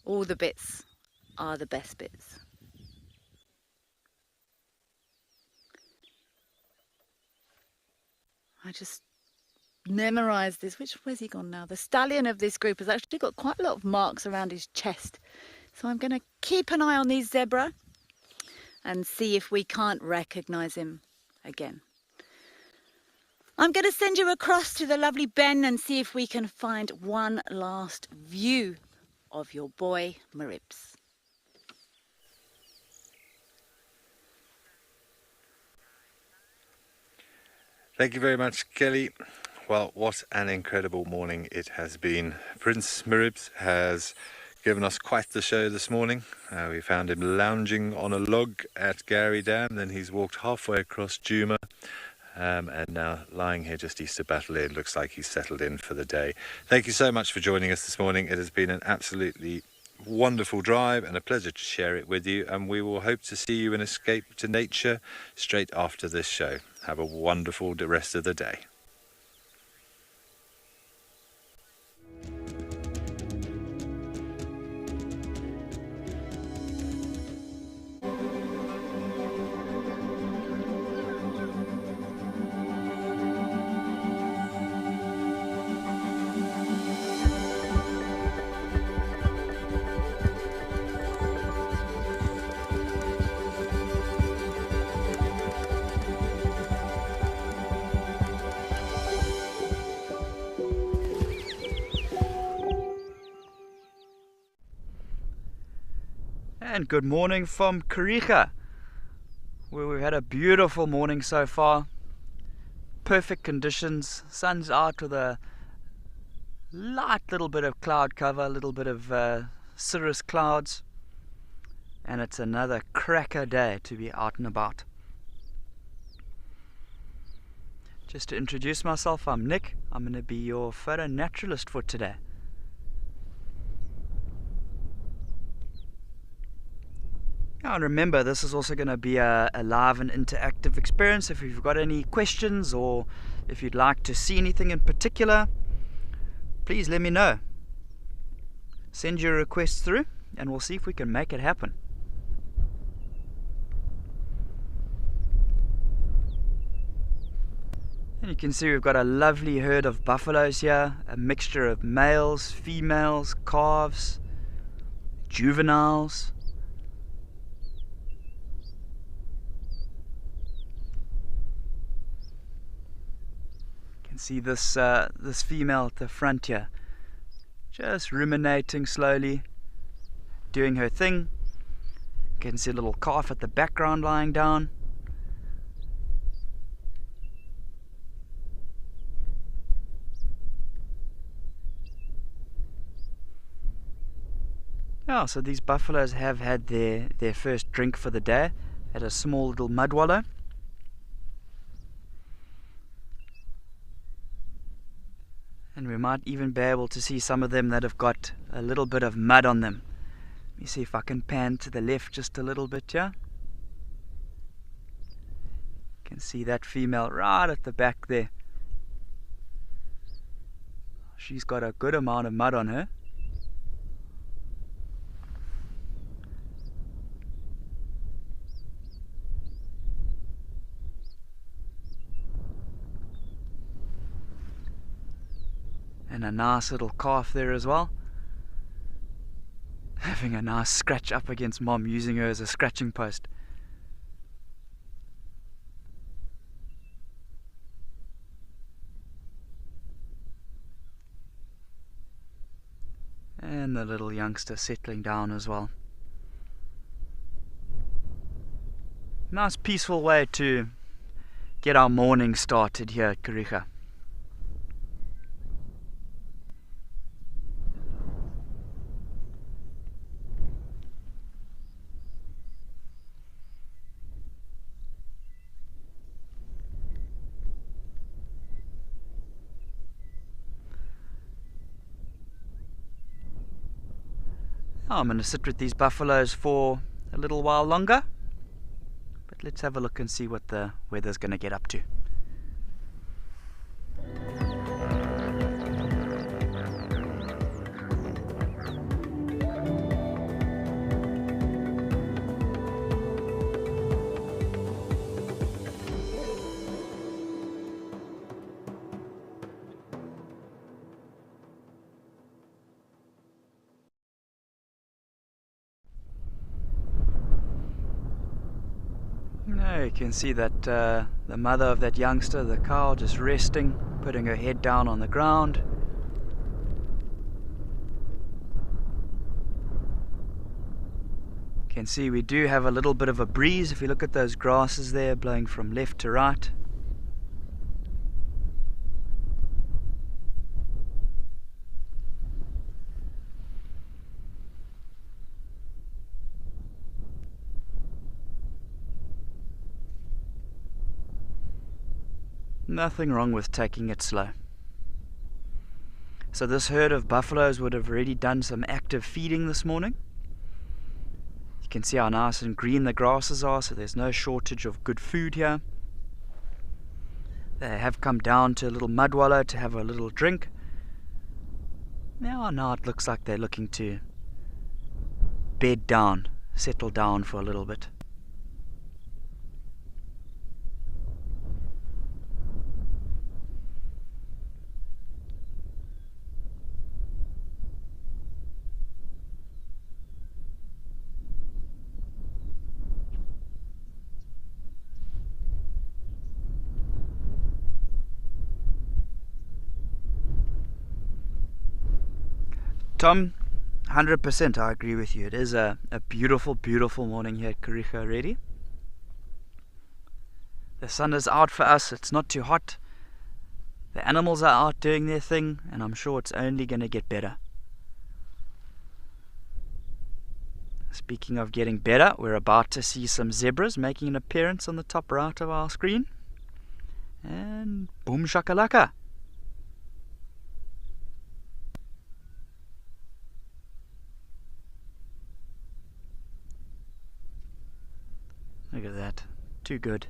All the bits are the best bits. I just memorized this. Where's he gone now? The stallion of this group has actually got quite a lot of marks around his chest. So I'm going to keep an eye on these zebra and see if we can't recognize him again. I'm going to send you across to the lovely Ben and see if we can find one last view of your boy Maribs. Thank you very much, Kelly. Well, what an incredible morning it has been. Prince Maribs has given us quite the show this morning. We found him lounging on a log at Gary Dam, then he's walked halfway across Djuma, and now lying here just east of Battle. It looks like he's settled in for the day. Thank you so much for joining us this morning. It has been an absolutely wonderful drive and a pleasure to share it with you, and we will hope to see you in Escape to Nature straight after this show. Have a wonderful rest of the day. And good morning from Kariega, where we've had a beautiful morning so far. Perfect conditions, sun's out with a light little bit of cloud cover, a little bit of cirrus clouds, and it's another cracker day to be out and about. Just to introduce myself, I'm Nick. I'm going to be your photo naturalist for today. And remember, this is also going to be a live and interactive experience. If you've got any questions or if you'd like to see anything in particular, please let me know. Send your requests through and we'll see if we can make it happen. And you can see we've got a lovely herd of buffaloes here, a mixture of males, females, calves, juveniles. You can see this female at the front here, just ruminating slowly, doing her thing. You can see a little calf at the background lying down. Yeah, so these buffaloes have had their first drink for the day at a small little mud wallow. And we might even be able to see some of them that have got a little bit of mud on them. Let me see if I can pan to the left just a little bit here. You can see that female right at the back there. She's got a good amount of mud on her. And a nice little calf there as well, having a nice scratch up against mom, using her as a scratching post. And the little youngster settling down as well. Nice peaceful way to get our morning started here at Kariega. I'm going to sit with these buffaloes for a little while longer, but let's have a look and see what the weather's going to get up to. Yeah, you can see that the mother of that youngster, the cow, just resting, putting her head down on the ground. You can see we do have a little bit of a breeze if you look at those grasses there blowing from left to right. Nothing wrong with taking it slow. So this herd of buffaloes would have already done some active feeding this morning. You can see how nice and green the grasses are, so there's no shortage of good food here. They have come down to a little mud wallow to have a little drink. Now it looks like they're looking to bed down, settle down for a little bit. Tom, 100% I agree with you. It is a beautiful, beautiful morning here at Kariega already. The sun is out for us, it's not too hot. The animals are out doing their thing, and I'm sure it's only going to get better. Speaking of getting better, we're about to see some zebras making an appearance on the top right of our screen. And boom shakalaka! Look at that. Too good.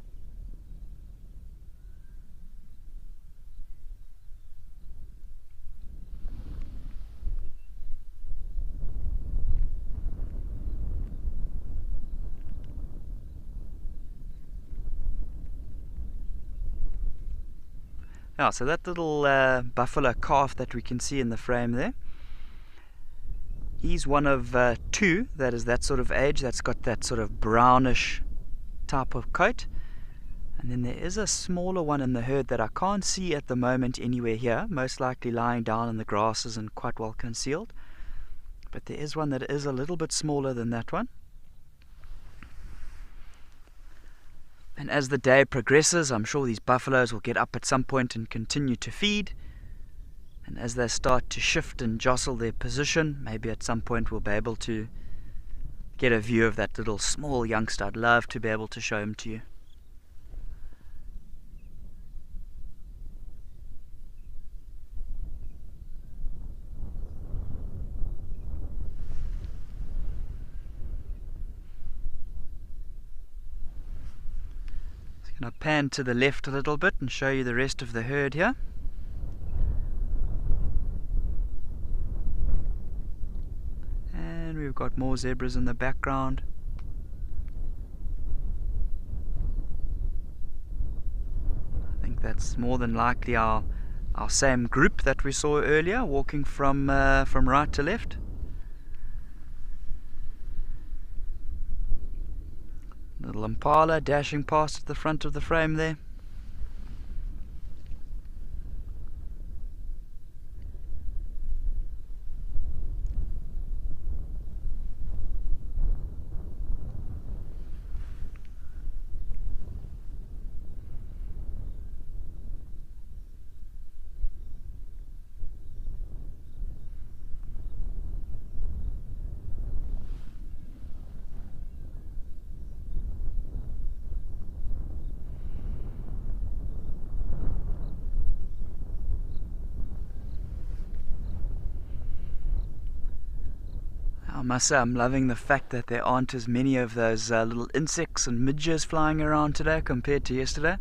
Yeah, so that little buffalo calf that we can see in the frame there, he's one of two that is that sort of age, that's got that sort of brownish type of coat. And then there is a smaller one in the herd that I can't see at the moment anywhere here, most likely lying down in the grasses and quite well concealed. But there is one that is a little bit smaller than that one. And as the day progresses, I'm sure these buffaloes will get up at some point and continue to feed. And as they start to shift and jostle their position, maybe at some point we'll be able to get a view of that little small youngster. I'd love to be able to show him to you. Just going to pan to the left a little bit and show you the rest of the herd here. We've got more zebras in the background. I think that's more than likely our same group that we saw earlier, walking from right to left. Little impala dashing past at the front of the frame there. I must say I'm loving the fact that there aren't as many of those little insects and midges flying around today compared to yesterday,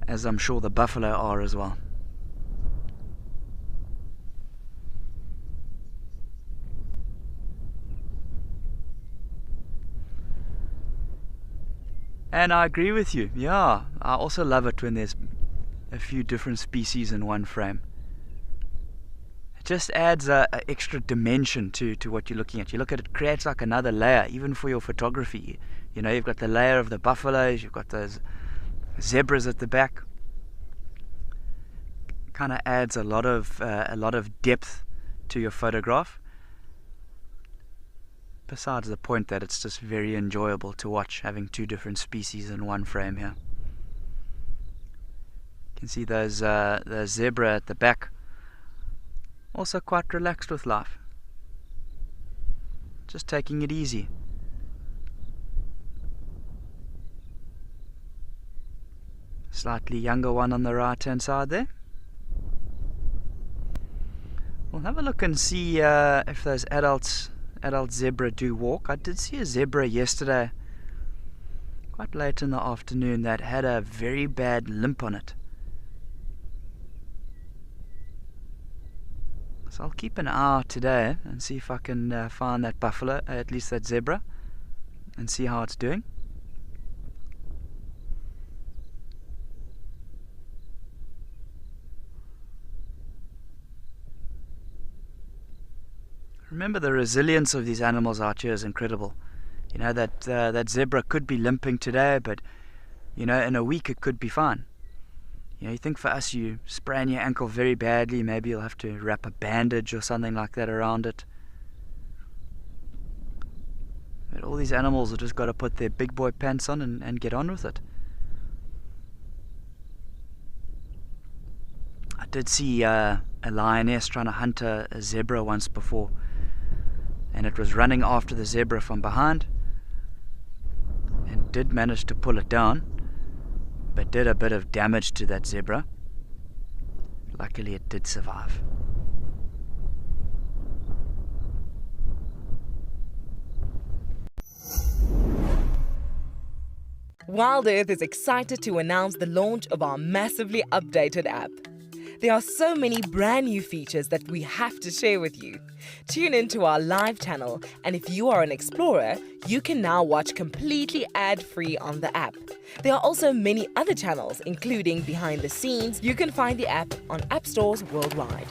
as I'm sure the buffalo are as well. And I agree with you, yeah, I also love it when there's a few different species in one frame. Just adds a extra dimension to what you're looking at. You look at it, creates like another layer, even for your photography. You know, you've got the layer of the buffaloes, you've got those zebras at the back. Kind of adds a lot of depth to your photograph. Besides the point that it's just very enjoyable to watch, having two different species in one frame here. You can see those zebra at the back, also quite relaxed with life, just taking it easy. Slightly younger one on the right hand side there. We'll have a look and see if those adult zebra do walk. I did see a zebra yesterday, quite late in the afternoon, that had a very bad limp on it. So I'll keep an eye out today and see if I can find that buffalo, at least that zebra, and see how it's doing. Remember, the resilience of these animals out here is incredible. You know, that zebra could be limping today, but you know, in a week it could be fine. You know, you think for us, you sprain your ankle very badly, maybe you'll have to wrap a bandage or something like that around it. But all these animals have just got to put their big boy pants on and get on with it. I did see a lioness trying to hunt a zebra once before, and it was running after the zebra from behind and did manage to pull it down, but did a bit of damage to that zebra. Luckily it did survive. Wild Earth is excited to announce the launch of our massively updated app. There are so many brand new features that we have to share with you. Tune into our live channel, and if you are an explorer, you can now watch completely ad-free on the app. There are also many other channels, including behind the scenes. You can find the app on app stores worldwide.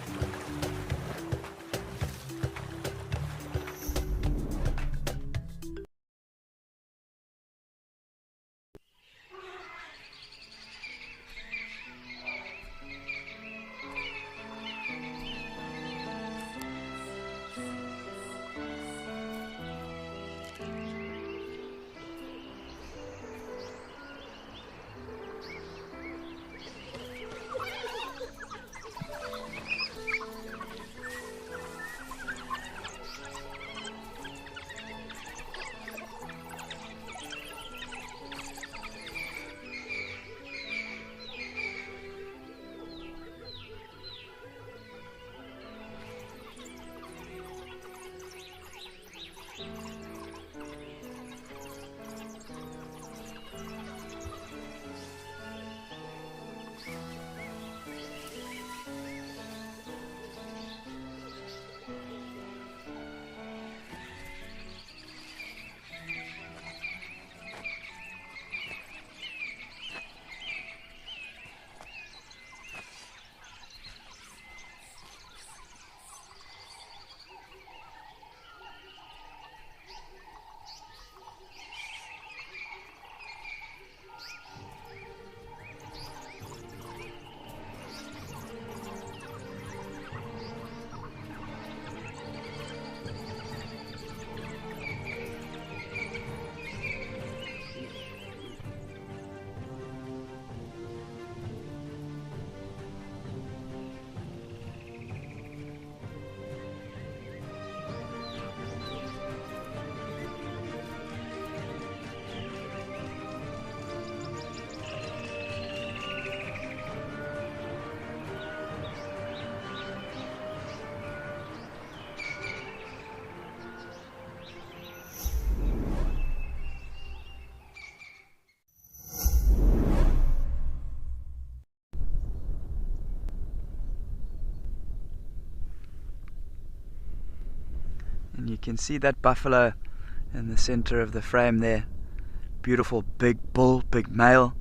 And you can see that buffalo in the center of the frame there. Beautiful big bull, big male.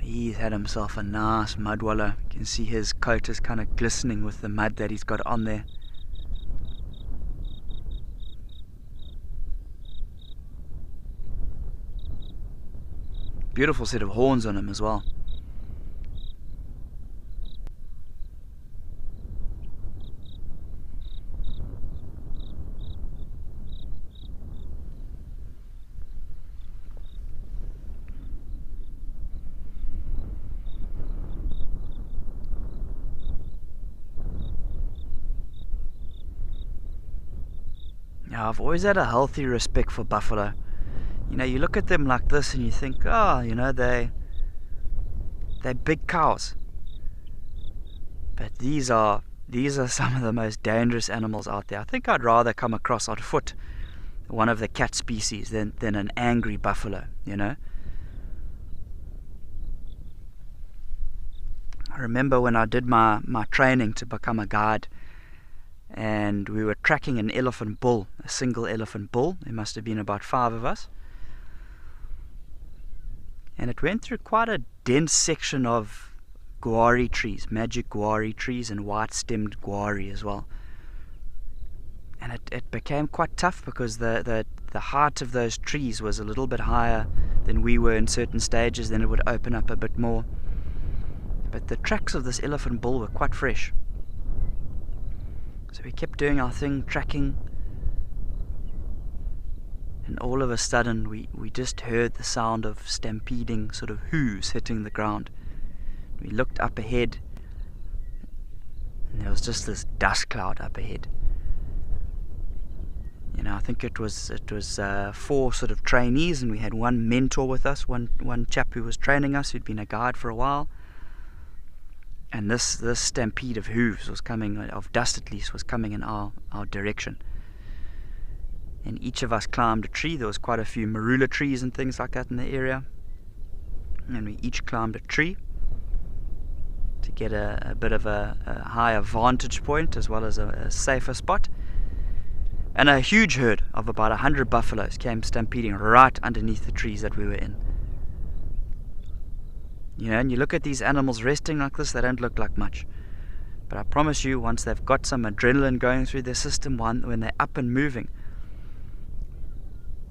He's had himself a nice mud wallow. You can see his coat is kind of glistening with the mud that he's got on there. Beautiful set of horns on him as well. Now, I've always had a healthy respect for buffalo. You know, you look at them like this and you think, oh, you know, they're big cows. But these are some of the most dangerous animals out there. I think I'd rather come across on foot one of the cat species than an angry buffalo, you know. I remember when I did my training to become a guide, and we were tracking an elephant bull, a single elephant bull. There must have been about 5 of us. And it went through quite a dense section of guarri trees, magic guarri trees, and white-stemmed guarri as well. And it became quite tough because the height of those trees was a little bit higher than we were in certain stages. Then it would open up a bit more. But the tracks of this elephant bull were quite fresh. So we kept doing our thing, tracking. And all of a sudden we just heard the sound of stampeding sort of hooves hitting the ground. We looked up ahead, and there was just this dust cloud up ahead. You know, I think it was 4 sort of trainees, and we had one mentor with us, one chap who was training us, who'd been a guide for a while. And this stampede of hooves was coming, of dust at least, was coming in our direction. And each of us climbed a tree. There was quite a few marula trees and things like that in the area. And we each climbed a tree to get a bit of a higher vantage point as well as a safer spot. And a huge herd of about 100 buffaloes came stampeding right underneath the trees that we were in. You know, and you look at these animals resting like this, they don't look like much. But I promise you, once they've got some adrenaline going through their system, when they're up and moving,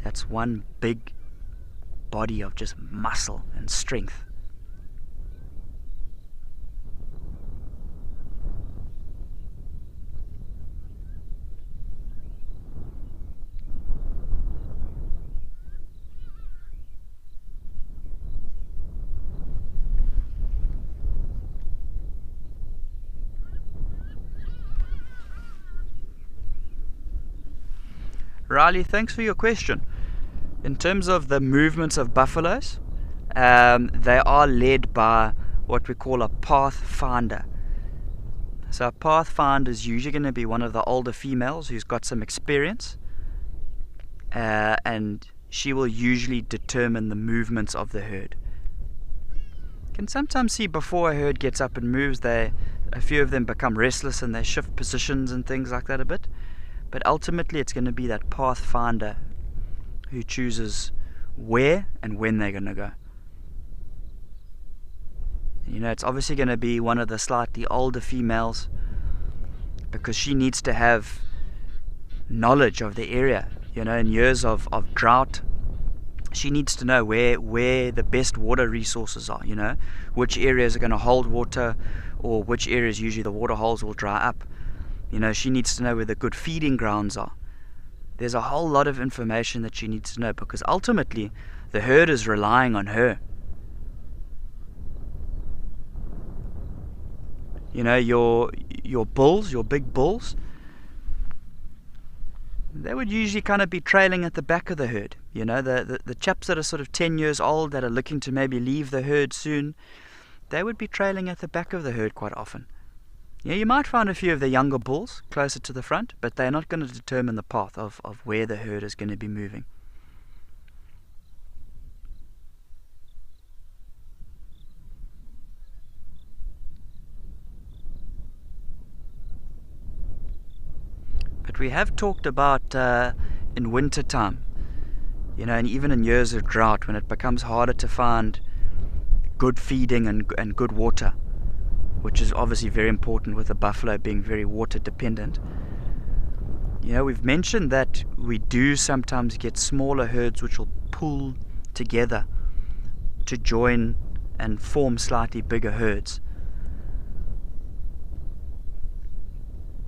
that's one big body of just muscle and strength. Riley, thanks for your question. In terms of the movements of buffaloes, they are led by what we call a pathfinder. So a pathfinder is usually going to be one of the older females who's got some experience, and she will usually determine the movements of the herd. You can sometimes see before a herd gets up and moves, a few of them become restless and they shift positions and things like that a bit. But ultimately it's going to be that pathfinder who chooses where and when they're going to go. You know, it's obviously going to be one of the slightly older females because she needs to have knowledge of the area. You know, in years of drought, she needs to know where the best water resources are, you know, which areas are going to hold water or which areas usually the water holes will dry up. You know, she needs to know where the good feeding grounds are. There's a whole lot of information that she needs to know because ultimately the herd is relying on her. You know, your bulls, your big bulls, they would usually kind of be trailing at the back of the herd. You know, the chaps that are sort of 10 years old that are looking to maybe leave the herd soon, they would be trailing at the back of the herd quite often. Yeah, you might find a few of the younger bulls closer to the front, but they're not going to determine the path of where the herd is going to be moving. But we have talked about in winter time, you know, and even in years of drought when it becomes harder to find good feeding and good water, which is obviously very important with the buffalo being very water dependent. You know, we've mentioned that we do sometimes get smaller herds which will pool together to join and form slightly bigger herds.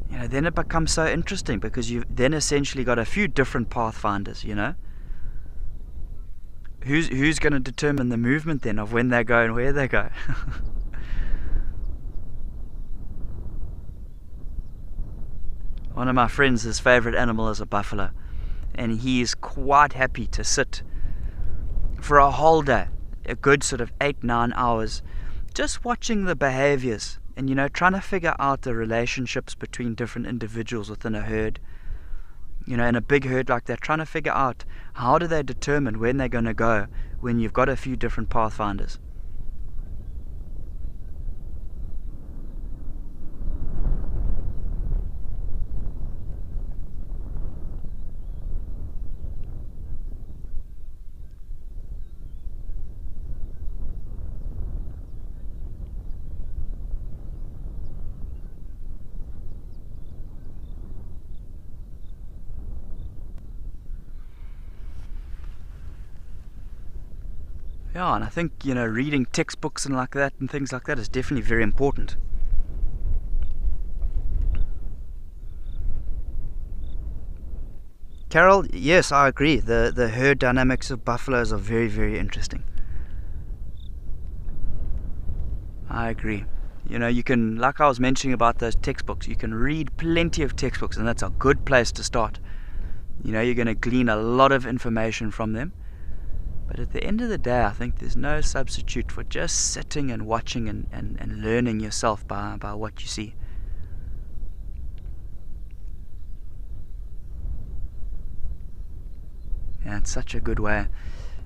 You know, then it becomes so interesting, because you've then essentially got a few different pathfinders, you know. Who's going to determine the movement then of when they go and where they go? One of my friends, his favorite animal is a buffalo, and he is quite happy to sit for a whole day, a good sort of 8-9 hours, just watching the behaviors and, you know, trying to figure out the relationships between different individuals within a herd. You know, in a big herd like that, trying to figure out how do they determine when they're going to go when you've got a few different pathfinders. Yeah, and I think, you know, reading textbooks and like that and things like that is definitely very important. Carol, yes, I agree. The herd dynamics of buffaloes are very, very interesting. I agree. You know, you can, like I was mentioning about those textbooks, you can read plenty of textbooks, and that's a good place to start. You know, you're going to glean a lot of information from them. But at the end of the day, I think there's no substitute for just sitting and watching and learning yourself by what you see. Yeah, it's such a good way.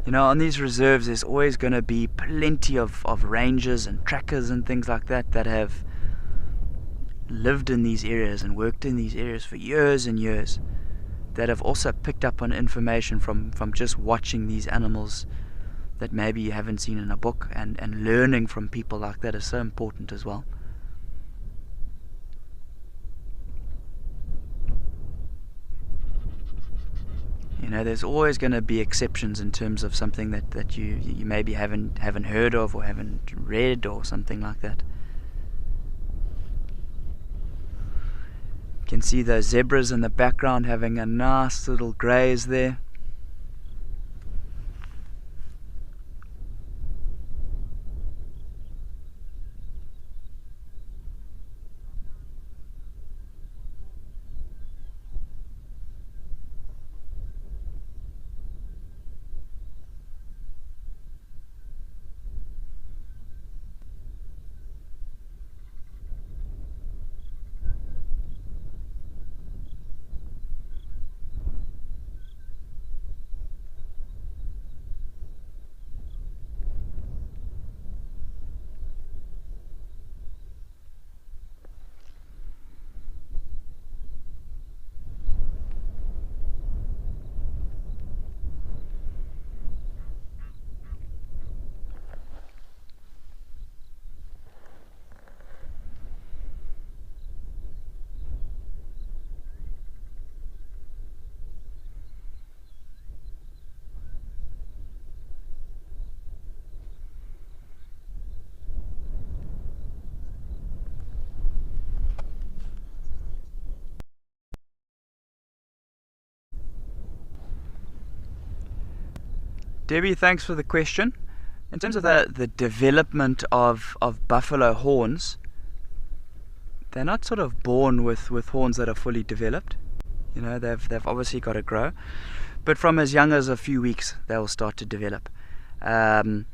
You know, on these reserves, there's always going to be plenty of rangers and trackers and things like that that have lived in these areas and worked in these areas for years and years, that have also picked up on information from just watching these animals that maybe you haven't seen in a book, and learning from people like that is so important as well. You know, there's always going to be exceptions in terms of something that you maybe haven't heard of or haven't read or something like that. You can see those zebras in the background having a nice little graze there. Debbie, thanks for the question. In terms of the development of buffalo horns, they're not sort of born with horns that are fully developed. You know, they've obviously got to grow, but from as young as a few weeks they'll start to develop. You can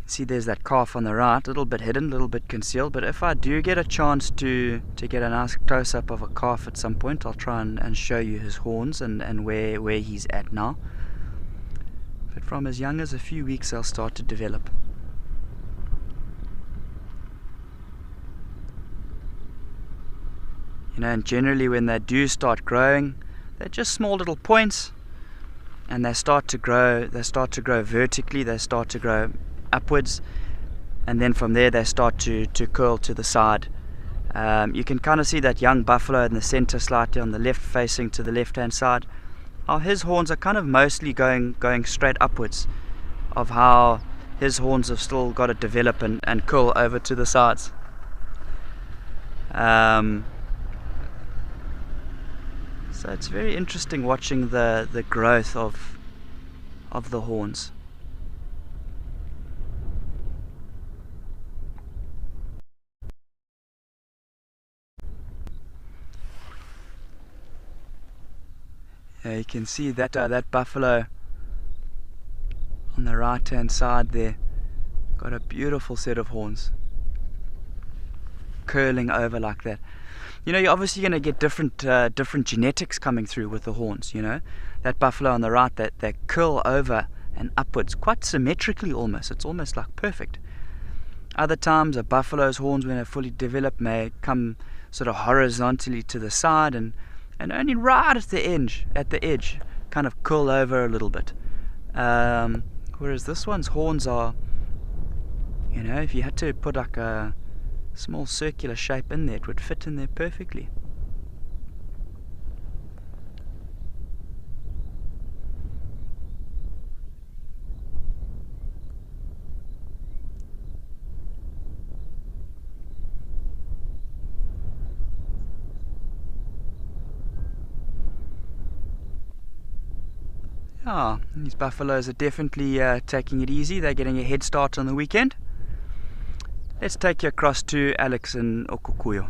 see there's that calf on the right, a little bit hidden, a little bit concealed, but if I do get a chance to get a nice close-up of a calf at some point, I'll try and show you his horns and where he's at now. But from as young as a few weeks they'll start to develop. You know, and generally when they do start growing, they're just small little points, and they start to grow vertically, they start to grow upwards, and then from there they start to curl to the side. You can kind of see that young buffalo in the center, slightly on the left, facing to the left hand side. His horns are kind of mostly going straight upwards, of how his horns have still got to develop and curl over to the sides. So it's very interesting watching the growth of the horns. Yeah, you can see that that buffalo on the right hand side there got a beautiful set of horns curling over like that. You know, you're obviously going to get different genetics coming through with the horns. You know, that buffalo on the right, that curl over and upwards quite symmetrically almost. It's almost like perfect. Other times a buffalo's horns, when they're fully developed, may come sort of horizontally to the side and only right at the edge kind of curl over a little bit. Whereas this one's horns are, you know, if you had to put like a small circular shape in there, it would fit in there perfectly. Ah, these buffaloes are definitely taking it easy. They're getting a head start on the weekend. Let's take you across to Alex and Okukuyo.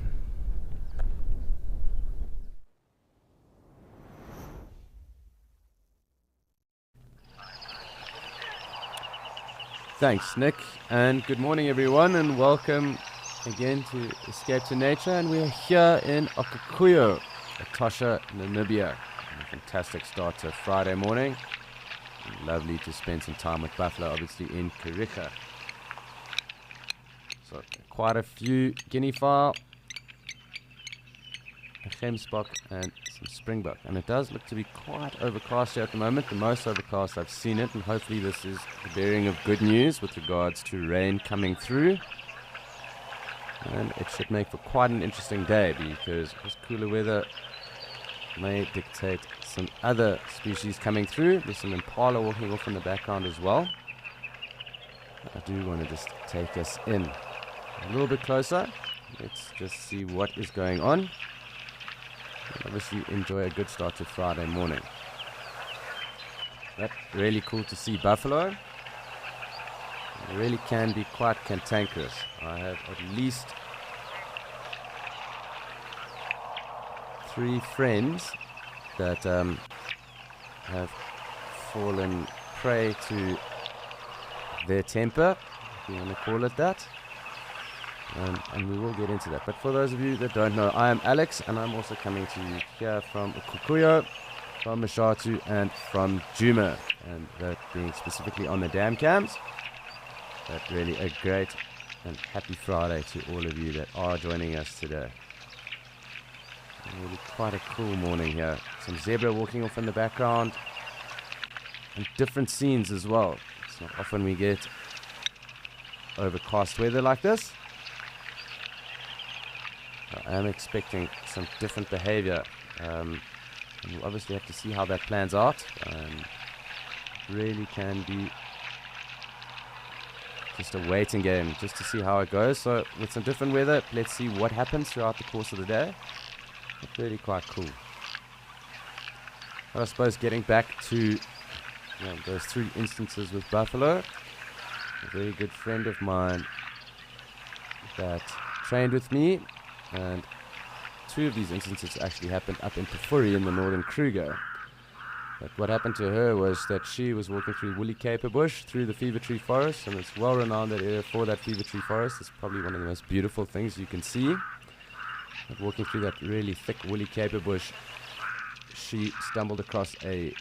Thanks, Nick, and good morning, everyone, and welcome again to Escape to Nature. And we're here in Okukuyo, Etosha, Namibia. A fantastic start to Friday morning. Lovely to spend some time with buffalo, obviously in Kariega. So quite a few guinea fowl, a gemsbok and some springbok. And it does look to be quite overcast here at the moment, the most overcast I've seen it, and hopefully this is the bearing of good news with regards to rain coming through. And it should make for quite an interesting day, because this cooler weather may dictate some other species coming through. There's some impala walking off in the background as well. I do want to just take us in a little bit closer. Let's just see what is going on. And obviously enjoy a good start to Friday morning. That's really cool to see buffalo. It really can be quite cantankerous. I have at least 3 friends that have fallen prey to their temper, if you want to call it that. And we will get into that. But for those of you that don't know, I am Alex, and I'm also coming to you here from Okukuyo, from Mashatu, and from Djuma. And that being specifically on the dam cams. But really a great and happy Friday to all of you that are joining us today. Really quite a cool morning here. Some zebra walking off in the background. And different scenes as well. It's not often we get overcast weather like this. I am expecting some different behavior. And we'll obviously have to see how that plans out. Really can be just a waiting game just to see how it goes. So with some different weather, let's see what happens throughout the course of the day. It's really quite cool. But I suppose getting back to those 3 instances with buffalo, a very good friend of mine that trained with me, and 2 of these instances actually happened up in Pafuri in the northern Kruger. But what happened to her was that she was walking through woolly caper bush through the fever tree forest, and it's well renowned that area for that fever tree forest. It's probably one of the most beautiful things you can see. But walking through that really thick woolly caper bush, she stumbled across a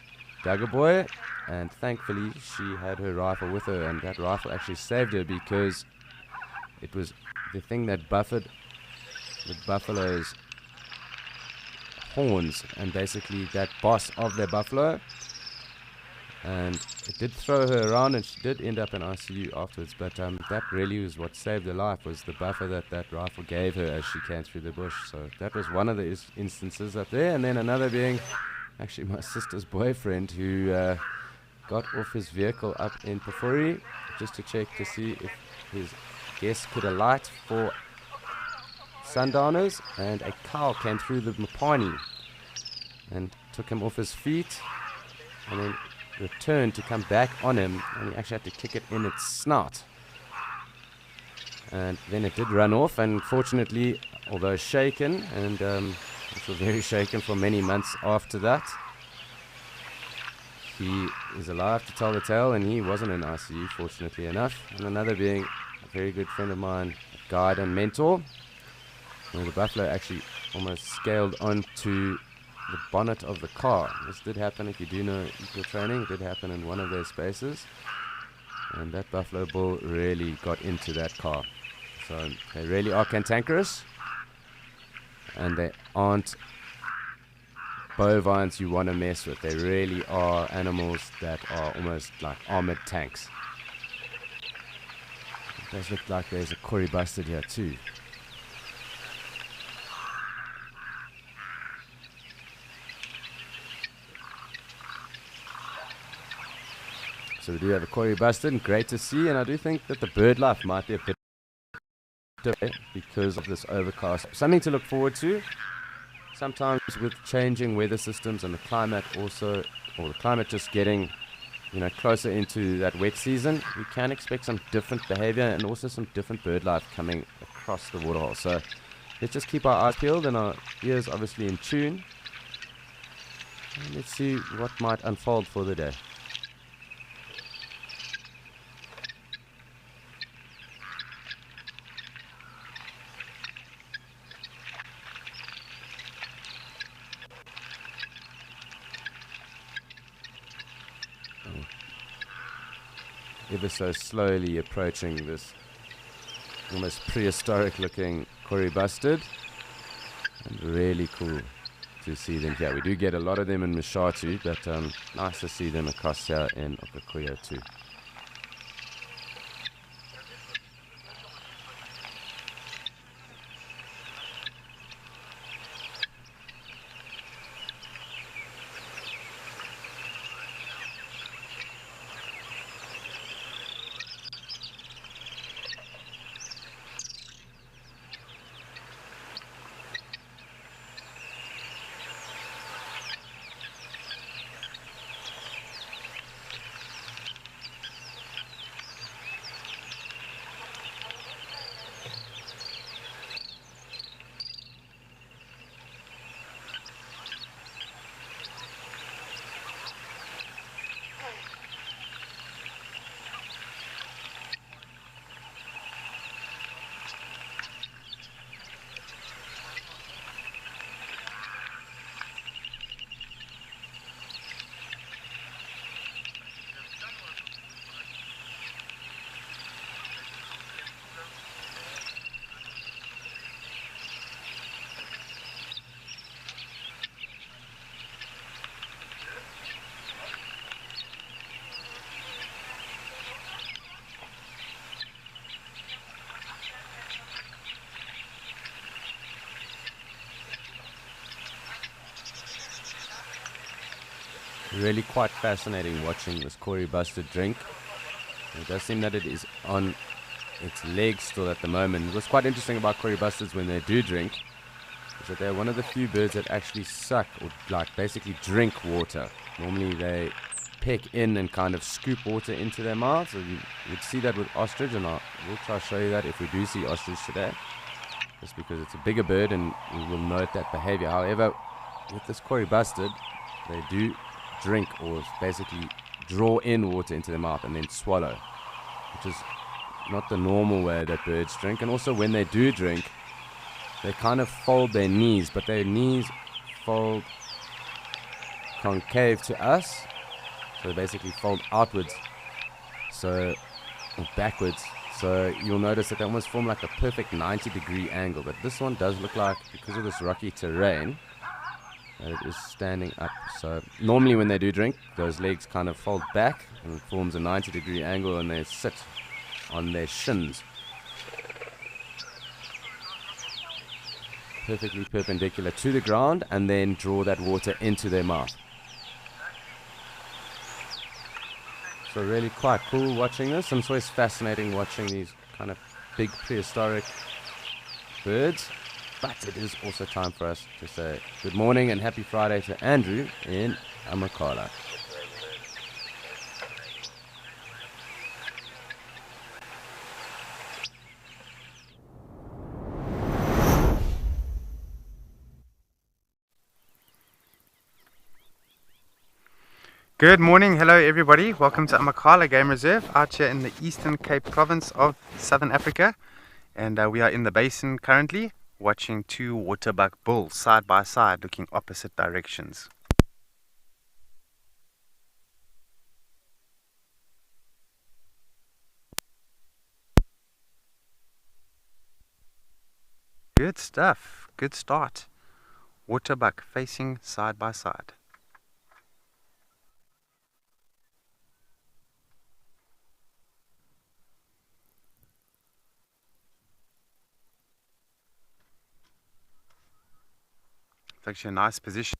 dagga boy, and thankfully she had her rifle with her, and that rifle actually saved her, because it was the thing that buffered the buffalo's horns, and basically that boss of their buffalo, and it did throw her around, and she did end up in ICU afterwards. But that really was what saved her life, was the buffer that rifle gave her as she came through the bush. So that was one of the instances up there. And then another being actually my sister's boyfriend, who got off his vehicle up in Pafuri just to check to see if his guests could alight for sundowners, and a cow came through the mapani and took him off his feet, and then returned to come back on him, and he actually had to kick it in its snout. And then it did run off, and fortunately, although shaken, and it was very shaken for many months after that, he is alive to tell the tale, and he wasn't in ICU, fortunately enough. And another being a very good friend of mine, a guide and mentor, where the buffalo actually almost scaled onto the bonnet of the car. This did happen, if you do know equal training, it did happen in one of their spaces, and that buffalo bull really got into that car. So they really are cantankerous, and they aren't bovines you want to mess with. They really are animals that are almost like armored tanks. It does look like there's a Kori bustard here too. So we do have a Kori bustard, and great to see, and I do think that the bird life might be a bit different because of this overcast. Something to look forward to. Sometimes with changing weather systems and the climate also, or the climate just getting, closer into that wet season, we can expect some different behavior and also some different bird life coming across the waterhole. So let's just keep our eyes peeled and our ears obviously in tune. And let's see what might unfold for the day. Ever so slowly approaching this almost prehistoric looking Kori bustard, and really cool to see them here. We do get a lot of them in Mshatu, but nice to see them across here in Okakoyo too. Really quite fascinating watching this Kori bustard drink. It does seem that it is on its legs still at the moment. What's quite interesting about Kori bustards when they do drink is that they're one of the few birds that actually suck or basically drink water. Normally they peck in and kind of scoop water into their mouths. So you would see that with ostrich, and we'll try to show you that if we do see ostrich today, just because it's a bigger bird and we will note that behavior. However, with this Kori bustard, they do drink or basically draw in water into their mouth and then swallow, which is not the normal way that birds drink. And also when they do drink, they kind of fold their knees, but their knees fold concave to us, so they basically fold outwards, or backwards. So you'll notice that they almost form like a perfect 90-degree angle, but this one does look like, because of this rocky terrain, that it is standing up. So normally when they do drink, those legs kind of fold back and it forms a 90-degree angle, and they sit on their shins perfectly perpendicular to the ground, and then draw that water into their mouth. So really quite cool watching this, and it's always fascinating watching these kind of big prehistoric birds. But it is also time for us to say good morning and happy Friday to Andrew in Amakhala. Good morning, hello everybody. Welcome to Amakhala Game Reserve out here in the Eastern Cape Province of Southern Africa. And we are in the basin currently watching two waterbuck bulls side by side looking opposite directions. Good stuff, good start. Waterbuck facing side by side. It's actually a nice position.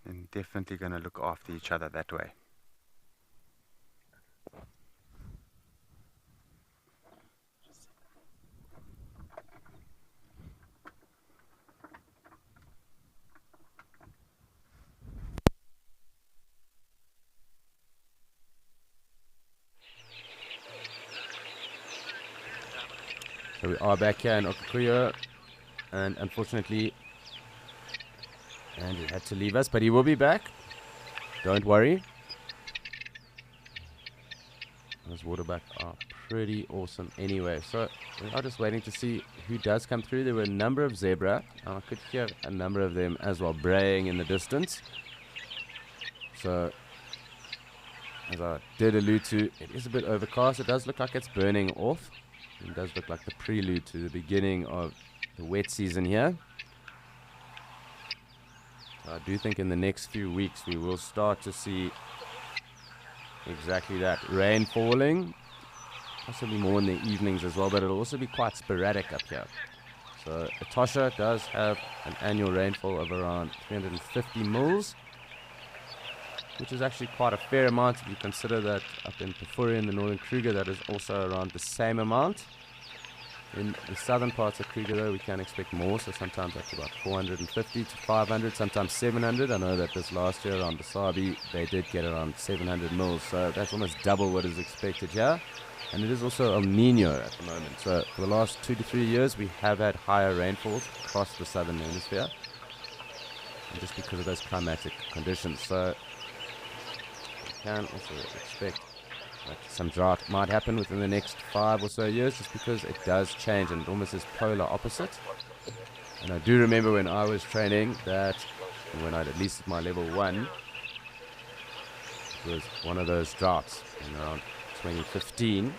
And definitely going to look after each other that way. So we are back here in Okakuya, and unfortunately Andrew had to leave us, but he will be back. Don't worry. Those waterbuck are pretty awesome anyway. So we are just waiting to see who does come through. There were a number of zebra, and I could hear a number of them as well braying in the distance. So as I did allude to, it is a bit overcast. It does look like it's burning off. It does look like the prelude to the beginning of the wet season here. So I do think in the next few weeks we will start to see exactly that. Rain falling, possibly more in the evenings as well, but it'll also be quite sporadic up here. So Etosha does have an annual rainfall of around 350 mils, which is actually quite a fair amount if you consider that up in Pafuri in the northern Kruger that is also around the same amount. In the southern parts of Kruger though we can expect more, so sometimes up to about 450 to 500, sometimes 700. I know that this last year around Basabi they did get around 700 mils, so that's almost double what is expected here. And it is also El Nino at the moment, so for the last 2 to 3 years we have had higher rainfalls across the southern hemisphere, and just because of those climatic conditions. So can also expect that some drought might happen within the next 5 or so years, just because it does change and it almost is polar opposite. And I do remember when I was training that when I'd at least at my level 1, it was one of those droughts in around 2015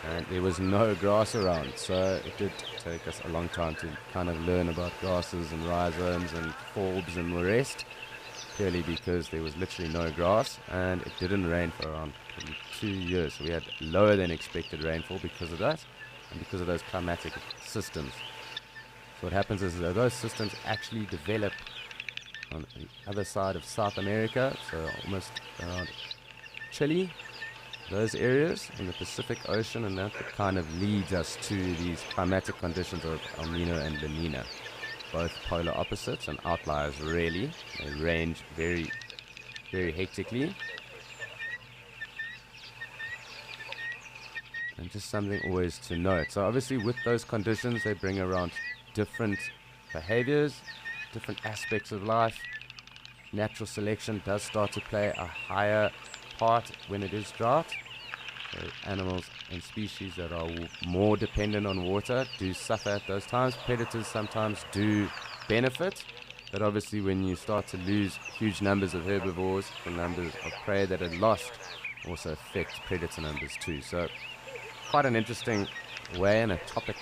and there was no grass around, so it did take us a long time to kind of learn about grasses and rhizomes and forbs and the rest, purely because there was literally no grass and it didn't rain for around 2 years. So we had lower than expected rainfall because of that and because of those climatic systems. So what happens is that those systems actually develop on the other side of South America, so almost around Chile, those areas in the Pacific Ocean, and that kind of leads us to these climatic conditions of El Nino and La Nina. Both polar opposites and outliers really. They range very, very hectically. And just something always to note. So obviously with those conditions they bring around different behaviors, different aspects of life. Natural selection does start to play a higher part when it is drought. So animals and species that are more dependent on water do suffer at those times. Predators sometimes do benefit, but obviously when you start to lose huge numbers of herbivores, the numbers of prey that are lost also affect predator numbers too. So quite an interesting way and a topic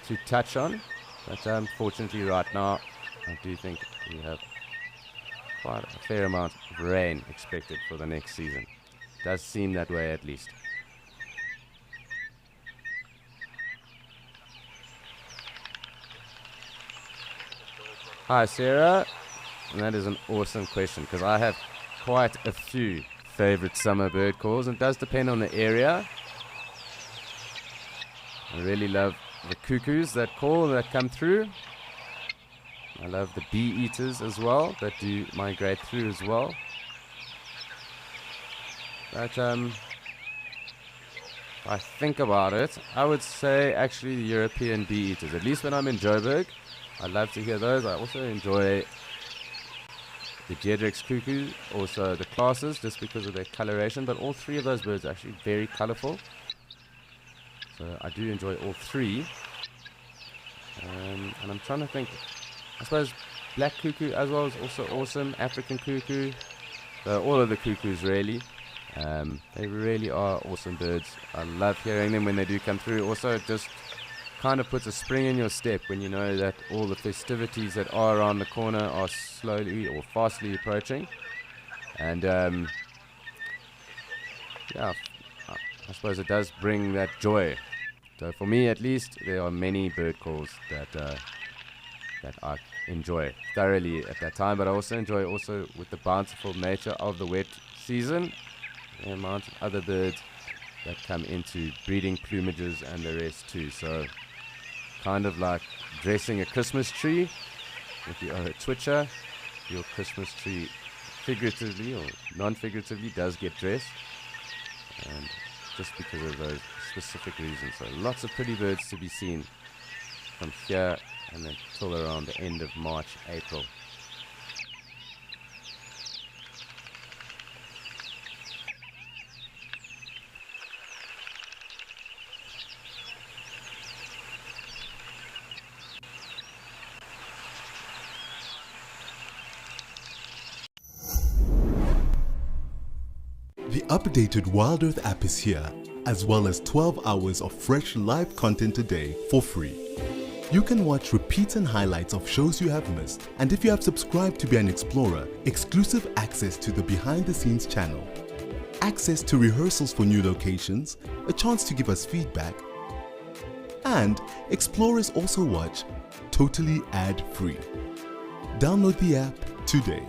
to touch on, but unfortunately right now I do think we have quite a fair amount of rain expected for the next season. Does seem that way at least. Hi, Sarah. And that is an awesome question because I have quite a few favorite summer bird calls, and it does depend on the area. I really love the cuckoos that call, that come through. I love the bee eaters as well, that do migrate through as well. But if I think about it, I would say actually the European bee eaters. At least when I'm in Joburg, I love to hear those. I also enjoy the Jedricks cuckoo, also the classes, just because of their coloration. But all three of those birds are actually very colorful. So I do enjoy all three. And I'm trying to think, I suppose black cuckoo as well is also awesome. African cuckoo, all of the cuckoos really. They really are awesome birds. I love hearing them when they do come through. Also, it just kind of puts a spring in your step when you know that all the festivities that are around the corner are slowly or fastly approaching. And yeah, I suppose it does bring that joy. So for me at least, there are many bird calls that I enjoy thoroughly at that time, but I also enjoy with the bountiful nature of the wet season, the amount of other birds that come into breeding plumages and the rest too. So kind of like dressing a Christmas tree. If you are a twitcher, your Christmas tree figuratively or non-figuratively does get dressed, and just because of those specific reasons. So lots of pretty birds to be seen from here and then till around the end of March, April. The updated Wild Earth app is here, as well as 12 hours of fresh live content a day for free. You can watch repeats and highlights of shows you have missed, and if you have subscribed to be an explorer, exclusive access to the behind the scenes channel, access to rehearsals for new locations, a chance to give us feedback, and explorers also watch totally ad-free. Download the app today.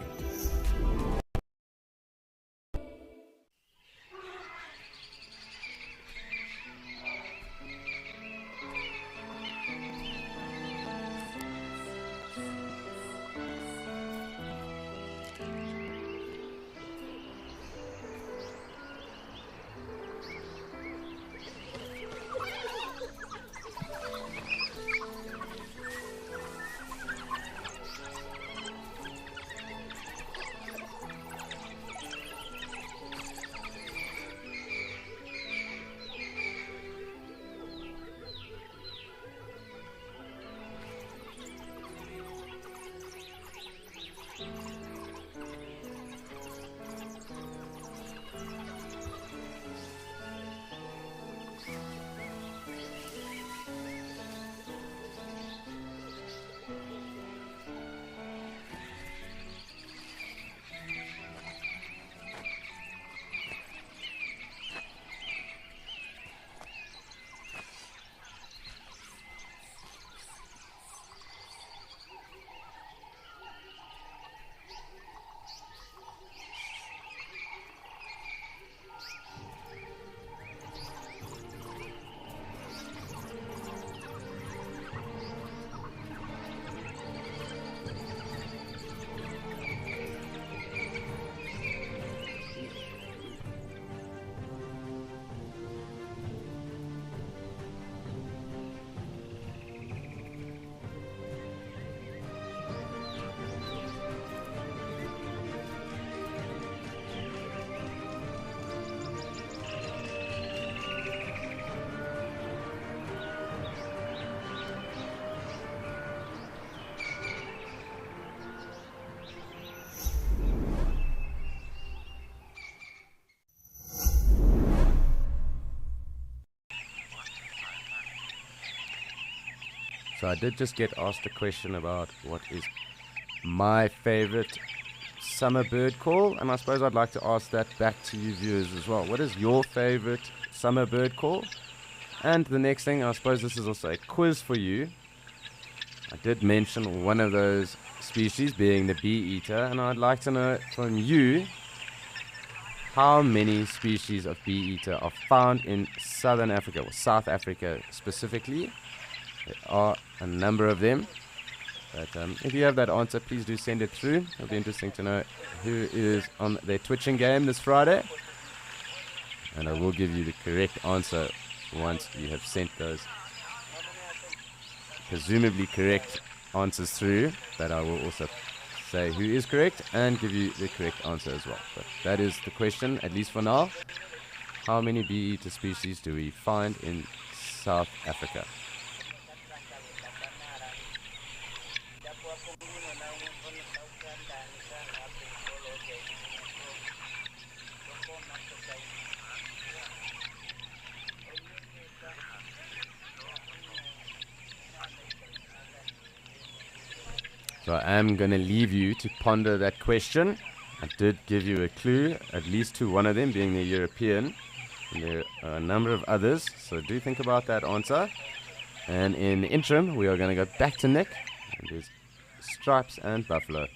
So I did just get asked a question about what is my favorite summer bird call, and I suppose I'd like to ask that back to you viewers as well. What is your favorite summer bird call? And the next thing, I suppose this is also a quiz for you. I did mention one of those species, being the bee eater, and I'd like to know from you how many species of bee eater are found in Southern Africa, or South Africa specifically. There are a number of them, but if you have that answer, please do send it through. It'll be interesting to know who is on their twitching game this Friday, and I will give you the correct answer once you have sent those presumably correct answers through, but I will also say who is correct and give you the correct answer as well. But that is the question, at least for now. How many bee eater species do we find in South Africa? So I am going to leave you to ponder that question. I did give you a clue, at least to one of them being the European. And there are a number of others, so do think about that answer. And in the interim, we are going to go back to Nick. And there's stripes and buffalo.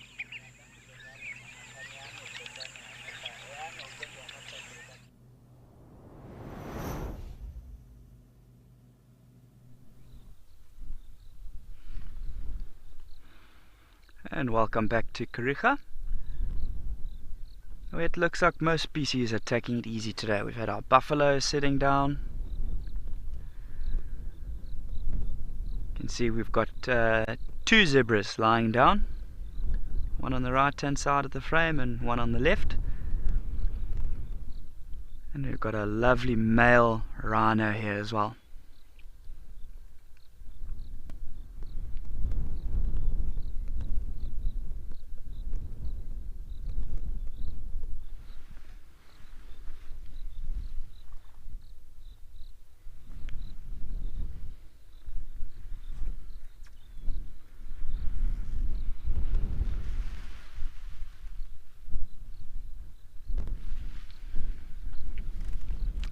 And welcome back to Kariega. It looks like most species are taking it easy today. We've had our buffalo sitting down. You can see we've got 2 zebras lying down. One on the right hand side of the frame and one on the left. And we've got a lovely male rhino here as well.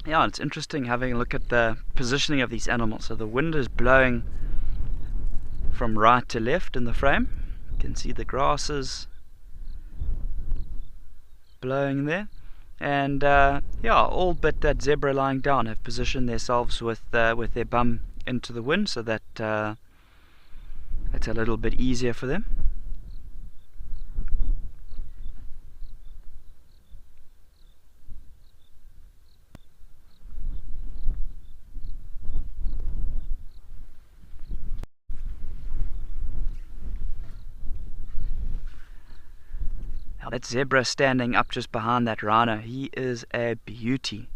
Yeah, it's interesting having a look at the positioning of these animals. So the wind is blowing from right to left in the frame. You can see the grasses blowing there. And yeah, all but that zebra lying down have positioned themselves with their bum into the wind, so that it's a little bit easier for them. Now that zebra standing up just behind that rhino, he is a beauty.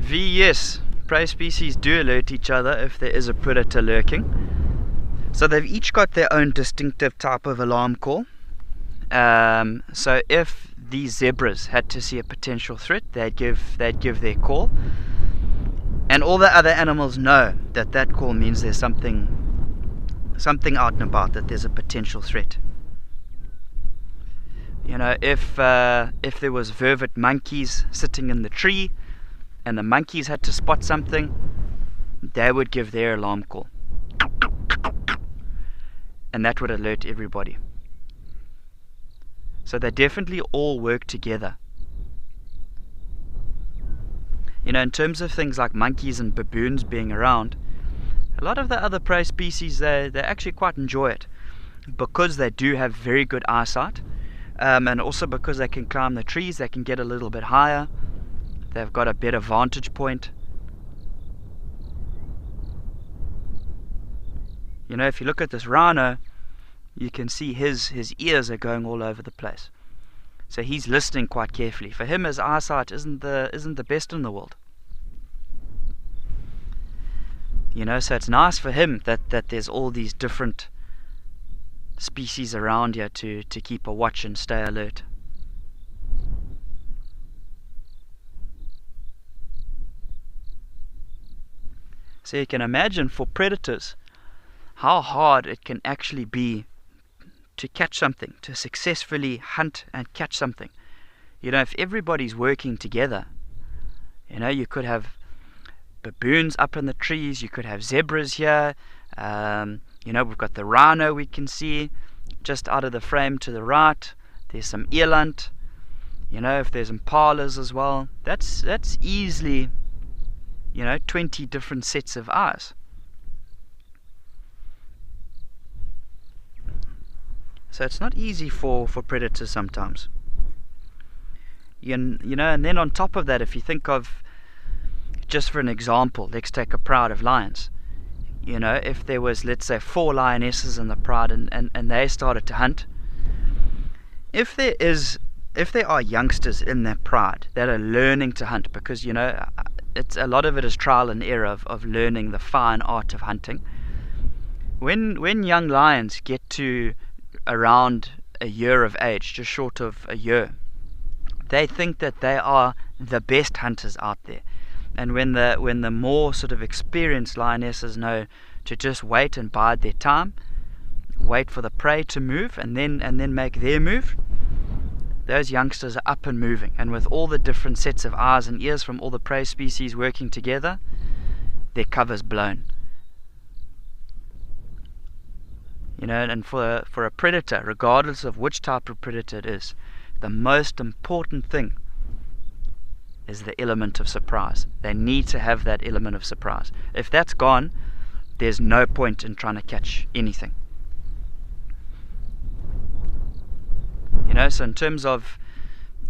Yes, prey species do alert each other if there is a predator lurking. So they've each got their own distinctive type of alarm call. So if these zebras had to see a potential threat, they'd give their call. And all the other animals know that that call means there's something out and about, that there's a potential threat. You know, if there was vervet monkeys sitting in the tree and the monkeys had to spot something, they would give their alarm call. And that would alert everybody. So they definitely all work together. You know, in terms of things like monkeys and baboons being around, a lot of the other prey species, they actually quite enjoy it, because they do have very good eyesight, and also because they can climb the trees, they can get a little bit higher, they've got a better vantage point. You know, if you look at this rhino, you can see his ears are going all over the place. So he's listening quite carefully. For him, his eyesight isn't the best in the world. You know, so it's nice for him that there's all these different species around here to keep a watch and stay alert. So you can imagine for predators how hard it can actually be to catch something, to successfully hunt and catch something. You know, if everybody's working together, You know, you could have baboons up in the trees, you could have zebras here. You know, we've got the rhino we can see just out of the frame to the right. There's some eland. You know, if there's impalas as well, that's easily, you know, 20 different sets of eyes. So it's not easy for predators sometimes. You know, and then on top of that, if you think of, just for an example, let's take a pride of lions. You know, if there was, let's say, 4 lionesses in the pride and they started to hunt, if there are youngsters in that pride that are learning to hunt, because, you know, it's a lot of it is trial and error of learning the fine art of hunting. When young lions get to around a year of age, just short of a year, they think that they are the best hunters out there. And when the more sort of experienced lionesses know to just wait and bide their time, wait for the prey to move and then make their move, those youngsters are up and moving. And with all the different sets of eyes and ears from all the prey species working together, their cover's blown. You know, and for a predator, regardless of which type of predator it is, the most important thing is the element of surprise. They need to have that element of surprise. If that's gone, there's no point in trying to catch anything. You know, so in terms of,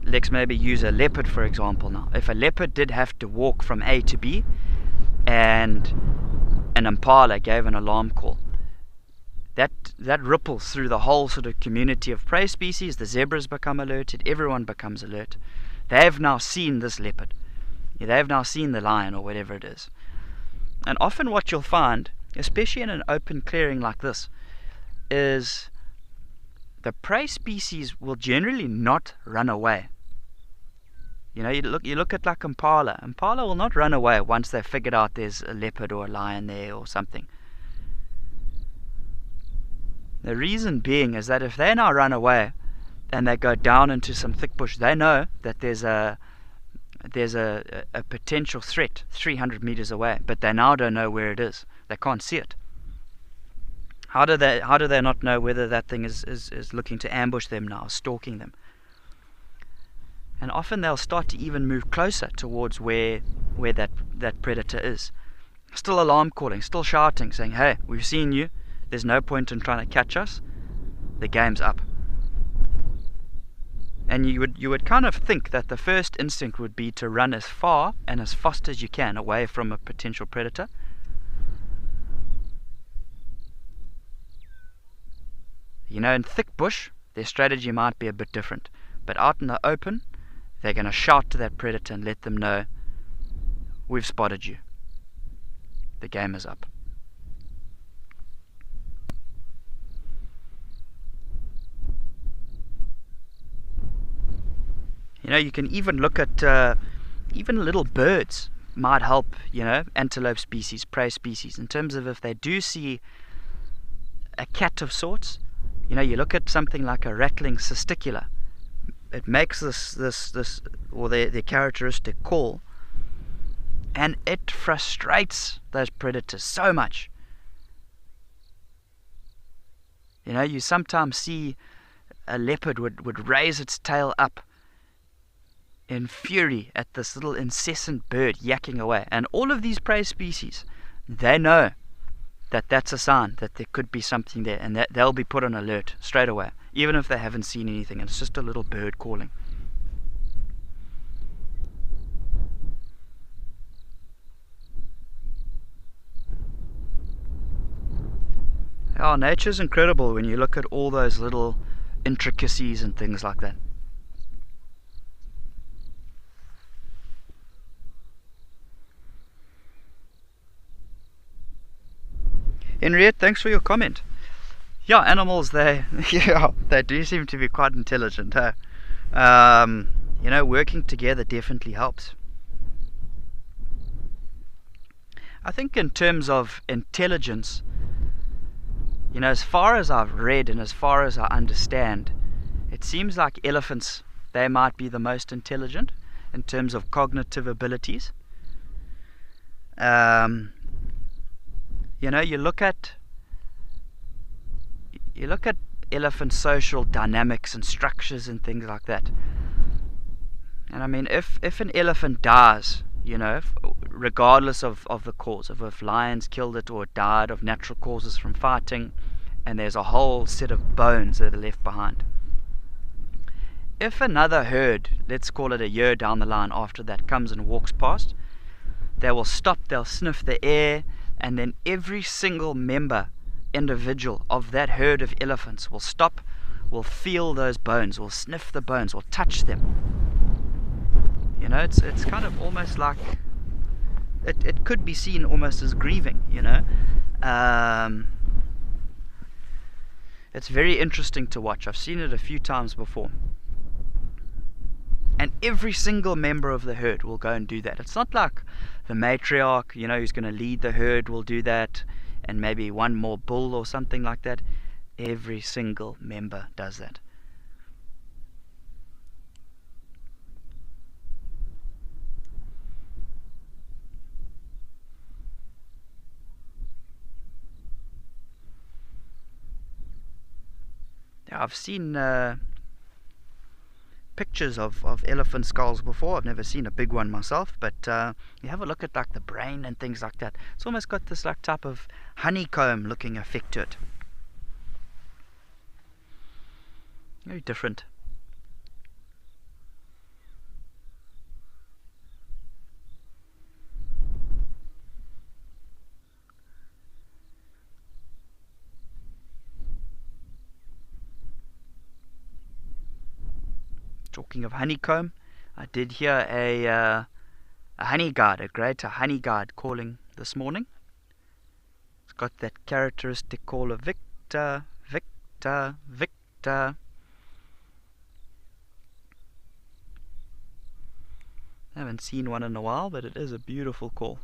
let's maybe use a leopard for example now. If a leopard did have to walk from A to B and an impala gave an alarm call, that ripples through the whole sort of community of prey species. The zebras become alerted, everyone becomes alert. They have now seen this leopard. They have now seen the lion or whatever it is. And often what you'll find, especially in an open clearing like this, is the prey species will generally not run away. You know, you look at like impala. Impala will not run away once they've figured out there's a leopard or a lion there or something. The reason being is that if they now run away and they go down into some thick bush, they know that there's a potential threat 300 meters away, but they now don't know where it is. They can't see it. How do they not know whether that thing is looking to ambush them now, stalking them? And often they'll start to even move closer towards where that predator is. Still alarm calling, still shouting, saying, "Hey, we've seen you. There's no point in trying to catch us. The game's up." And you would kind of think that the first instinct would be to run as far and as fast as you can away from a potential predator. You know, in thick bush, their strategy might be a bit different. But out in the open, they're going to shout to that predator and let them know, "We've spotted you. The game is up." You know, you can even look at even little birds might help, you know, antelope species, prey species, in terms of if they do see a cat of sorts. You know, you look at something like a rattling cisticula. It makes this or their characteristic call, and it frustrates those predators so much. You know, you sometimes see a leopard would raise its tail up in fury at this little incessant bird yakking away. And all of these prey species, they know that that's a sign that there could be something there, and that they'll be put on alert straight away, even if they haven't seen anything. It's just a little bird calling. Oh, nature's incredible when you look at all those little intricacies and things like that. Henriette, thanks for your comment. Yeah, animals, they do seem to be quite intelligent. Huh? You know, working together definitely helps. I think in terms of intelligence, you know, as far as I've read and as far as I understand, it seems like elephants, they might be the most intelligent. in terms of cognitive abilities. You know, you look at elephant social dynamics and structures and things like that. And I mean, if an elephant dies, you know, regardless of the cause, if lions killed it or it died of natural causes from fighting, and there's a whole set of bones that are left behind. If another herd, let's call it a year down the line after that, comes and walks past, they will stop, they'll sniff the air, and then every single individual of that herd of elephants will stop, will feel those bones, will sniff the bones, will touch them. You know, it's kind of almost like, it could be seen almost as grieving, you know. It's very interesting to watch. I've seen it a few times before. And every single member of the herd will go and do that. It's not like the matriarch, you know, who's going to lead the herd will do that, and maybe one more bull or something like that. Every single member does that. I've seen pictures of elephant skulls before. I've never seen a big one myself, but you have a look at like the brain and things like that. It's almost got this like type of honeycomb looking effect to it. Very different. Talking of honeycomb, I did hear a honey guard, a greater honey guard calling this morning. It's got that characteristic call of Victor, Victor, Victor. I haven't seen one in a while, but it is a beautiful call.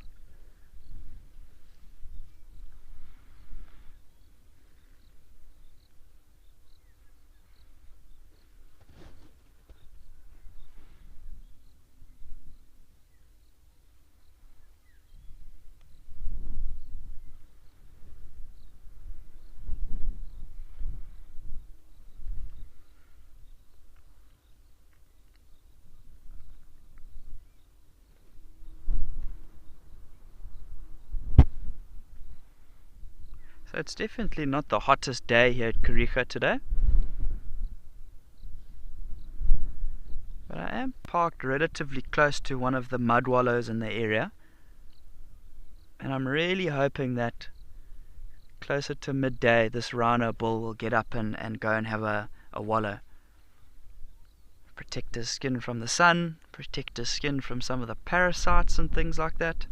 So it's definitely not the hottest day here at Kariega today. But I am parked relatively close to one of the mud wallows in the area. And I'm really hoping that closer to midday this rhino bull will get up and go and have a wallow. Protect his skin from the sun, protect his skin from some of the parasites and things like that.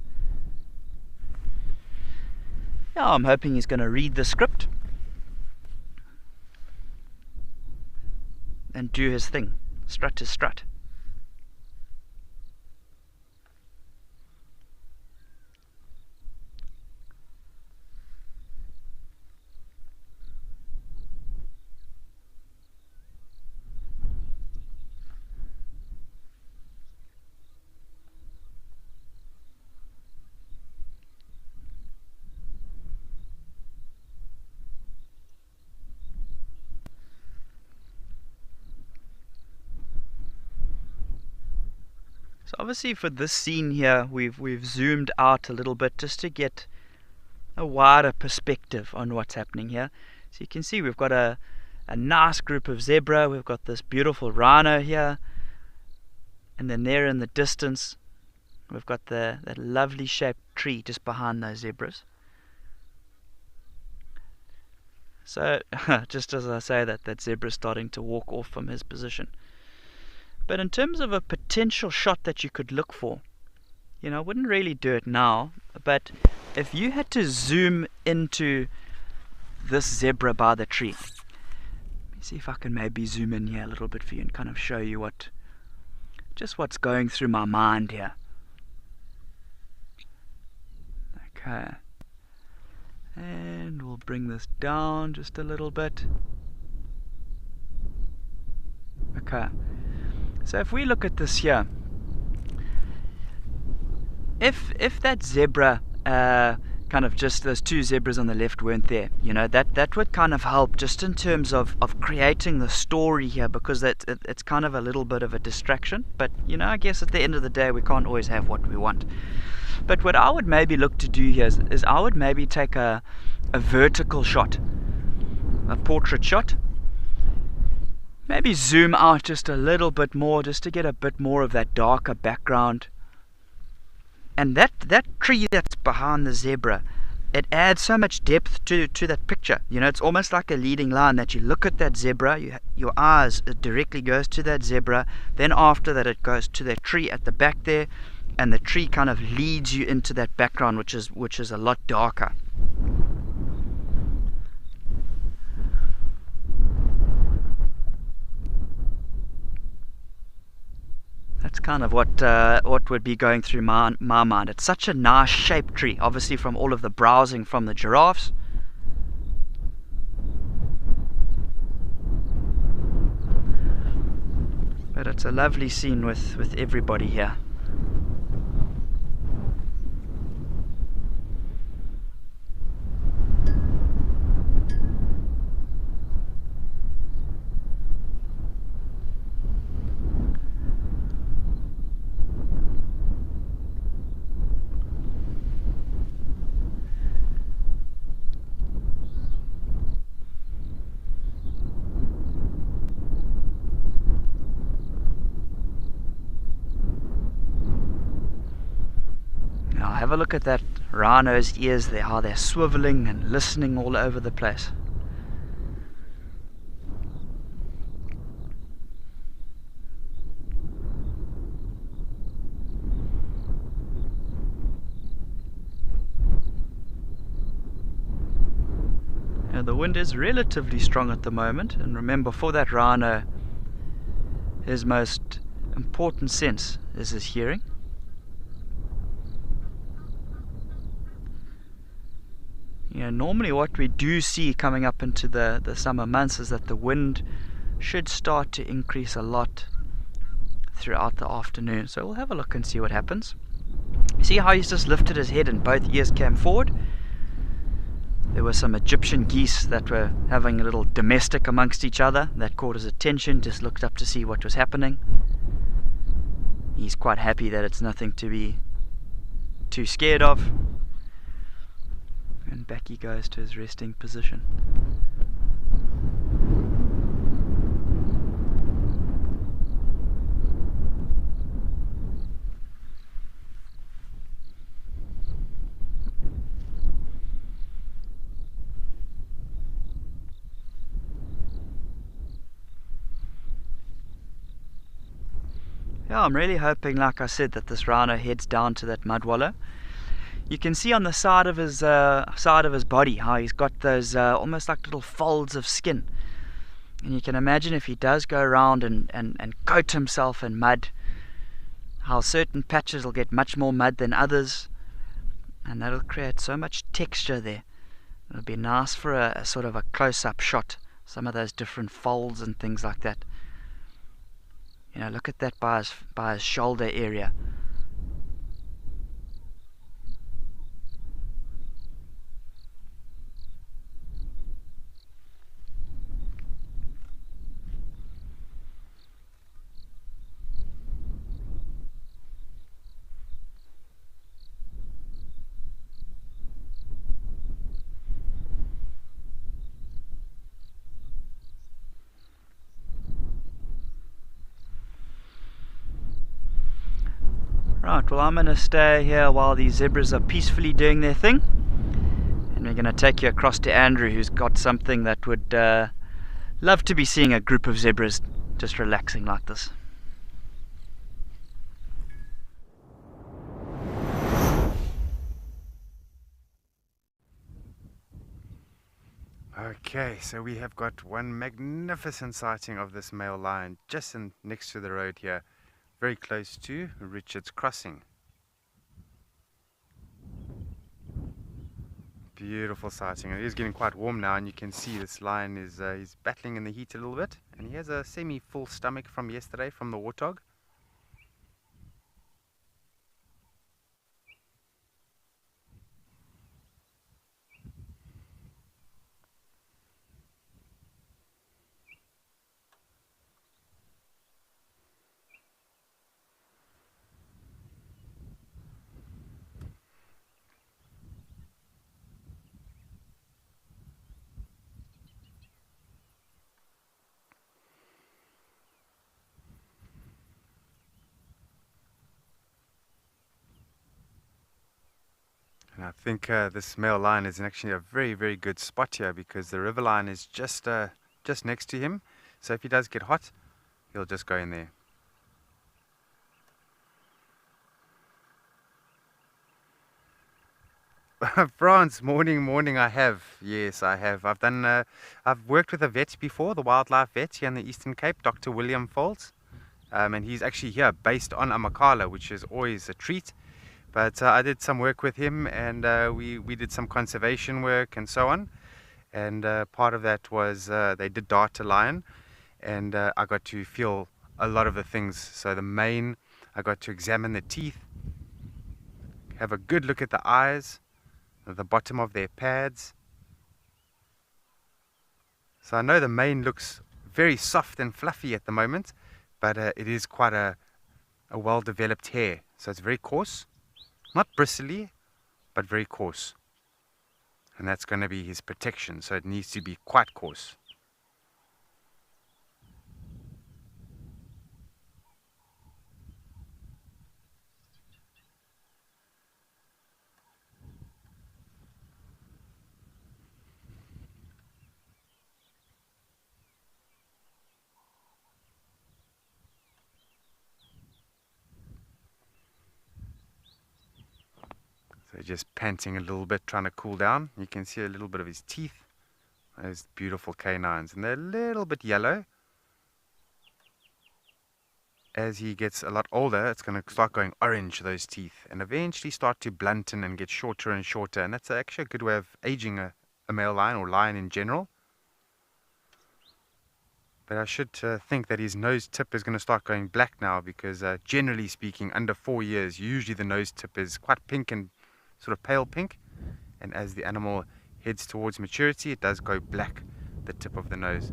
Yeah, I'm hoping he's going to read the script and do his thing, strut his strut. So obviously for this scene here, we've zoomed out a little bit just to get a wider perspective on what's happening here. So you can see we've got a nice group of zebra, we've got this beautiful rhino here, and then there in the distance we've got that lovely shaped tree just behind those zebras. So just as I say that zebra's starting to walk off from his position. But in terms of a potential shot that you could look for, you know, I wouldn't really do it now, but if you had to zoom into this zebra by the tree, let me see if I can maybe zoom in here a little bit for you and kind of show you what's going through my mind here. Okay. And we'll bring this down just a little bit. Okay. So if we look at this here, if that zebra, kind of just those two zebras on the left weren't there, that would kind of help just in terms of creating the story here, because it's kind of a little bit of a distraction. But I guess at the end of the day we can't always have what we want. But what I would maybe look to do here is I would maybe take a vertical shot, a portrait shot, maybe zoom out just a little bit more just to get a bit more of that darker background. And that tree that's behind the zebra, it adds so much depth to that picture. It's almost like a leading line that you look at that zebra, your eyes, it directly goes to that zebra, then after that it goes to that tree at the back there, and the tree kind of leads you into that background, which is a lot darker. That's kind of what would be going through my mind. It's such a nice shaped tree, obviously from all of the browsing from the giraffes. But it's a lovely scene with everybody here. Have a look at that rhino's ears there, how they're swiveling and listening all over the place. Now the wind is relatively strong at the moment, and remember, for that rhino, his most important sense is his hearing. Normally what we do see coming up into the summer months is that the wind should start to increase a lot throughout the afternoon. So we'll have a look and see what happens. See how he's just lifted his head and both ears came forward? There were some Egyptian geese that were having a little domestic amongst each other. That caught his attention, just looked up to see what was happening. He's quite happy that it's nothing to be too scared of. And back he goes to his resting position. Yeah, I'm really hoping, like I said, that this rhino heads down to that mud wallow. You can see on the side of his body how he's got those almost like little folds of skin. And you can imagine if he does go around and coat himself in mud, how certain patches will get much more mud than others, and that'll create so much texture there. It'll be nice for a sort of a close-up shot, some of those different folds and things like that. Look at that by his shoulder area. Right, well, I'm going to stay here while these zebras are peacefully doing their thing, and we're going to take you across to Andrew, who's got something that would love to be seeing a group of zebras just relaxing like this. Okay, so we have got one magnificent sighting of this male lion just next to the road here, very close to Richards Crossing. Beautiful sighting. It is getting quite warm now, and you can see this lion is he's battling in the heat a little bit, and he has a semi-full stomach from yesterday from the warthog. And I think this male lion is actually a very, very good spot here because the river lion is just next to him. So if he does get hot, he'll just go in there. France, morning, I have. Yes, I have. I've worked with a vet before, the wildlife vet here in the Eastern Cape, Dr. William Foltz. And he's actually here based on Amakhala, which is always a treat. But I did some work with him, and we did some conservation work and so on. And part of that was they did dart a lion, and I got to feel a lot of the things. So the mane, I got to examine the teeth, have a good look at the eyes, the bottom of their pads. So I know the mane looks very soft and fluffy at the moment, but it is quite a well-developed hair. So it's very coarse, not bristly, but very coarse. And that's going to be his protection, so it needs to be quite coarse. So just panting a little bit, trying to cool down. You can see a little bit of his teeth. Those beautiful canines, and they're a little bit yellow. As he gets a lot older, it's going to start going orange, those teeth, and eventually start to blunten and get shorter and shorter. And that's actually a good way of aging a male lion or lion in general. But I should think that his nose tip is going to start going black now, because generally speaking, under 4 years, usually the nose tip is quite pink and sort of pale pink. And as the animal heads towards maturity, it does go black, the tip of the nose.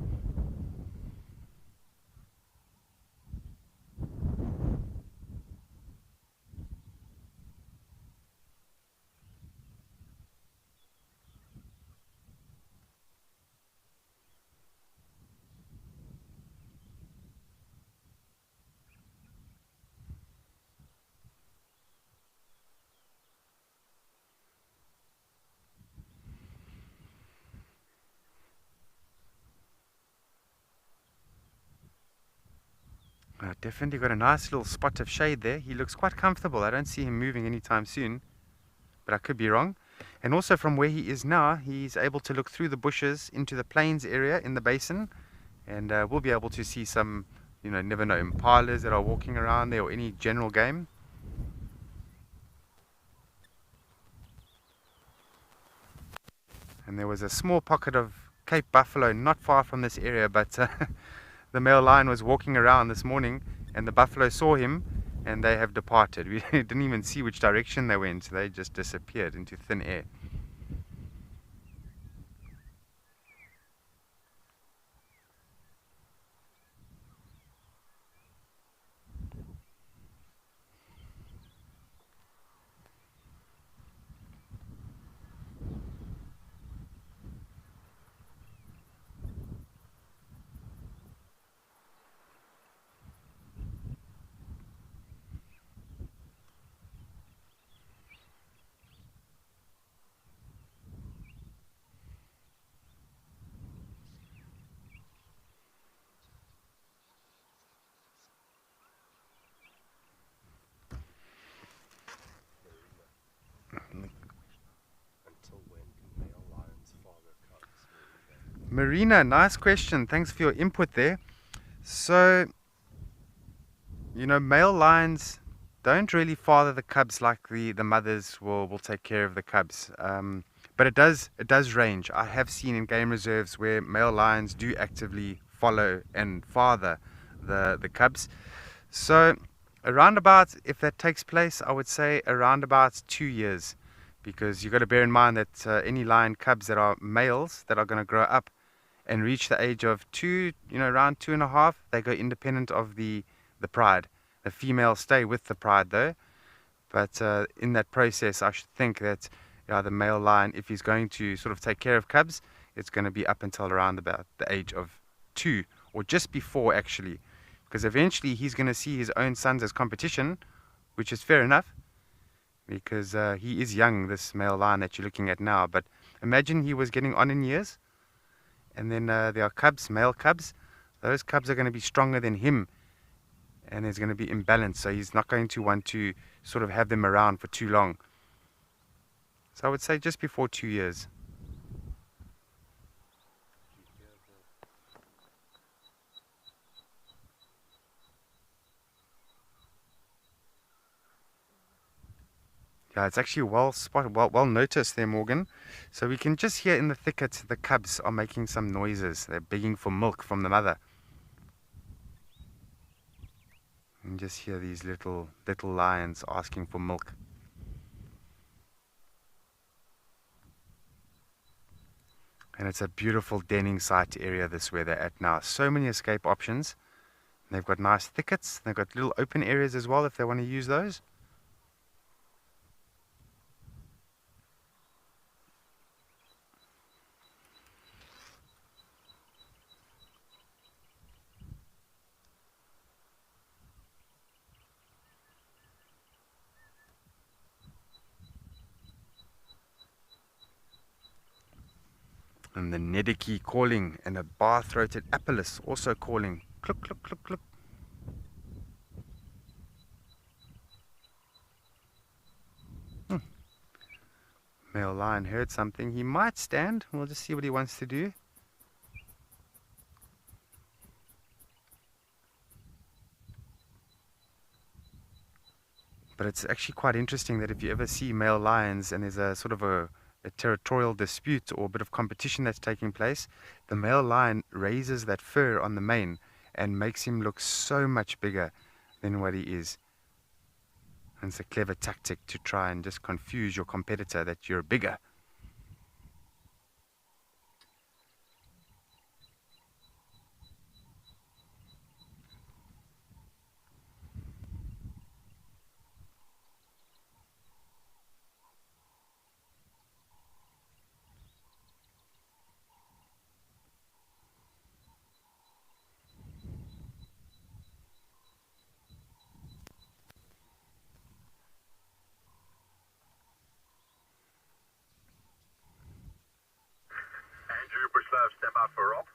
Definitely got a nice little spot of shade there. He looks quite comfortable. I don't see him moving anytime soon, but I could be wrong. And also from where he is now, he's able to look through the bushes into the plains area in the basin, and we'll be able to see some, never know, impalas that are walking around there or any general game. And there was a small pocket of Cape buffalo not far from this area, but the male lion was walking around this morning and the buffalo saw him and they have departed. We didn't even see which direction they went. They just disappeared into thin air. Marina, nice question. Thanks for your input there. So, male lions don't really father the cubs like the mothers will take care of the cubs. But it does range. I have seen in game reserves where male lions do actively follow and father the cubs. So around about, if that takes place, I would say around about 2 years, because you've got to bear in mind that any lion cubs that are males that are going to grow up and reach the age of 2, around 2.5, they go independent of the pride. The females stay with the pride though, but in that process I should think that the male lion, if he's going to sort of take care of cubs, it's going to be up until around about the age of 2, or just before actually, because eventually he's going to see his own sons as competition, which is fair enough. because he is young, this male lion that you're looking at now. But imagine he was getting on in years, and then there are cubs, male cubs. Those cubs are going to be stronger than him, and there's going to be imbalance, so he's not going to want to sort of have them around for too long. So I would say just before 2 years. Yeah, it's actually well spotted, well noticed there, Morgan. So we can just hear in the thicket the cubs are making some noises. They're begging for milk from the mother. And just hear these little lions asking for milk. And it's a beautiful denning site area, this where they're at now. So many escape options. And they've got nice thickets. They've got little open areas as well if they want to use those. And the Nediki calling, and a bar-throated Apellis also calling. Cluck, cluck, cluck, cluck. Male lion heard something. He might stand. We'll just see what he wants to do. But it's actually quite interesting that if you ever see male lions and there's a sort of a territorial dispute or a bit of competition that's taking place, the male lion raises that fur on the mane and makes him look so much bigger than what he is. And it's a clever tactic to try and just confuse your competitor that you're bigger. Andrew Bushlow, step up for Rob.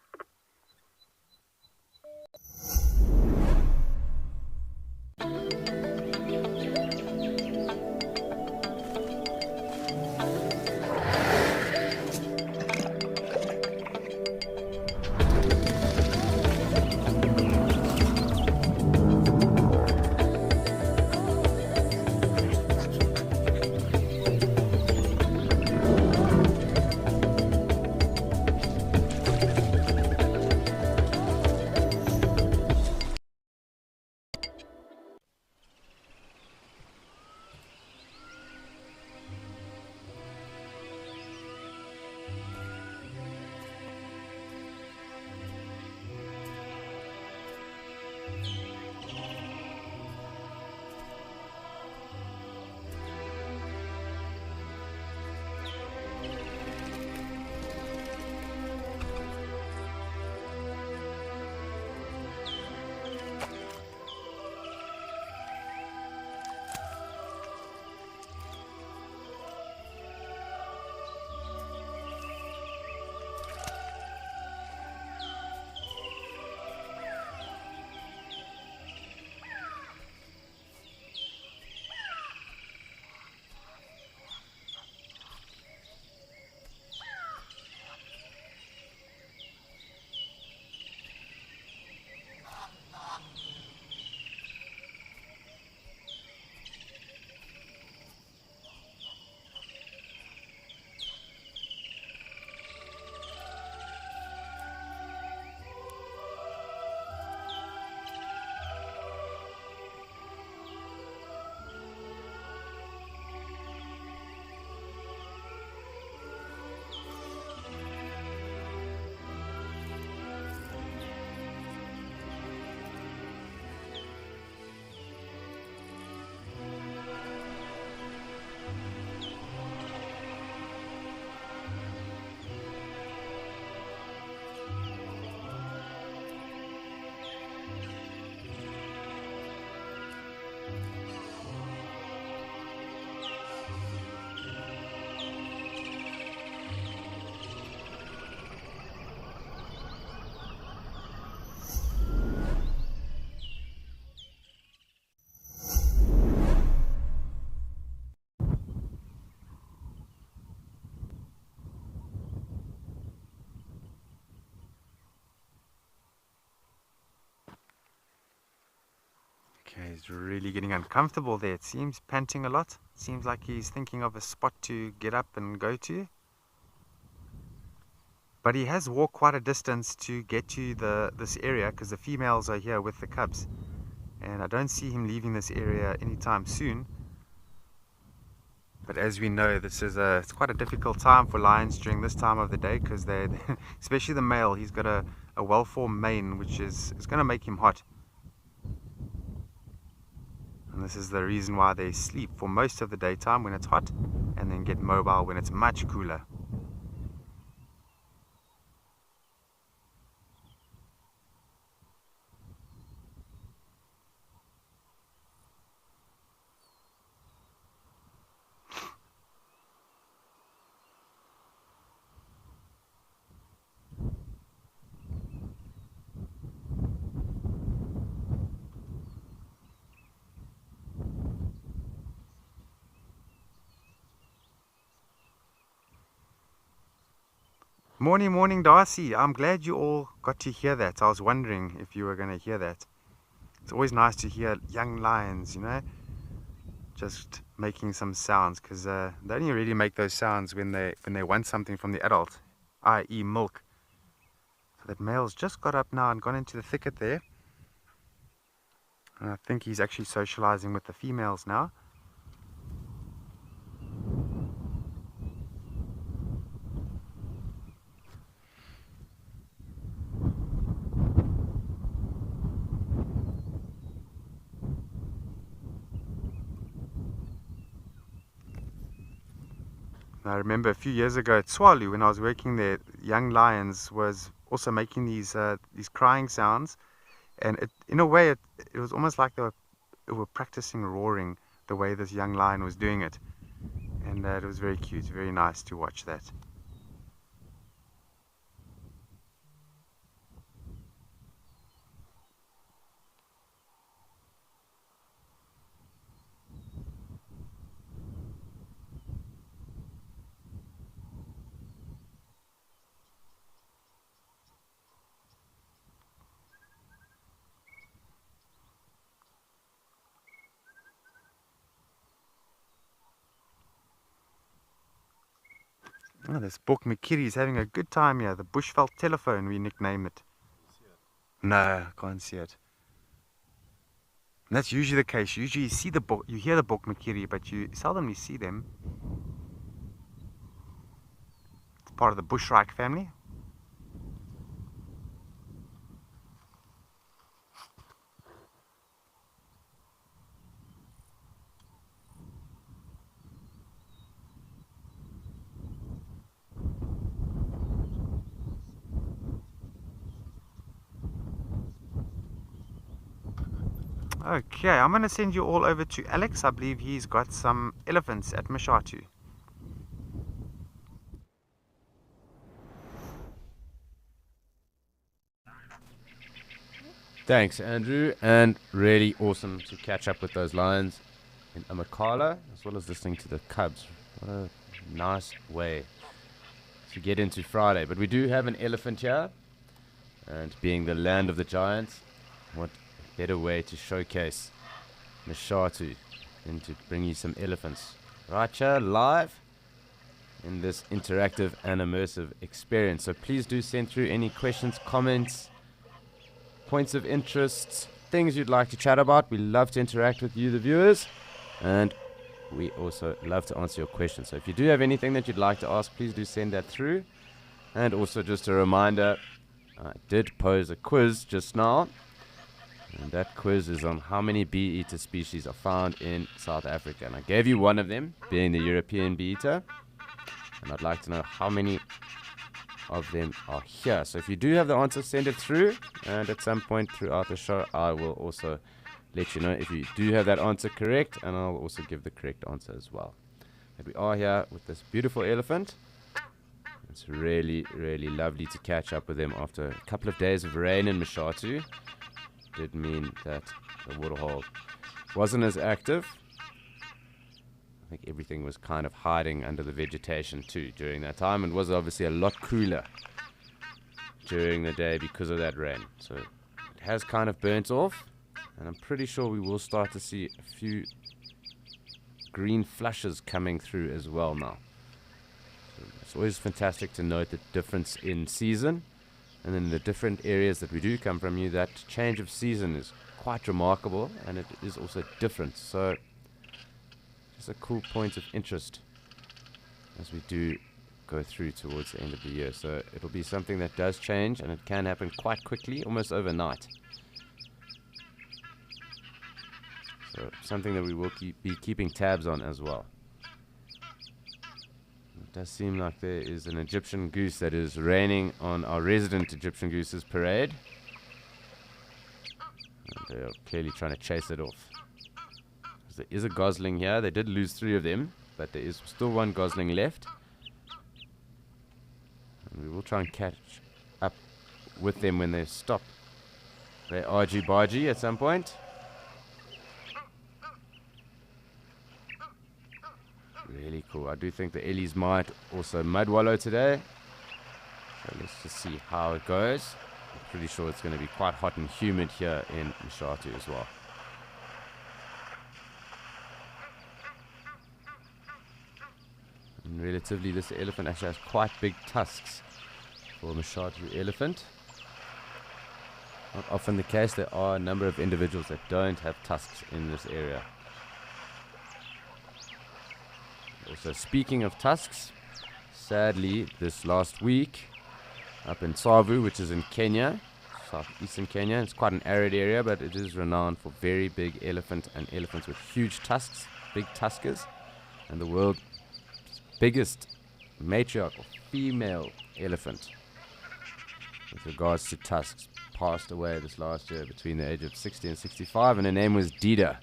He's really getting uncomfortable there. It seems panting a lot. Seems like he's thinking of a spot to get up and go to. But he has walked quite a distance to get to this area because the females are here with the cubs. And I don't see him leaving this area anytime soon. But as we know, it's quite a difficult time for lions during this time of the day because they, especially the male, he's got a well-formed mane which is going to make him hot. And this is the reason why they sleep for most of the daytime when it's hot and then get mobile when it's much cooler. Morning, Darcy. I'm glad you all got to hear that. I was wondering if you were going to hear that. It's always nice to hear young lions, you know, just making some sounds because they only really make those sounds when they want something from the adult, i.e. milk. So that male's just got up now and gone into the thicket there. And I think he's actually socializing with the females now. I remember a few years ago at Tswalu when I was working there, young lions was also making these crying sounds, and in a way it was almost like they were practicing roaring the way this young lion was doing it, and it was very cute, very nice to watch that. Oh, this Bok Mikiri is having a good time here. The Bushveld telephone, we nickname it. No, I can't see it. And that's usually the case. Usually you see you hear the Bok Mikiri, but you seldomly see them. It's part of the Bushreich family. Okay, I'm going to send you all over to Alex. I believe he's got some elephants at Mashatu. Thanks, Andrew, and really awesome to catch up with those lions in Amakhala, as well as listening to the cubs. What a nice way to get into Friday. But we do have an elephant here, and being the land of the giants, what better way to showcase Mashatu than to bring you some elephants right here live in this interactive and immersive experience. So please do send through any questions, comments, points of interest, things you'd like to chat about. We love to interact with you, the viewers, and we also love to answer your questions. So if you do have anything that you'd like to ask, please do send that through. And also just a reminder, I did pose a quiz just now, and that quiz is on how many bee-eater species are found in South Africa. And I gave you one of them, being the European bee-eater. And I'd like to know how many of them are here. So if you do have the answer, send it through. And at some point throughout the show, I will also let you know if you do have that answer correct. And I'll also give the correct answer as well. But we are here with this beautiful elephant. It's really, really lovely to catch up with them after a couple of days of rain in Mashatu. Did mean that the waterhole wasn't as active. I think everything was kind of hiding under the vegetation too during that time, and was obviously a lot cooler during the day because of that rain. So it has kind of burnt off, And I'm pretty sure we will start to see a few green flushes coming through as well now. So it's always fantastic to note the difference in season, and then the different areas that we do come from. That change of season is quite remarkable, and it is also different. So just a cool point of interest as we do go through towards the end of the year. So it'll be something that does change, and it can happen quite quickly, almost overnight. So something that we will be keeping tabs on as well. It does seem like there is an Egyptian goose that is raining on our resident Egyptian goose's parade. And they are clearly trying to chase it off. There is a gosling here. They did lose 3 of them, but there is still 1 gosling left. And we will try and catch up with them when they stop. They argy-bargy at some point. Really cool. I do think the Ellies might also mud wallow today. So let's just see how it goes. I'm pretty sure it's going to be quite hot and humid here in Mshatu as well. And relatively, this elephant actually has quite big tusks for a Mshatu elephant. Not often the case. There are a number of individuals that don't have tusks in this area. Also, speaking of tusks, sadly, this last week up in Tsavo, which is in Kenya, southeastern Kenya, it's quite an arid area, but it is renowned for very big elephant and elephants with huge tusks, big tuskers, and the world's biggest matriarch or female elephant with regards to tusks passed away this last year between the age of 60 and 65, and her name was Dida.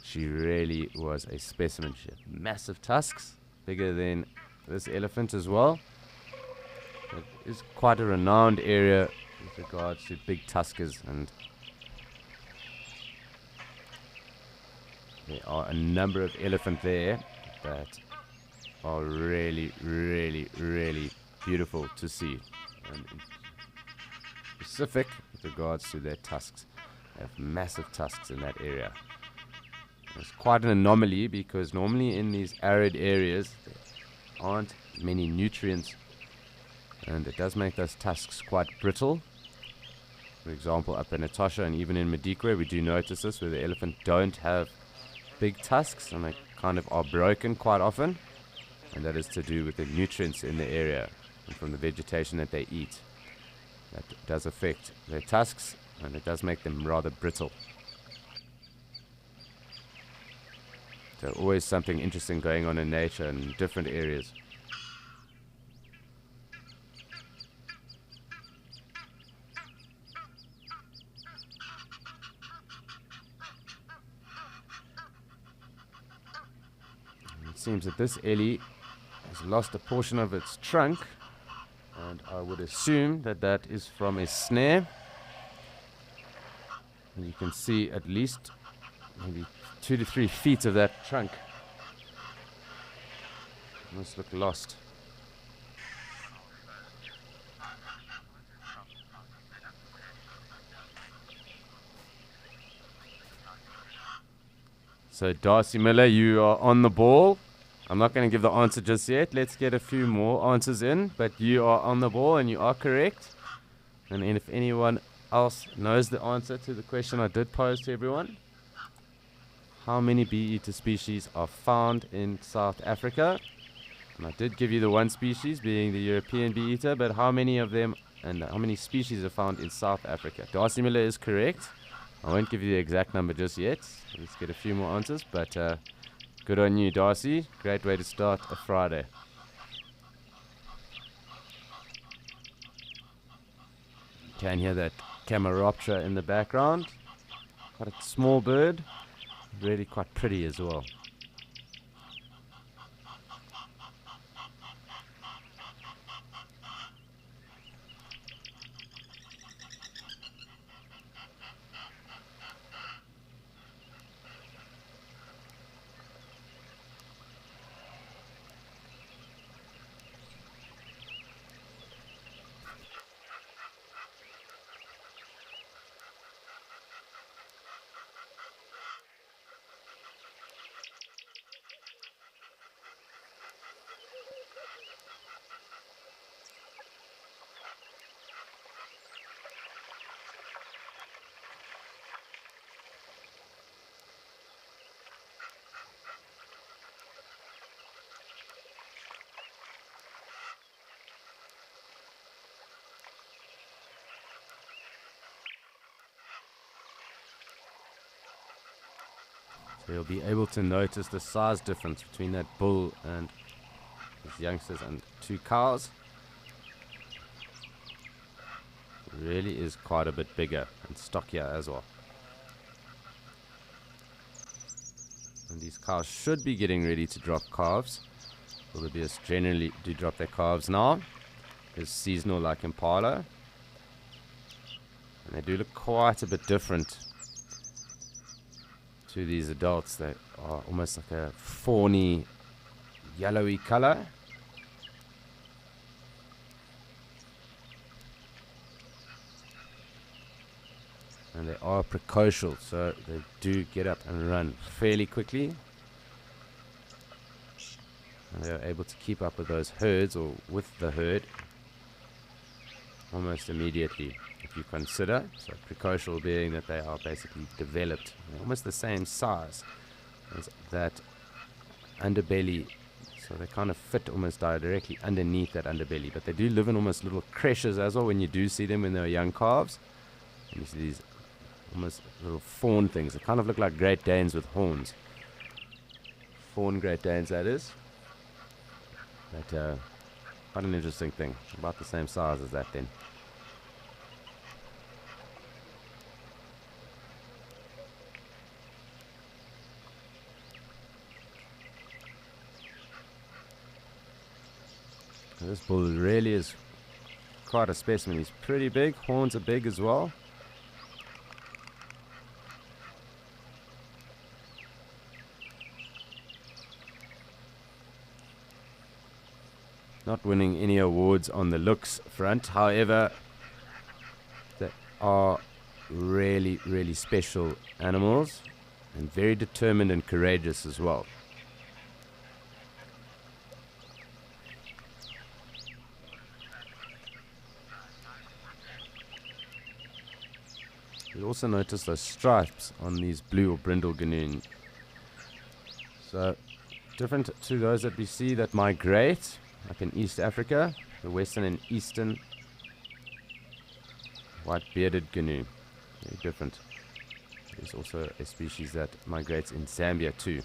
She really was a specimen. She had massive tusks, bigger than this elephant as well. It is quite a renowned area with regards to big tuskers, and there are a number of elephant there that are really, really, really beautiful to see. And in specific with regards to their tusks, they have massive tusks in that area. It's quite an anomaly because normally in these arid areas there aren't many nutrients, and it does make those tusks quite brittle. For example, up in Natasha and even in Madikwe, we do notice this, where the elephant don't have big tusks and they kind of are broken quite often, and that is to do with the nutrients in the area and from the vegetation that they eat. That does affect their tusks, and it does make them rather brittle. So always something interesting going on in nature in different areas. It seems that this Ellie has lost a portion of its trunk, and I would assume that that is from a snare. And you can see at least maybe 2 to 3 feet of that trunk must look lost. So Darcy Miller, you are on the ball. I'm not going to give the answer just yet. Let's get a few more answers in, but you are on the ball and you are correct. And if anyone else knows the answer to the question I did pose to everyone, how many bee-eater species are found in South Africa? And I did give you the one species being the European bee-eater, but how many of them and how many species are found in South Africa? Darcy Miller is correct. I won't give you the exact number just yet. Let's get a few more answers, but good on you, Darcy. Great way to start a Friday. You can hear that Cameroptera in the background. Quite a small bird. Really quite pretty as well. So you'll be able to notice the size difference between that bull and his youngsters and 2 cows. It really is quite a bit bigger and stockier as well. And these cows should be getting ready to drop calves. Wildebeest generally do drop their calves now. It's seasonal like Impala. And they do look quite a bit different to these adults. They are almost like a fawny, yellowy color. And they are precocial, so they do get up and run fairly quickly. And they are able to keep up with those herds, or with the herd, almost immediately, if you consider. So precocial being that they are basically developed, almost the same size as that underbelly. So they kind of fit almost directly underneath that underbelly. But they do live in almost little creches as well when you do see them when they're young calves. And you see these almost little fawn things. They kind of look like Great Danes with horns. Fawn Great Danes, that is. But quite an interesting thing. About the same size as that then. This bull really is quite a specimen. He's pretty big. Horns are big as well. Not winning any awards on the looks front. However, they are really, really special animals and very determined and courageous as well. You'll also notice those stripes on these blue or brindle ganoon. So, different to those that we see that migrate, like in East Africa, the western and eastern white-bearded gnu. Very different. There's also a species that migrates in Zambia too.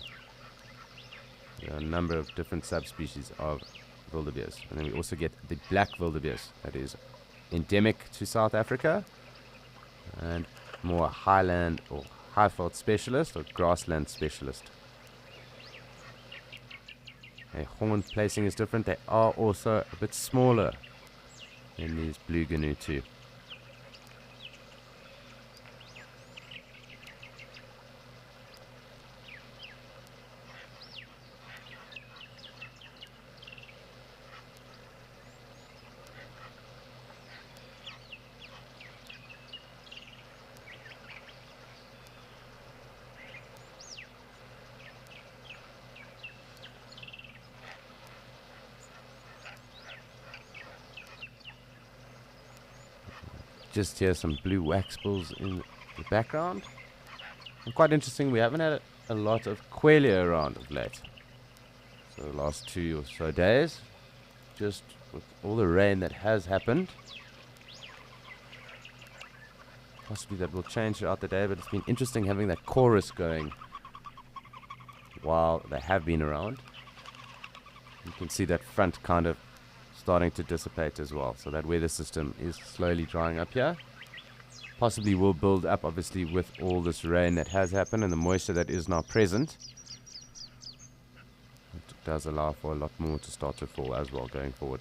There are a number of different subspecies of wildebeest. And then we also get the black wildebeest that is endemic to South Africa and more highland or highveld specialist or grassland specialist. Their horn placing is different. They are also a bit smaller than these blue gnu too. Just hear some blue wax bulls in the background. And quite interesting, we haven't had a lot of quelea around of late. So the last 2 or so days, just with all the rain that has happened. Possibly that will change throughout the day, but it's been interesting having that chorus going while they have been around. You can see that front kind of starting to dissipate as well, so that weather system is slowly drying up here. Possibly will build up obviously with all this rain that has happened and the moisture that is now present. It does allow for a lot more to start to fall as well going forward.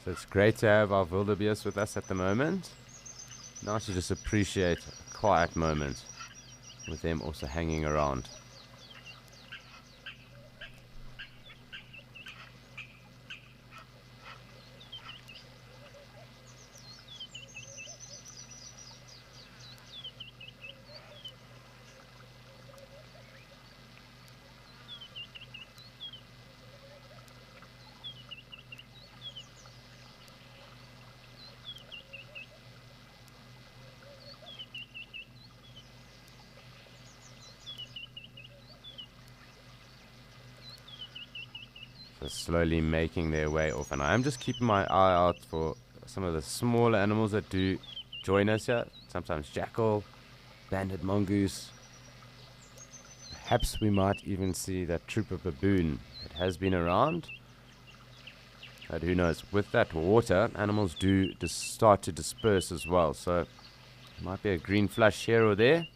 So it's great to have our wildebeest with us at the moment. Now to just appreciate a quiet moment with them also hanging around. So slowly making their way off. And I am just keeping my eye out for some of the smaller animals that do join us here. Sometimes jackal, banded mongoose. Perhaps we might even see that troop of baboon that has been around. But who knows? With that water, animals do start to disperse as well. So might be a green flush here or there.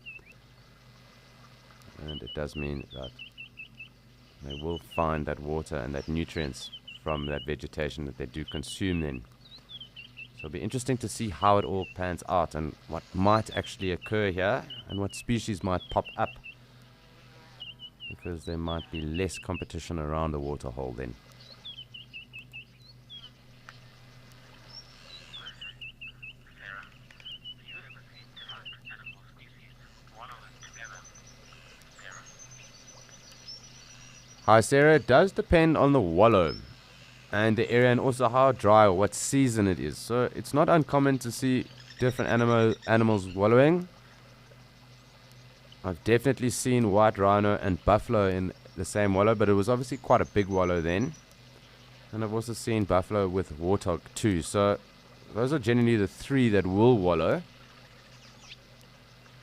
And it does mean that they will find that water and that nutrients from that vegetation that they do consume then. So it'll be interesting to see how it all pans out and what might actually occur here and what species might pop up, because there might be less competition around the waterhole then. Hi Sarah, it does depend on the wallow and the area and also how dry or what season it is. So it's not uncommon to see different animals wallowing. I've definitely seen white rhino and buffalo in the same wallow, but it was obviously quite a big wallow then. And I've also seen buffalo with warthog too. So those are generally the three that will wallow.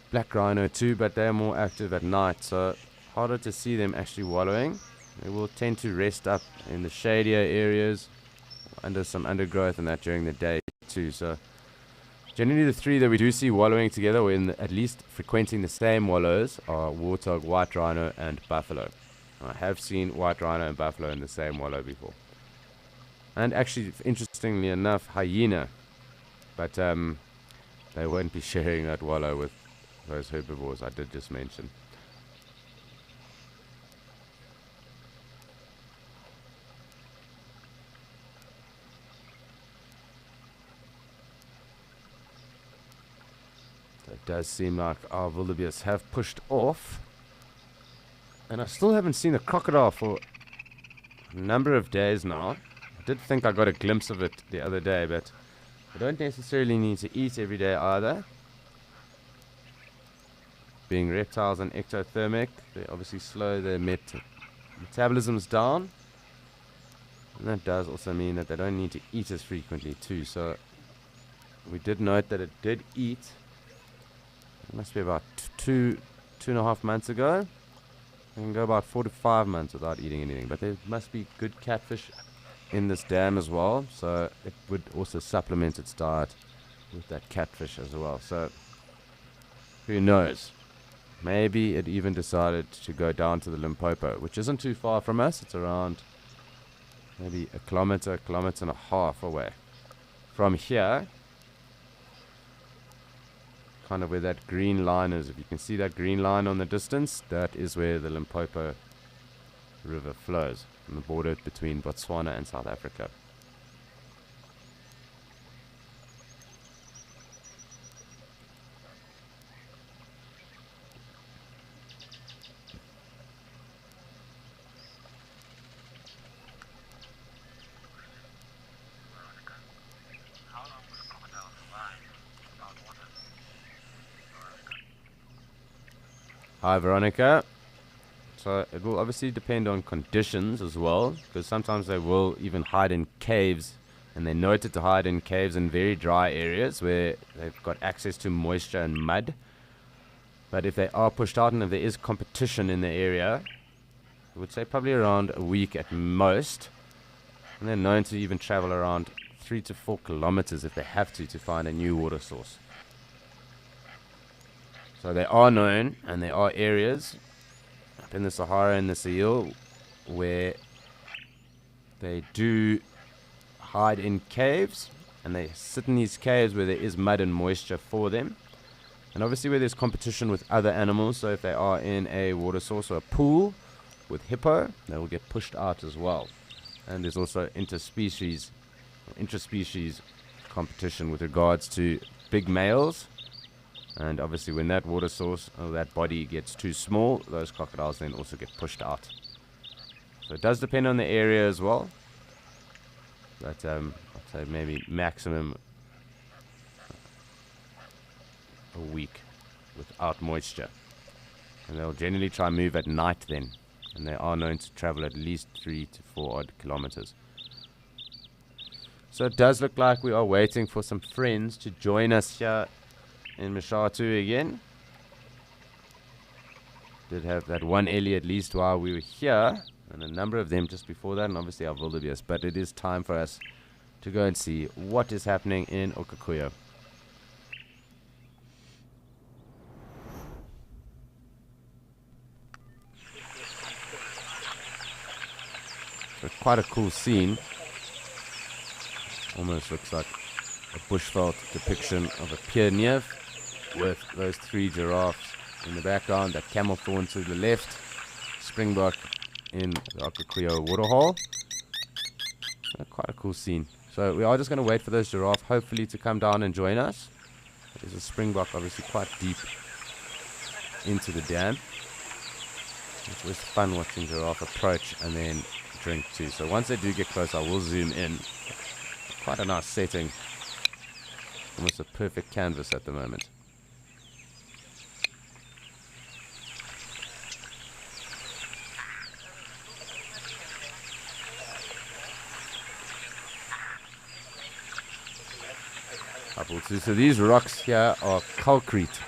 Black rhino too, but they're more active at night, so harder to see them actually wallowing. They will tend to rest up in the shadier areas under some undergrowth and that during the day too. So generally the three that we do see wallowing together, or at least frequenting the same wallows, are warthog, white rhino and buffalo. I have seen white rhino and buffalo in the same wallow before. And actually, interestingly enough, hyena. But they won't be sharing that wallow with those herbivores I did just mention. It does seem like our wildebeests have pushed off. And I still haven't seen a crocodile for a number of days now. I did think I got a glimpse of it the other day, but they don't necessarily need to eat every day either. Being reptiles and ectothermic, they obviously slow their metabolisms down. And that does also mean that they don't need to eat as frequently too. So we did note that it did eat. It must be about 2.5 months ago. It can go about 4 to 5 months without eating anything. But there must be good catfish in this dam as well. So it would also supplement its diet with that catfish as well. So who knows? Maybe it even decided to go down to the Limpopo, which isn't too far from us. It's around maybe a kilometer and a half away. From here, kind of where that green line is, if you can see that green line on the distance, that is where the Limpopo River flows on the border between Botswana and South Africa. Hi Veronica. So it will obviously depend on conditions as well, because sometimes they will even hide in caves, and they're noted to hide in caves in very dry areas where they've got access to moisture and mud. But if they are pushed out and if there is competition in the area, I would say probably around a week at most, and they're known to even travel around 3 to 4 kilometers if they have to find a new water source. So they are known, and there are areas up in the Sahara and the Sahel where they do hide in caves, and they sit in these caves where there is mud and moisture for them. And obviously where there's competition with other animals, so if they are in a water source or a pool with hippo, they will get pushed out as well. And there's also intraspecies competition with regards to big males. And obviously when that water source or that body gets too small, those crocodiles then also get pushed out. So it does depend on the area as well. But I'd say maybe maximum a week without moisture. And they'll generally try and move at night then, and they are known to travel at least 3 to 4 odd kilometers. So it does look like we are waiting for some friends to join us here in Mashatu again. Did have that one Ellie at least while we were here, and a number of them just before that, and obviously our wildebeest. But it is time for us to go and see what is happening in Okakuyo. So quite a cool scene. Almost looks like a bushveld depiction of a Pyreneef with those 3 giraffes in the background, that camel thorn to the left, springbok in the Okakuyo waterhole. Quite a cool scene. So we are just going to wait for those giraffe hopefully to come down and join us. There's a springbok obviously quite deep into the dam. It's always fun watching giraffe approach and then drink too. So once they do get close, I will zoom in. Quite a nice setting. Almost a perfect canvas at the moment. So these rocks here are calcrete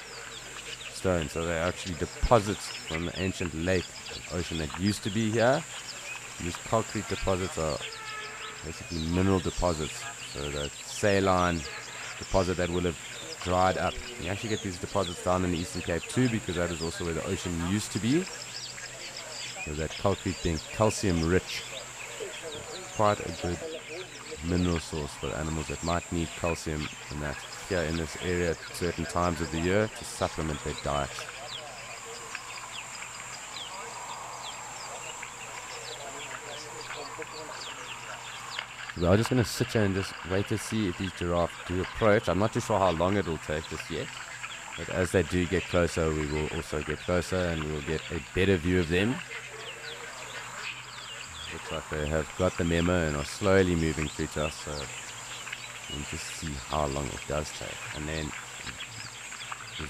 stones. So they're actually deposits from the ancient lake ocean that used to be here. These calcrete deposits are basically mineral deposits. So the saline deposit that will have dried up. You actually get these deposits down in the Eastern Cape too, because that is also where the ocean used to be. So that calcrete being calcium rich. Quite a good mineral source for animals that might need calcium and that here in this area at certain times of the year to supplement their diet. We are just going to sit here and just wait to see if these giraffes do approach. I'm not too sure how long it will take just yet, but as they do get closer, we will also get closer and we will get a better view of them. Looks like they have got the memo and are slowly moving through to us, so we'll just see how long it does take. And then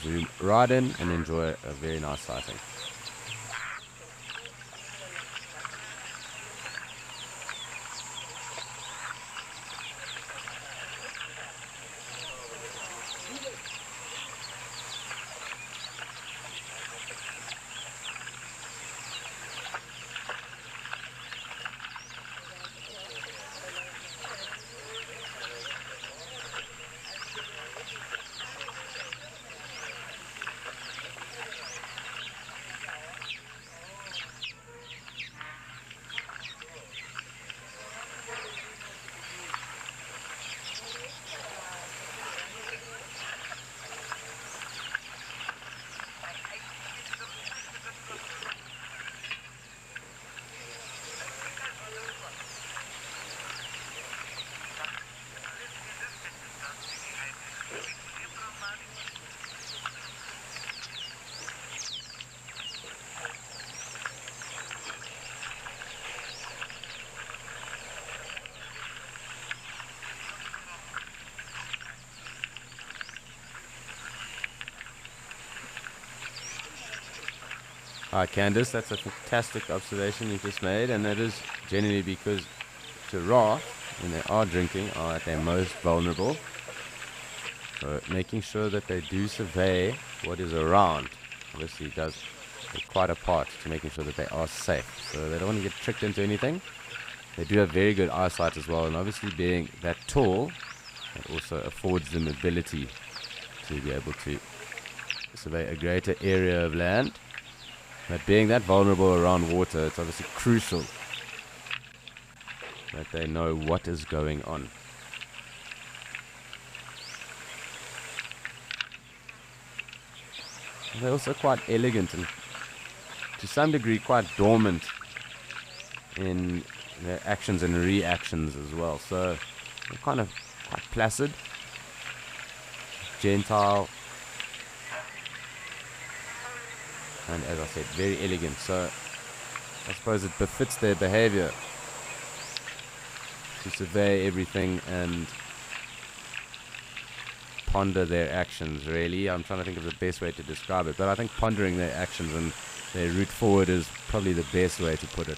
zoom right in and enjoy a very nice sighting. Hi Candice, that's a fantastic observation you just made, and that is generally because giraffe, when they are drinking, are at their most vulnerable. So making sure that they do survey what is around obviously does play quite a part to making sure that they are safe. So they don't want to get tricked into anything. They do have very good eyesight as well, and obviously being that tall, it also affords them ability to be able to survey a greater area of land. But being that vulnerable around water, it's obviously crucial that they know what is going on. And they're also quite elegant and to some degree quite dormant in their actions and reactions as well. So they're kind of quite placid, gentile, and as I said, very elegant. So I suppose it befits their behavior to survey everything and ponder their actions, really. I'm trying to think of the best way to describe it, but I think pondering their actions and say route forward is probably the best way to put it.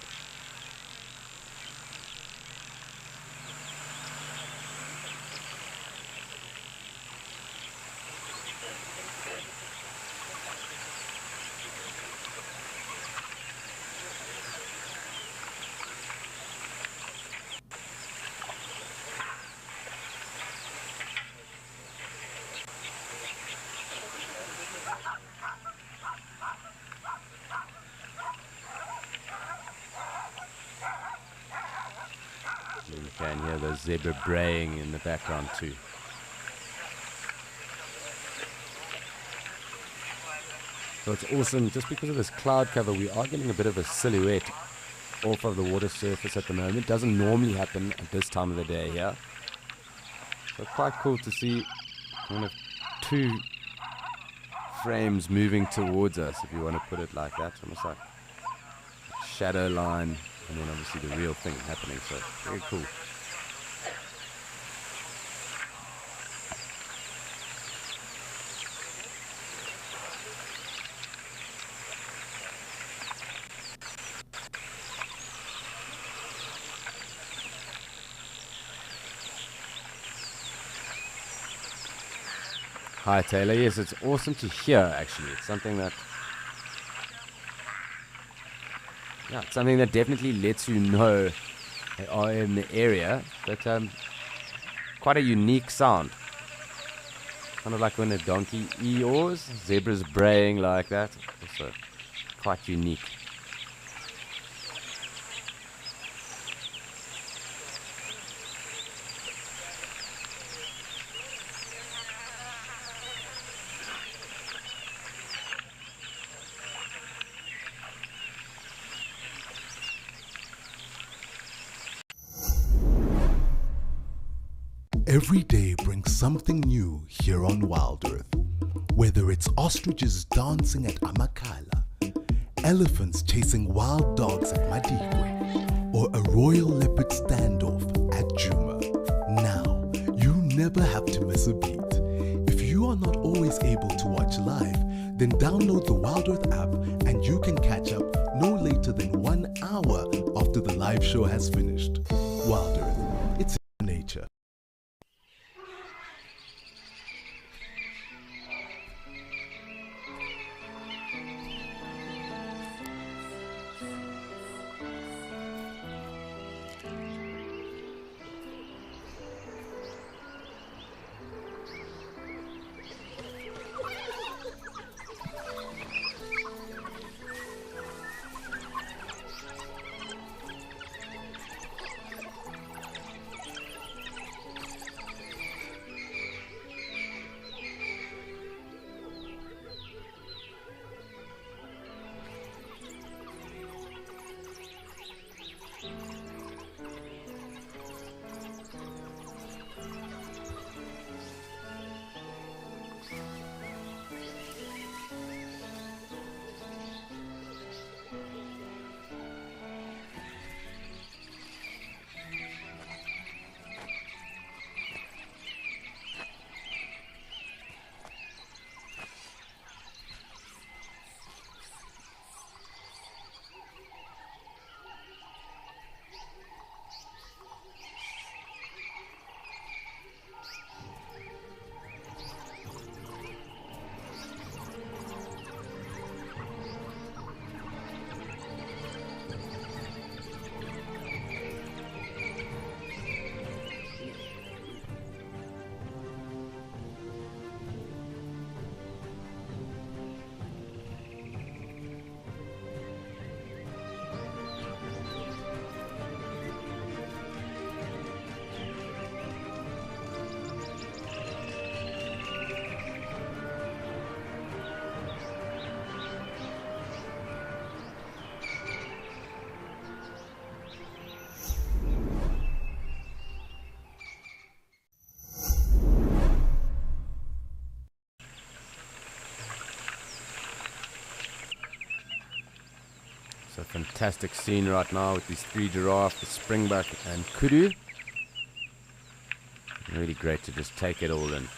You can hear the zebra braying in the background too. So it's awesome, just because of this cloud cover we are getting a bit of a silhouette off of the water surface at the moment. Doesn't normally happen at this time of the day here. So quite cool to see kind of two frames moving towards us, if you want to put it like that. Almost like a shadow line, and then obviously the real thing happening. So very cool. Hi Taylor, yes, it's awesome to hear actually. It's something that it's something that definitely lets you know they are in the area, but quite a unique sound. Kind of like when a donkey eeyores, zebras braying like that. Also quite unique. Every day brings something new here on Wild Earth. Whether it's ostriches dancing at Amakhala, elephants chasing wild dogs at Madikwe, or a royal leopard standoff at Juma. Now, you never have to miss a beat. If you are not always able to watch live, then download the Wild Earth app and you can catch up no later than 1 hour after the live show has finished. Wild Earth, it's in nature. It's a fantastic scene right now with these three giraffes, the springbuck and kudu. Really great to just take it all in.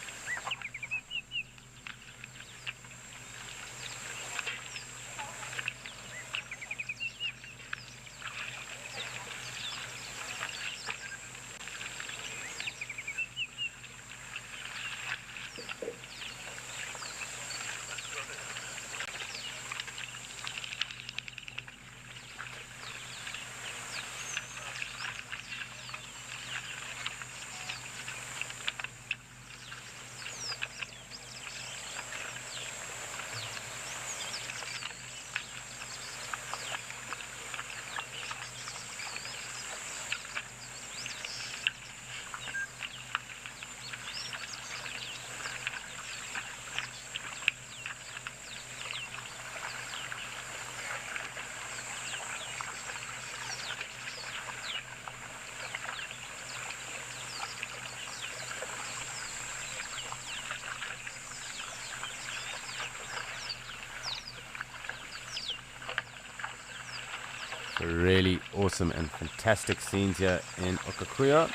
So really awesome and fantastic scenes here in Okakuya.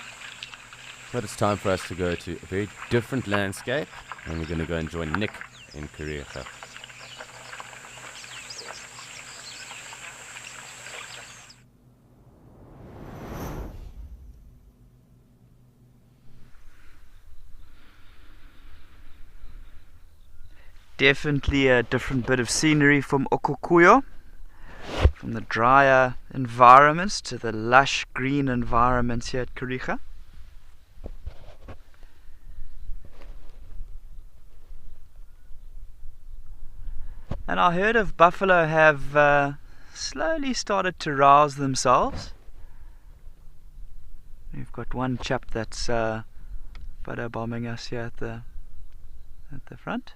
But it's time for us to go to a very different landscape, and we're going to go and join Nick in Kariega. Definitely a different bit of scenery from Okakuya, from the drier environments to the lush green environments here at Kariega. And our herd of buffalo have slowly started to rouse themselves. We've got one chap that's photo bombing us here at the front.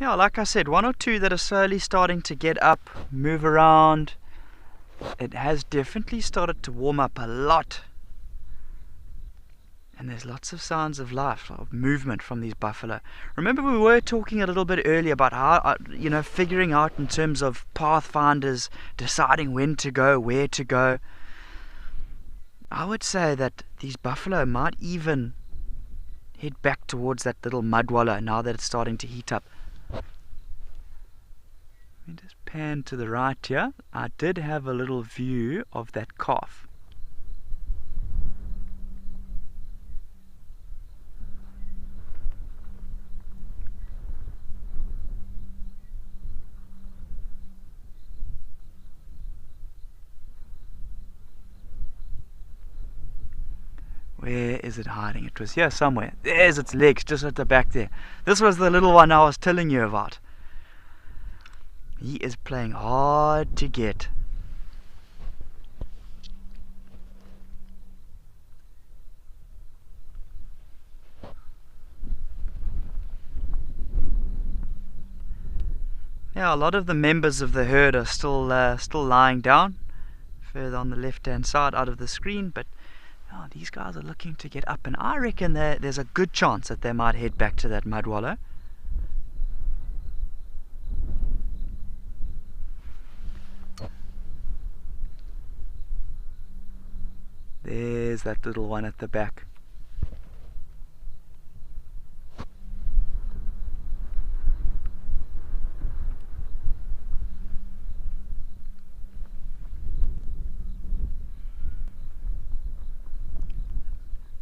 Yeah, like I said, one or two that are slowly starting to get up, move around. It has definitely started to warm up a lot. And there's lots of signs of life, of movement from these buffalo. Remember, we were talking a little bit earlier about how, figuring out in terms of pathfinders, deciding when to go, where to go. I would say that these buffalo might even head back towards that little mud wallow now that it's starting to heat up. Let me just pan to the right here. I did have a little view of that calf. Where is it hiding? It was here somewhere. There's its legs, just at the back there. This was the little one I was telling you about. He is playing hard to get. Yeah, a lot of the members of the herd are still lying down, further on the left-hand side out of the screen, but these guys are looking to get up, and I reckon there's a good chance that they might head back to that mud wallow. There's that little one at the back.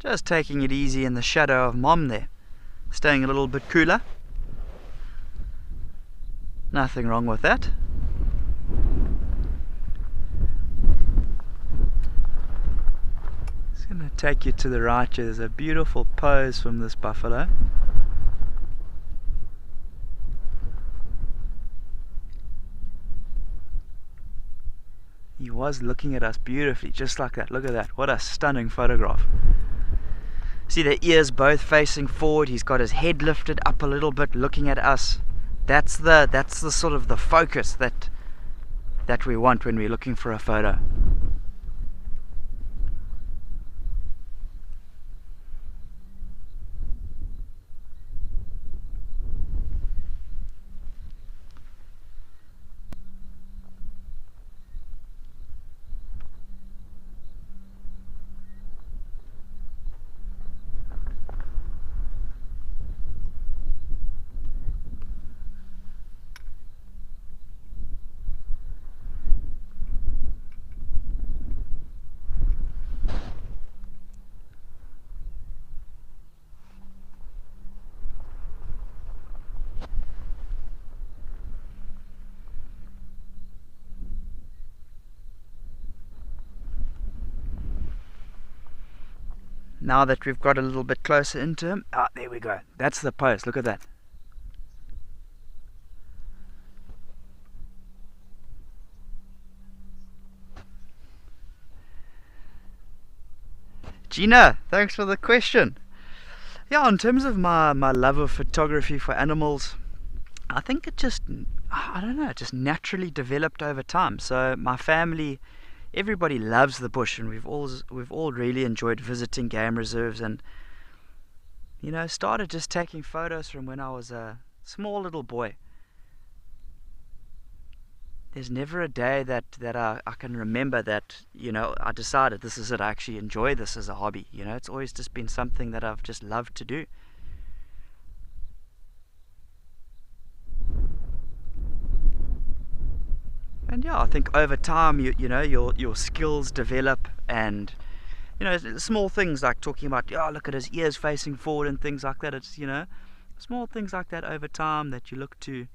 Just taking it easy in the shadow of Mom there. Staying a little bit cooler. Nothing wrong with that. Just going to take you to the right here. There's a beautiful pose from this buffalo. He was looking at us beautifully, just like that. Look at that. What a stunning photograph. See the ears both facing forward. He's got his head lifted up a little bit, looking at us. That's the sort of the focus that we want when we're looking for a photo. Now that we've got a little bit closer into him, there we go. That's the pose. Look at that. Gina, thanks for the question. Yeah, in terms of my love of photography for animals, I think it just naturally developed over time. So my family, everybody loves the bush, and we've all really enjoyed visiting game reserves, and started just taking photos from when I was a small little boy. there's never a day that I can remember that, I decided this is it. I actually enjoy this as a hobby. It's always just been something that I've just loved to do. And yeah, I think over time, your skills develop, and small things like talking about, look at his ears facing forward and things like that. It's small things like that over time that you look to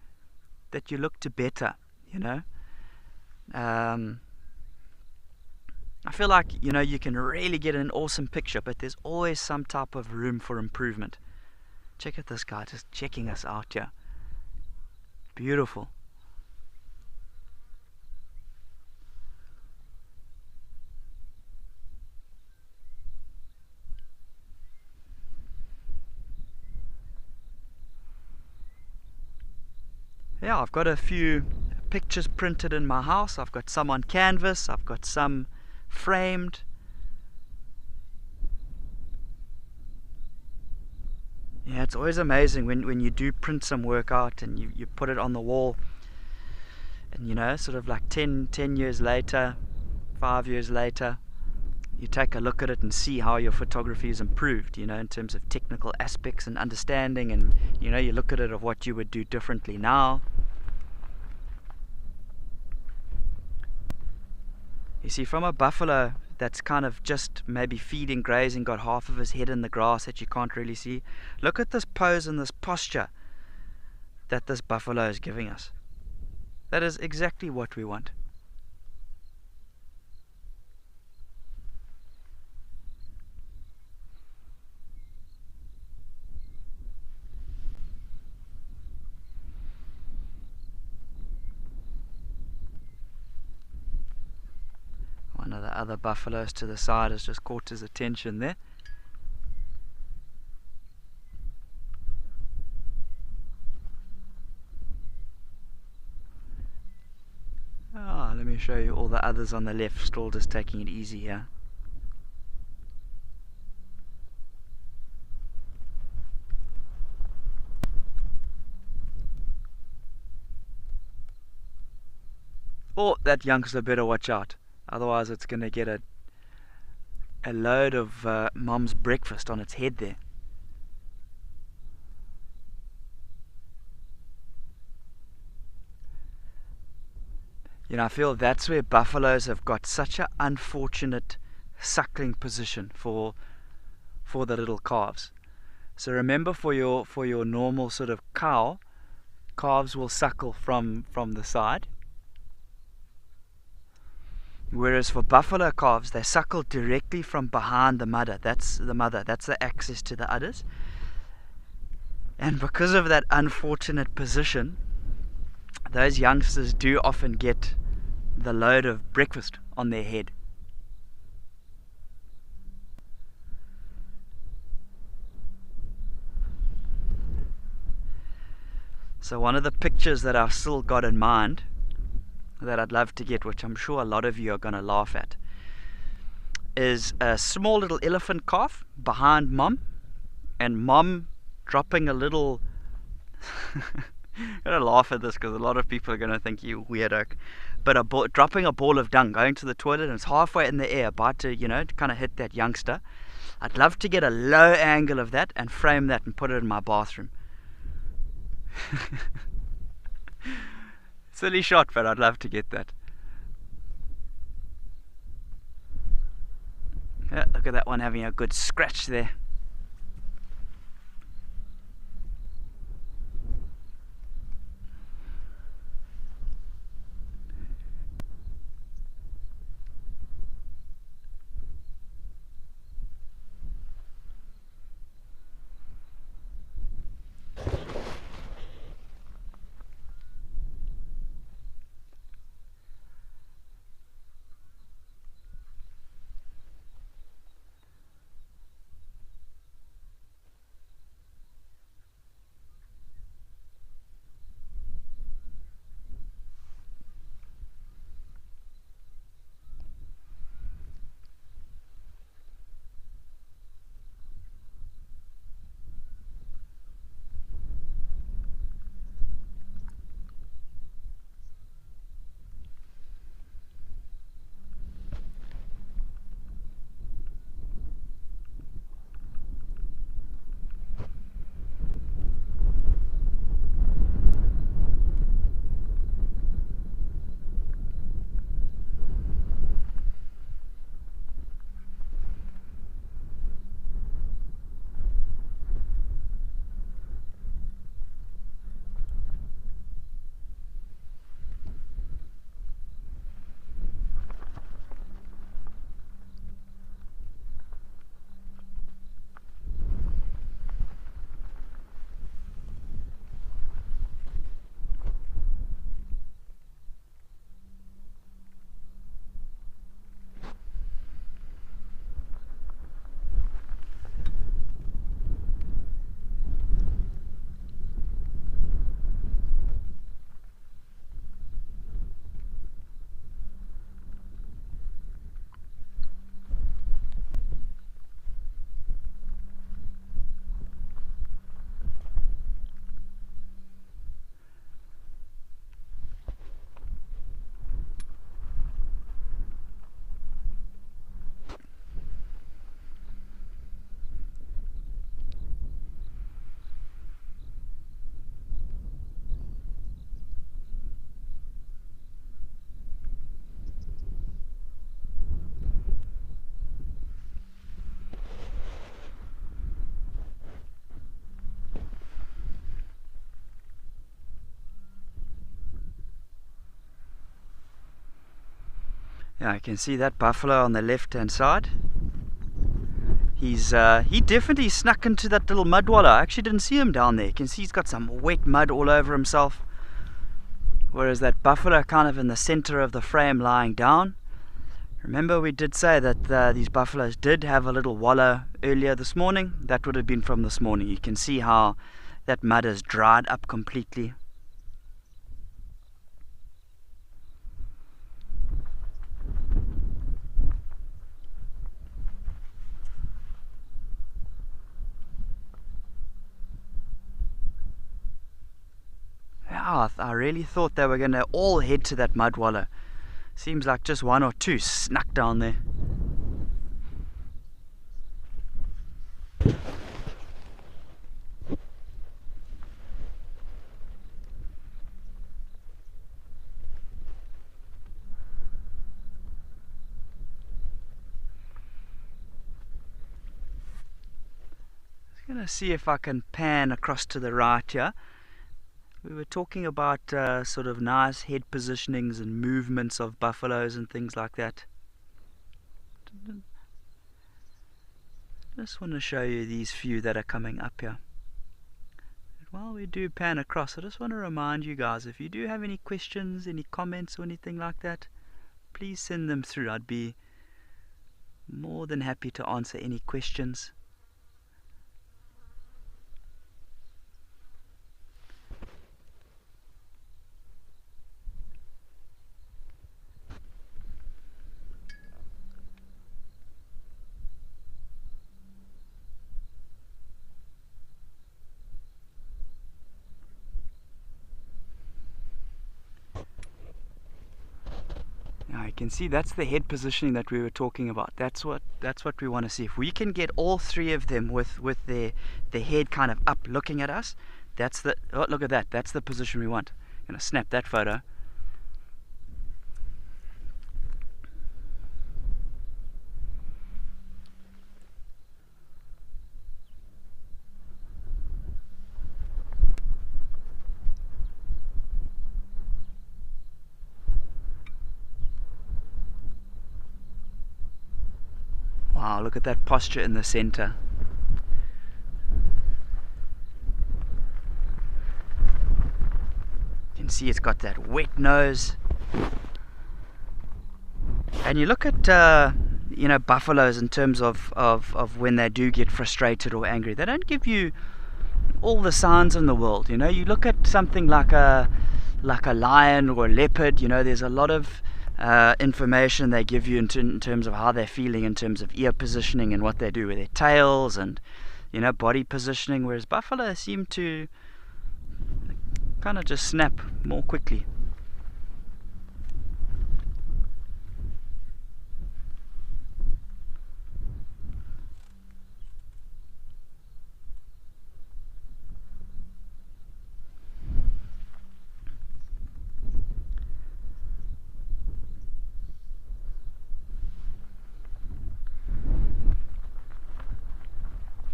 better. I feel like you can really get an awesome picture, but there's always some type of room for improvement. Check out this guy just checking us out here. Beautiful. Yeah, I've got a few pictures printed in my house. I've got some on canvas, I've got some framed. Yeah, it's always amazing when you do print some work out and you put it on the wall, and sort of like 10 years later, 5 years later, you take a look at it and see how your photography is improved, in terms of technical aspects and understanding, and you look at it of what you would do differently now. You see, from a buffalo that's kind of just maybe feeding, grazing, got half of his head in the grass that you can't really see, look at this pose and this posture that this buffalo is giving us. That is exactly what we want. One of the other buffaloes to the side has just caught his attention there. Let me show you all the others on the left, still just taking it easy here. Oh, that youngster better watch out. Otherwise it's going to get a load of mom's breakfast on its head there. I feel that's where buffaloes have got such an unfortunate suckling position for the little calves. So remember, for your normal sort of cow, calves will suckle from the side. Whereas for buffalo calves, they suckle directly from behind the mother. That's the access to the udders. And because of that unfortunate position, those youngsters do often get the load of breakfast on their head. So one of the pictures that I've still got in mind that I'd love to get, which I'm sure a lot of you are going to laugh at, is a small little elephant calf behind mom, and mom dropping a little I'm going to laugh at this because a lot of people are going to think you weirdo, but dropping a ball of dung, going to the toilet, and it's halfway in the air, about to kind of hit that youngster. I'd love to get a low angle of that and frame that and put it in my bathroom. Silly shot, but I'd love to get that. Yeah, look at that one having a good scratch there. Yeah, you can see that buffalo on the left hand side. He definitely snuck into that little mud wallow. I actually didn't see him down there. You can see he's got some wet mud all over himself. Whereas that buffalo kind of in the center of the frame lying down. Remember we did say that these buffaloes did have a little wallow earlier this morning. That would have been from this morning. You can see how that mud has dried up completely. Yeah, I really thought they were going to all head to that mud wallow. Seems like just one or two snuck down there. I'm going to see if I can pan across to the right here. We were talking about sort of nice head positionings and movements of buffaloes and things like that. Just want to show you these few that are coming up here. But while we do pan across, I just want to remind you guys, if you do have any questions, any comments or anything like that, please send them through. I'd be more than happy to answer any questions. Now you can see that's the head positioning that we were talking about. That's what we want to see. If we can get all three of them with their head kind of up looking at us, look at that. That's the position we want. I'm going to snap that photo. Wow, look at that posture in the center. You can see it's got that wet nose. And you look at buffaloes in terms of when they do get frustrated or angry. They don't give you all the signs in the world. You look at something like a lion or a leopard. There's a lot of information they give you in terms of how they're feeling, in terms of ear positioning and what they do with their tails and body positioning, whereas buffalo seem to kind of just snap more quickly.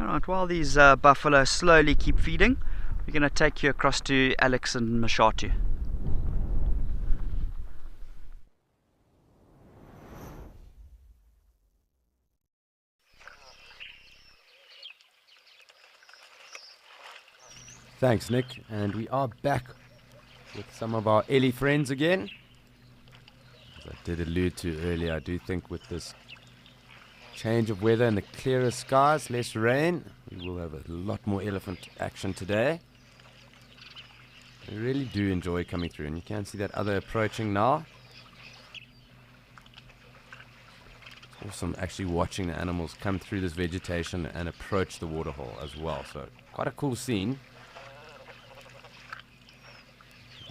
Alright, while these buffalo slowly keep feeding, we're going to take you across to Alex and Mashatu. Thanks, Nick. And we are back with some of our Ellie friends again. As I did allude to earlier, I do think with this change of weather and the clearer skies, less rain, we will have a lot more elephant action today. I really do enjoy coming through, and you can see that other approaching now. It's awesome actually watching the animals come through this vegetation and approach the waterhole as well, so quite a cool scene.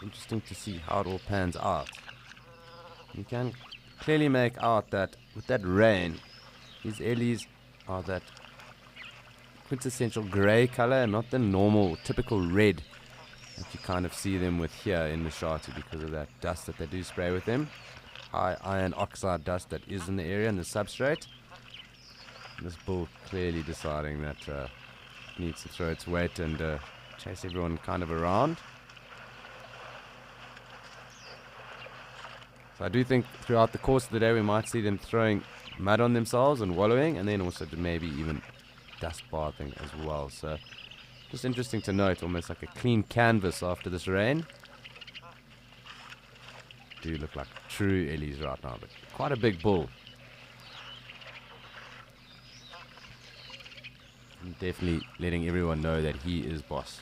Interesting to see how it all pans out. You can clearly make out that with that rain, these Ellies are that quintessential grey colour, not the normal, typical red that you kind of see them with here in Mashatu because of that dust that they do spray with them. High iron oxide dust that is in the area and the substrate. And this bull clearly deciding that it needs to throw its weight and chase everyone kind of around. So I do think throughout the course of the day we might see them throwing mud on themselves and wallowing, and then also maybe even dust bathing as well. So just interesting to note, almost like a clean canvas after this rain. Do look like true Ellies right now, but quite a big bull. And definitely letting everyone know that he is boss.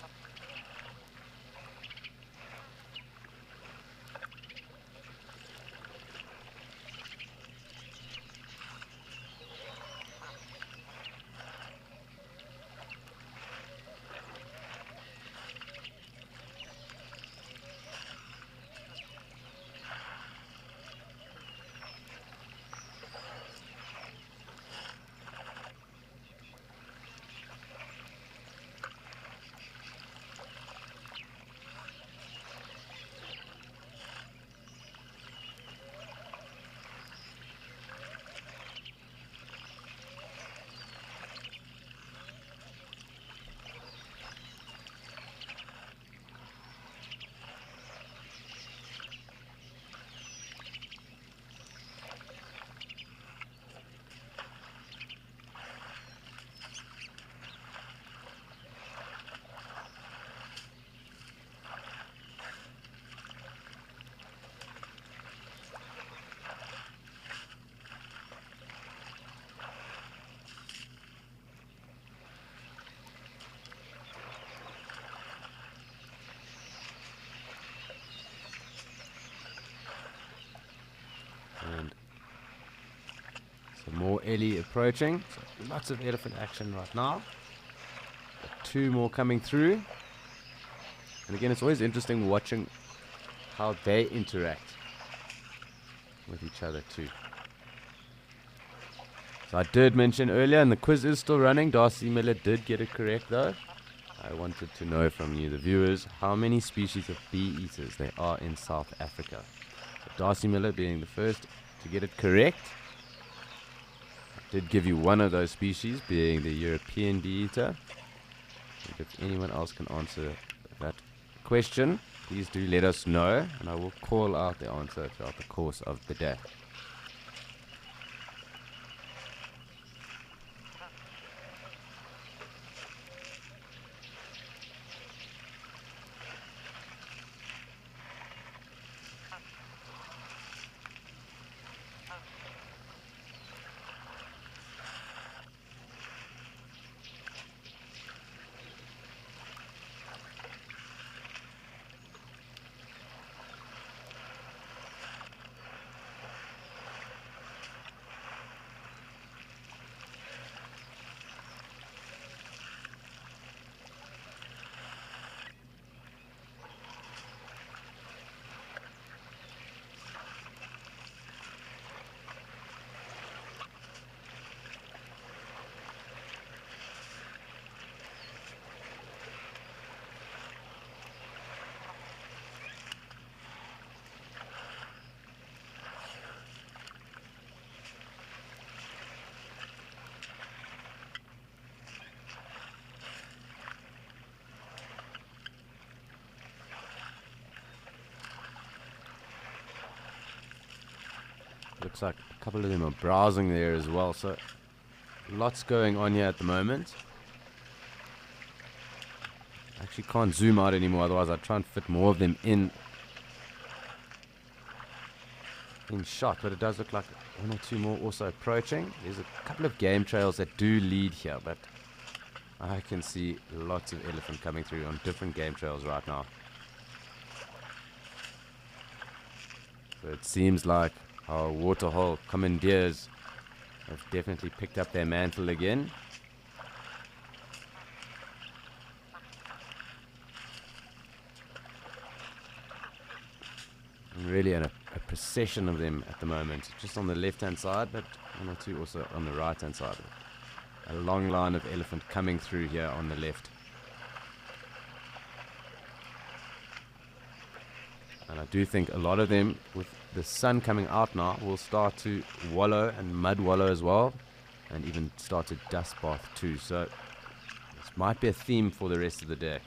And some more Ellie approaching. So lots of elephant action right now. Got 2 more coming through. And again, it's always interesting watching how they interact with each other too. So I did mention earlier, and the quiz is still running. Darcy Miller did get it correct though. I wanted to know from you, the viewers, how many species of bee eaters there are in South Africa. Darcy Miller being the first to get it correct. I did give you one of those species, being the European bee eater. And if anyone else can answer that question, please do let us know, and I will call out the answer throughout the course of the day. Looks like a couple of them are browsing there as well, so lots going on here at the moment. I actually can't zoom out anymore, otherwise I'd try and fit more of them in shot, but it does look like 1 or 2 more also approaching. There's a couple of game trails that do lead here, but I can see lots of elephant coming through on different game trails right now. So it seems like our waterhole commandeers have definitely picked up their mantle again. And really a procession of them at the moment, just on the left hand side, but 1 or 2 also on the right hand side. A long line of elephant coming through here on the left. And I do think a lot of them, with the sun coming out now, will start to wallow and mud wallow as well, and even start to dust bath too. So this might be a theme for the rest of the day.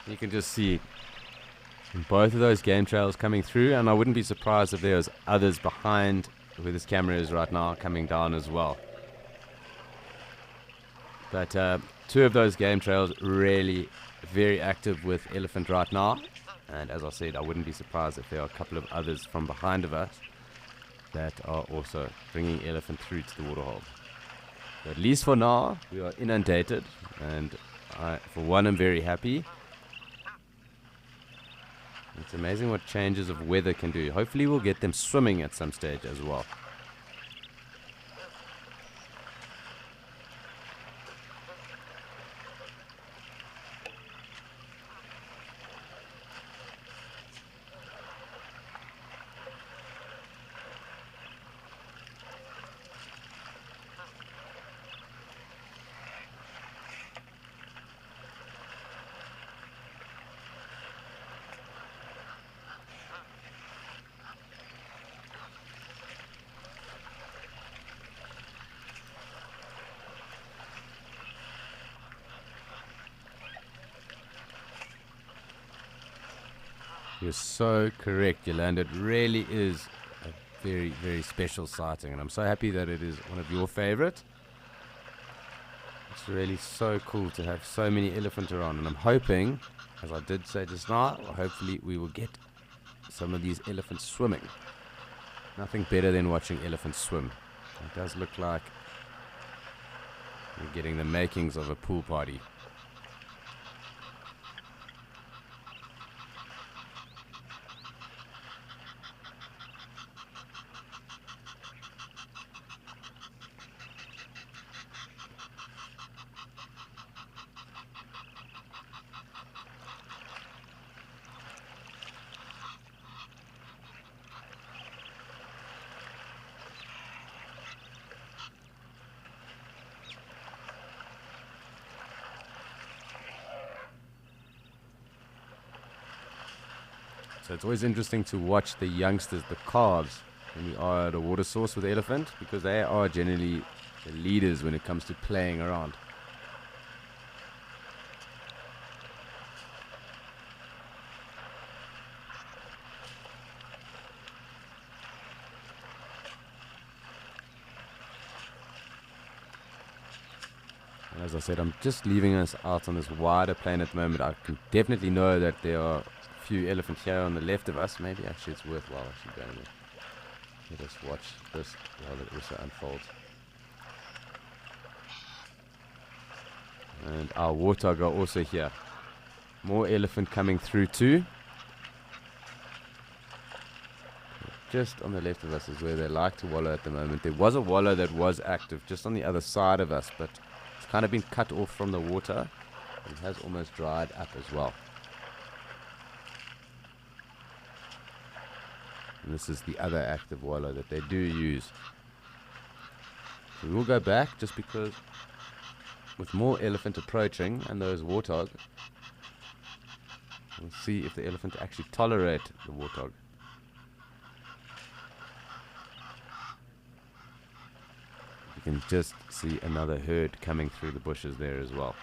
You can just see both of those game trails coming through, and I wouldn't be surprised if there's others behind where this camera is right now coming down as well. But two of those game trails really very active with elephant right now, and as I said, I wouldn't be surprised if there are a couple of others from behind of us that are also bringing elephant through to the waterhole. But at least for now, we are inundated, and I, for one, am very happy. It's amazing what changes of weather can do. Hopefully we'll get them swimming at some stage as well. You're so correct, Yolanda. It really is a very, very special sighting, and I'm so happy that it is one of your favorite. It's really so cool to have so many elephant around, and I'm hoping, as I did say just now, hopefully we will get some of these elephants swimming. Nothing better than watching elephants swim. It does look like we're getting the makings of a pool party. So it's always interesting to watch the youngsters, the calves, when you are at a water source with the elephant, because they are generally the leaders when it comes to playing around. And as I said, I'm just leaving us out on this wider plain at the moment. I can definitely know that there are few elephants here on the left of us. Maybe actually it's worthwhile actually going there. Let us watch this while it also unfolds. And our warthog are also here. More elephant coming through too. Just on the left of us is where they like to wallow at the moment. There was a wallow that was active just on the other side of us, but it's kind of been cut off from the water. It has almost dried up as well. And this is the other active wallow that they do use. So we'll go back just because with more elephant approaching and those warthog, we'll see if the elephant actually tolerate the warthog. You can just see another herd coming through the bushes there as well.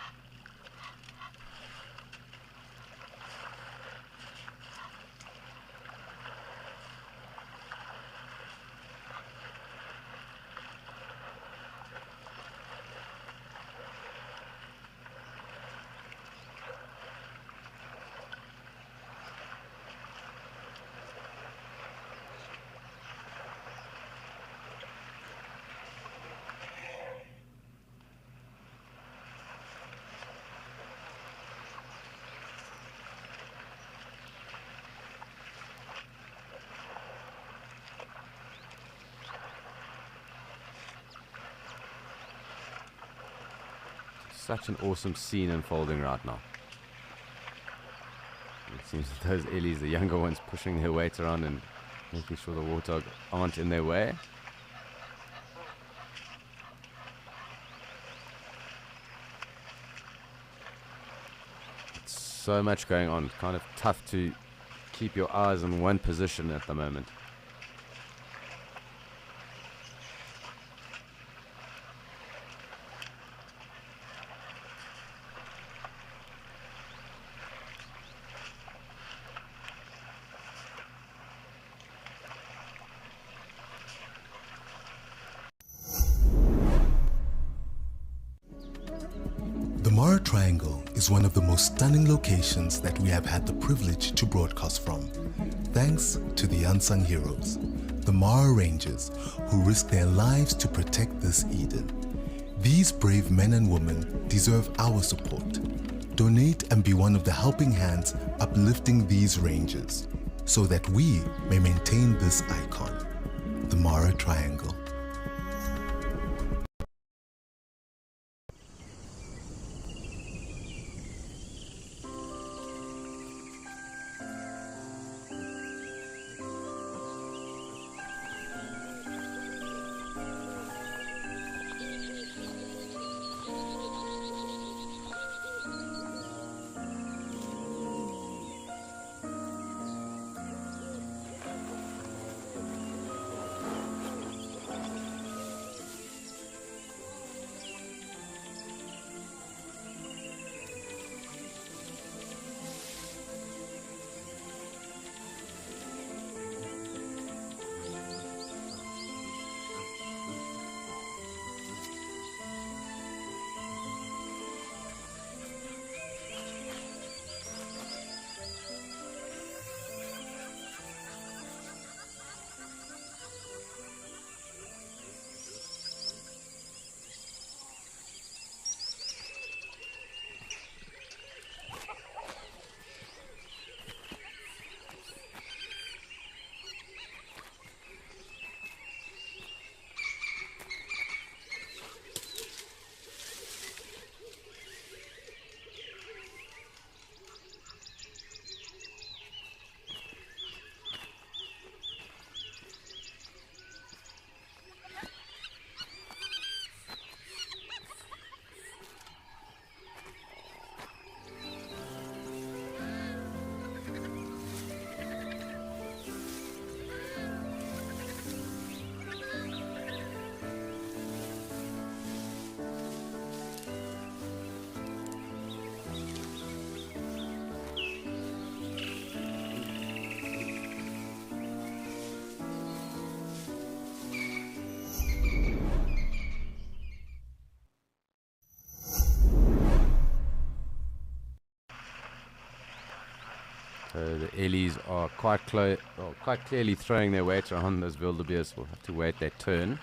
Such an awesome scene unfolding right now. It seems that those Ellies, the younger ones, pushing their weight around and making sure the warthog aren't in their way. It's so much going on. It's kind of tough to keep your eyes in one position at the moment. Mara Triangle is one of the most stunning locations that we have had the privilege to broadcast from, thanks to the unsung heroes, the Mara Rangers, who risk their lives to protect this Eden. These brave men and women deserve our support. Donate and be one of the helping hands uplifting these rangers, so that we may maintain this icon, the Mara Triangle. So the Ellies are quite clearly throwing their weight around. Those wildebeest will have to wait their turn.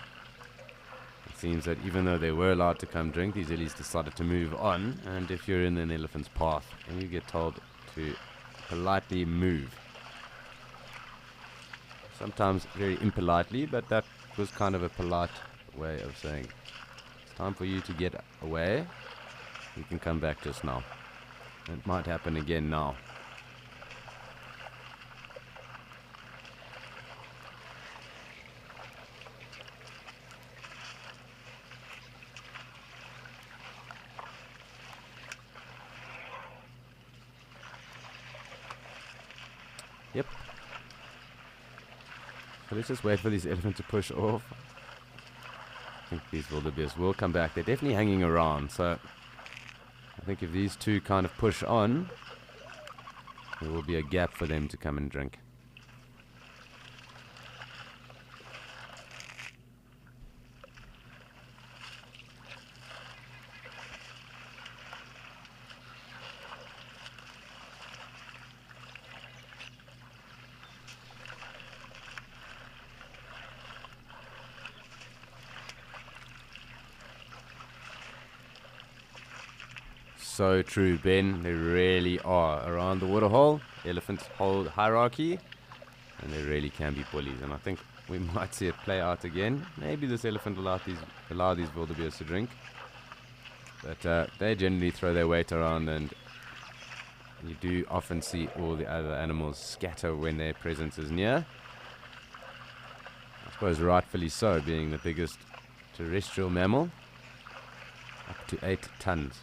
It seems that even though they were allowed to come drink, these Ellies decided to move on. And if you're in an elephant's path, then you get told to politely move. Sometimes very impolitely, but that was kind of a polite way of saying, it's time for you to get away. You can come back just now. It might happen again now. Yep. So let's just wait for these elephants to push off. I think these wildebeest will come back. They're definitely hanging around. So I think if these two kind of push on, there will be a gap for them to come and drink. So true, Ben. They really are. Around the waterhole, elephants hold hierarchy, and they really can be bullies. And I think we might see it play out again. Maybe this elephant will allow these wildebeest to drink. But they generally throw their weight around, and you do often see all the other animals scatter when their presence is near. I suppose rightfully so, being the biggest terrestrial mammal, up to 8 tons.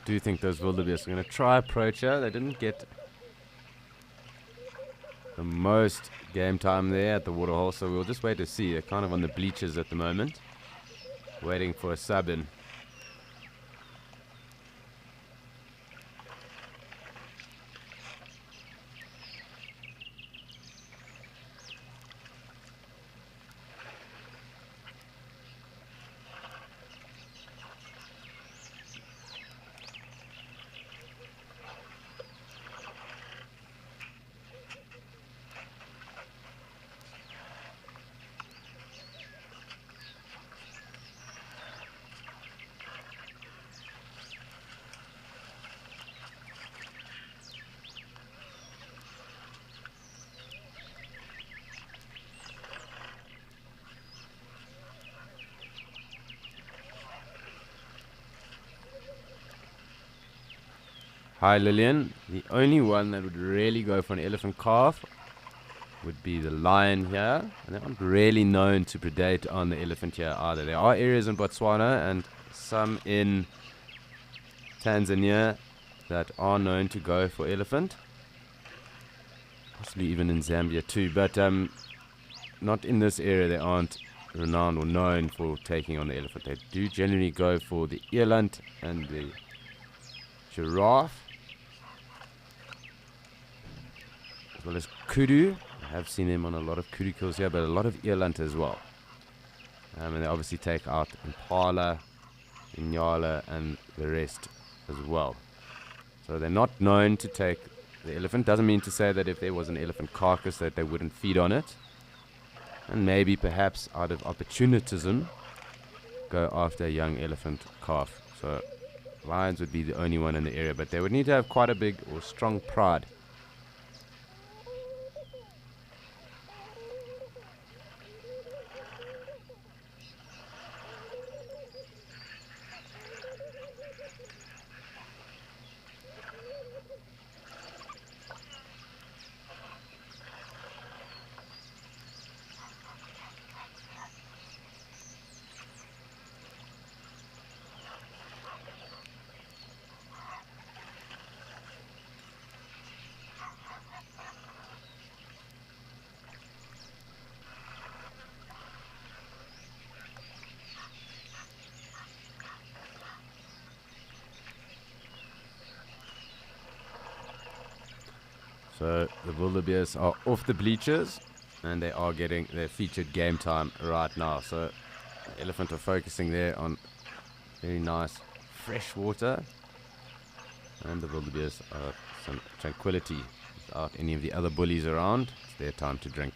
do think those wildebeest are going to try approach her. They didn't get the most game time there at the waterhole, so we'll just wait to see. They're kind of on the bleachers at the moment, waiting for a sub in. Hi Lillian, the only one that would really go for an elephant calf would be the lion here, and they aren't really known to predate on the elephant here either. There are areas in Botswana and some in Tanzania that are known to go for elephant, possibly even in Zambia too, but not in this area. They aren't renowned or known for taking on the elephant. They do generally go for the eland and the giraffe, as well as kudu. I have seen them on a lot of kudu kills here, but a lot of eland as well. And they obviously take out impala, inyala, and the rest as well. So they're not known to take the elephant. Doesn't mean to say that if there was an elephant carcass that they wouldn't feed on it, and maybe perhaps out of opportunism go after a young elephant calf. So lions would be the only one in the area, but they would need to have quite a big or strong pride. So the wildebeest are off the bleachers and they are getting their featured game time right now. So the elephant are focusing there on very nice fresh water, and the wildebeest are some tranquility without any of the other bullies around. It's their time to drink.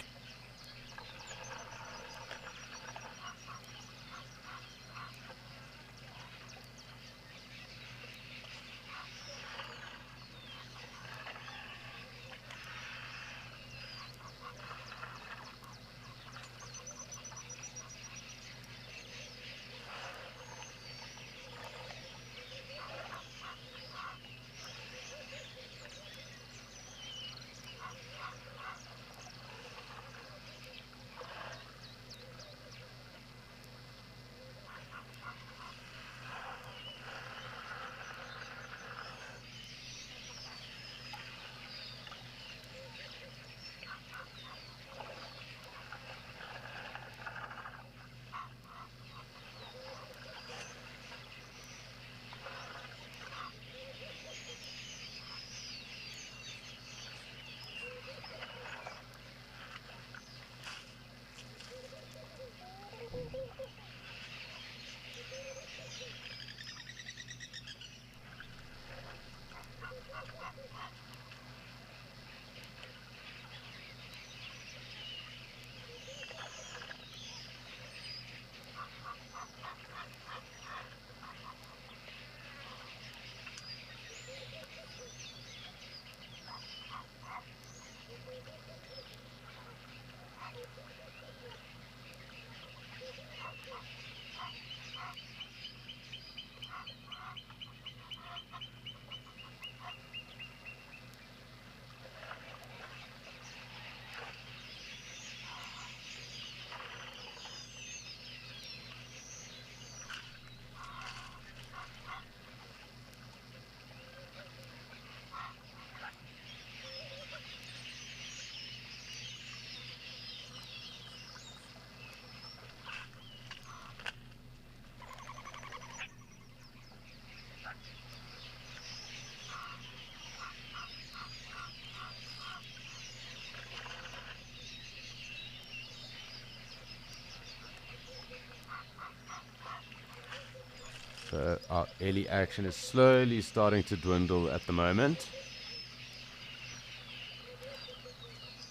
So our ellie action is slowly starting to dwindle at the moment.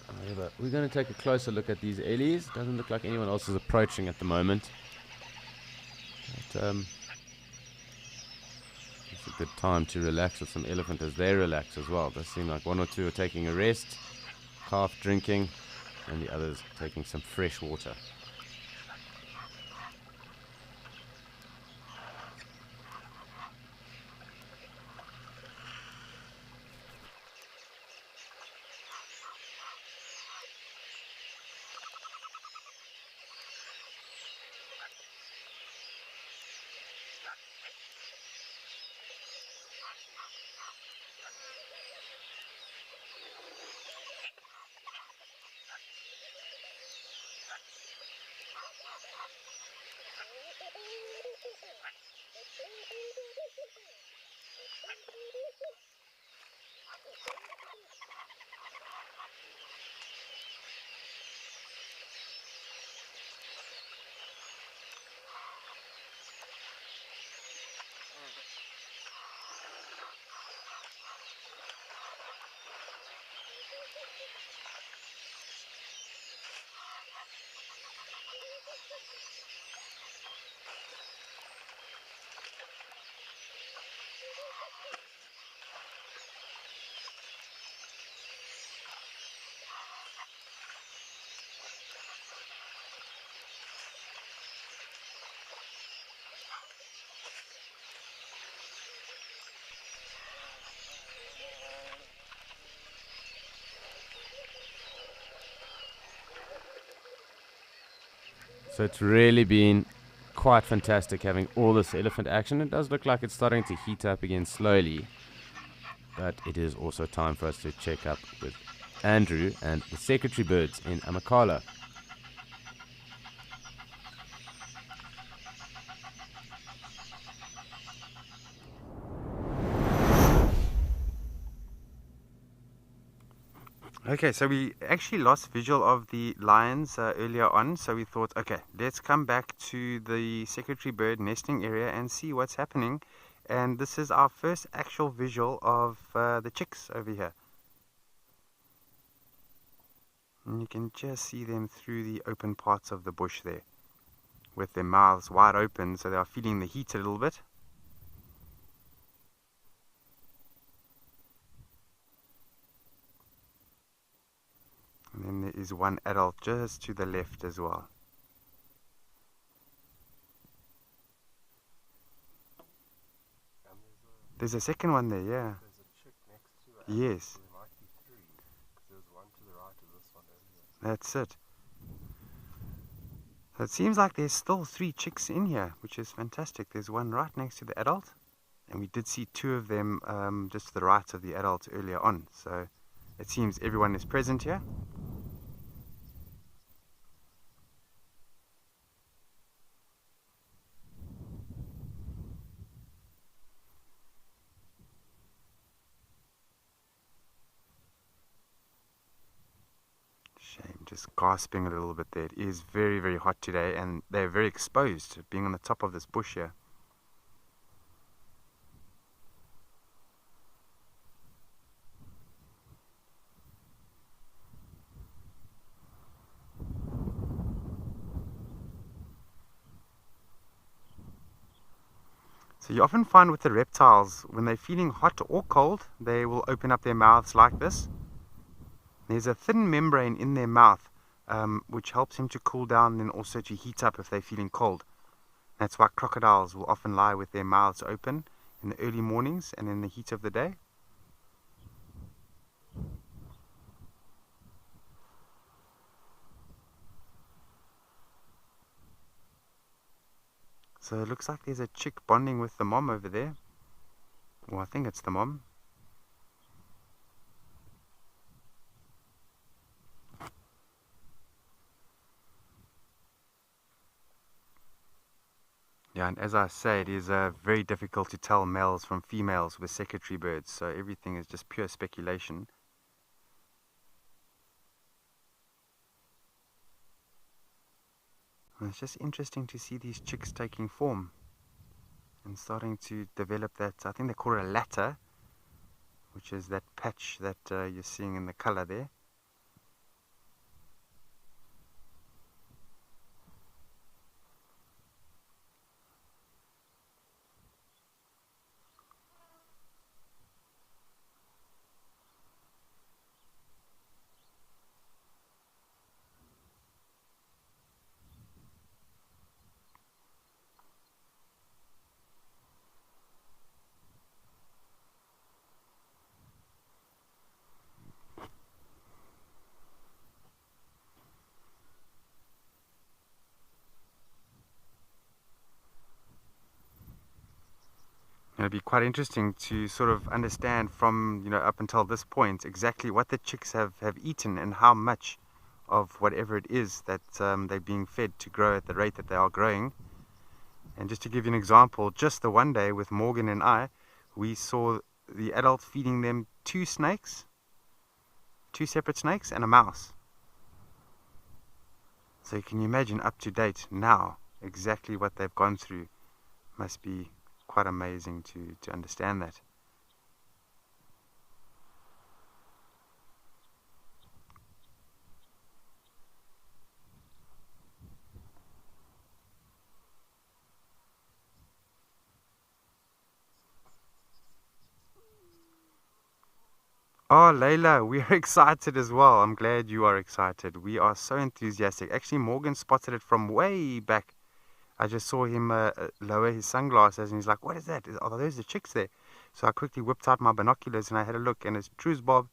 However, we're going to take a closer look at these ellies. Doesn't look like anyone else is approaching at the moment. But, it's a good time to relax with some elephant as they relax as well. It does seem like one or two are taking a rest, calf drinking, and the others taking some fresh water. So it's really been quite fantastic having all this elephant action. It does look like it's starting to heat up again slowly. But it is also time for us to check up with Andrew and the secretary birds in Amakhala. Okay, so we actually lost visual of the lions earlier on, so we thought, okay, let's come back to the secretary bird nesting area and see what's happening. And this is our first actual visual of the chicks over here. And you can just see them through the open parts of the bush there, with their mouths wide open, so they are feeling the heat a little bit. And then there is one adult just to the left as well. There's a second one there, yeah. There's a chick next to her. Yes, There might be three, because there was one to the right of this one earlier. that's it. So it seems like there's still 3 chicks in here, which is fantastic. There's one right next to the adult, and we did see 2 of them just to the right of the adult earlier on. So it seems everyone is present here. Shame, just gasping a little bit there. It is very, very hot today, and they're very exposed, being on the top of this bush here. So you often find with the reptiles, when they're feeling hot or cold, they will open up their mouths like this. There's a thin membrane in their mouth which helps them to cool down and also to heat up if they're feeling cold. That's why crocodiles will often lie with their mouths open in the early mornings and in the heat of the day. So it looks like there's a chick bonding with the mom over there. Well, I think it's the mom. Yeah, and as I say, it is very difficult to tell males from females with secretary birds, so everything is just pure speculation. And it's just interesting to see these chicks taking form. and starting to develop that, I think they call it a latter, which is that patch that you're seeing in the color there. It'll be quite interesting to sort of understand from, up until this point exactly what the chicks have eaten and how much of whatever it is that they're being fed to grow at the rate that they are growing. And just to give you an example, just the one day with Morgan and I, we saw the adult feeding them 2 snakes, 2 separate snakes and a mouse. So you can imagine up to date now exactly what they've gone through. Must be quite amazing to understand that. Oh, Layla, we are excited as well. I'm glad you are excited. We are so enthusiastic. Actually, Morgan spotted it from way back. I just saw him lower his sunglasses and he's like, what is that? Are those the chicks there? So I quickly whipped out my binoculars and I had a look, and it's true as Bob,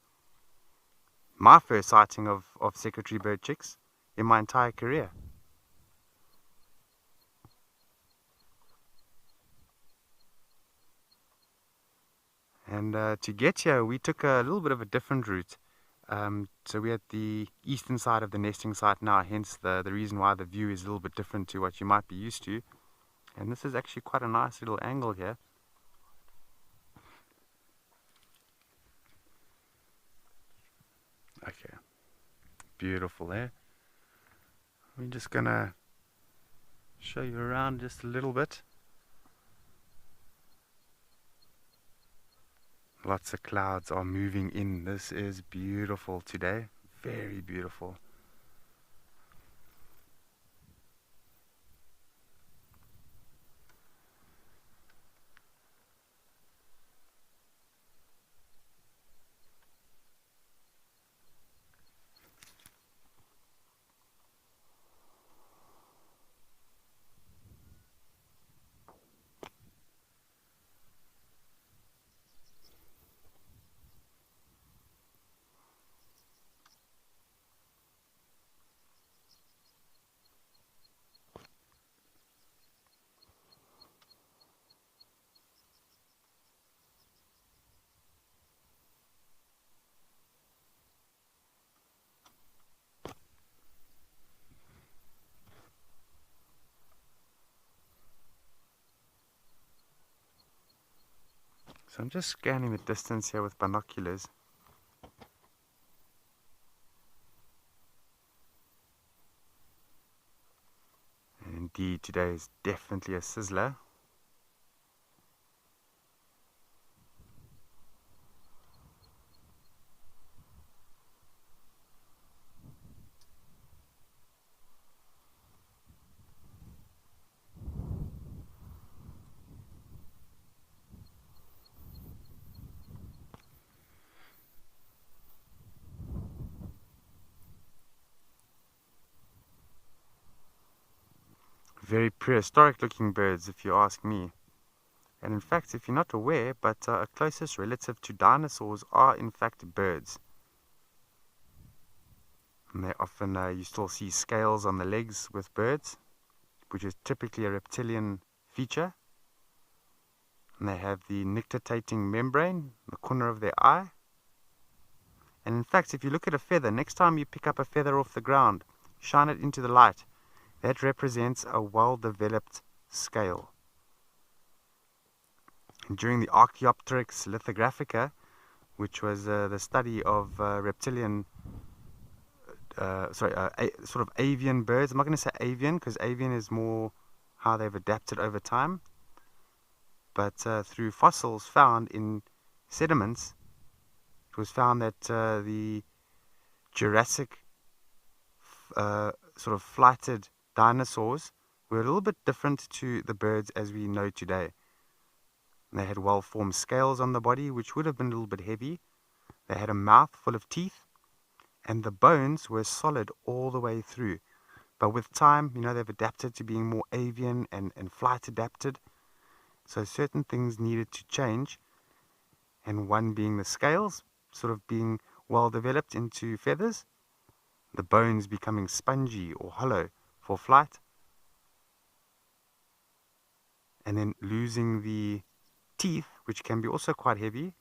my first sighting of secretary bird chicks in my entire career. And to get here, we took a little bit of a different route. So we're at the eastern side of the nesting site now, hence the reason why the view is a little bit different to what you might be used to. And this is actually quite a nice little angle here. Okay, beautiful there. We're just gonna show you around just a little bit. Lots of clouds are moving in. This is beautiful today. Very beautiful. So I'm just scanning the distance here with binoculars. And indeed, today is definitely a sizzler. Very prehistoric looking birds, if you ask me. And in fact, if you're not aware, but a closest relative to dinosaurs are in fact birds. And they often, you still see scales on the legs with birds, which is typically a reptilian feature. And they have the nictitating membrane in the corner of their eye. And in fact, if you look at a feather, next time you pick up a feather off the ground, shine it into the light, that represents a well-developed scale. And during the Archaeopteryx lithographica, which was the study of reptilian, sort of avian birds. I'm not going to say avian because avian is more how they've adapted over time. but through fossils found in sediments, it was found that the Jurassic sort of flighted dinosaurs were a little bit different to the birds as we know today. They had well-formed scales on the body, which would have been a little bit heavy. They had a mouth full of teeth, and the bones were solid all the way through. But with time, they've adapted to being more avian and flight adapted. So certain things needed to change, and one being the scales sort of being well developed into feathers, the bones becoming spongy or hollow for flight, and then losing the teeth, which can be also quite heavy,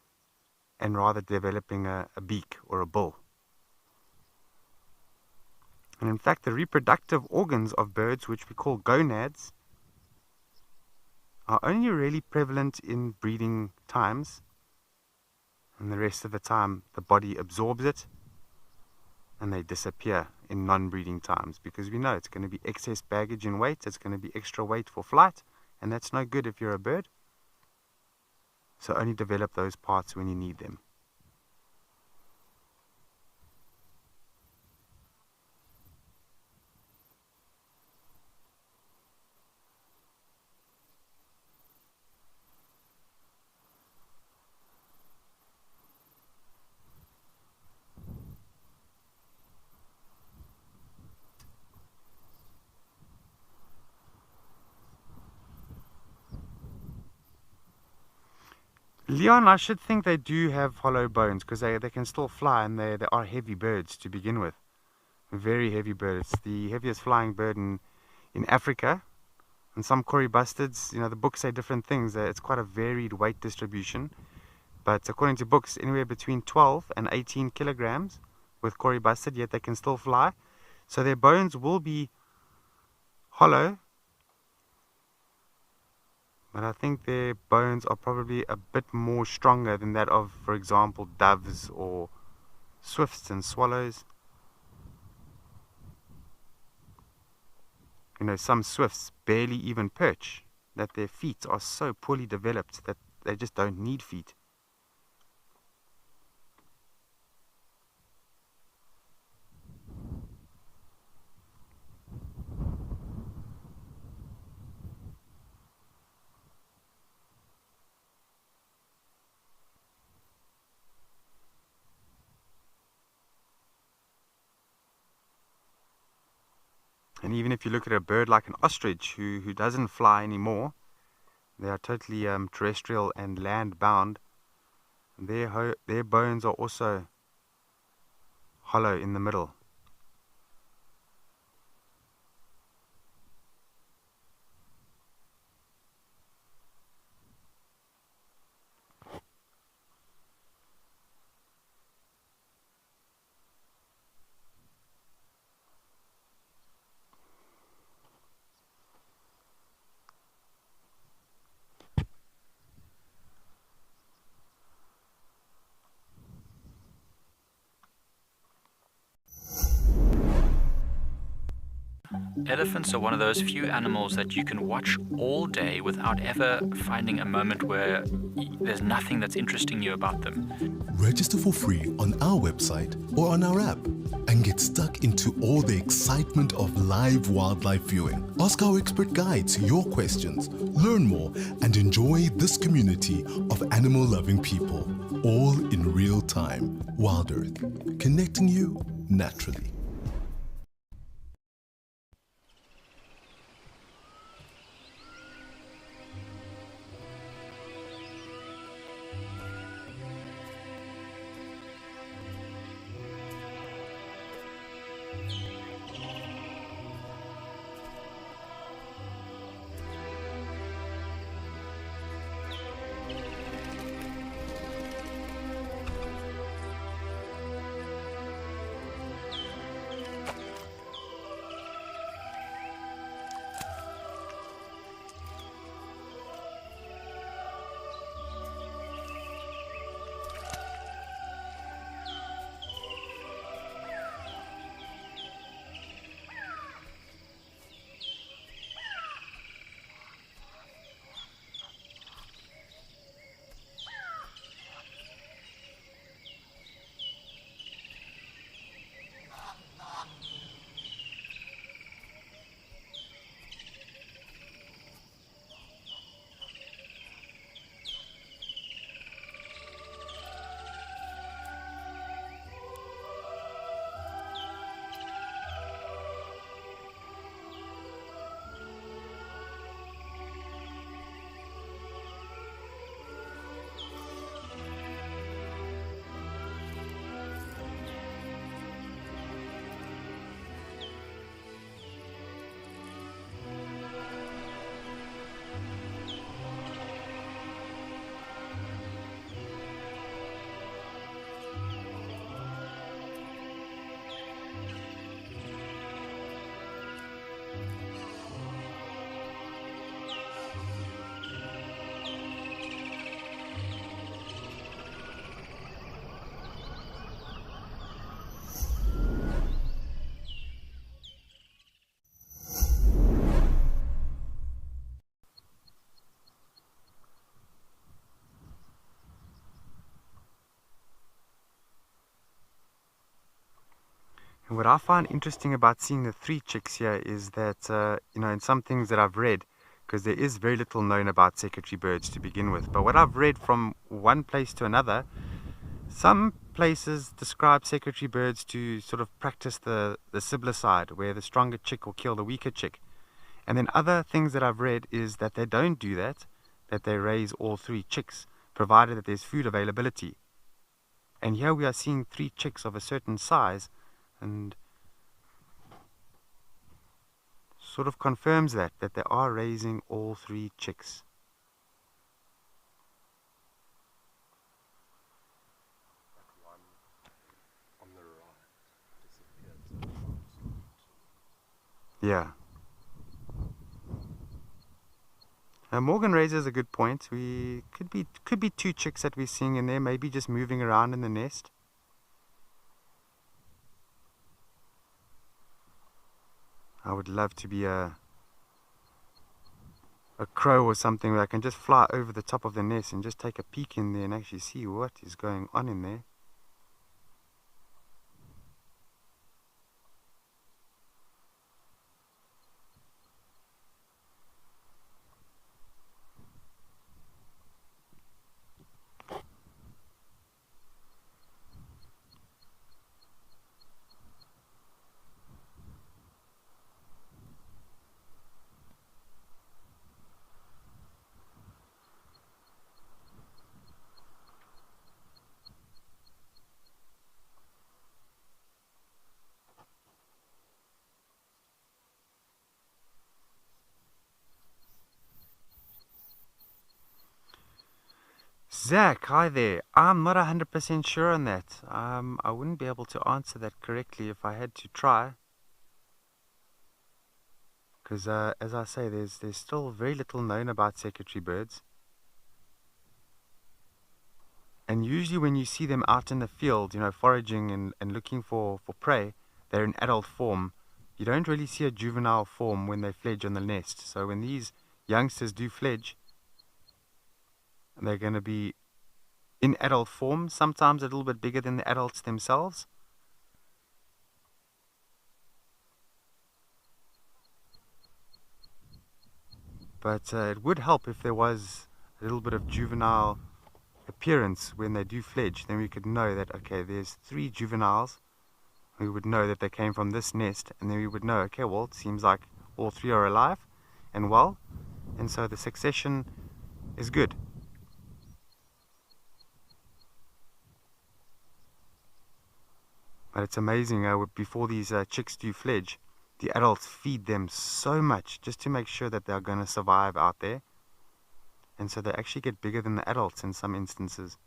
and rather developing a beak or a bill. And in fact, the reproductive organs of birds, which we call gonads, are only really prevalent in breeding times, and the rest of the time the body absorbs it and they disappear in non-breeding times, because we know it's going to be excess baggage in weight, it's going to be extra weight for flight, and that's no good if you're a bird. So only develop those parts when you need them. Leon, I should think they do have hollow bones, because they can still fly, and they are heavy birds to begin with. Very heavy birds. It's the heaviest flying bird in Africa. And some Kori bustards, the books say different things. It's quite a varied weight distribution. But according to books, anywhere between 12 and 18 kilograms with Kori bustard, yet they can still fly. So their bones will be hollow, but I think their bones are probably a bit more stronger than that of, for example, doves or swifts and swallows. Some swifts barely even perch, that their feet are so poorly developed that they just don't need feet. And even if you look at a bird like an ostrich who doesn't fly anymore, they are totally terrestrial and land bound. Their bones are also hollow in the middle. Elephants are one of those few animals that you can watch all day without ever finding a moment where there's nothing that's interesting you about them. Register for free on our website or on our app and get stuck into all the excitement of live wildlife viewing. Ask our expert guides your questions, learn more, and enjoy this community of animal-loving people, all in real time. Wild Earth, connecting you naturally. And what I find interesting about seeing the 3 chicks here is that, in some things that I've read, because there is very little known about secretary birds to begin with, but what I've read from one place to another, some places describe secretary birds to sort of practice the siblicide, where the stronger chick will kill the weaker chick. And then other things that I've read is that they don't do that they raise all 3 chicks, provided that there's food availability. And here we are seeing 3 chicks of a certain size, and sort of confirms that they are raising all 3 chicks. Yeah. Morgan raises a good point. We could be 2 chicks that we're seeing in there, maybe just moving around in the nest. I would love to be a crow or something where I can just fly over the top of the nest and just take a peek in there and actually see what is going on in there. Zach, hi there. I'm not 100% sure on that. I wouldn't be able to answer that correctly if I had to try. Because, as I say, there's still very little known about secretary birds. And usually when you see them out in the field, foraging and looking for prey, they're in adult form. You don't really see a juvenile form when they fledge on the nest. So when these youngsters do fledge, they're going to be in adult form, sometimes a little bit bigger than the adults themselves. But it would help if there was a little bit of juvenile appearance when they do fledge. Then we could know that, okay, there's 3 juveniles. We would know that they came from this nest, and then we would know, okay, well, it seems like all 3 are alive and well, and so the succession is good. But it's amazing, before these chicks do fledge, the adults feed them so much just to make sure that they're going to survive out there. And so they actually get bigger than the adults in some instances.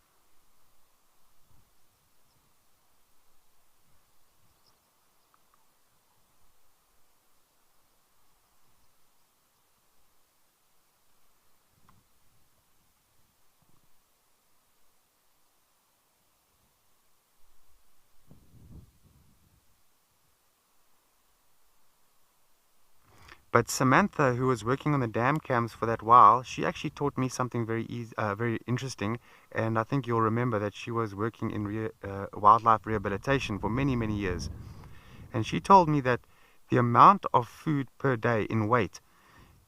But Samantha, who was working on the dam cams for that while, she actually taught me something very interesting. And I think you'll remember that she was working in wildlife rehabilitation for many, many years. And she told me that the amount of food per day in weight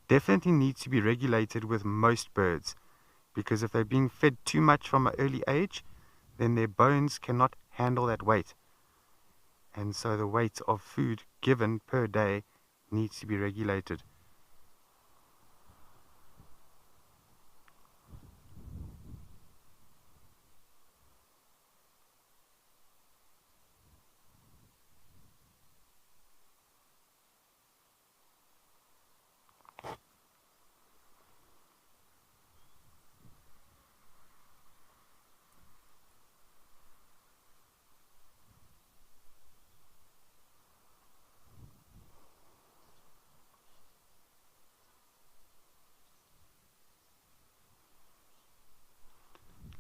definitely needs to be regulated with most birds. Because if they're being fed too much from an early age, then their bones cannot handle that weight. And so the weight of food given per day needs to be regulated.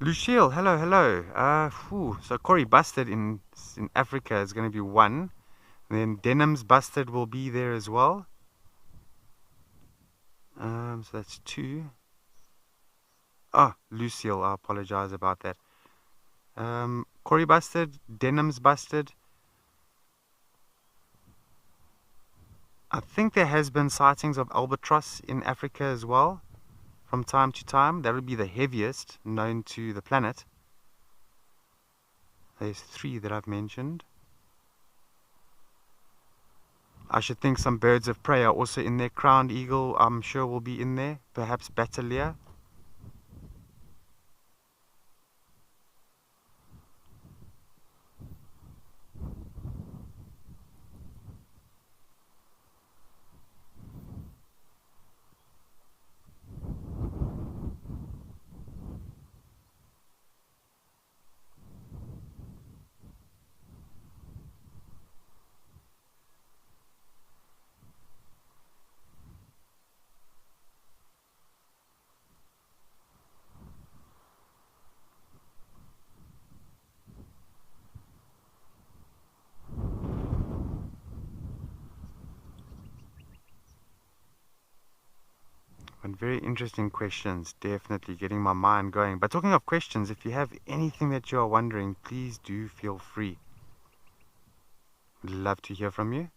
Lucille, hello. So Corey Busted in Africa is going to be 1. And then Denham's Busted will be there as well. So that's 2. Oh, Lucille, I apologize about that. Corey Busted, Denham's Busted. think there has been sightings of albatross in Africa as well from time to time. That would be the heaviest known to the planet. There's 3 that I've mentioned. I should think some birds of prey are also in there. Crowned eagle, I'm sure, will be in there. Perhaps bateleur. And very interesting questions, definitely getting my mind going. But talking of questions, if you have anything that you are wondering, please do feel free. We'd love to hear from you.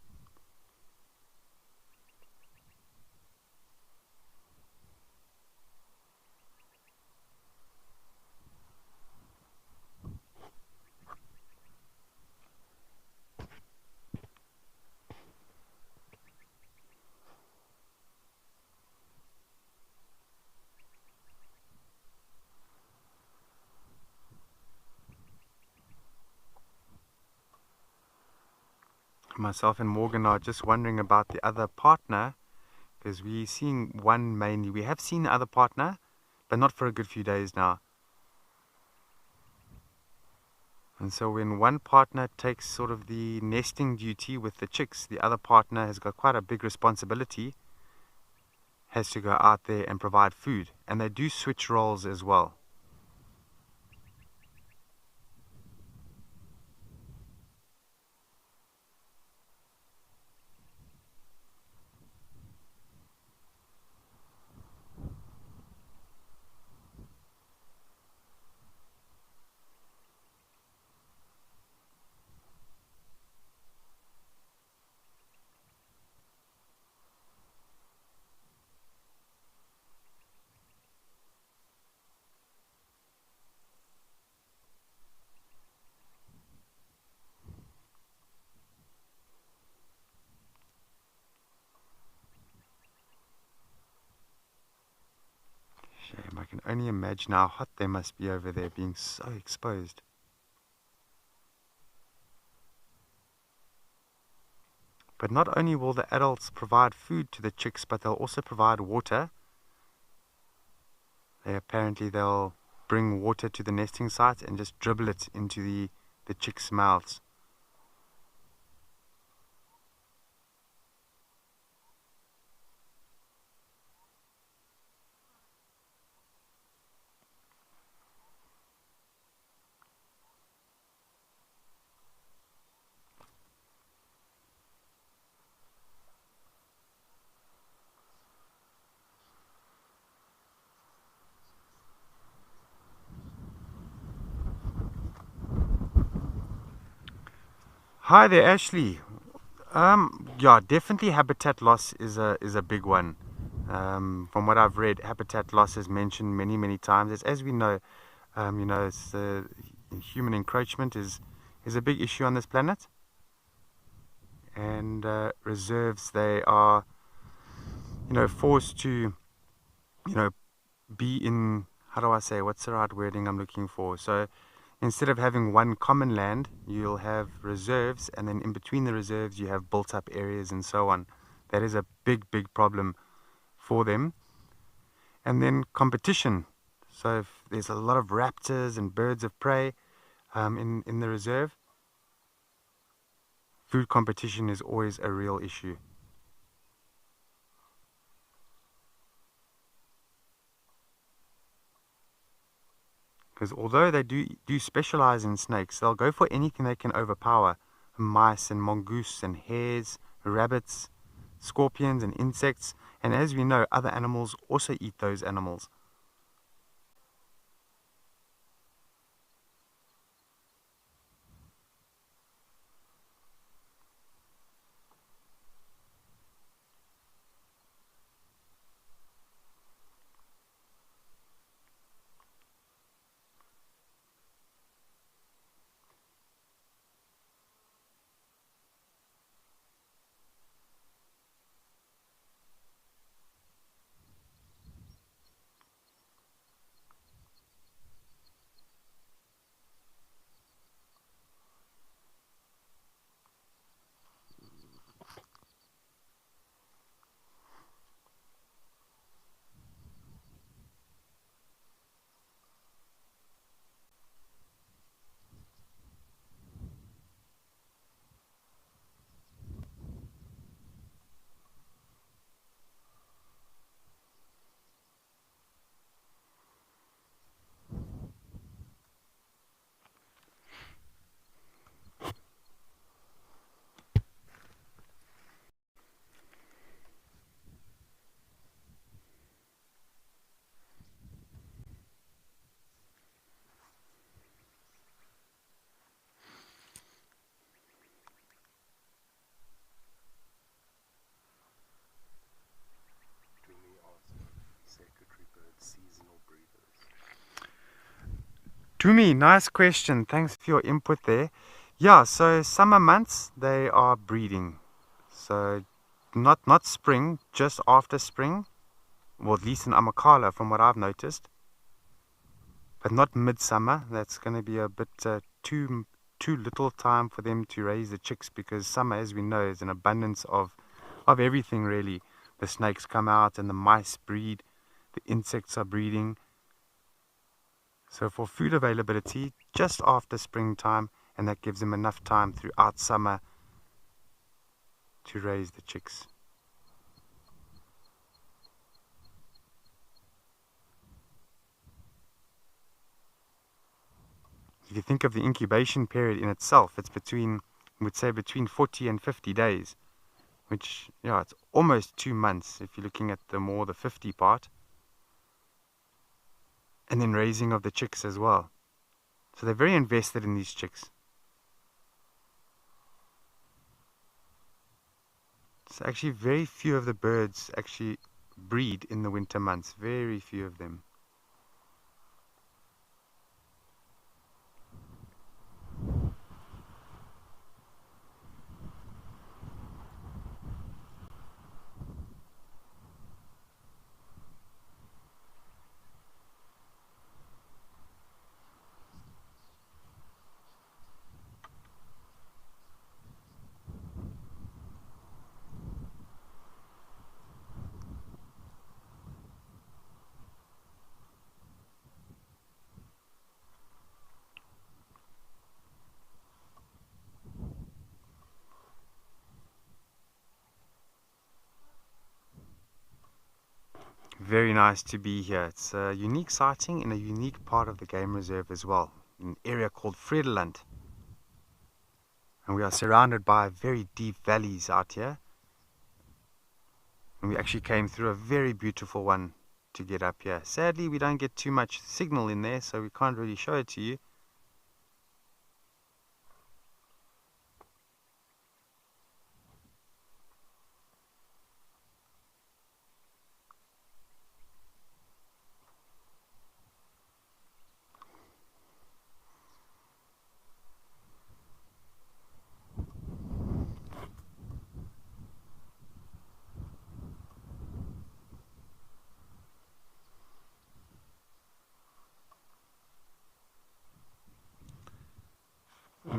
Myself and Morgan are just wondering about the other partner, because we're seeing one mainly. We have seen the other partner, but not for a good few days now. And so when one partner takes sort of the nesting duty with the chicks, the other partner has got quite a big responsibility, has to go out there and provide food. And they do switch roles as well. Shame, I can only imagine how hot they must be over there, being so exposed. But not only will the adults provide food to the chicks, but they'll also provide water. They'll bring water to the nesting site and just dribble it into the chicks' mouths. Hi there, Ashley. Yeah, definitely habitat loss is a big one. From what I've read, habitat loss is mentioned many times. As we know, human encroachment is a big issue on this planet. And reserves, they are, forced to, be in, how do I say, what's the right wording I'm looking for? So instead of having one common land, you'll have reserves, and then in between the reserves you have built up areas and so on. That is a big problem for them. And then competition. So if there's a lot of raptors and birds of prey in the reserve, food competition is always a real issue. Because although they do specialize in snakes, they'll go for anything they can overpower. Mice and mongoose and hares, rabbits, scorpions and insects. And as we know, other animals also eat those animals. Tumi, nice question. Thanks for your input there. Yeah, so summer months they are breeding. So not spring, just after spring. Well, at least in Amakhala from what I've noticed. But not midsummer. That's going to be a bit too little time for them to raise the chicks, because summer, as we know, is an abundance of everything really. The snakes come out and the mice breed. The insects are breeding. So for food availability, just after springtime, and that gives them enough time throughout summer to raise the chicks. If you think of the incubation period in itself, it's between 40 and 50 days, which, yeah, it's almost 2 months if you're looking at the 50 part. And then raising of the chicks as well. So they're very invested in these chicks. So actually very few of the birds actually breed in the winter months. Very few of them. Very nice to be here. It's a unique sighting in a unique part of the game reserve as well, an area called Vredeland. And we are surrounded by very deep valleys out here. And we actually came through a very beautiful one to get up here. Sadly, we don't get too much signal in there, so we can't really show it to you.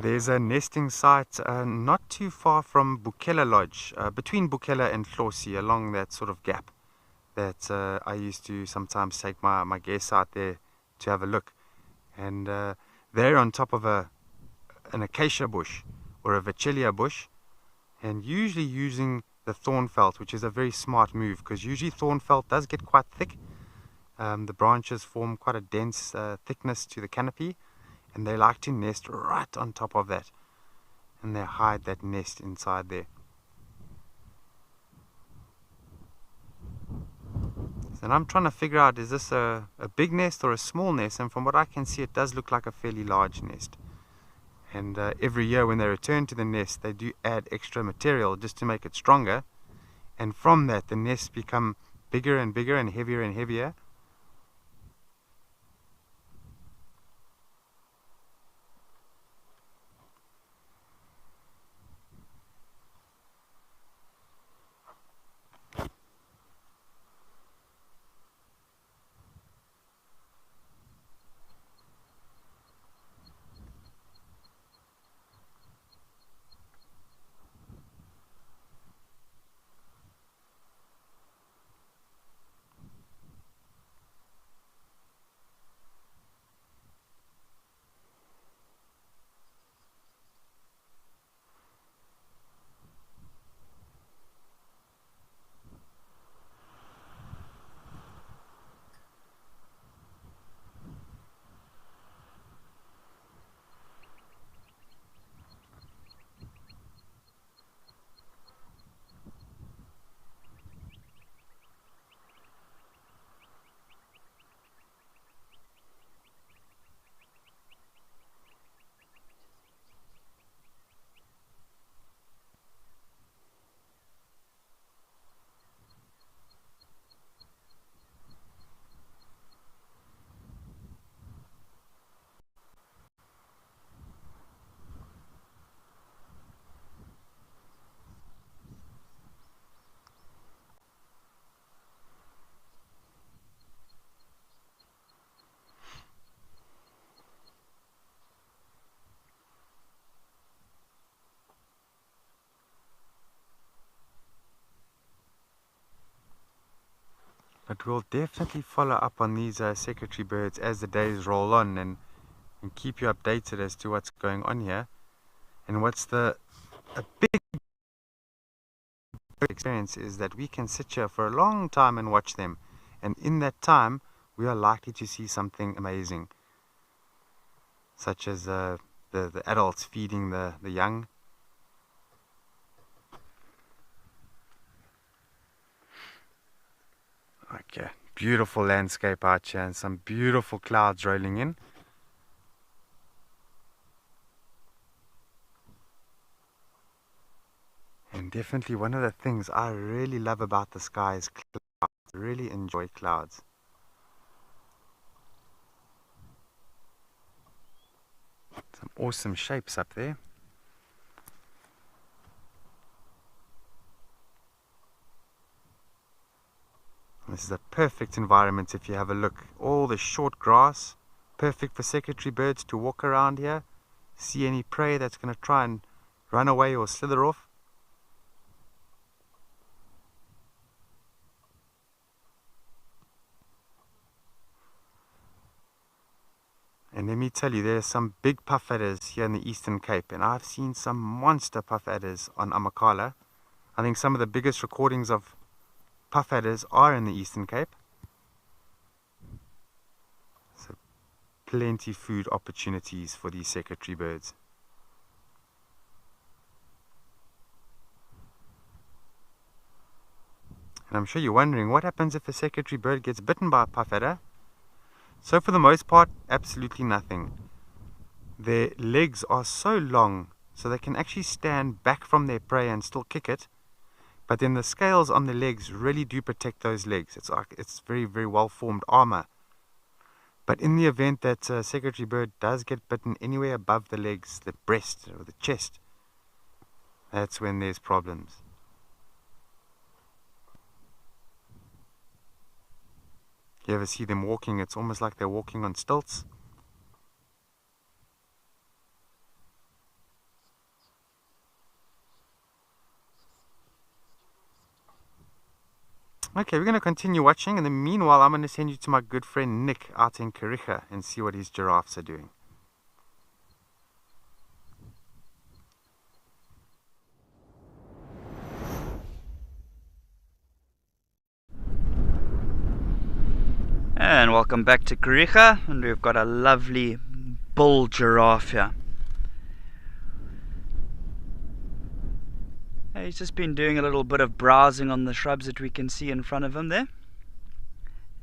There's a nesting site not too far from Bukela Lodge, between Bukela and Hlosi, along that sort of gap that I used to sometimes take my guests out there to have a look. And they're on top of an acacia bush or a Vachelia bush, and usually using the thorn felt, which is a very smart move, because usually thorn felt does get quite thick. The branches form quite a dense thickness to the canopy, and they like to nest right on top of that, and they hide that nest inside there. And I'm trying to figure out, is this a big nest or a small nest? And from what I can see, it does look like a fairly large nest. And every year when they return to the nest, they do add extra material just to make it stronger, and from that the nests become bigger and bigger and heavier. But we'll definitely follow up on these secretary birds as the days roll on and keep you updated as to what's going on here. And what's a big experience is that we can sit here for a long time and watch them. And in that time, we are likely to see something amazing. Such as the adults feeding the young. Okay, beautiful landscape out here and some beautiful clouds rolling in. And definitely one of the things I really love about the sky is clouds. I really enjoy clouds. Some awesome shapes up there. This is a perfect environment if you have a look. All the short grass, perfect for secretary birds to walk around here. See any prey that's going to try and run away or slither off. And let me tell you, there are some big puff adders here in the Eastern Cape, and I've seen some monster puff adders on Amakhala. I think some of the biggest recordings of puff adders are in the Eastern Cape. So plenty food opportunities for these secretary birds. And I'm sure you're wondering, what happens if a secretary bird gets bitten by a puff adder? So for the most part, absolutely nothing. Their legs are so long, so they can actually stand back from their prey and still kick it. But then the scales on the legs really do protect those legs. It's very, very well formed armor. But in the event that a secretary bird does get bitten anywhere above the legs, the breast or the chest, that's when there's problems. You ever see them walking? It's almost like they're walking on stilts. Okay, we're going to continue watching, and then meanwhile I'm going to send you to my good friend Nick out in Kariega and see what his giraffes are doing. And welcome back to Kariega, and we've got a lovely bull giraffe here. He's just been doing a little bit of browsing on the shrubs that we can see in front of him there.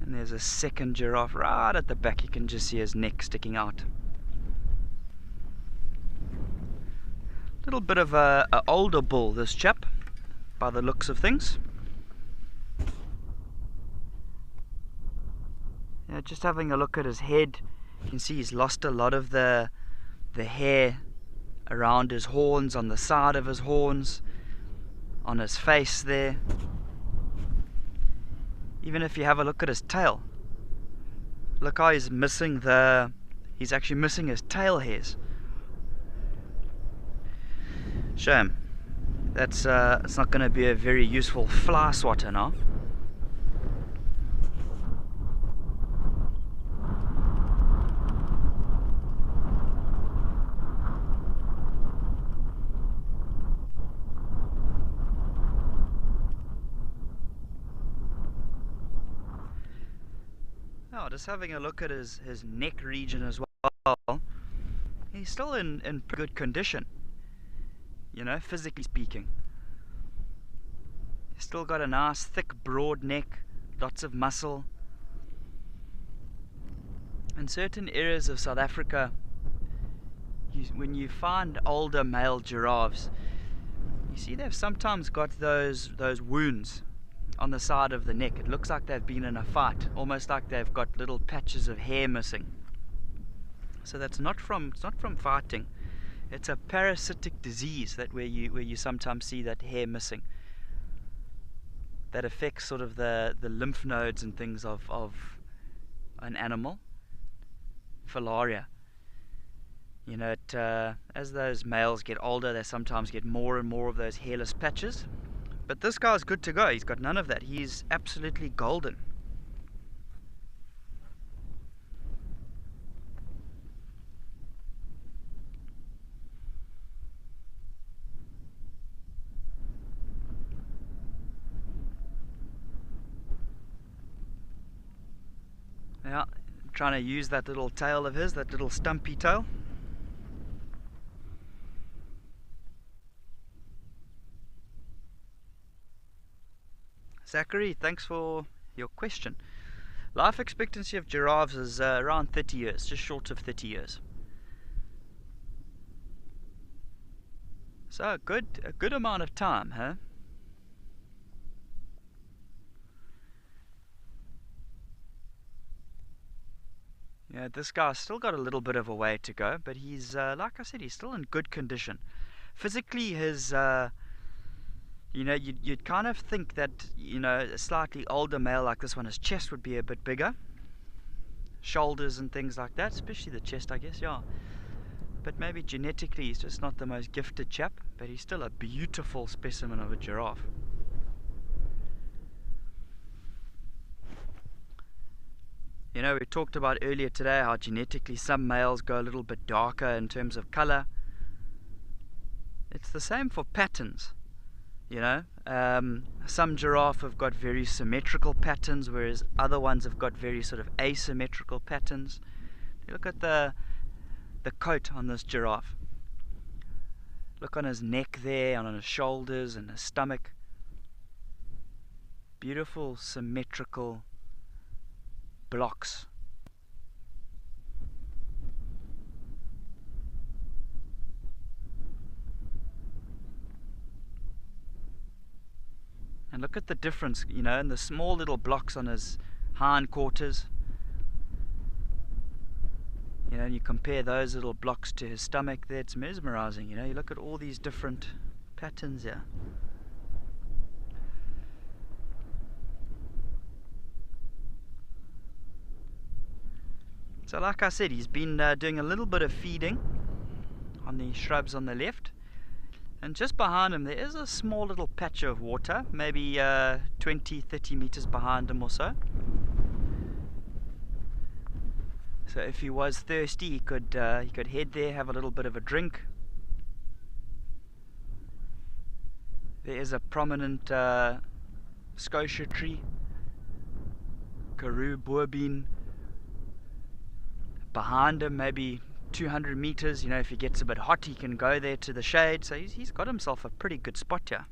And there's a second giraffe right at the back. You can just see his neck sticking out. Little bit of a older bull, this chap, by the looks of things. Yeah, just having a look at his head, you can see he's lost a lot of the hair around his horns, on the side of his horns, on his face there. Even if you have a look at his tail, look how he's he's actually missing his tail hairs. Shame. That's it's not going to be a very useful fly swatter now. Oh, just having a look at his neck region as well. He's still in good condition, you know, physically speaking. He's still got a nice thick broad neck, lots of muscle. In certain areas of South Africa, when you find older male giraffes, you see they've sometimes got those wounds on the side of the neck. It looks like they've been in a fight, almost like they've got little patches of hair missing. So that's it's not from fighting. It's a parasitic disease that where you sometimes see that hair missing. That affects sort of the lymph nodes and things of an animal. Filaria. You know, as those males get older, they sometimes get more and more of those hairless patches. But this guy's good to go. He's got none of that. He's absolutely golden. Yeah, trying to use that little tail of his, that little stumpy tail. Zachary, thanks for your question. Life expectancy of giraffes is around 30 years, just short of 30 years. So a good amount of time, huh? Yeah, this guy's still got a little bit of a way to go, but he's, like I said, he's still in good condition. Physically, his, you'd kind of think that, a slightly older male like this one, his chest would be a bit bigger. Shoulders and things like that, especially the chest, I guess, yeah. But maybe genetically he's just not the most gifted chap, but he's still a beautiful specimen of a giraffe. We talked about earlier today how genetically some males go a little bit darker in terms of color. It's the same for patterns. Some giraffe have got very symmetrical patterns, whereas other ones have got very sort of asymmetrical patterns. You look at the coat on this giraffe. Look on his neck there, and on his shoulders and his stomach. Beautiful symmetrical blocks. And look at the difference, in the small little blocks on his hind quarters. And you compare those little blocks to his stomach there, it's mesmerizing. You look at all these different patterns here. So like I said, he's been doing a little bit of feeding on the shrubs on the left. And just behind him there is a small little patch of water, maybe 20-30 meters behind him or so. So if he was thirsty, he could head there, have a little bit of a drink. There is a prominent scotia tree, Karoo boerbean. Behind him, maybe 200 meters, if he gets a bit hot, he can go there to the shade. So he's got himself a pretty good spot here.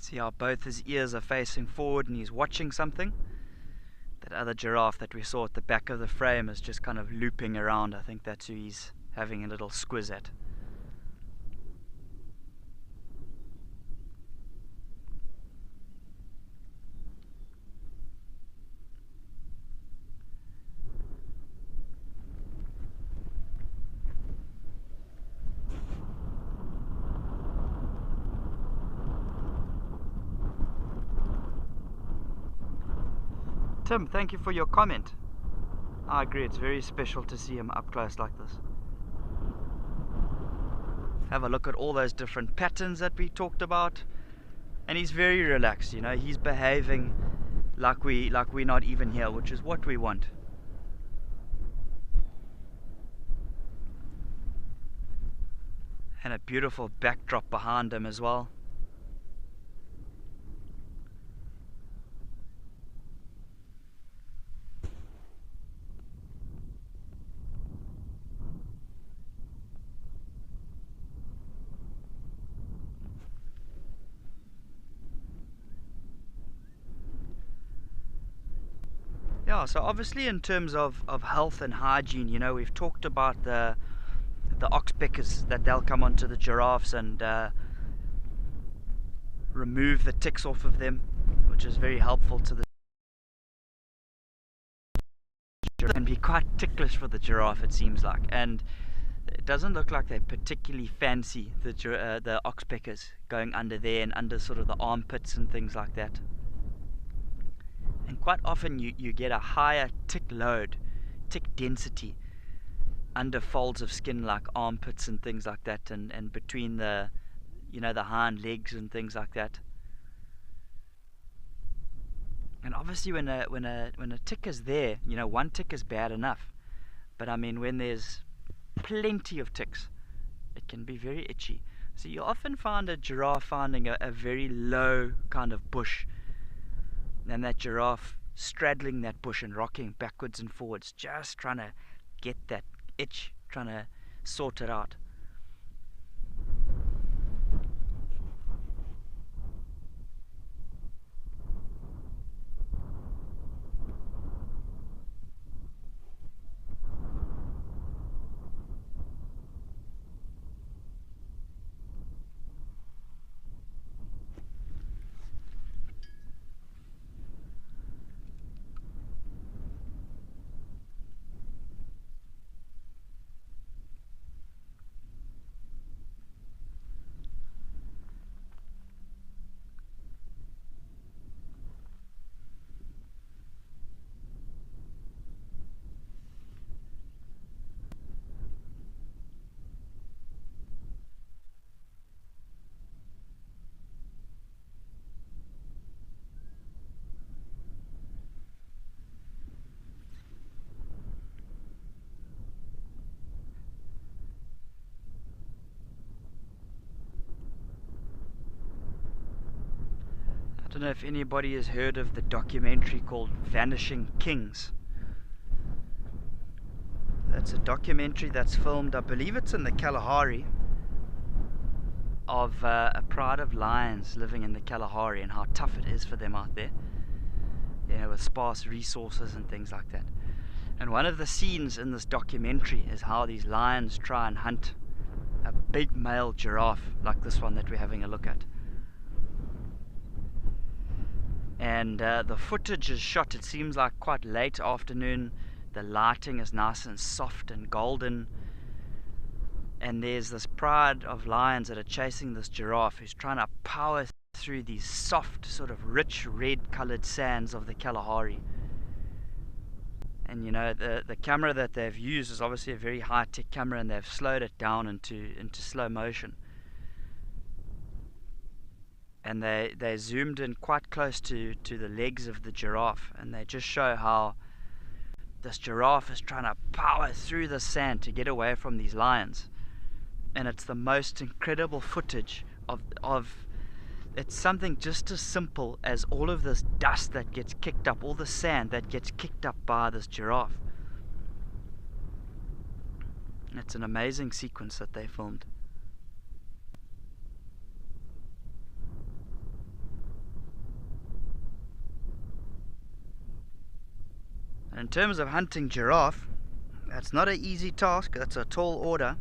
See how both his ears are facing forward and he's watching something. That other giraffe that we saw at the back of the frame is just kind of looping around. I think that's who he's having a little squiz at. Tim, thank you for your comment. I agree, it's very special to see him up close like this. Have a look at all those different patterns that we talked about. And he's very relaxed, he's behaving like we're not even here, which is what we want. And a beautiful backdrop behind him as well. Yeah, so obviously in terms of health and hygiene, we've talked about the oxpeckers, that they'll come onto the giraffes and remove the ticks off of them, which is very helpful to the giraffe. It can be quite ticklish for the giraffe, it seems like, and it doesn't look like they particularly fancy the oxpeckers going under there and under sort of the armpits and things like that. And quite often you get a higher tick load, tick density under folds of skin like armpits and things like that, and between the the hind legs and things like that. And obviously when a tick is there, you know, one tick is bad enough. But I mean, when there's plenty of ticks, it can be very itchy. So you often find a giraffe finding a very low kind of bush, and that giraffe straddling that bush and rocking backwards and forwards, just trying to get that itch, trying to sort it out. I don't know if anybody has heard of the documentary called Vanishing Kings. That's a documentary that's filmed, I believe it's in the Kalahari, of a pride of lions living in the Kalahari and how tough it is for them out there, you know, with sparse resources and things like that. And one of the scenes in this documentary is how these lions try and hunt a big male giraffe like this one that we're having a look at. And the footage is shot, it seems like quite late afternoon. The lighting is nice and soft and golden, and there's this pride of lions that are chasing this giraffe who's trying to power through these soft, sort of rich red colored sands of the Kalahari. And you know, the camera that they've used is obviously a very high-tech camera, and they've slowed it down into slow motion. And they zoomed in quite close to the legs of the giraffe, and they just show how this giraffe is trying to power through the sand to get away from these lions. And it's the most incredible footage of it's something just as simple as all of this dust that gets kicked up, all the sand that gets kicked up by this giraffe. It's an amazing sequence that they filmed. In terms of hunting giraffe, that's not an easy task, that's a tall order.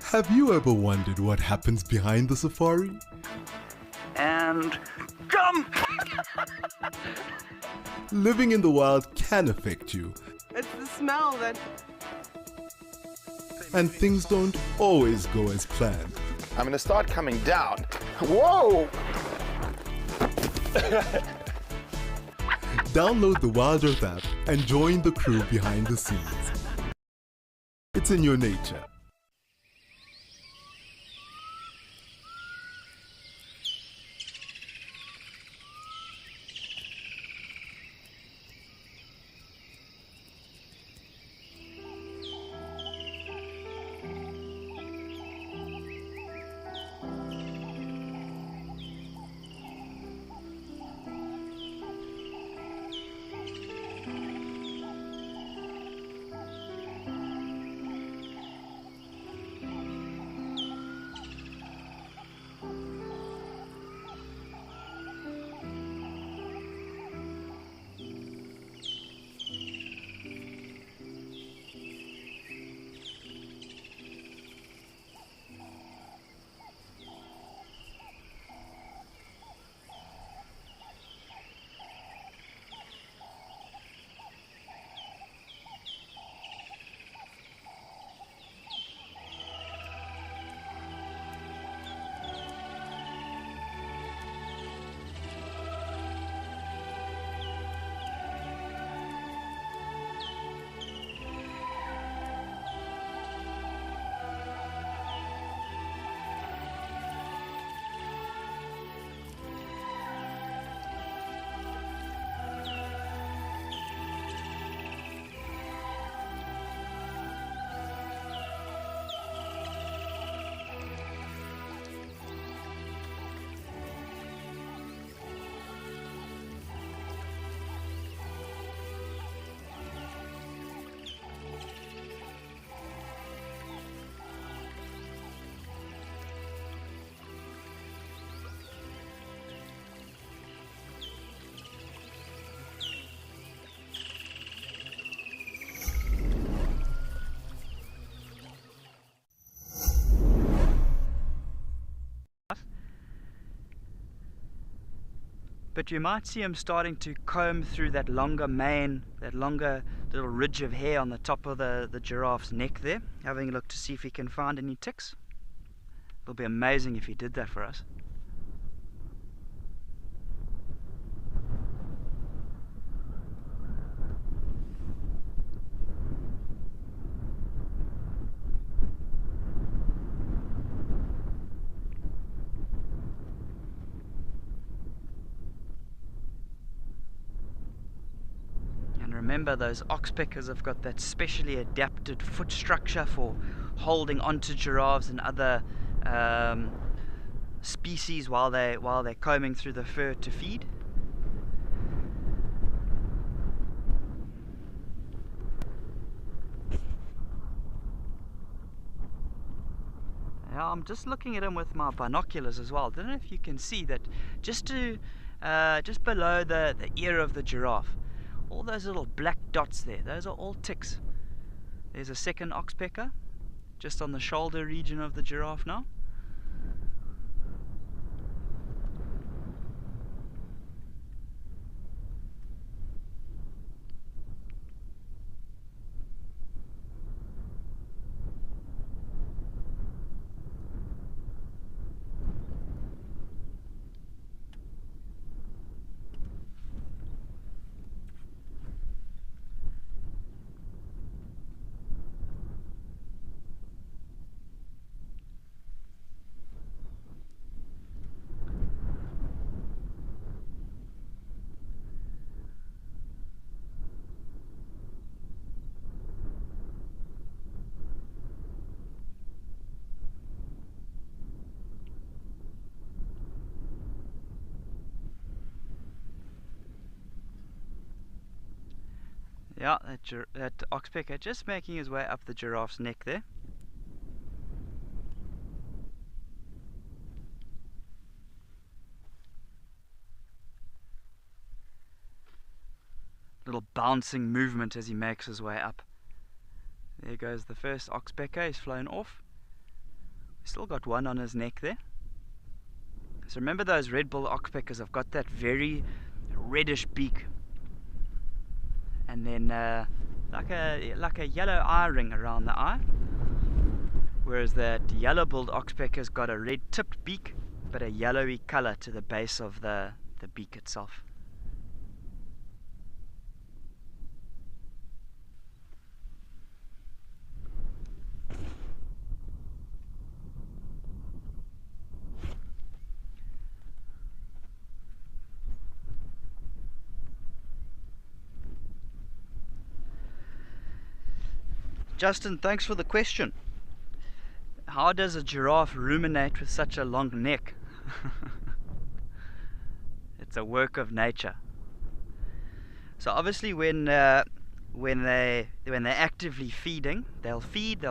Have you ever wondered what happens behind the safari? And jump! Living in the wild can affect you, It's the smell that... and things don't always go as planned. I'm gonna start coming down. Whoa! Download the Wild Earth app and join the crew behind the scenes. It's in your nature. but you might see him starting to comb through that longer mane, that longer little ridge of hair on the top of the giraffe's neck there, having a look to see if he can find any ticks. It'll be amazing if he did that for us. Remember, those oxpeckers have got that specially adapted foot structure for holding onto giraffes and other species while they're combing through the fur to feed. Now I'm just looking at him with my binoculars as well. I don't know if you can see that just below the ear of the giraffe. All those little black dots there, those are all ticks. There's a second oxpecker just on the shoulder region of the giraffe now. Yeah, that oxpecker just making his way up the giraffe's neck there. Little bouncing movement as he makes his way up. There goes the first oxpecker, he's flown off. Still got one on his neck there. So remember, those red-billed oxpeckers have got that very reddish beak. And then like a yellow eye ring around the eye, whereas that yellow-billed oxpecker's got a red-tipped beak, but a yellowy color to the base of the beak itself. Justin, thanks for the question. How does a giraffe ruminate with such a long neck? It's a work of nature. So obviously when they're actively feeding, they'll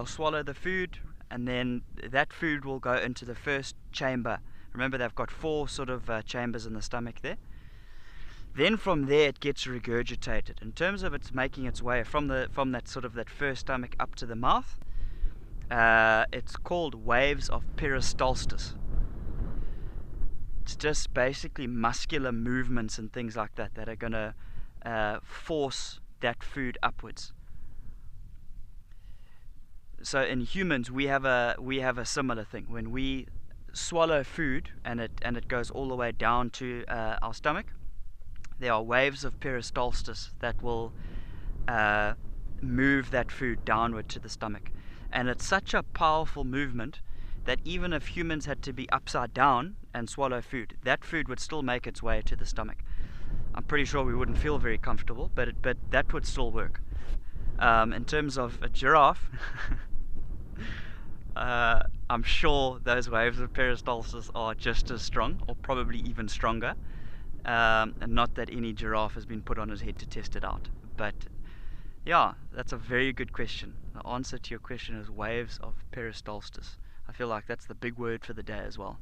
swallow the food, and then that food will go into the first chamber. Remember, they've got 4 sort of chambers in the stomach there. Then from there it gets regurgitated. In terms of it's making its way from that first stomach up to the mouth, it's called waves of peristalsis. It's just basically muscular movements and things like that that are going to force that food upwards. So in humans we have a similar thing. When we swallow food and it goes all the way down to our stomach, there are waves of peristalsis that will move that food downward to the stomach. And it's such a powerful movement that even if humans had to be upside down and swallow food, that food would still make its way to the stomach. I'm pretty sure we wouldn't feel very comfortable, but that would still work. In terms of a giraffe, I'm sure those waves of peristalsis are just as strong, or probably even stronger. And not that any giraffe has been put on his head to test it out. But yeah, that's a very good question. The answer to your question is waves of peristalsis. I feel like that's the big word for the day as well.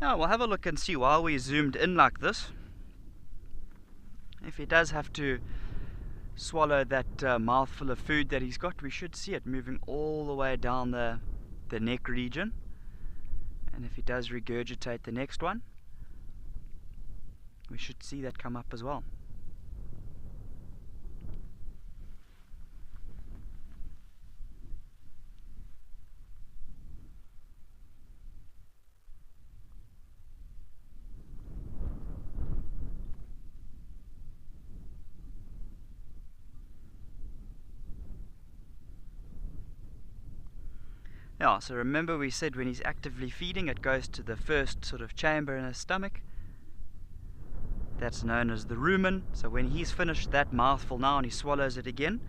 Now we'll have a look and see while we zoomed in like this. If he does have to swallow that mouthful of food that he's got, we should see it moving all the way down the neck region. And if he does regurgitate the next one, we should see that come up as well. Yeah, so remember we said when he's actively feeding, it goes to the first sort of chamber in his stomach. That's known as the rumen. So when he's finished that mouthful now and he swallows it again,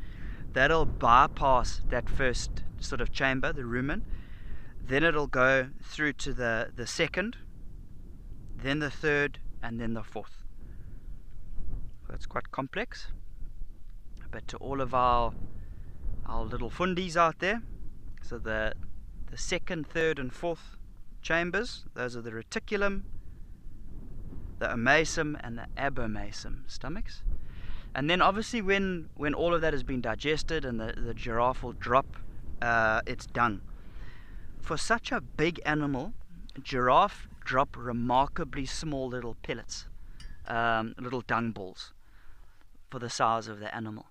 that'll bypass that first sort of chamber, the rumen. Then it'll go through to the second, then the third, and then the fourth. So it's quite complex. But to all of our little fundies out there, so the second, third, and fourth chambers, those are the reticulum, the omasum, and the abomasum stomachs. And then obviously when all of that has been digested and the giraffe will drop its dung. For such a big animal, giraffe drop remarkably small little pellets, little dung balls for the size of the animal.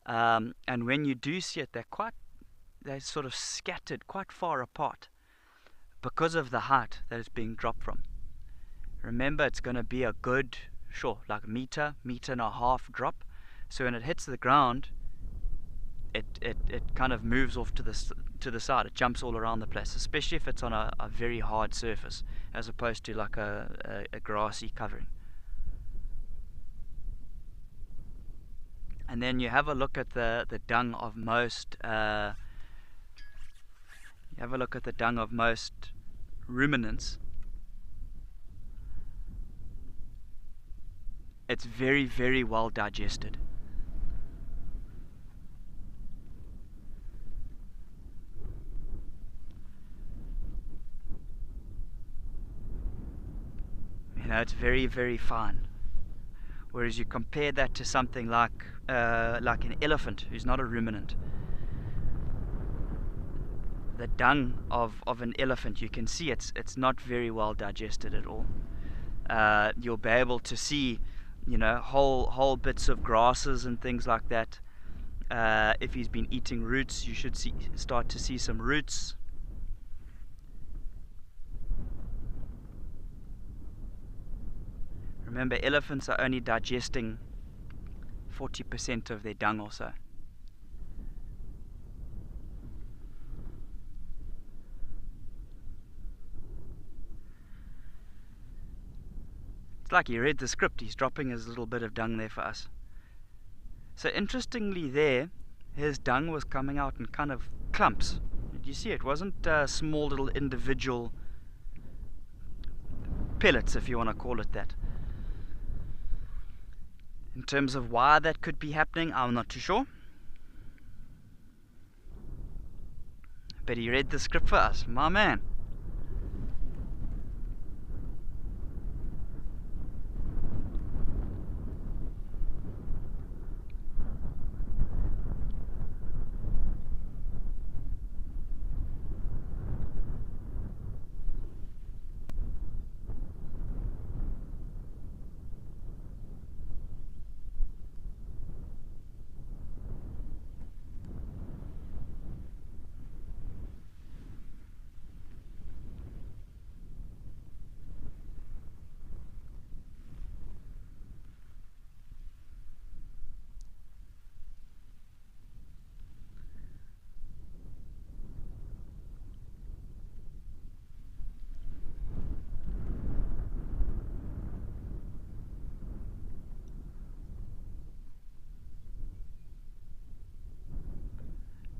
And when you do see it, they're sort of scattered quite far apart because of the height that it's being dropped from. Remember, it's going to be a good, like meter and a half drop. So when it hits the ground, it kind of moves off to the side. It jumps all around the place, especially if it's on a very hard surface as opposed to like a grassy covering. And then you have a look at the dung of most ruminants. It's very, very well digested. You know, it's very, very fine. Whereas you compare that to something like an elephant, who's not a ruminant. The dung of an elephant, you can see it's not very well digested at all. You'll be able to see, you know, whole bits of grasses and things like that. If he's been eating roots, you should start to see some roots. Remember, elephants are only digesting 40% of their dung or so. It's like he read the script. He's dropping his little bit of dung there for us. So interestingly there, his dung was coming out in kind of clumps. Did you see it? It wasn't small little individual pellets, if you want to call it that. In terms of why that could be happening, I'm not too sure. But he read the script for us, my man.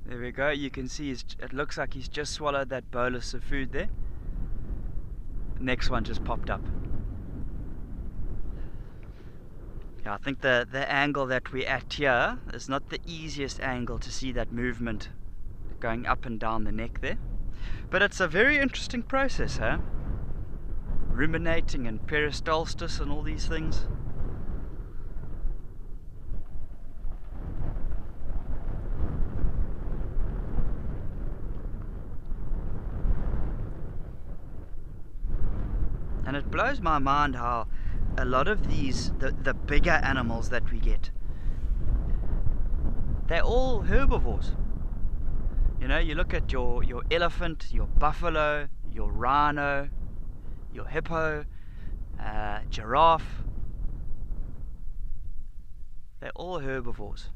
There we go. You can see it looks like he's just swallowed that bolus of food there. The next one just popped up. Yeah, I think the angle that we're at here is not the easiest angle to see that movement going up and down the neck there. But it's a very interesting process, huh? ruminating and peristalsis and all these things. And it blows my mind how a lot of these, the bigger animals that we get, they're all herbivores. You know, you look at your elephant, your buffalo, your rhino, your hippo, giraffe. They're all herbivores.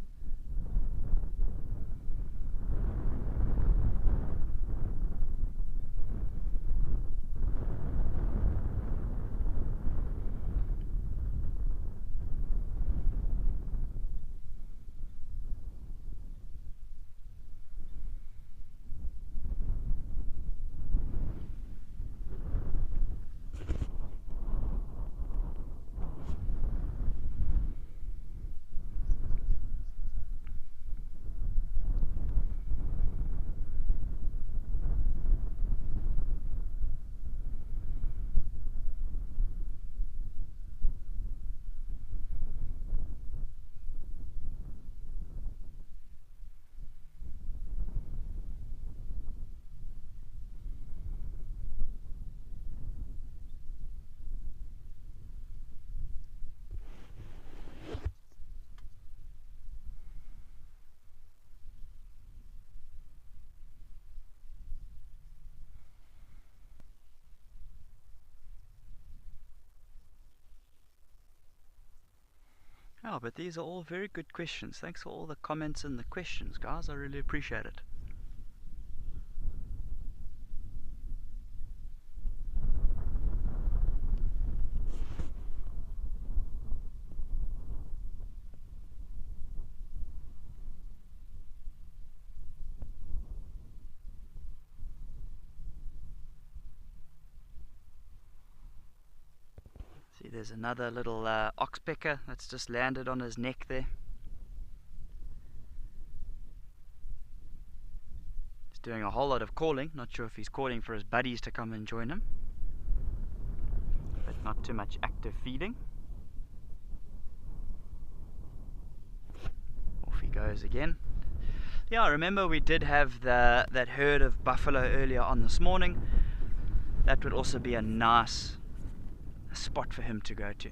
Oh, but these are all very good questions. Thanks for all the comments and the questions, guys. I really appreciate it. See, there's another little oxpecker that's just landed on his neck there. He's doing a whole lot of calling. Not sure if he's calling for his buddies to come and join him. But not too much active feeding. Off he goes again. Yeah, remember we did have that herd of buffalo earlier on this morning. That would also be a nice spot for him to go to.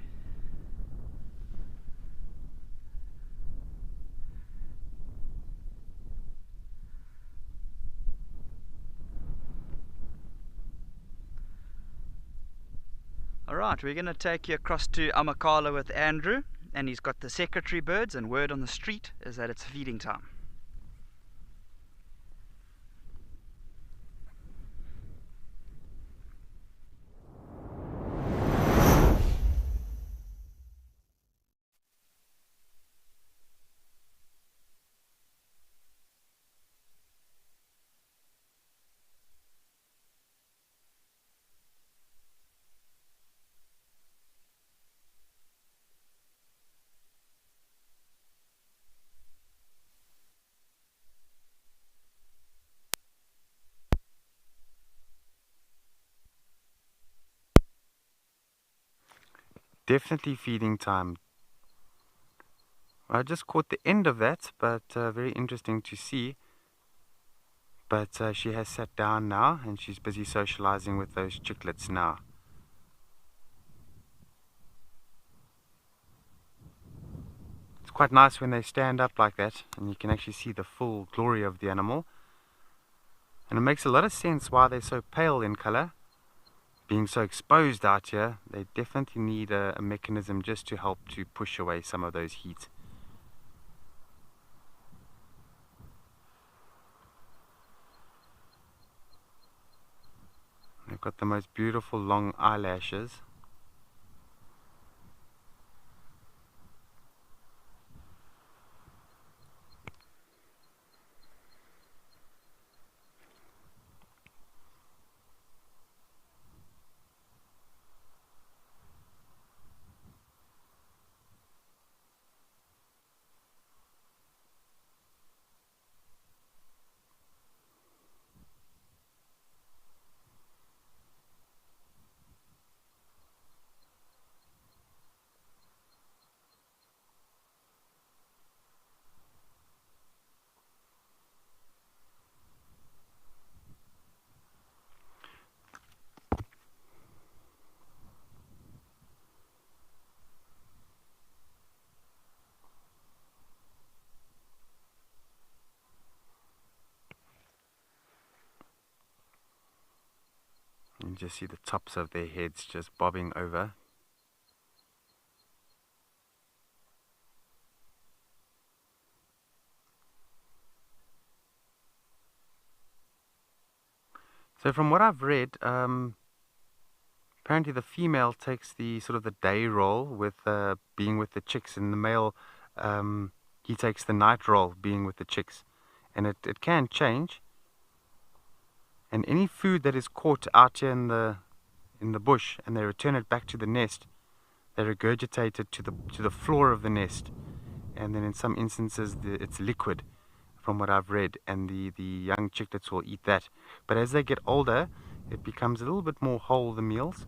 Alright, we're going to take you across to Amakhala with Andrew, and he's got the secretary birds, and word on the street is that it's feeding time. Definitely feeding time. I just caught the end of that, but very interesting to see. But she has sat down now and she's busy socializing with those chicklets now. It's quite nice when they stand up like that and you can actually see the full glory of the animal. And it makes a lot of sense why they're so pale in color. Being so exposed out here, they definitely need a mechanism just to help to push away some of those heat. They've got the most beautiful long eyelashes. just see the tops of their heads just bobbing over. So from what I've read, apparently the female takes the sort of the day role with being with the chicks, and the male, he takes the night role being with the chicks. And it can change. And any food that is caught out here in the bush and they return it back to the nest, they regurgitate it to the floor of the nest. And then in some instances it's liquid, from what I've read, and the young chicklets will eat that. But as they get older, it becomes a little bit more whole, the meals.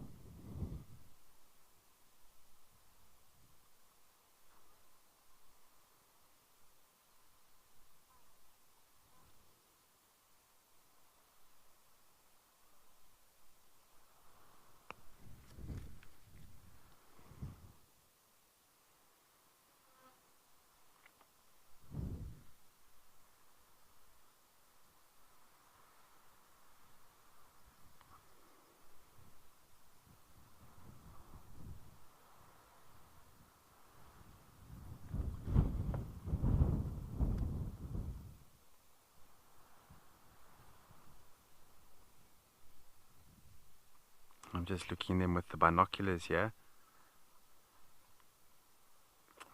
I'm just looking at them with the binoculars here.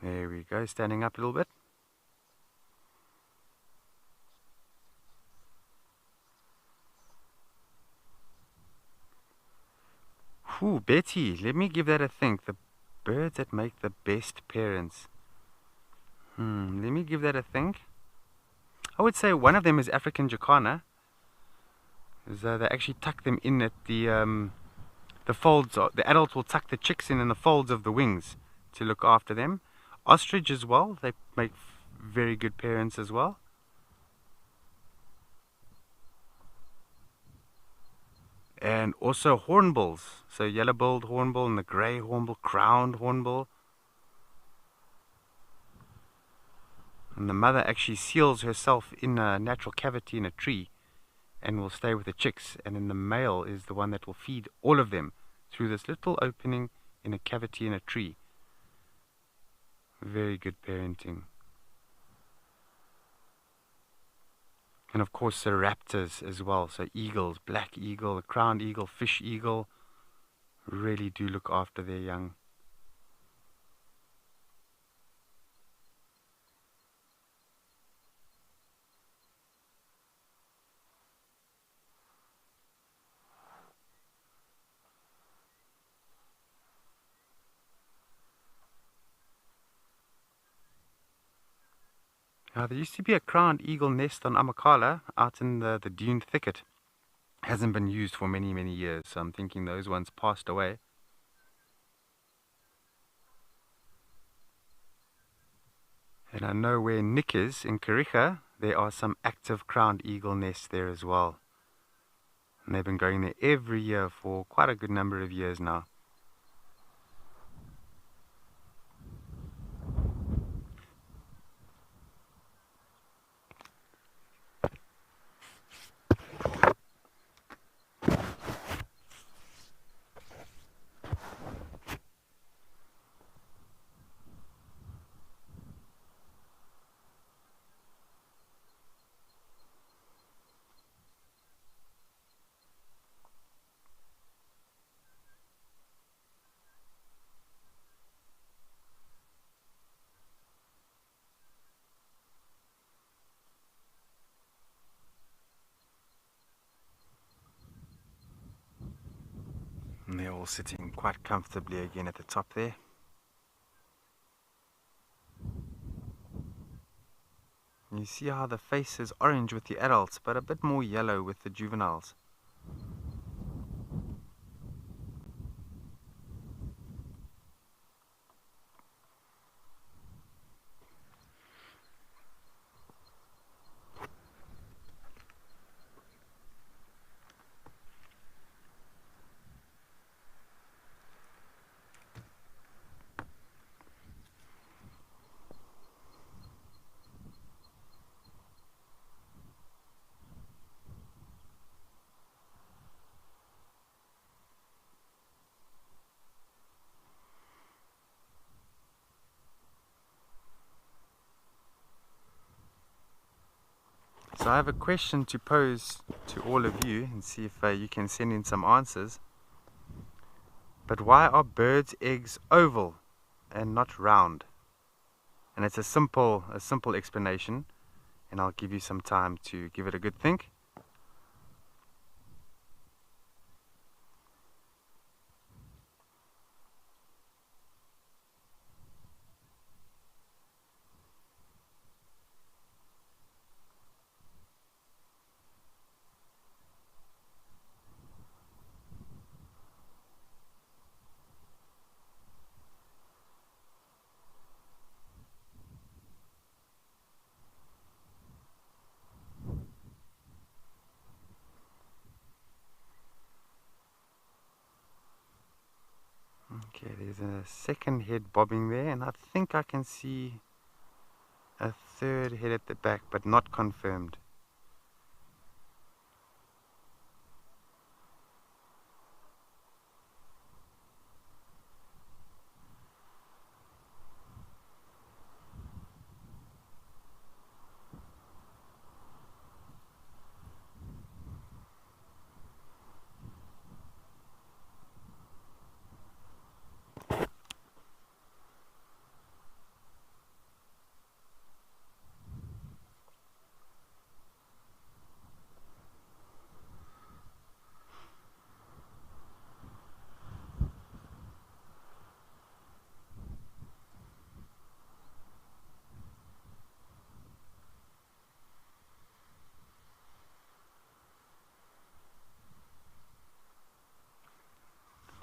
There we go, standing up a little bit. Whew, Betty, let me give that a think. The birds that make the best parents. Let me give that a think. I would say one of them is African Jacana. They actually tuck them in at the folds. The adults will tuck the chicks in the folds of the wings to look after them. Ostrich as well, they make very good parents as well. And also hornbills, so yellow-billed hornbill and the grey hornbill, crowned hornbill. And the mother actually seals herself in a natural cavity in a tree and will stay with the chicks, and then the male is the one that will feed all of them through this little opening in a cavity in a tree. Very good parenting. And of course the raptors as well, so eagles, black eagle, the crowned eagle, fish eagle, really do look after their young. Now, there used to be a crowned eagle nest on Amakhala out in the dune thicket. Hasn't been used for many, many years, so I'm thinking those ones passed away. And I know where Nick is, in Kariega, there are some active crowned eagle nests there as well. And they've been going there every year for quite a good number of years now. And they're all sitting quite comfortably again at the top there. You see how the face is orange with the adults, but a bit more yellow with the juveniles. So I have a question to pose to all of you and see if you can send in some answers. But why are birds' eggs oval and not round? And it's a simple explanation, and I'll give you some time to give it a good think. Okay, there's a second head bobbing there, and I think I can see a third head at the back, but not confirmed.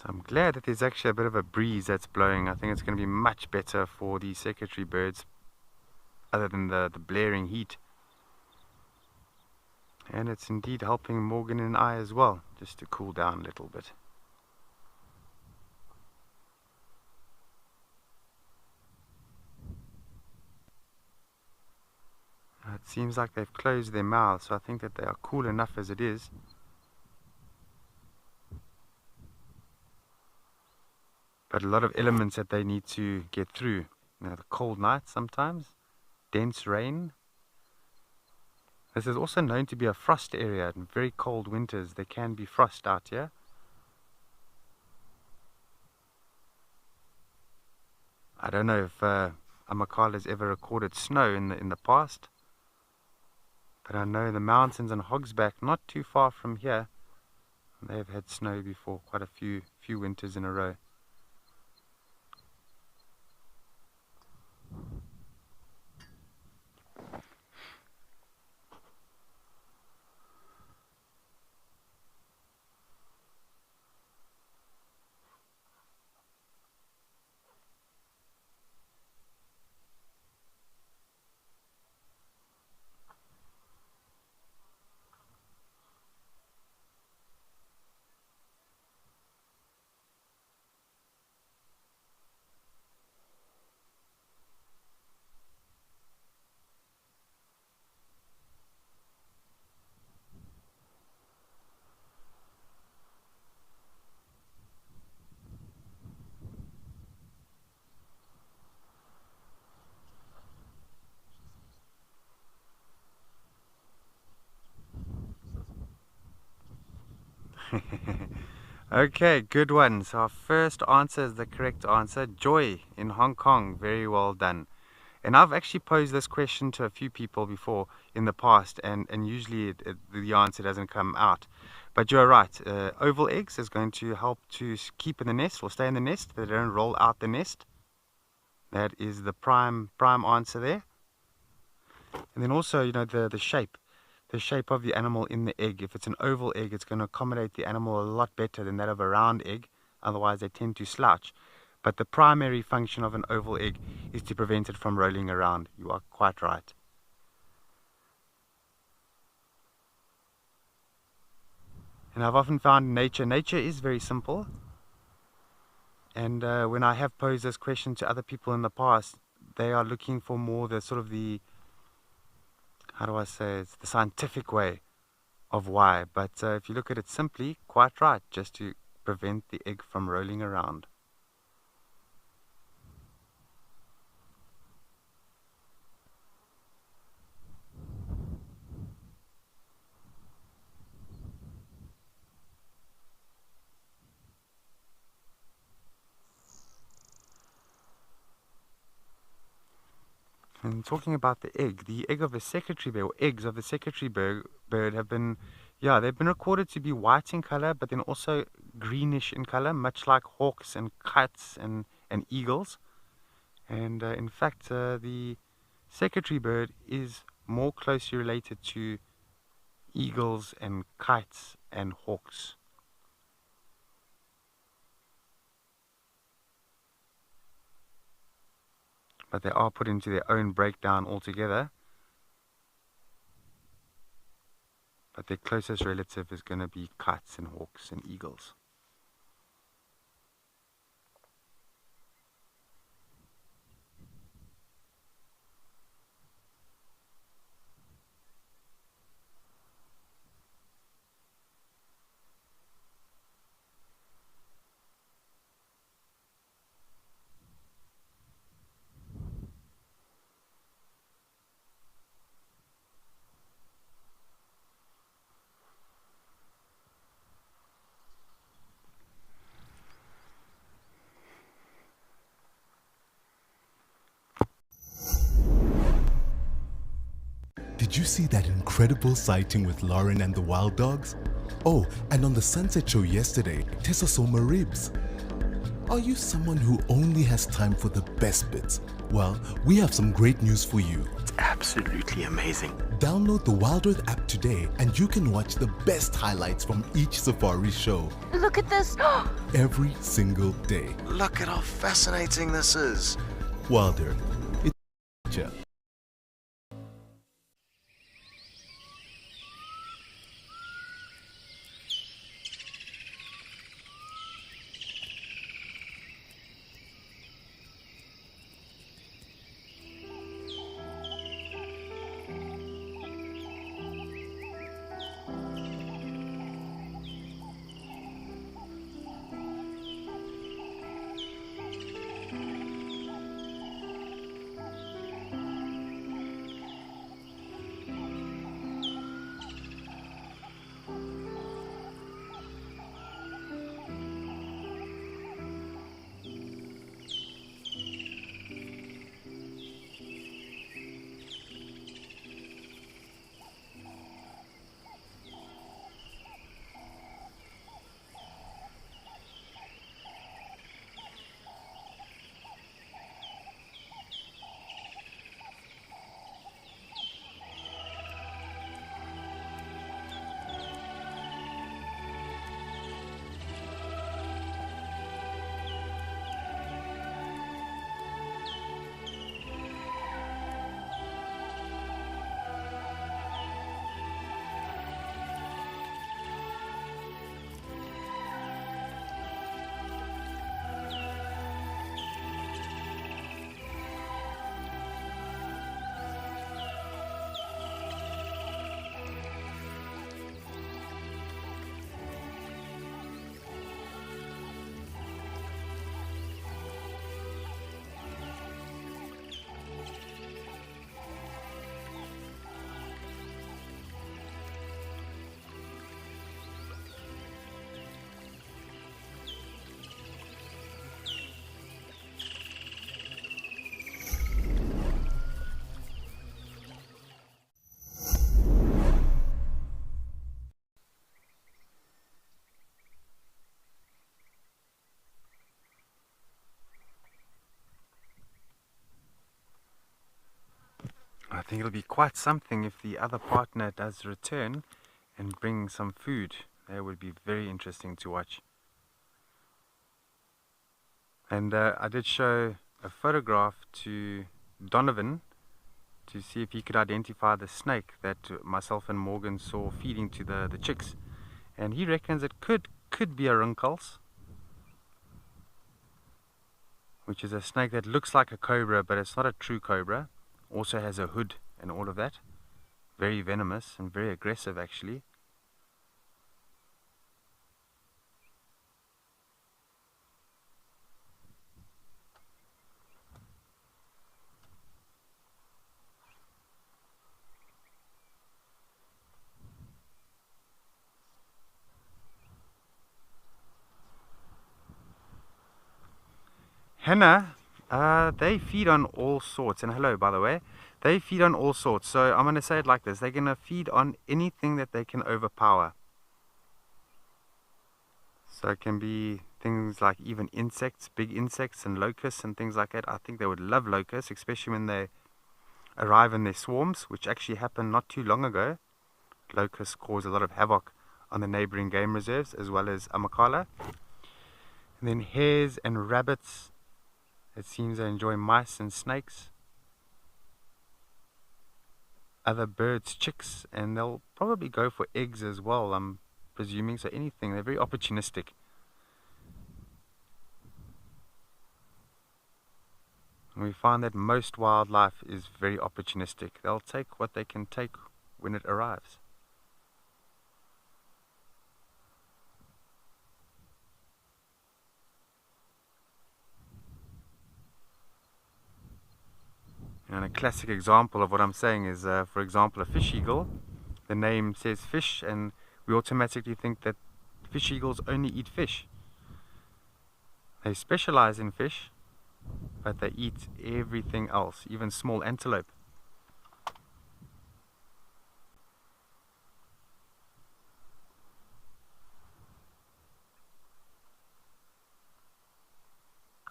So I'm glad that there's actually a bit of a breeze that's blowing. I think it's going to be much better for the secretary birds, other than the blaring heat. And it's indeed helping Morgan and I as well, just to cool down a little bit. It seems like they've closed their mouths, so I think that they are cool enough as it is. But a lot of elements that they need to get through. You know, the cold nights sometimes, dense rain. This is also known to be a frost area. In very cold winters, there can be frost out here. I don't know if Amakhala has ever recorded snow in the past, but I know the mountains and Hogsback, not too far from here, they've had snow before, quite a few winters in a row. Okay, good one. So our first answer is the correct answer. Joy in Hong Kong. Very well done. And I've actually posed this question to a few people before in the past, and usually the answer doesn't come out. But you're right. Oval eggs is going to help to keep in the nest or stay in the nest. They don't roll out the nest. That is the prime answer there. And then also, you know, the shape of the animal in the egg. If it's an oval egg, it's going to accommodate the animal a lot better than that of a round egg. Otherwise, they tend to slouch. But the primary function of an oval egg is to prevent it from rolling around. You are quite right. And I've often found nature is very simple. And when I have posed this question to other people in the past, they are looking for more the sort of the, how do I say, it's the scientific way of why. But if you look at it simply, quite right, just to prevent the egg from rolling around. And talking about the egg of a secretary bird, or eggs of a secretary bird have been, yeah, they've been recorded to be white in color, but then also greenish in color, much like hawks and kites and eagles. And in fact, the secretary bird is more closely related to eagles and kites and hawks. But they are put into their own breakdown altogether. But their closest relative is going to be kites and hawks and eagles. Did you see that incredible sighting with Lauren and the wild dogs? Oh, and on the Sunset Show yesterday, Tessa saw Maribs. Are you someone who only has time for the best bits? Well, we have some great news for you. It's absolutely amazing. Download the Wild Earth app today and you can watch the best highlights from each safari show. Look at this. Every single day. Look at how fascinating this is. Wild Earth. It's nature. I think it'll be quite something if the other partner does return and bring some food. That would be very interesting to watch. And I did show a photograph to Donovan to see if he could identify the snake that myself and Morgan saw feeding to the chicks. And he reckons it could be a Rinkels, which is a snake that looks like a cobra, but it's not a true cobra. Also has a hood and all of that. Very venomous and very aggressive actually. Hannah They feed on all sorts, and hello by the way. They feed on all sorts, so I'm going to say it like this. They're going to feed on anything that they can overpower. So it can be things like even insects, big insects and locusts and things like that. I think they would love locusts, especially when they arrive in their swarms, which actually happened not too long ago. Locusts cause a lot of havoc on the neighboring game reserves as well as Amakhala. And then hares and rabbits, it seems they enjoy mice and snakes. Other birds, chicks, and they'll probably go for eggs as well, I'm presuming. So anything, they're very opportunistic. And we find that most wildlife is very opportunistic. They'll take what they can take when it arrives. And a classic example of what I'm saying is, for example, a fish eagle. The name says fish, and we automatically think that fish eagles only eat fish. They specialize in fish, but they eat everything else, even small antelope.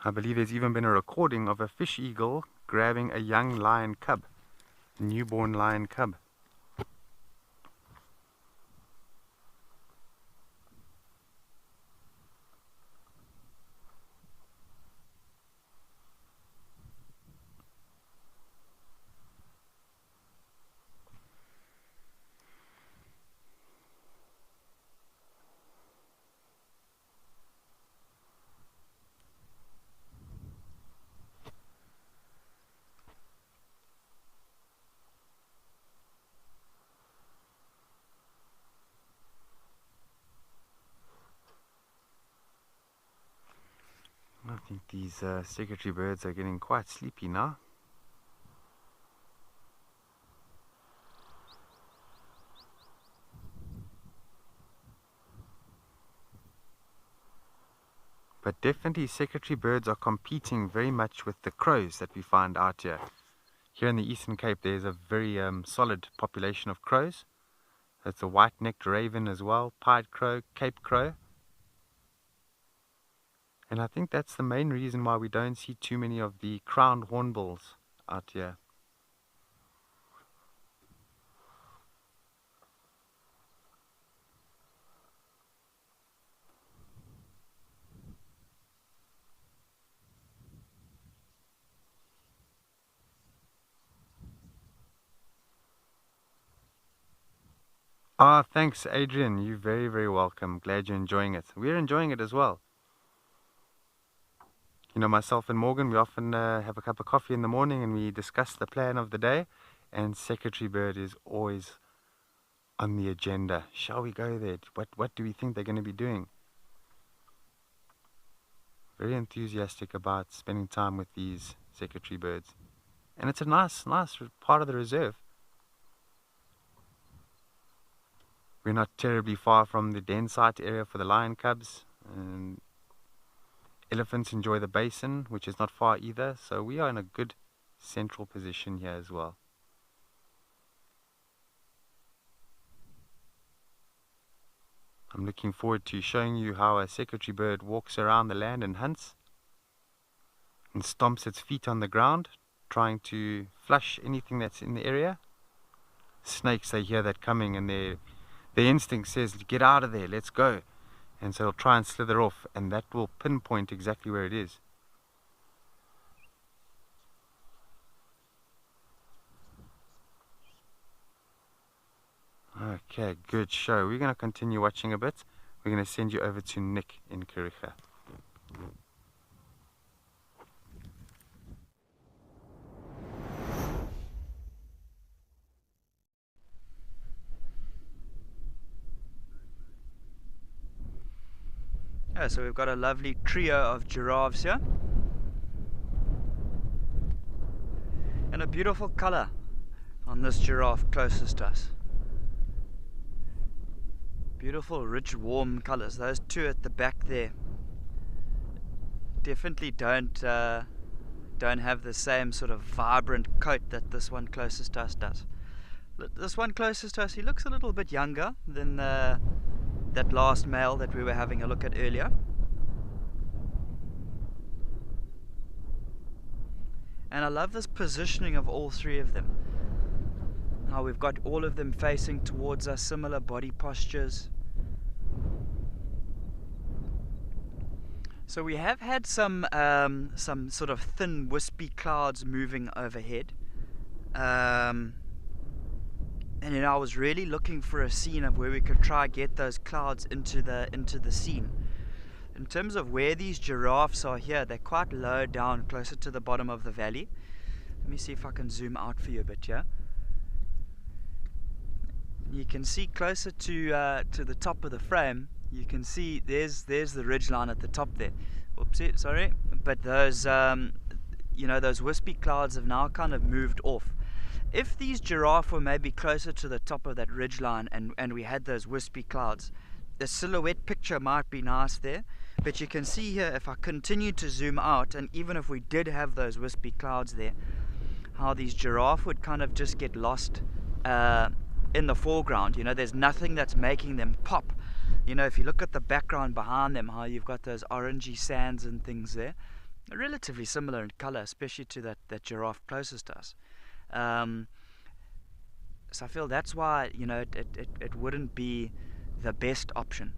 I believe there's even been a recording of a fish eagle grabbing a young lion cub, a newborn lion cub. I think these secretary birds are getting quite sleepy now. But definitely secretary birds are competing very much with the crows that we find out here. Here in the Eastern Cape there's a very solid population of crows. It's a white-necked raven as well, pied crow, Cape crow. And I think that's the main reason why we don't see too many of the crowned hornbills out here. Ah, thanks Adrian, you're very, very welcome. Glad you're enjoying it. We're enjoying it as well. You know, myself and Morgan, we often have a cup of coffee in the morning and we discuss the plan of the day, and secretary bird is always on the agenda. Shall we go there? What do we think they're going to be doing? Very enthusiastic about spending time with these secretary birds. And it's a nice part of the reserve. We're not terribly far from the den site area for the lion cubs, and elephants enjoy the basin, which is not far either, so we are in a good central position here as well. I'm looking forward to showing you how a secretary bird walks around the land and hunts and stomps its feet on the ground, trying to flush anything that's in the area. Snakes, they hear that coming and their instinct says, get out of there, let's go. And so it'll try and slither off, and that will pinpoint exactly where it is. Okay, good show. We're going to continue watching a bit. We're going to send you over to Nick in Kariega. Yeah, so we've got a lovely trio of giraffes here. And a beautiful colour on this giraffe closest to us. Beautiful, rich, warm colours. Those two at the back there definitely don't don't have the same sort of vibrant coat that this one closest to us does. This one closest to us, he looks a little bit younger than that last male that we were having a look at earlier. And I love this positioning of all three of them. How we've got all of them facing towards us, similar body postures. So we have had some sort of thin wispy clouds moving overhead. And I was really looking for a scene of where we could try get those clouds into the scene. In terms of where these giraffes are here, they're quite low down, closer to the bottom of the valley. Let me see if I can zoom out for you a bit here. You can see closer to the top of the frame. You can see there's the ridgeline at the top there. Oopsie, sorry. But those those wispy clouds have now kind of moved off. If these giraffe were maybe closer to the top of that ridgeline and we had those wispy clouds, the silhouette picture might be nice there. But you can see here, if I continue to zoom out, and even if we did have those wispy clouds there, how these giraffe would kind of just get lost in the foreground. There's nothing that's making them pop. If you look at the background behind them, how you've got those orangey sands and things there, they're relatively similar in color, especially to that giraffe closest to us. So I feel that's why it wouldn't be the best option.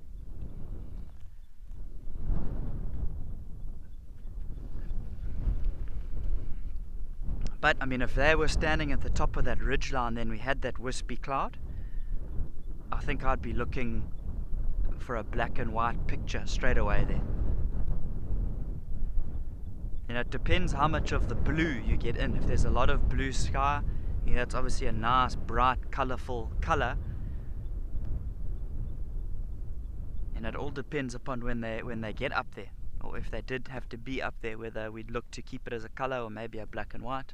But I mean, if they were standing at the top of that ridgeline, then we had that wispy cloud, I think I'd be looking for a black and white picture straight away there. It depends how much of the blue you get in. If there's a lot of blue sky, it's obviously a nice, bright, colorful color. And it all depends upon when they get up there, or if they did have to be up there, whether we'd look to keep it as a color or maybe a black and white.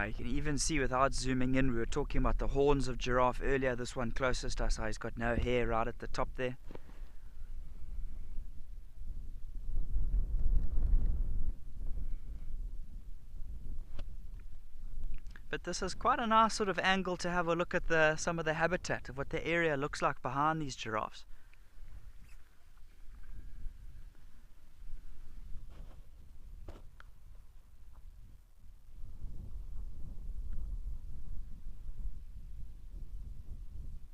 You can even see, without zooming in, we were talking about the horns of giraffe earlier. This one closest to us, he's got no hair right at the top there. But this is quite a nice sort of angle to have a look at some of the habitat of what the area looks like behind these giraffes.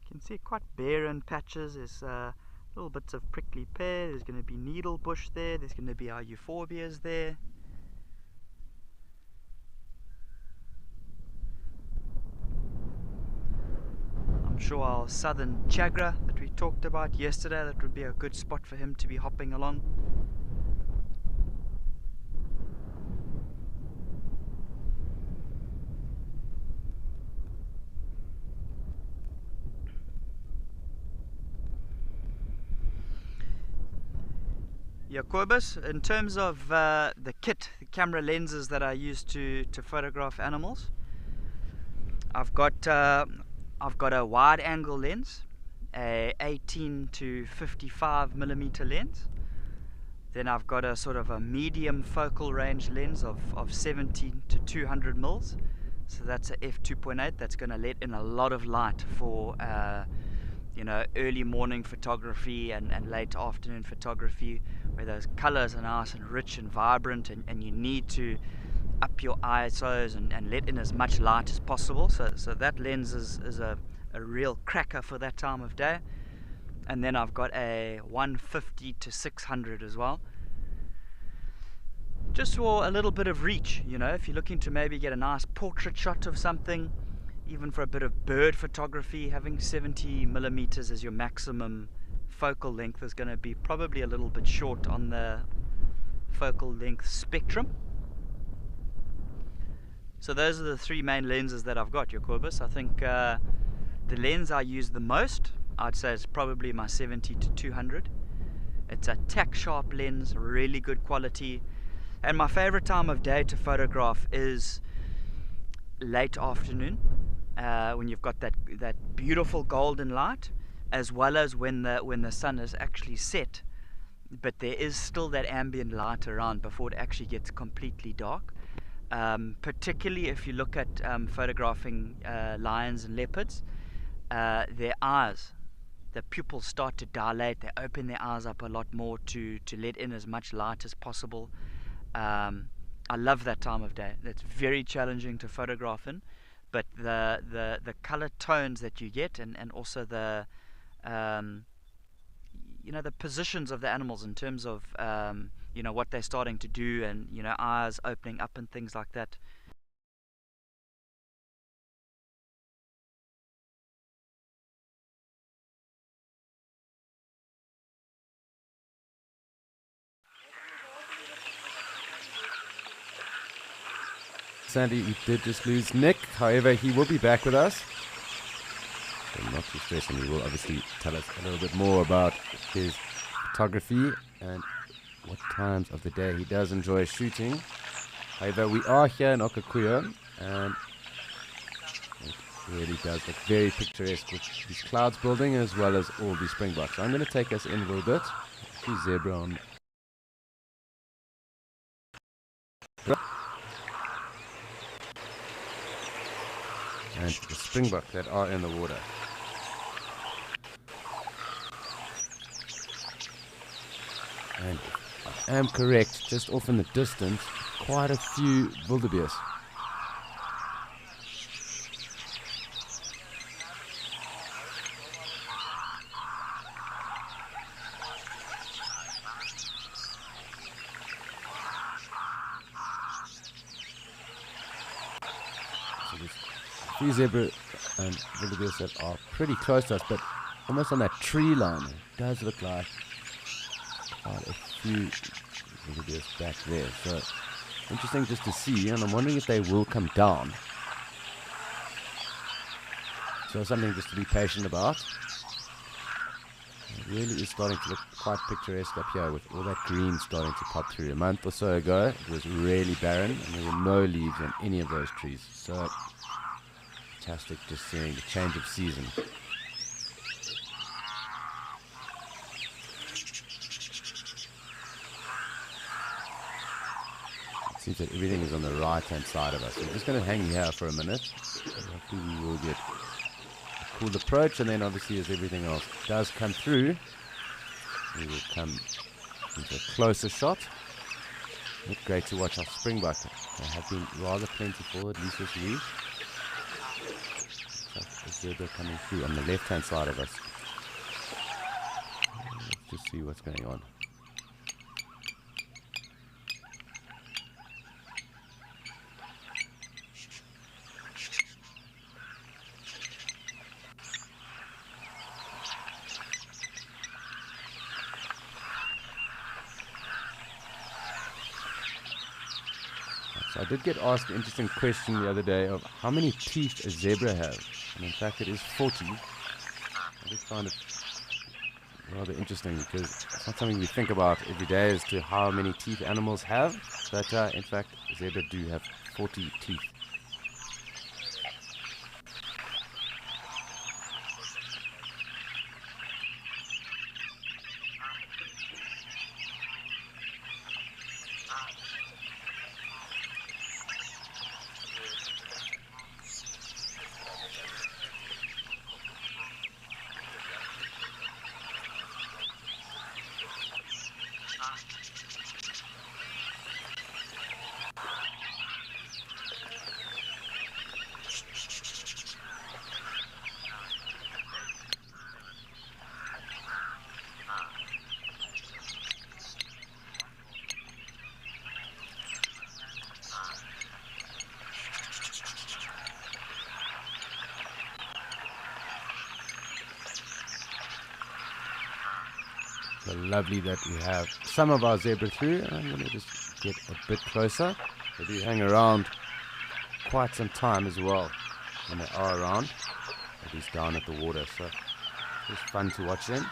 You can see quite barren patches. There's little bits of prickly pear, there's going to be needle bush there, there's going to be our euphorbias there. I'm sure our southern chagra that we talked about yesterday, that would be a good spot for him to be hopping along. Jacobus, in terms of the kit, the camera lenses that I use to photograph animals, I've got a wide angle lens, a 18 to 55 millimeter lens. Then I've got a sort of a medium focal range lens of 70 to 200 mils. So that's a f2.8. That's going to let in a lot of light for early morning photography and late afternoon photography, where those colors are nice and rich and vibrant, and you need to up your ISOs and let in as much light as possible. So that lens is a real cracker for that time of day. And then I've got a 150 to 600 as well, just for a little bit of reach. If you're looking to maybe get a nice portrait shot of something, even for a bit of bird photography, having 70 millimeters as your maximum focal length is going to be probably a little bit short on the focal length spectrum. So those are the three main lenses that I've got, Jacobus. I think the lens I use the most, I'd say, is probably my 70 to 200. It's a tack sharp lens, really good quality. And my favorite time of day to photograph is late afternoon, when you've got that beautiful golden light, as well as when the sun is actually set, but there is still that ambient light around before it actually gets completely dark. Particularly if you look at photographing lions and leopards, their eyes, the pupils start to dilate, they open their eyes up a lot more to let in as much light as possible. I love that time of day. It's very challenging to photograph in, but the color tones that you get, and also the the positions of the animals in terms of what they're starting to do, and eyes opening up and things like that. Sandy, we did just lose Nick. However, he will be back with us. So not too stressing. He will obviously tell us a little bit more about his photography and what times of the day he does enjoy shooting. However, we are here in Okakuya, and it really does look very picturesque with these clouds building as well as all these springboks. So I'm going to take us in a little bit to zebra on. And the springbok that are in the water. And if I am correct, just off in the distance, quite a few wildebeest. So there's a few zebra and wildebeest that are pretty close to us, but almost on that tree line. It does look like quite a few wildebeest back there. So interesting just to see, and I'm wondering if they will come down. So something just to be patient about. It really is starting to look quite picturesque up here with all that green starting to pop through. A month or so ago it was really barren and there were no leaves on any of those trees. So fantastic just seeing the change of season. It seems that everything is on the right hand side of us. So we're just going to hang here for a minute. Hopefully we will get a cool approach, and then obviously as everything else does come through, we will come into a closer shot. It's great to watch our springbok. They have been rather plentiful, at least this week. Looks like a zebra coming through on the left hand side of us. Let's just see what's going on. So I did get asked an interesting question the other day of how many teeth a zebra has. And in fact it is 40. I just find it rather interesting because it's not something we think about every day as to how many teeth animals have. But in fact, zebra do have 40 teeth. So lovely that we have some of our zebra through. I'm going to just get a bit closer. They do hang around quite some time as well when they are around, at least down at the water. So it's fun to watch them.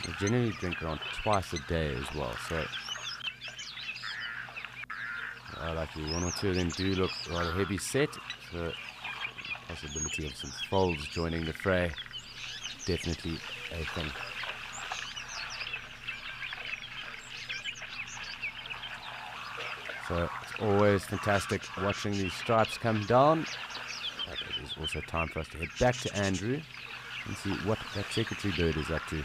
They generally drink around twice a day as well. So luckily one or two of them do look rather heavy set. So possibility of some foals joining the fray, definitely a thing. So it's always fantastic watching these stripes come down. But it is also time for us to head back to Andrew and see what that secretary bird is up to.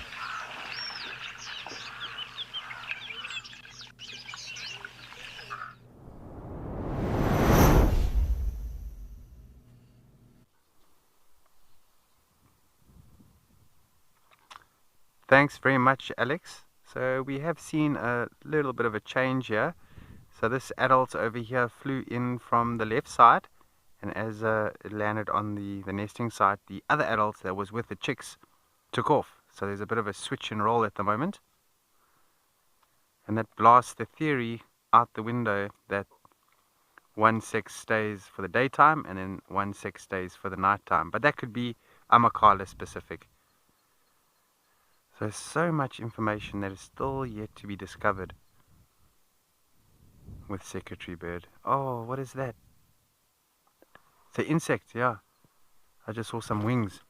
Thanks very much, Alex. So we have seen a little bit of a change here. So this adult over here flew in from the left side, and as it landed on the nesting site, the other adult that was with the chicks took off. So there's a bit of a switch and roll at the moment. And that blasts the theory out the window that one sex stays for the daytime and then one sex stays for the nighttime. But that could be Amakhala specific. So there's so much information that is still yet to be discovered with secretary bird. Oh, what is that? It's an insect, yeah. I just saw some wings.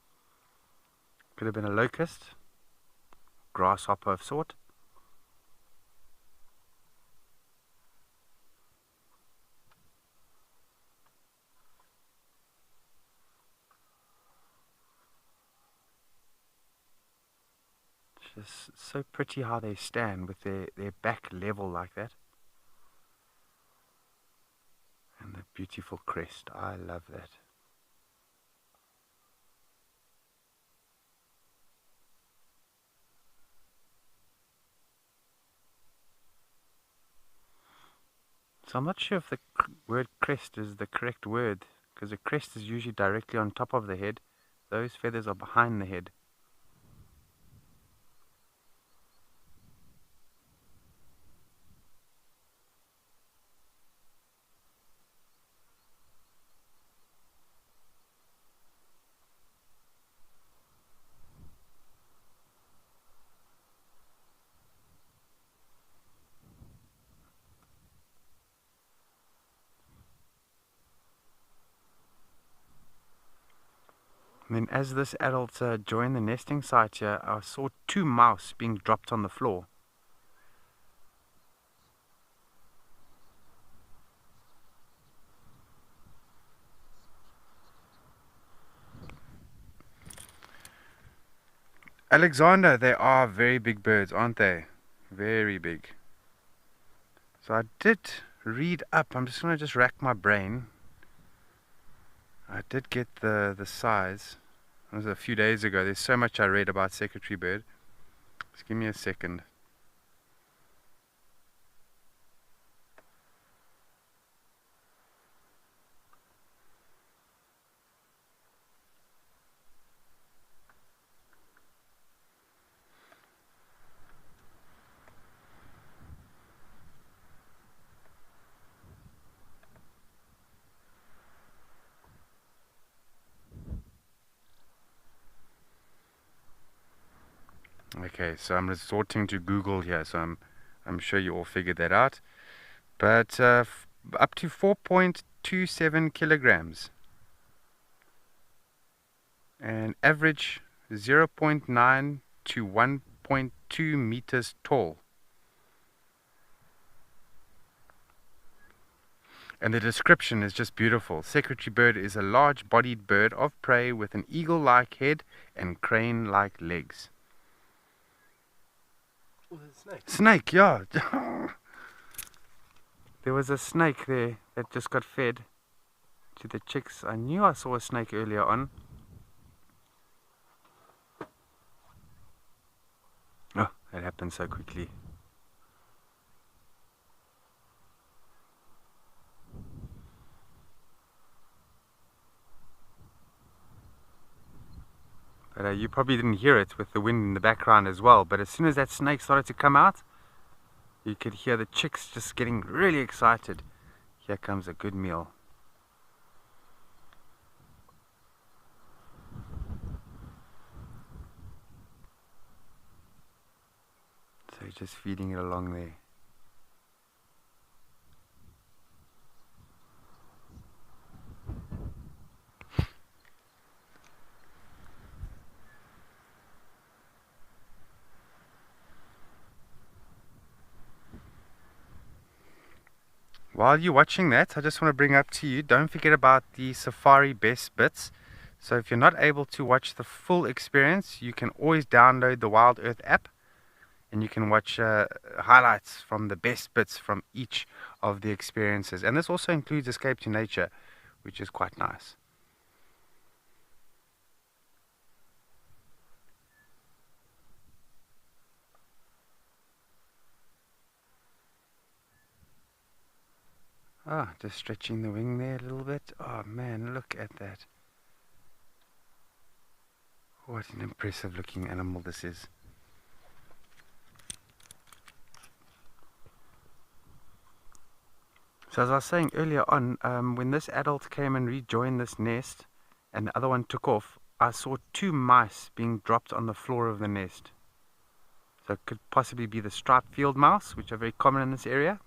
Could have been a locust, grasshopper of sort. It's just so pretty how they stand with their back level like that. And the beautiful crest. I love that. So I'm not sure if the word crest is the correct word, because the crest is usually directly on top of the head. Those feathers are behind the head. And then as this adult joined the nesting site here, I saw 2 mouse being dropped on the floor. Alexander, they are very big birds, aren't they? Very big. So I did read up, I'm just going to rack my brain. I did get the size. It was a few days ago. There's so much I read about secretary bird. Just give me a second. Okay, so I'm resorting to Google here, so I'm sure you all figured that out. But up to 4.27 kilograms. And average 0.9 to 1.2 meters tall. And the description is just beautiful. Secretary bird is a large-bodied bird of prey with an eagle-like head and crane-like legs. Oh, there's a snake. Snake, yeah. There was a snake there that just got fed to the chicks. I knew I saw a snake earlier on. Oh, that happened so quickly. But you probably didn't hear it with the wind in the background as well. But as soon as that snake started to come out, you could hear the chicks just getting really excited. Here comes a good meal. So you're just feeding it along there. While you're watching that, I just want to bring up to you, don't forget about the Safari Best Bits. So if you're not able to watch the full experience, you can always download the Wild Earth app and you can watch highlights from the best bits from each of the experiences. And this also includes Escape to Nature, which is quite nice. Ah, just stretching the wing there a little bit. Oh man, look at that. What an impressive looking animal this is. So as I was saying earlier on, when this adult came and rejoined this nest and the other one took off, I saw 2 mice being dropped on the floor of the nest. So it could possibly be the striped field mouse, which are very common in this area.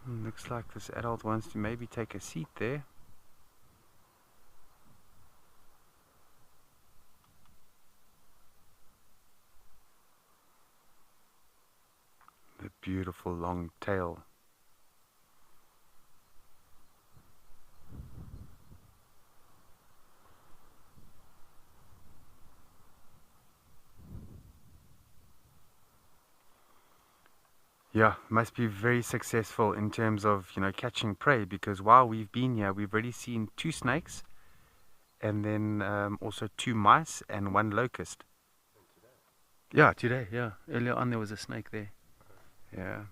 Looks like this adult wants to maybe take a seat there. The beautiful long tail. Yeah, must be very successful in terms of, catching prey, because while we've been here, we've already seen 2 snakes and then also 2 mice and 1 locust. Yeah, today, yeah. Earlier on there was a snake there. Yeah.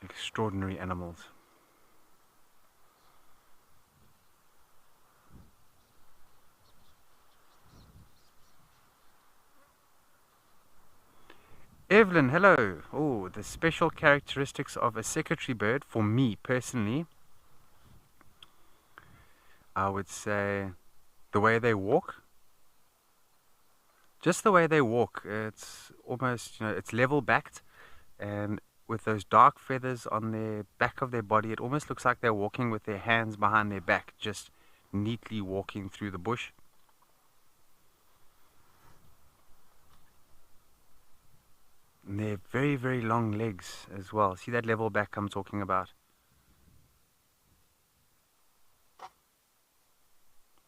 Extraordinary animals. Evelyn, hello. Oh, the special characteristics of a secretary bird, for me personally, I would say the way they walk. Just the way they walk. It's almost, it's level backed, and with those dark feathers on the back of their body, it almost looks like they're walking with their hands behind their back, just neatly walking through the bush. And they're very, very long legs as well. See that level back I'm talking about?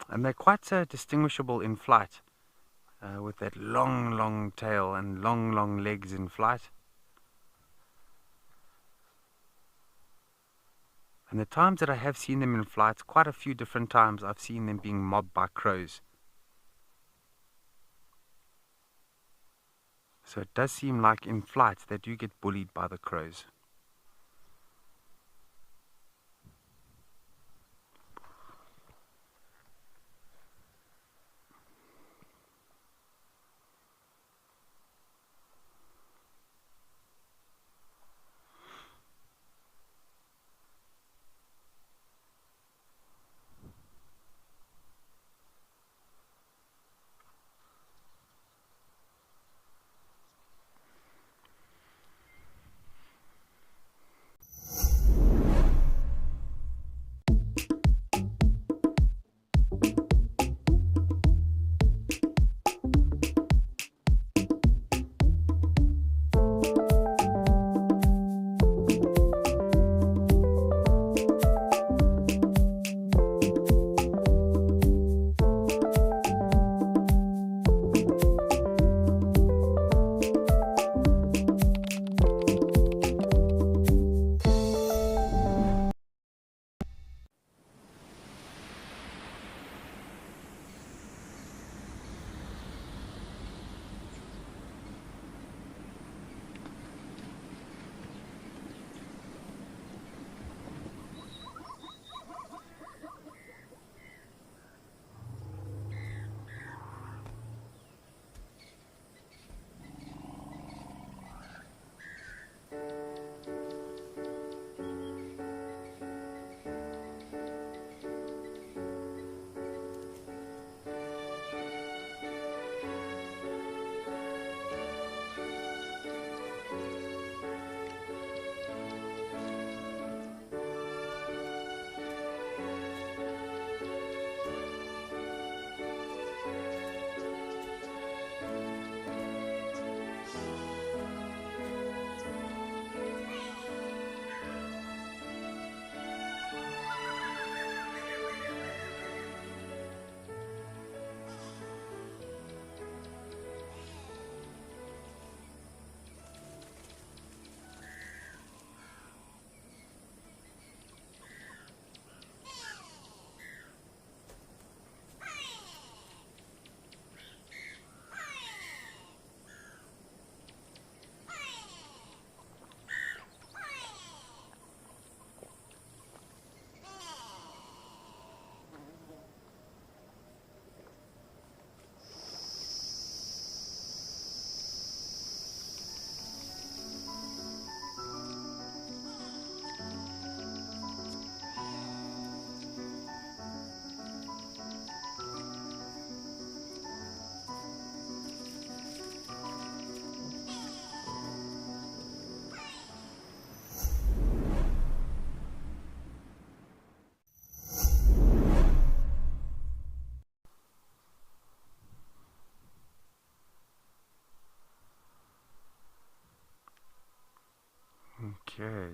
And they're quite distinguishable in flight, with that long, long tail and long, long legs in flight. And the times that I have seen them in flight, quite a few different times I've seen them being mobbed by crows. So it does seem like in flight they do get bullied by the crows.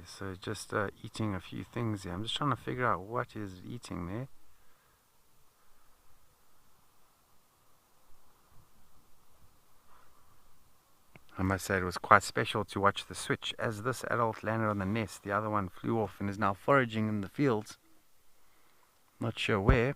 so just eating a few things here. I'm just trying to figure out what is eating there. I must say it was quite special to watch the switch. As this adult landed on the nest, the other one flew off and is now foraging in the fields. Not sure where.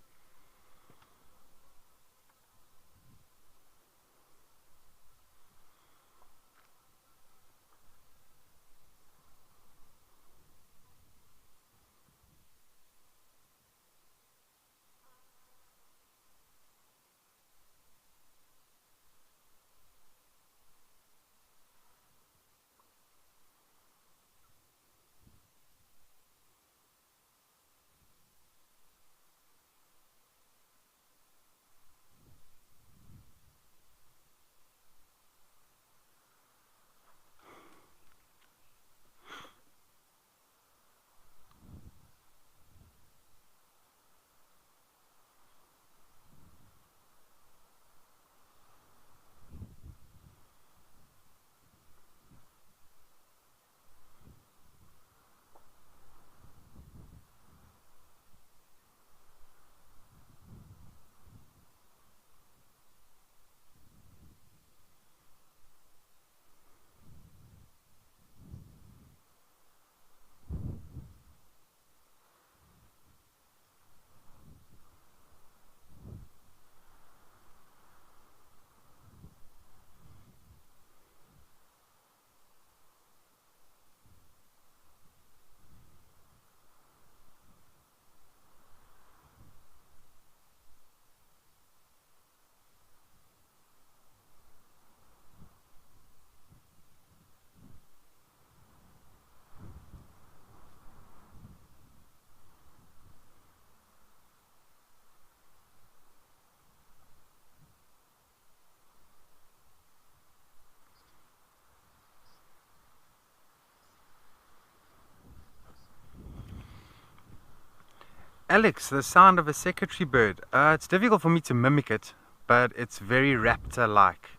Alex, the sound of a secretary bird. It's difficult for me to mimic it, but it's very raptor-like.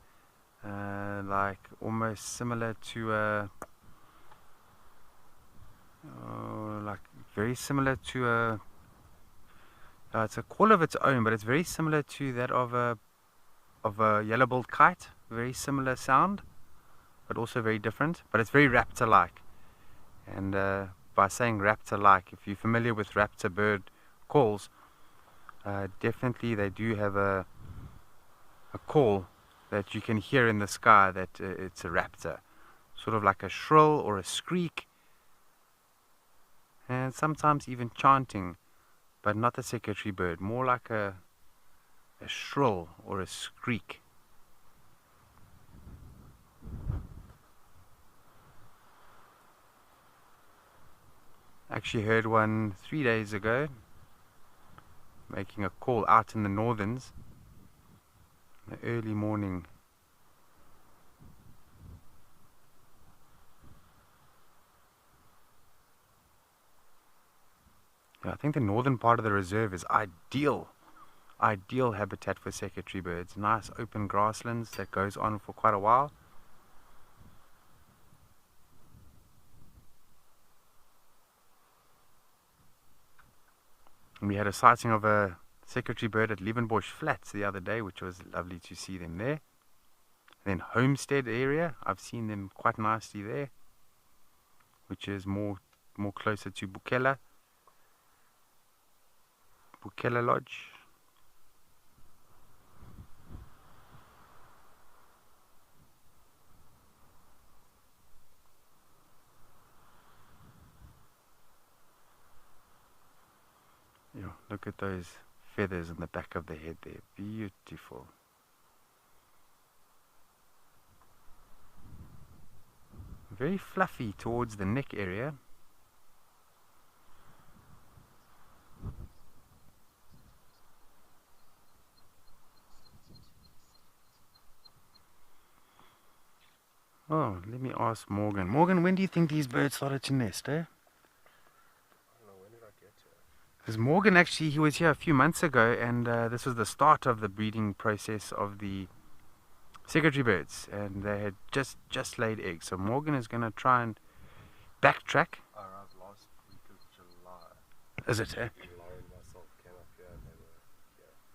Like almost similar to like very similar to it's a call of its own, but it's very similar to that of a yellow-billed kite. Very similar sound, but also very different. But it's very raptor-like. And by saying raptor-like, if you're familiar with raptor bird calls, definitely they do have a call that you can hear in the sky that it's a raptor, sort of like a shrill or a skreek, and sometimes even chanting, but not the secretary bird, more like a shrill or a skreek. Actually heard one 3 days ago making a call out in the northerns in the early morning. Yeah, I think the northern part of the reserve is ideal habitat for secretary birds. Nice open grasslands that goes on for quite a while. And we had a sighting of a secretary bird at Liebenbosch Flats the other day, which was lovely to see them there. And then Homestead area, I've seen them quite nicely there, which is more closer to Bukela Lodge. Yeah, look at those feathers on the back of the head there. Beautiful. Very fluffy towards the neck area. Oh, let me ask Morgan. Morgan, when do you think these birds started to nest, eh? Because Morgan actually, he was here a few months ago, and this was the start of the breeding process of the secretary birds, and they had just laid eggs. So Morgan is going to try and backtrack Is it, eh?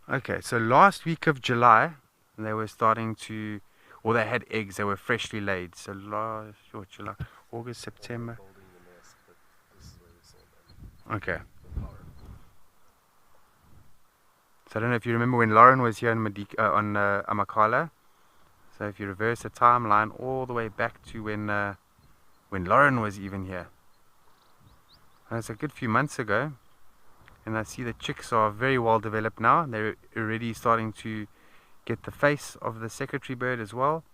Okay, so last week of July, they were starting to, or they had eggs, they were freshly laid. So last, July, August, September. Okay. So I don't know if you remember when Lauren was here on Amakhala. So if you reverse the timeline all the way back to when Lauren was even here. And it's a good few months ago. And I see the chicks are very well developed now. They're already starting to get the face of the secretary bird as well.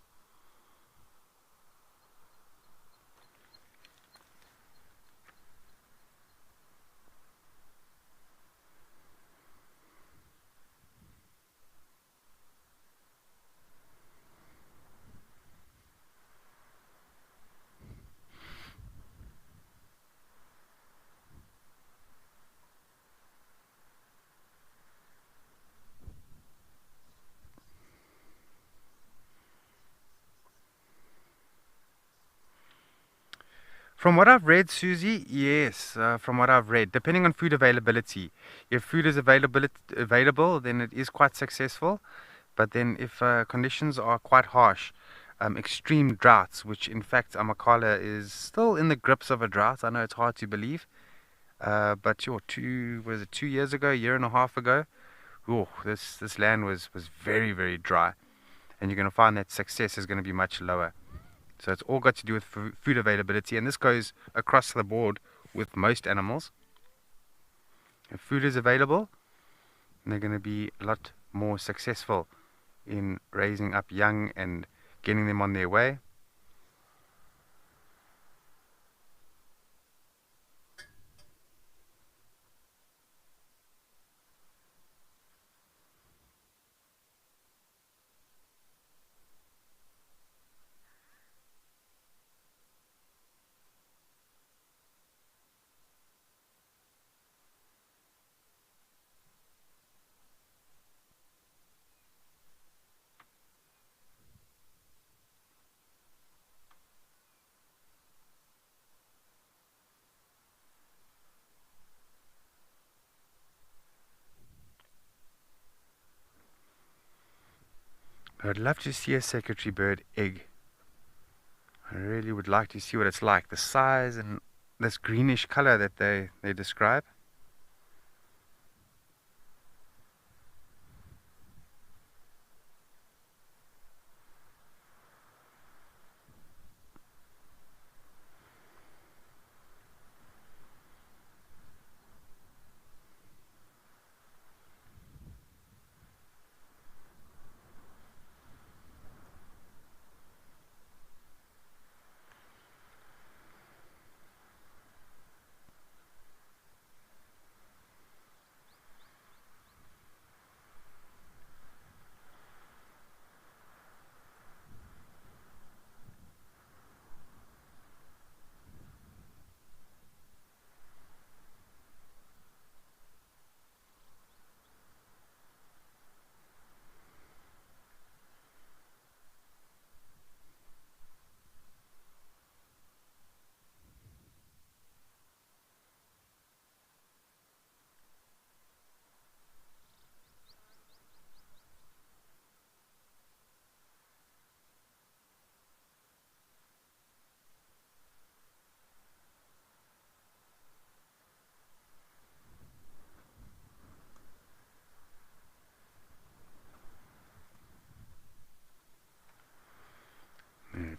From what I've read, Susie, yes, from what I've read, depending on food availability. If food is available, then it is quite successful. But then if conditions are quite harsh, extreme droughts, which in fact Amakhala is still in the grips of a drought. I know it's hard to believe. But 2 years ago, a year and a half ago, this land was very, very dry. And you're going to find that success is going to be much lower. So it's all got to do with food availability, and this goes across the board with most animals. If food is available, they're going to be a lot more successful in raising up young and getting them on their way. I'd love to see a secretary bird egg. I really would like to see what it's like. The size and this greenish color that they describe.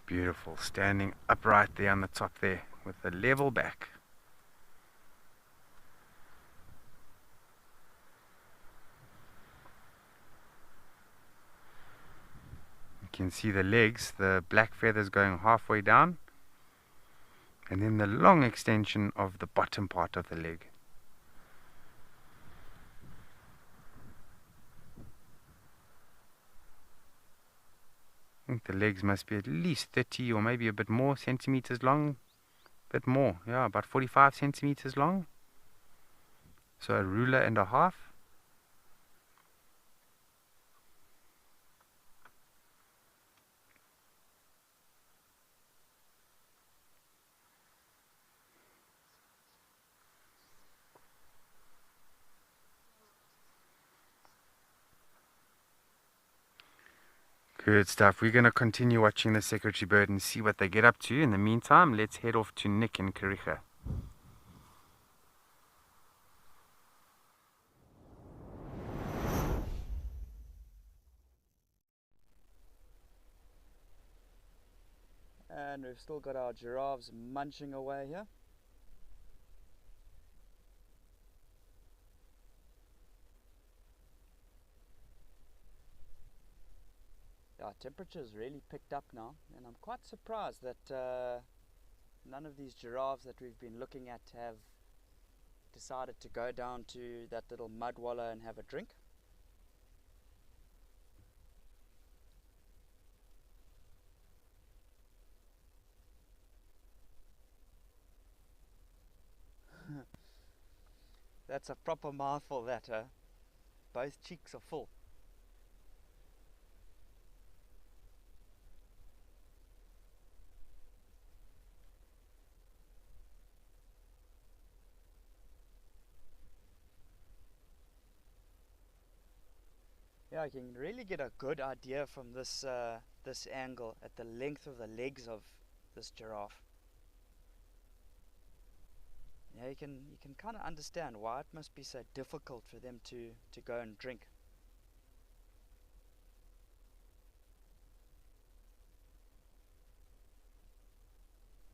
Beautiful, standing upright there on the top there with a level back. You can see the legs, the black feathers going halfway down, and then the long extension of the bottom part of the leg. I think the legs must be at least 30 or maybe a bit more centimeters long. Bit more, yeah, about 45 centimeters long. So a ruler and a half. Good stuff. We're going to continue watching the secretary bird and see what they get up to. In the meantime, let's head off to Nick in Kariega. And we've still got our giraffes munching away here. Our temperature's really picked up now, and I'm quite surprised that none of these giraffes that we've been looking at have decided to go down to that little mud wallow and have a drink. That's a proper mouthful, that, both cheeks are full. Yeah, you can really get a good idea from this this angle at the length of the legs of this giraffe. Yeah, you can kind of understand why it must be so difficult for them to go and drink.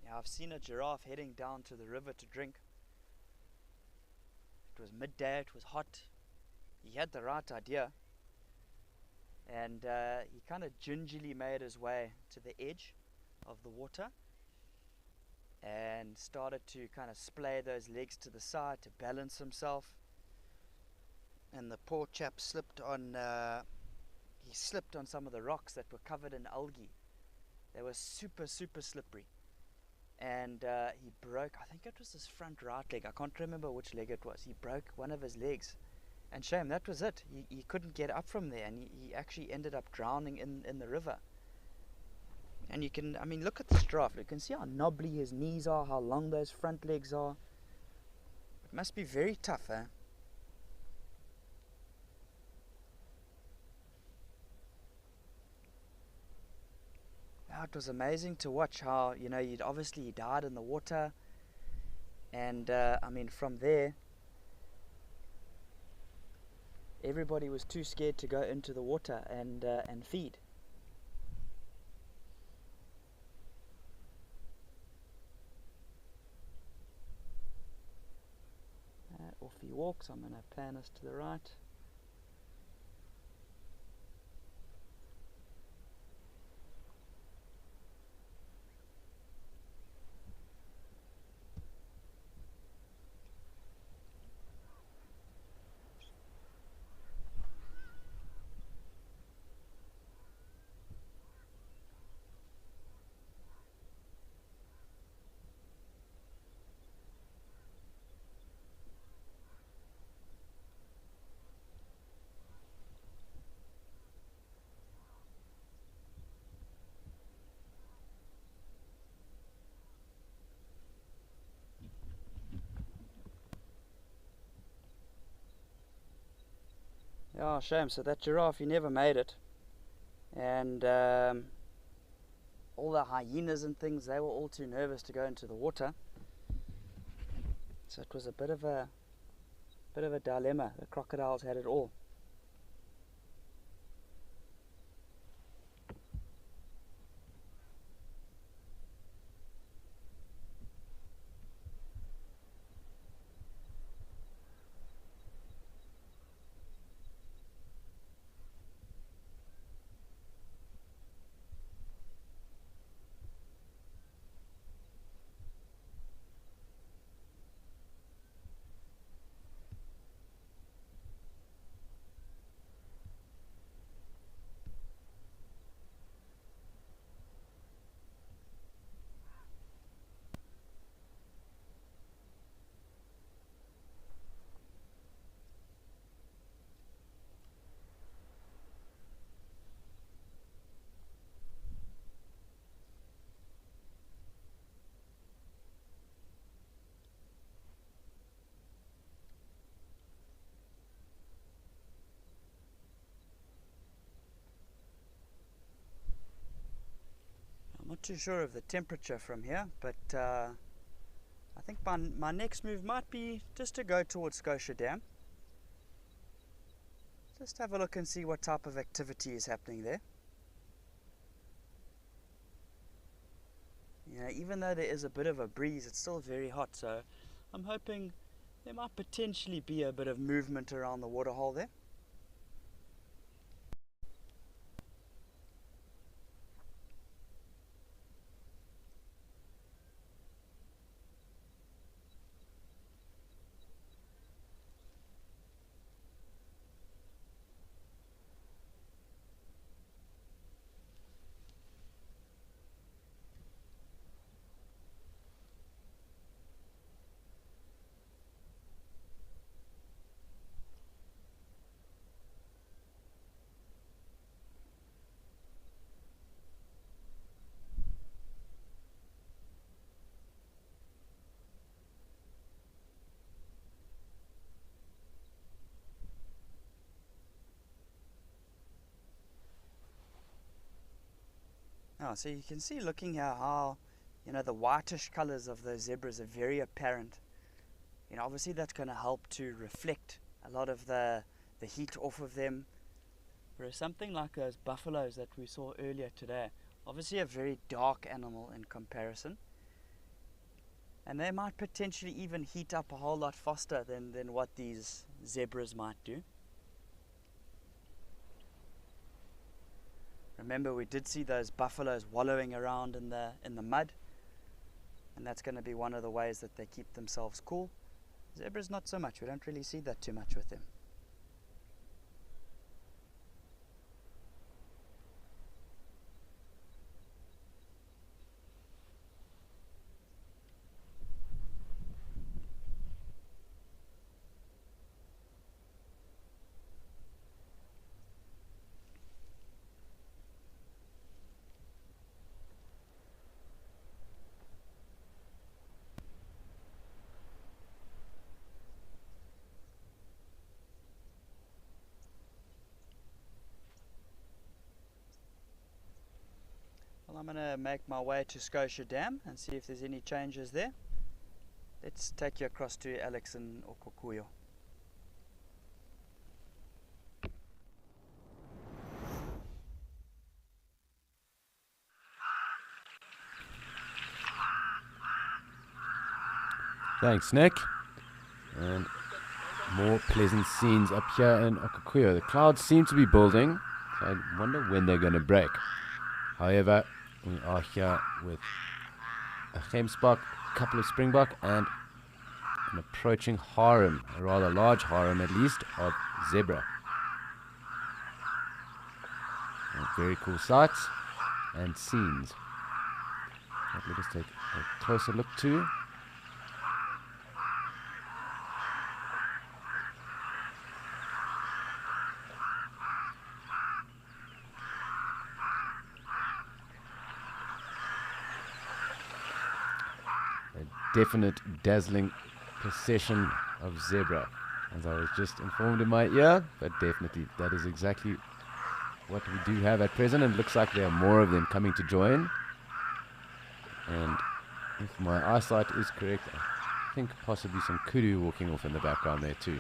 Yeah, I've seen a giraffe heading down to the river to drink. It was midday, it was hot. He had the right idea. And he kind of gingerly made his way to the edge of the water and started to kind of splay those legs to the side to balance himself. And the poor chap slipped on some of the rocks that were covered in algae. They were super slippery, and he broke, I think it was his front right leg, I can't remember which leg it was. He broke one of his legs. And shame, that was it. He couldn't get up from there, and he actually ended up drowning in the river. And you can, I mean, look at this giraffe. You can see how knobbly his knees are, how long those front legs are. It must be very tough, eh? Yeah, it was amazing to watch how, you know, he died in the water. And, I mean, from there, everybody was too scared to go into the water and feed. Off he walks. I'm going to pan us to the right. Yeah, shame. So that giraffe, he never made it. And all the hyenas and things, they were all too nervous to go into the water. So it was a bit of a dilemma. The crocodiles had it all. too sure of the temperature from here, but I think my next move might be just to go towards Scotia Dam. Just have a look and see what type of activity is happening there. You know, even though there is a bit of a breeze, it's still very hot, so I'm hoping there might potentially be a bit of movement around the waterhole there. So you can see looking here how, you know, the whitish colors of those zebras are very apparent. You know, obviously that's going to help to reflect a lot of the heat off of them. Whereas something like those buffaloes that we saw earlier today, obviously a very dark animal in comparison. And they might potentially even heat up a whole lot faster than what these zebras might do. Remember, we did see those buffaloes wallowing around in the mud, and that's going to be one of the ways that they keep themselves cool. Zebras not so much. We don't really see that too much with them. Well, I'm going to make my way to Scotia Dam and see if there's any changes there. Let's take you across to Alex and Okokuyo. Thanks, Nick. And more pleasant scenes up here in Okokuyo. The clouds seem to be building, so I wonder when they're going to break. However, we are here with a gemsbok, a couple of springbok, and an approaching harem, a rather large harem at least, of zebra. And very cool sights and scenes. Let us take a closer look too. Definite dazzling procession of zebra, as I was just informed in my ear, but definitely that is exactly what we do have at present, and it looks like there are more of them coming to join. And if my eyesight is correct, I think possibly some kudu walking off in the background there too.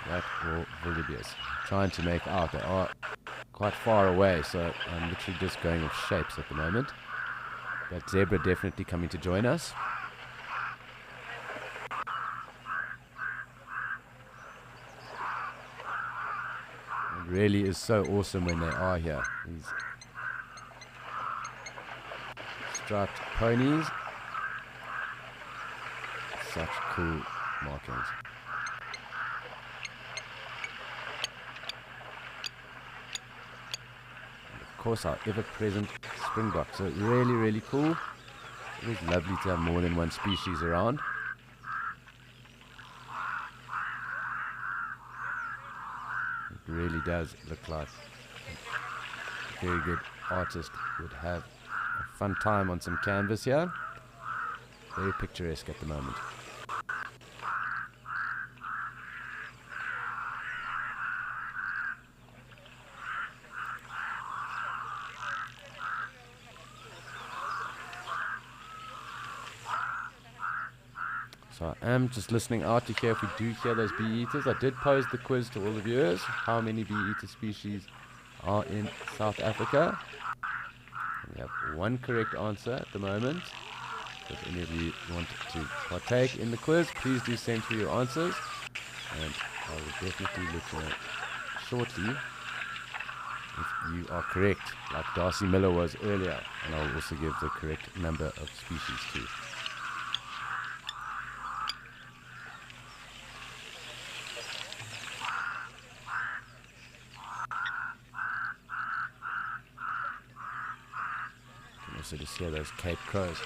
That or wildebeest. Trying to make out, they are quite far away, so I'm literally just going off shapes at the moment. But zebra definitely coming to join us. It really is so awesome when they are here. These striped ponies. Such cool markings. Of course, our ever-present springbok. So really, really cool. It is lovely to have more than one species around. It really does look like a very good artist would have a fun time on some canvas here. Very picturesque at the moment. So I am just listening out to hear if we do hear those bee eaters. I did pose the quiz to all the viewers. How many bee eater species are in South Africa? We have one correct answer at the moment. So if any of you want to partake in the quiz, please do send through your answers. And I will definitely let you know shortly if you are correct, like Darcy Miller was earlier. And I will also give the correct number of species too. You can also just hear those Cape crows.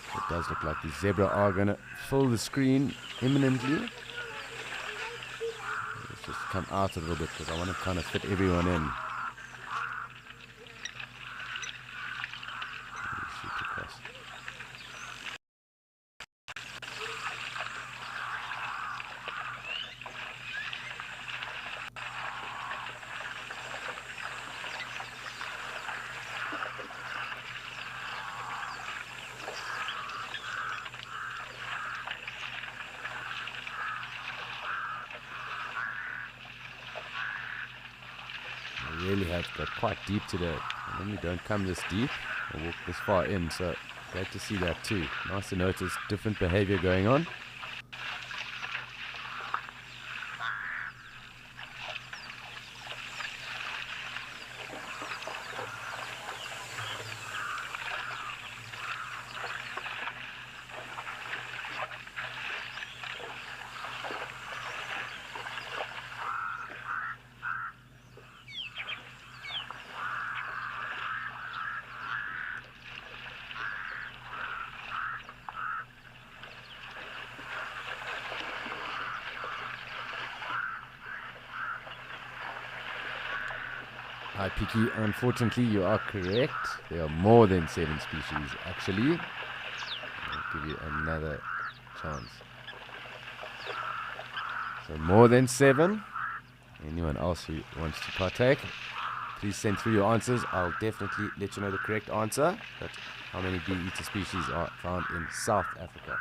It does look like the zebra are going to fill the screen imminently. Let's just come out a little bit because I want to kind of fit everyone in. Shoot across. I really have got quite deep today. I normally don't come this deep or walk this far in, so great to see that too. Nice to notice different behavior going on. Hi Piki, unfortunately you are correct. There are more than 7 species actually. I'll give you another chance. So more than 7. Anyone else who wants to partake, please send through your answers. I'll definitely let you know the correct answer. But how many bee eater species are found in South Africa?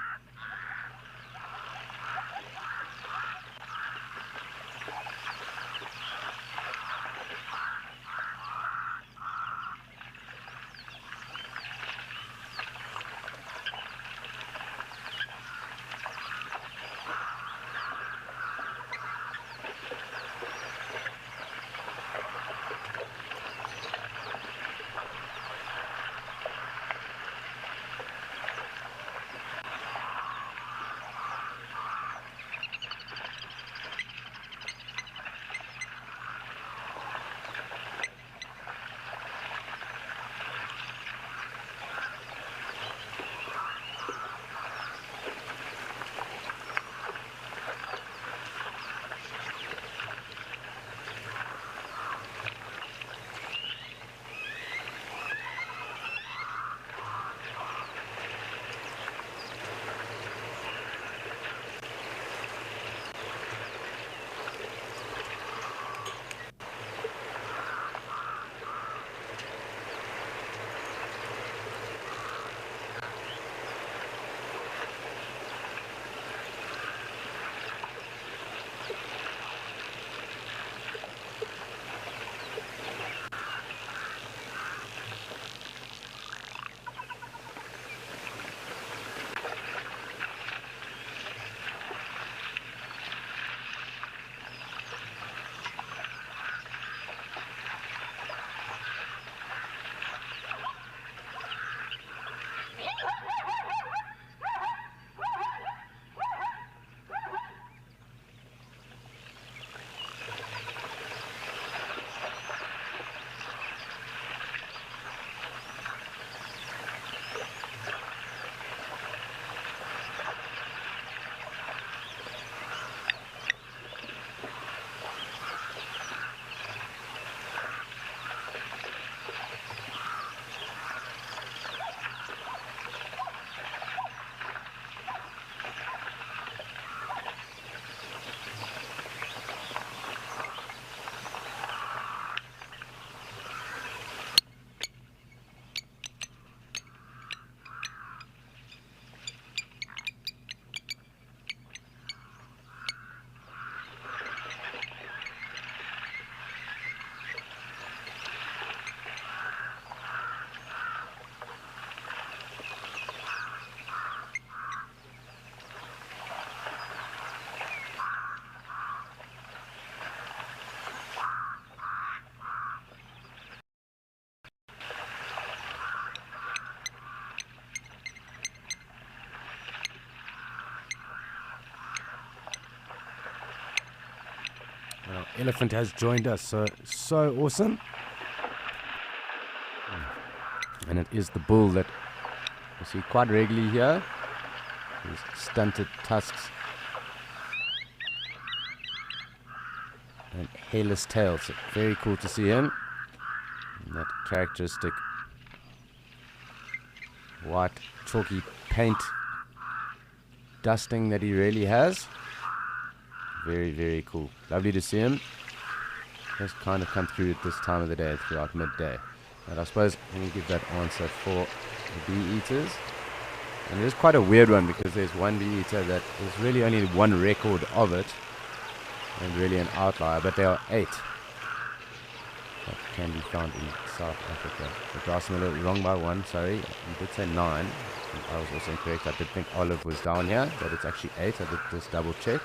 Elephant has joined us, so awesome. And it is the bull that we see quite regularly here. His stunted tusks and hairless tail. So very cool to see him. And that characteristic white chalky paint dusting that he really has. Very, very cool. Lovely to see him. Just kind of come through at this time of the day, throughout midday. And I suppose I'm going to give that answer for the bee eaters. And it is quite a weird one because there's one bee eater that there's really only one record of it, and really an outlier, but there are 8 that can be found in South Africa. The Grass Miller, wrong by 1, sorry. You did say 9. I was also incorrect. I did think Olive was down here, but it's actually 8. I did just double check.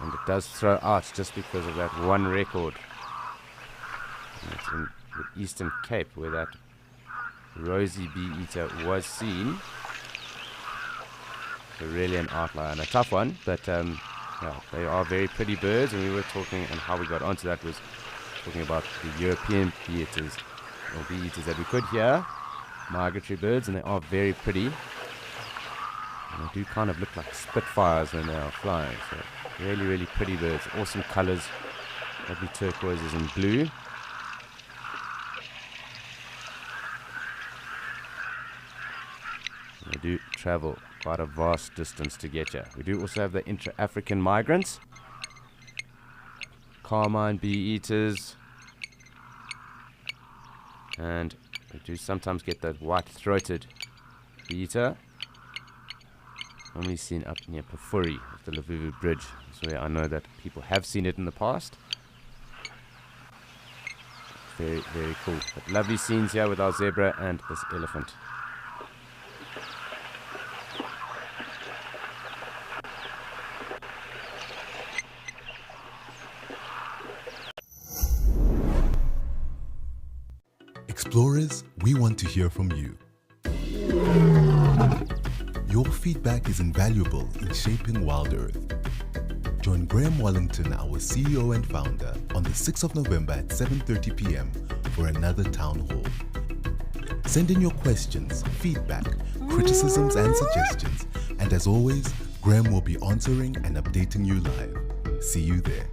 And it does throw out just because of that one record. And it's in the Eastern Cape where that rosy bee eater was seen. So really an outlier and a tough one, but yeah, they are very pretty birds, and we were talking, and how we got onto that was talking about the European bee eaters, or bee eaters that we could hear, migratory birds, and they are very pretty. And they do kind of look like spitfires when they are flying, so really, really pretty birds. Awesome colors, lovely turquoises and blue. And they do travel quite a vast distance to get here. We do also have the intra-African migrants, carmine bee eaters, and we do sometimes get that white-throated bee eater, normally seen up near Pafuri, at the Lavuvu Bridge. So I know that people have seen it in the past. Very, very cool. But lovely scenes here with our zebra and this elephant. Explorers, we want to hear from you. Your feedback is invaluable in shaping Wild Earth. Join Graham Wallington, our CEO and founder, on the 6th of November at 7:30 p.m. for another town hall. Send in your questions, feedback, criticisms and suggestions, and as always, Graham will be answering and updating you live. See you there.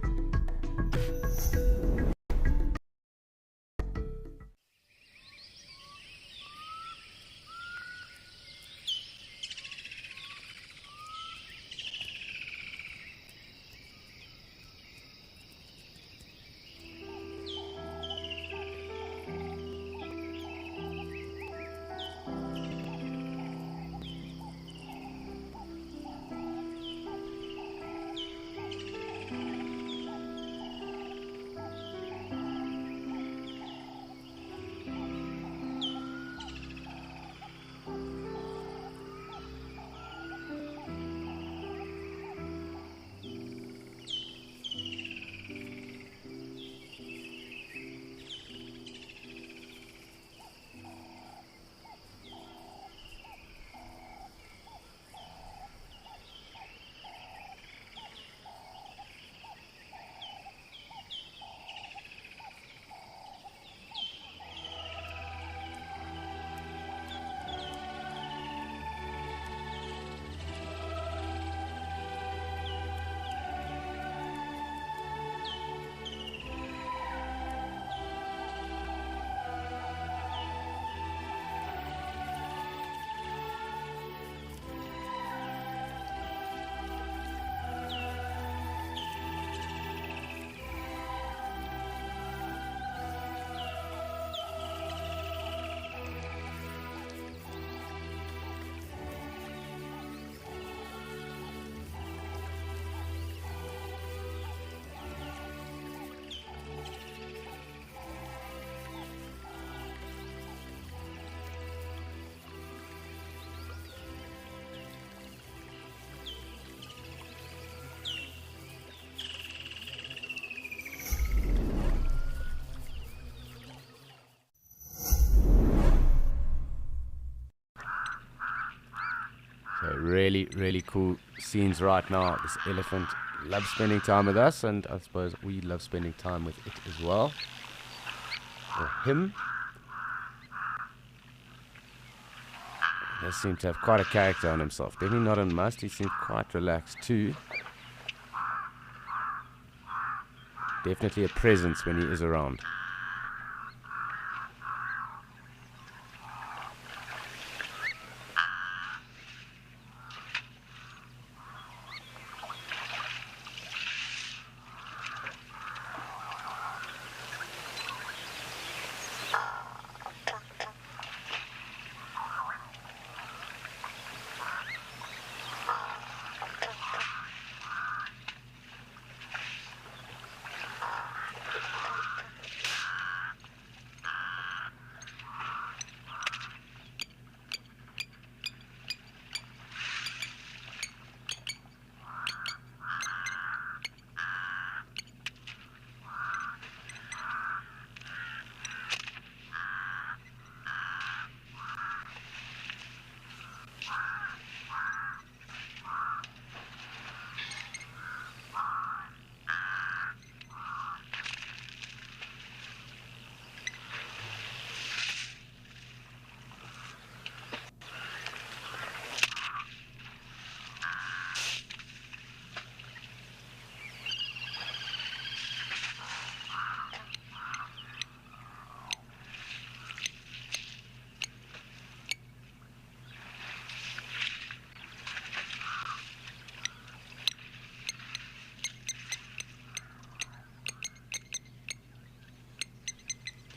So really, really cool scenes right now. This elephant loves spending time with us, and I suppose we love spending time with it as well. Or him. He does seem to have quite a character on himself. Definitely not on Must. He seems quite relaxed too. Definitely a presence when he is around.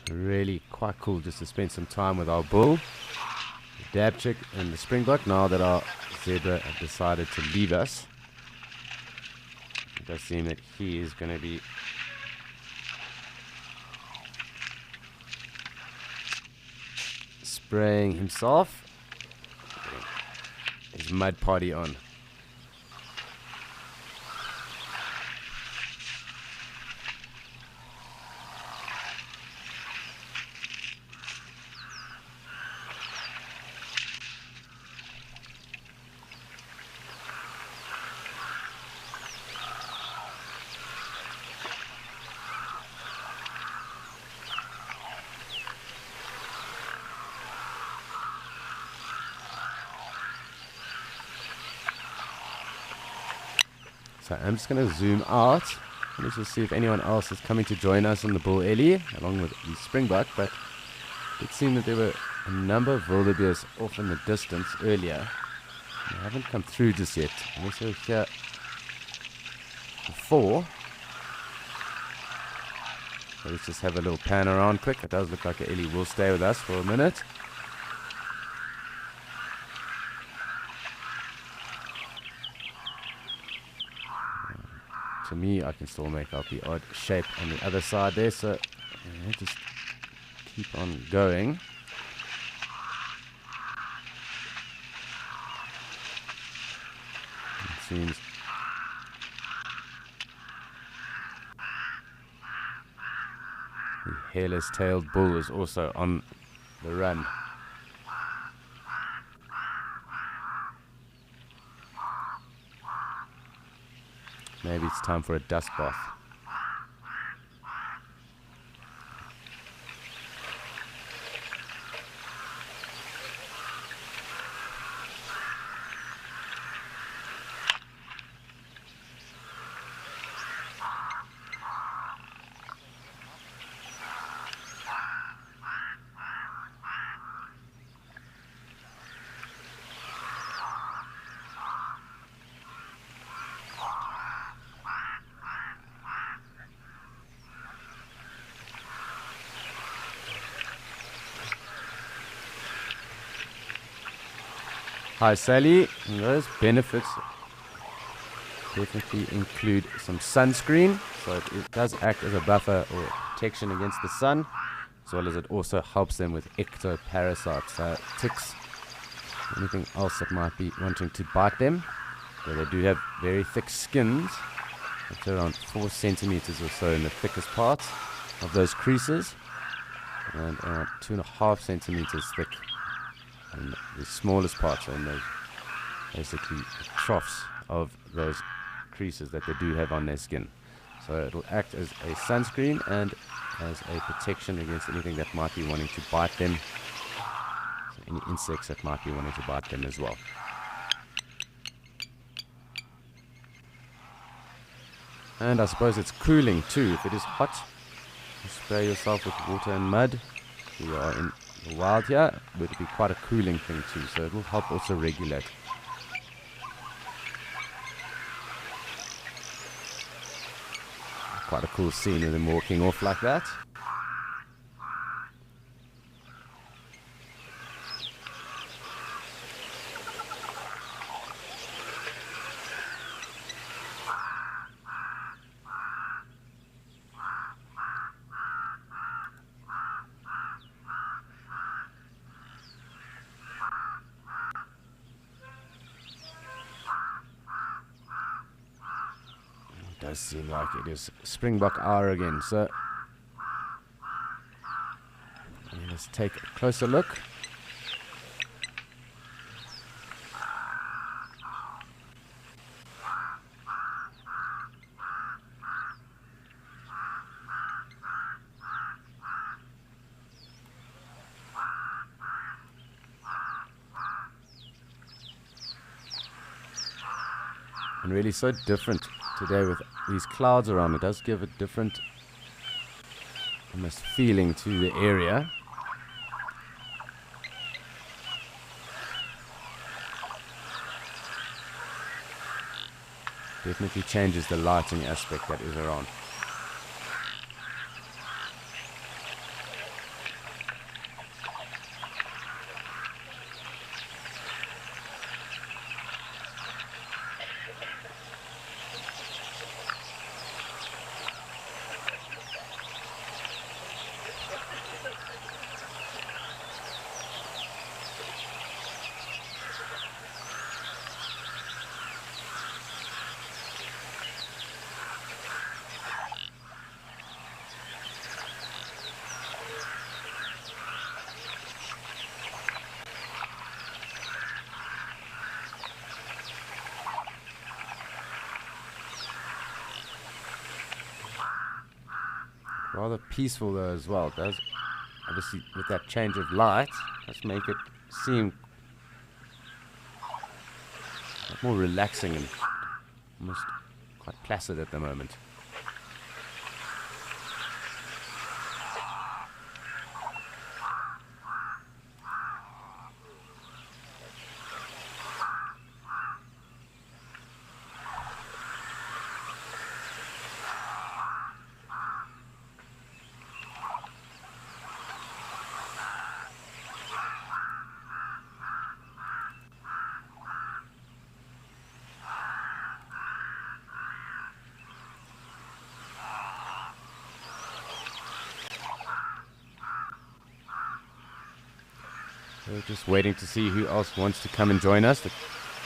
Really quite cool just to spend some time with our bull, the Dabchick and the Springbok, now that our zebra have decided to leave us. It does seem that he is going to be spraying himself. His mud party on. So I'm just going to zoom out. Let's just see if anyone else is coming to join us on the Bull Ellie, along with the Springbok. But it seemed that there were a number of wildebeest off in the distance earlier. They haven't come through just yet. Unless we're here before. So let's just have a little pan around quick. It does look like the Ellie will stay with us for a minute. To me, I can still make out the odd shape on the other side there, so yeah, just keep on going. It seems the hairless-tailed bull is also on the run. Maybe it's time for a dust bath. Hi Sally, and those benefits definitely include some sunscreen, so it does act as a buffer or protection against the sun, as well as it also helps them with ectoparasites, ticks, anything else that might be wanting to bite them. So they do have very thick skins, it's around 4 centimeters or so in the thickest parts of those creases, and around 2.5 centimeters thick. And the smallest parts are in those basically troughs of those creases that they do have on their skin. So it'll act as a sunscreen and as a protection against anything that might be wanting to bite them, so any insects that might be wanting to bite them as well. And I suppose it's cooling too. If it is hot, you spray yourself with water and mud. We are in the wild here, it would be quite a cooling thing too, so it will help also regulate. Quite a cool scene with them walking off like that. Does seem like it is Springbok hour again, so let's take a closer look. And really so different today with these clouds around. It does give a different almost feeling to the area. Definitely changes the lighting aspect that is around. Rather peaceful though as well. It does, obviously with that change of light, does make it seem more relaxing and almost quite placid at the moment. We're just waiting to see who else wants to come and join us. The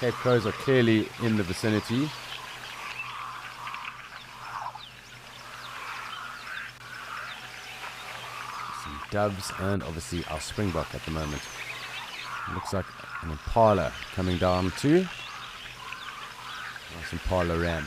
Cape Crows are clearly in the vicinity. Some doves and obviously our Springbok at the moment. Looks like an impala coming down too. Nice impala ram.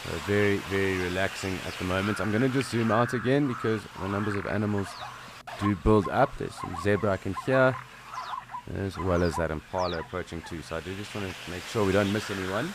So very, very relaxing at the moment. I'm going to just zoom out again because the numbers of animals do build up. There's some zebra I can hear, as well as that impala approaching too. So I do just want to make sure we don't miss anyone.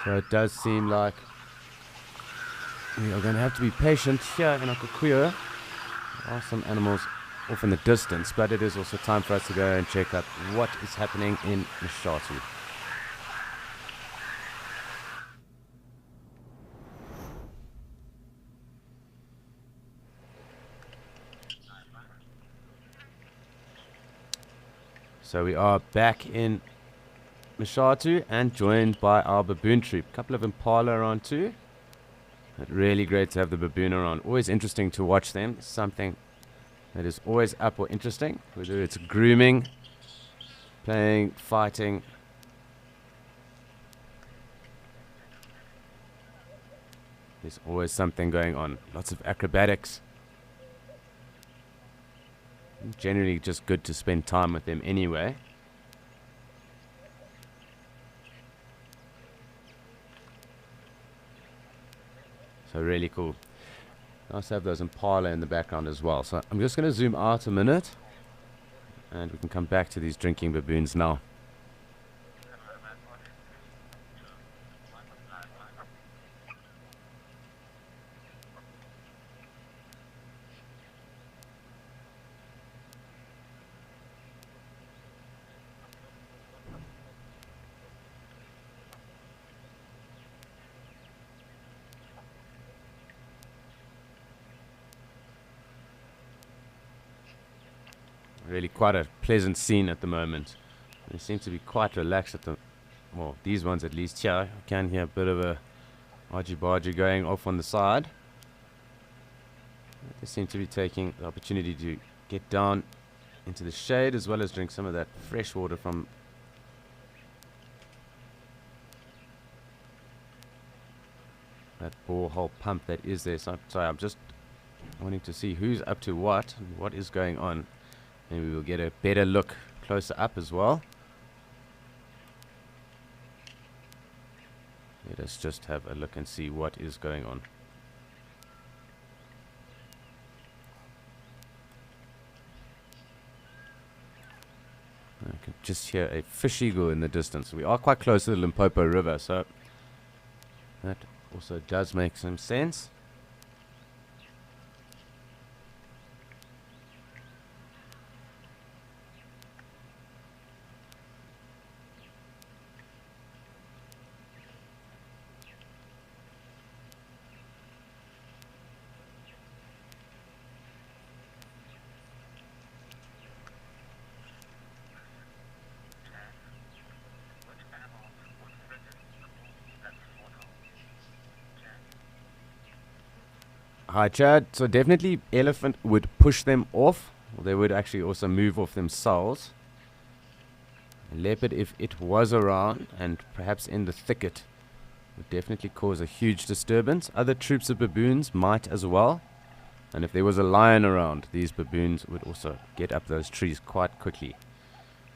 So it does seem like we are going to have to be patient here in Okukuyo. There are some animals off in the distance, but it is also time for us to go and check out what is happening in Mshatu. So we are back in Mshatu and joined by our baboon troop. A couple of impala around too. But really great to have the baboon around. Always interesting to watch them. Something that is always up or interesting. Whether it's grooming, playing, fighting. There's always something going on. Lots of acrobatics. Generally just good to spend time with them anyway. So really cool. Nice to have those impala in the background as well. So I'm just going to zoom out a minute and we can come back to these drinking baboons now. Really quite a pleasant scene at the moment. They seem to be quite relaxed at the, well, these ones at least here. I can hear a bit of a argy-bargy going off on the side. They seem to be taking the opportunity to get down into the shade as well as drink some of that fresh water from that borehole pump that is there. So, sorry, I'm just wanting to see who's up to what and what is going on. Maybe we'll get a better look closer up as well. Let us just have a look and see what is going on. I can just hear a fish eagle in the distance. We are quite close to the Limpopo River, so that also does make some sense. Hi Chad, so definitely elephant would push them off, or they would actually also move off themselves. Leopard, if it was around and perhaps in the thicket, would definitely cause a huge disturbance. Other troops of baboons might as well, and if there was a lion around, these baboons would also get up those trees quite quickly.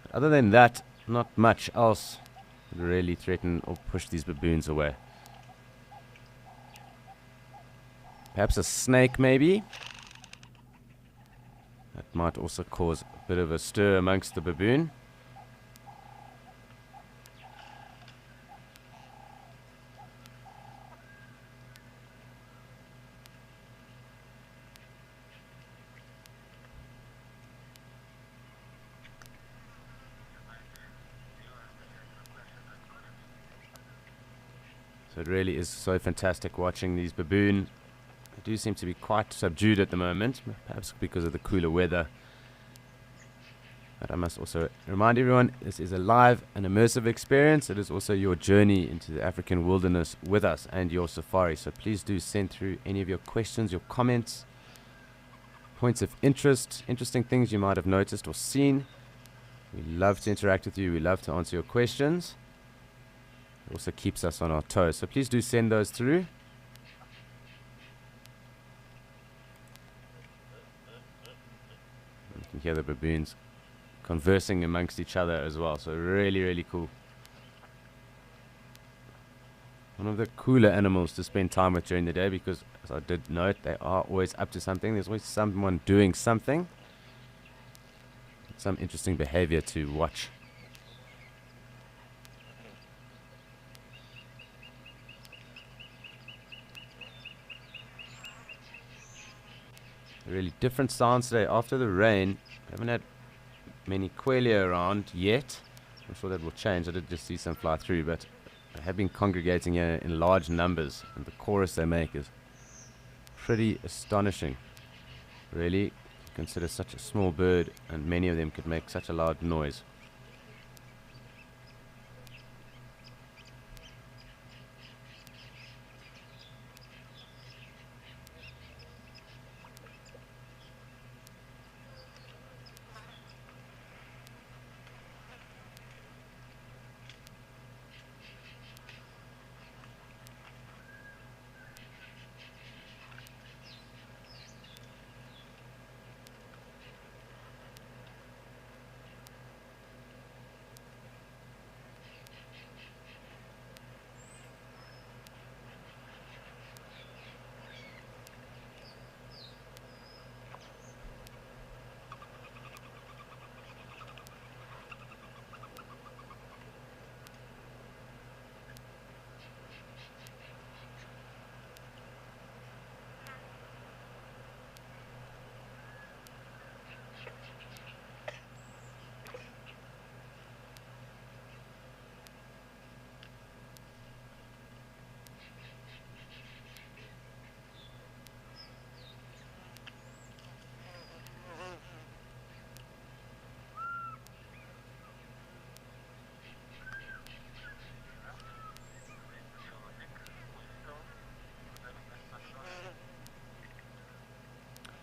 But other than that, not much else would really threaten or push these baboons away. Perhaps a snake, maybe. That might also cause a bit of a stir amongst the baboon. So it really is so fantastic watching these baboon. They do seem to be quite subdued at the moment, perhaps because of the cooler weather. But I must also remind everyone, this is a live and immersive experience. It is also your journey into the African wilderness with us and your safari. So please do send through any of your questions, your comments, points of interest, interesting things you might have noticed or seen. We love to interact with you. We love to answer your questions. It also keeps us on our toes. So please do send those through. You can hear the baboons conversing amongst each other as well. So really, really cool. One of the cooler animals to spend time with during the day because, as I did note, they are always up to something. There's always someone doing something. Some interesting behavior to watch. Really different sounds today after the rain. Haven't had many quelea around yet. I'm sure that will change. I did just see some fly through, but they have been congregating here in large numbers, and the chorus they make is pretty astonishing. Really, consider such a small bird, and many of them could make such a loud noise.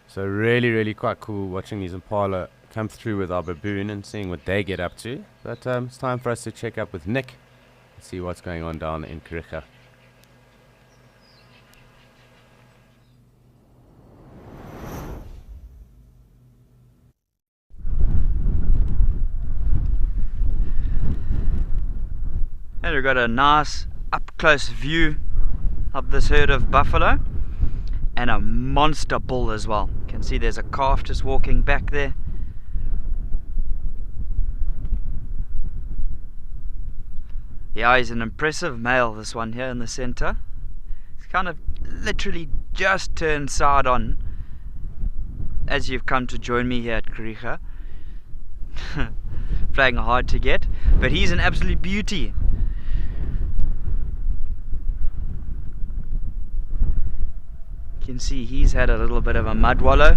So really quite cool watching these impala come through with our baboon and seeing what they get up to. But it's time for us to check up with Nick and see what's going on down in Kariega. And we've got a nice up-close view of this herd of buffalo and a monster bull as well. You can see there's a calf just walking back there. Yeah, he's an impressive male, this one here in the center. He's kind of literally just turned side on as you've come to join me here at Kariega. Playing hard to get, but he's an absolute beauty. You can see he's had a little bit of a mud wallow,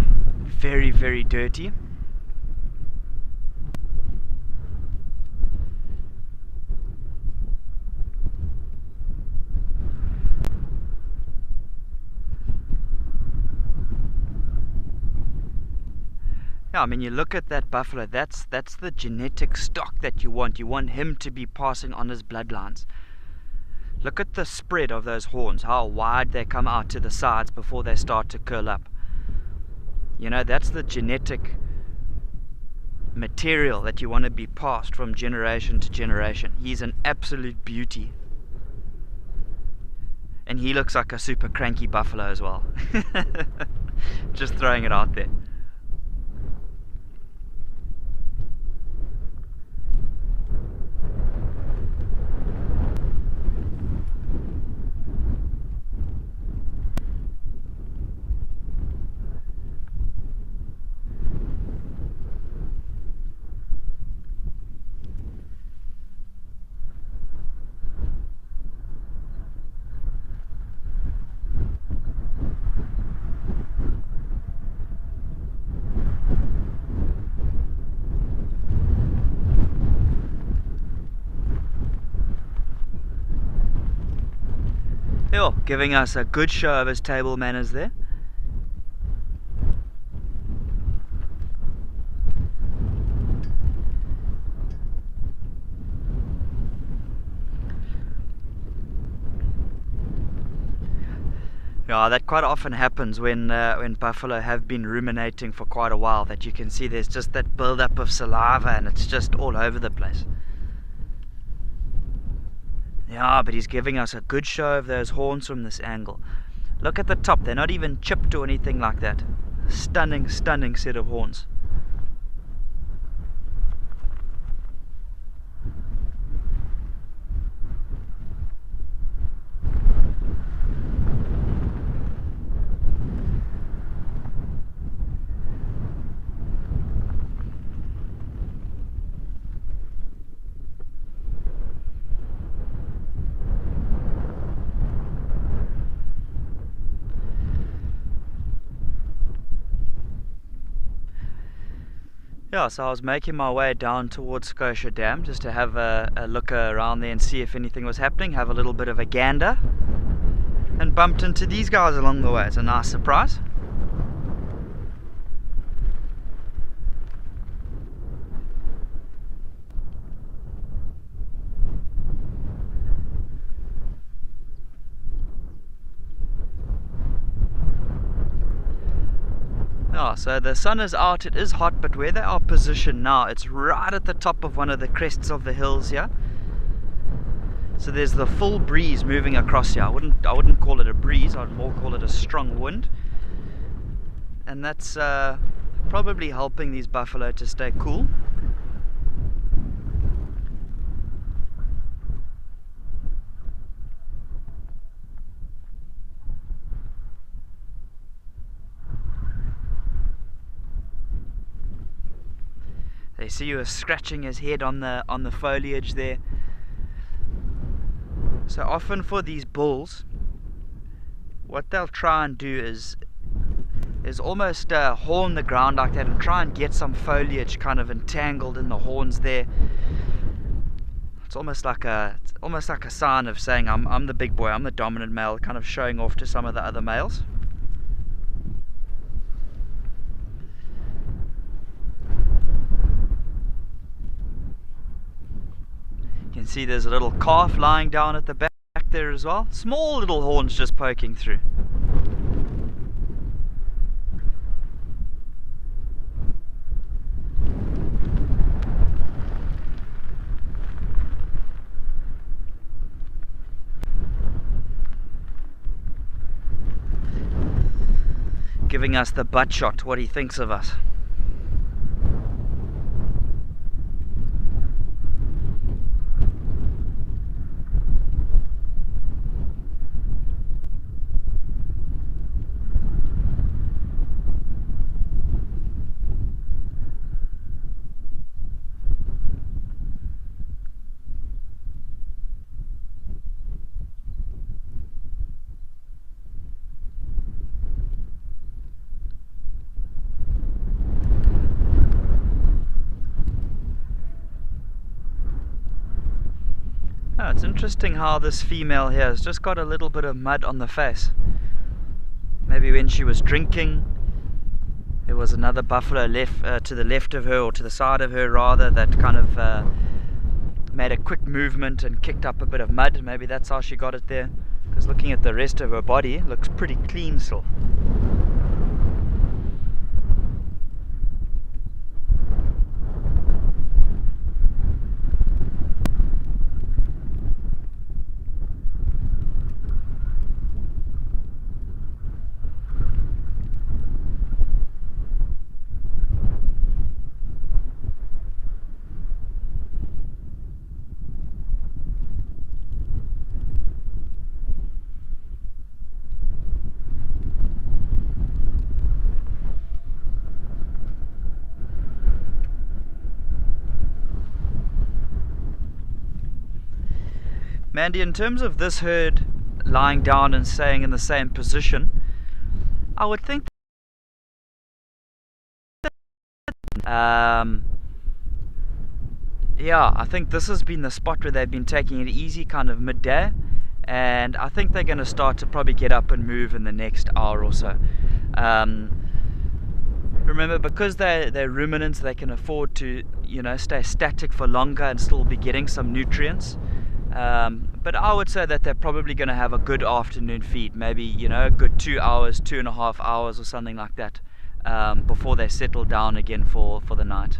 very dirty. Yeah, I mean, you look at that buffalo, that's the genetic stock that you want. You want him to be passing on his bloodlines. Look at the spread of those horns, how wide they come out to the sides before they start to curl up. You know, that's the genetic material that you want to be passed from generation to generation. He's an absolute beauty. And he looks like a super cranky buffalo as well. Just throwing it out there. Hill giving us a good show of his table manners there. Yeah, that quite often happens when buffalo have been ruminating for quite a while, that you can see there's just that build-up of saliva and it's just all over the place. Yeah, but he's giving us a good show of those horns from this angle. Look at the top, they're not even chipped or anything like that. Stunning set of horns. Yeah, so I was making my way down towards Scotia Dam just to have a look around there and see if anything was happening, have a little bit of a gander, and bumped into these guys along the way. It's a nice surprise. Yeah, so the sun is out, it is hot, but where they are positioned now, it's right at the top of one of the crests of the hills here. So there's the full breeze moving across here. I wouldn't call it a breeze, I'd more call it a strong wind. And that's probably helping these buffalo to stay cool. They see you scratching his head on the foliage there. So often for these bulls, what they'll try and do is almost horn the ground like that and try and get some foliage kind of entangled in the horns there. It's almost like a sign of saying I'm the big boy, I'm the dominant male, kind of showing off to some of the other males. You can see there's a little calf lying down at the back there as well. Small little horns just poking through. Giving us the butt shot, what he thinks of us. Oh, it's interesting how this female here has just got a little bit of mud on the face. Maybe when she was drinking, there was another buffalo left to the left of her, or to the side of her rather, that kind of made a quick movement and kicked up a bit of mud. Maybe that's how she got it there, because looking at the rest of her body, it looks pretty clean still. Mandy, in terms of this herd lying down and staying in the same position, I would think yeah, I think this has been the spot where they've been taking it easy kind of midday, and I think they're going to start to probably get up and move in the next hour or so. Remember, because they're ruminants, they can afford to, you know, stay static for longer and still be getting some nutrients. But I would say that they're probably going to have a good afternoon feed, maybe, you know, a good 2 hours, 2.5 hours or something like that, before they settle down again for the night.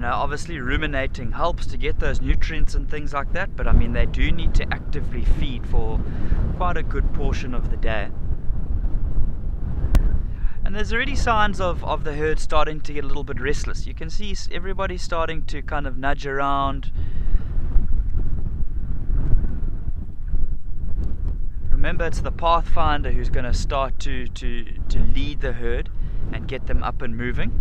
Obviously ruminating helps to get those nutrients and things like that, but I mean, they do need to actively feed for quite a good portion of the day. And there's already signs of the herd starting to get a little bit restless. You can see everybody starting to kind of nudge around. Remember, it's the pathfinder who's going to start to lead the herd and get them up and moving.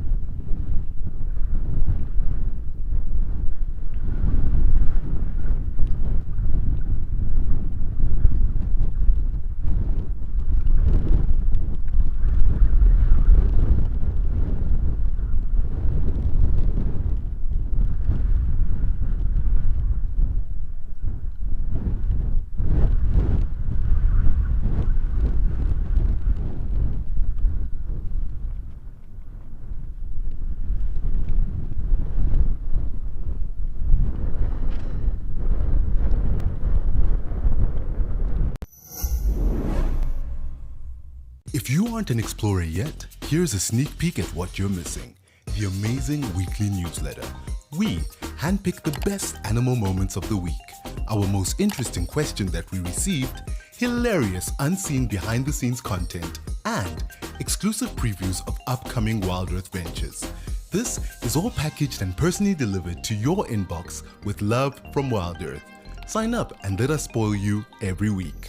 If you aren't an explorer yet, here's a sneak peek at what you're missing. The amazing weekly newsletter. We handpick the best animal moments of the week. Our most interesting question that we received, hilarious unseen behind the scenes content, and exclusive previews of upcoming Wild Earth ventures. This is all packaged and personally delivered to your inbox with love from Wild Earth. Sign up and let us spoil you every week.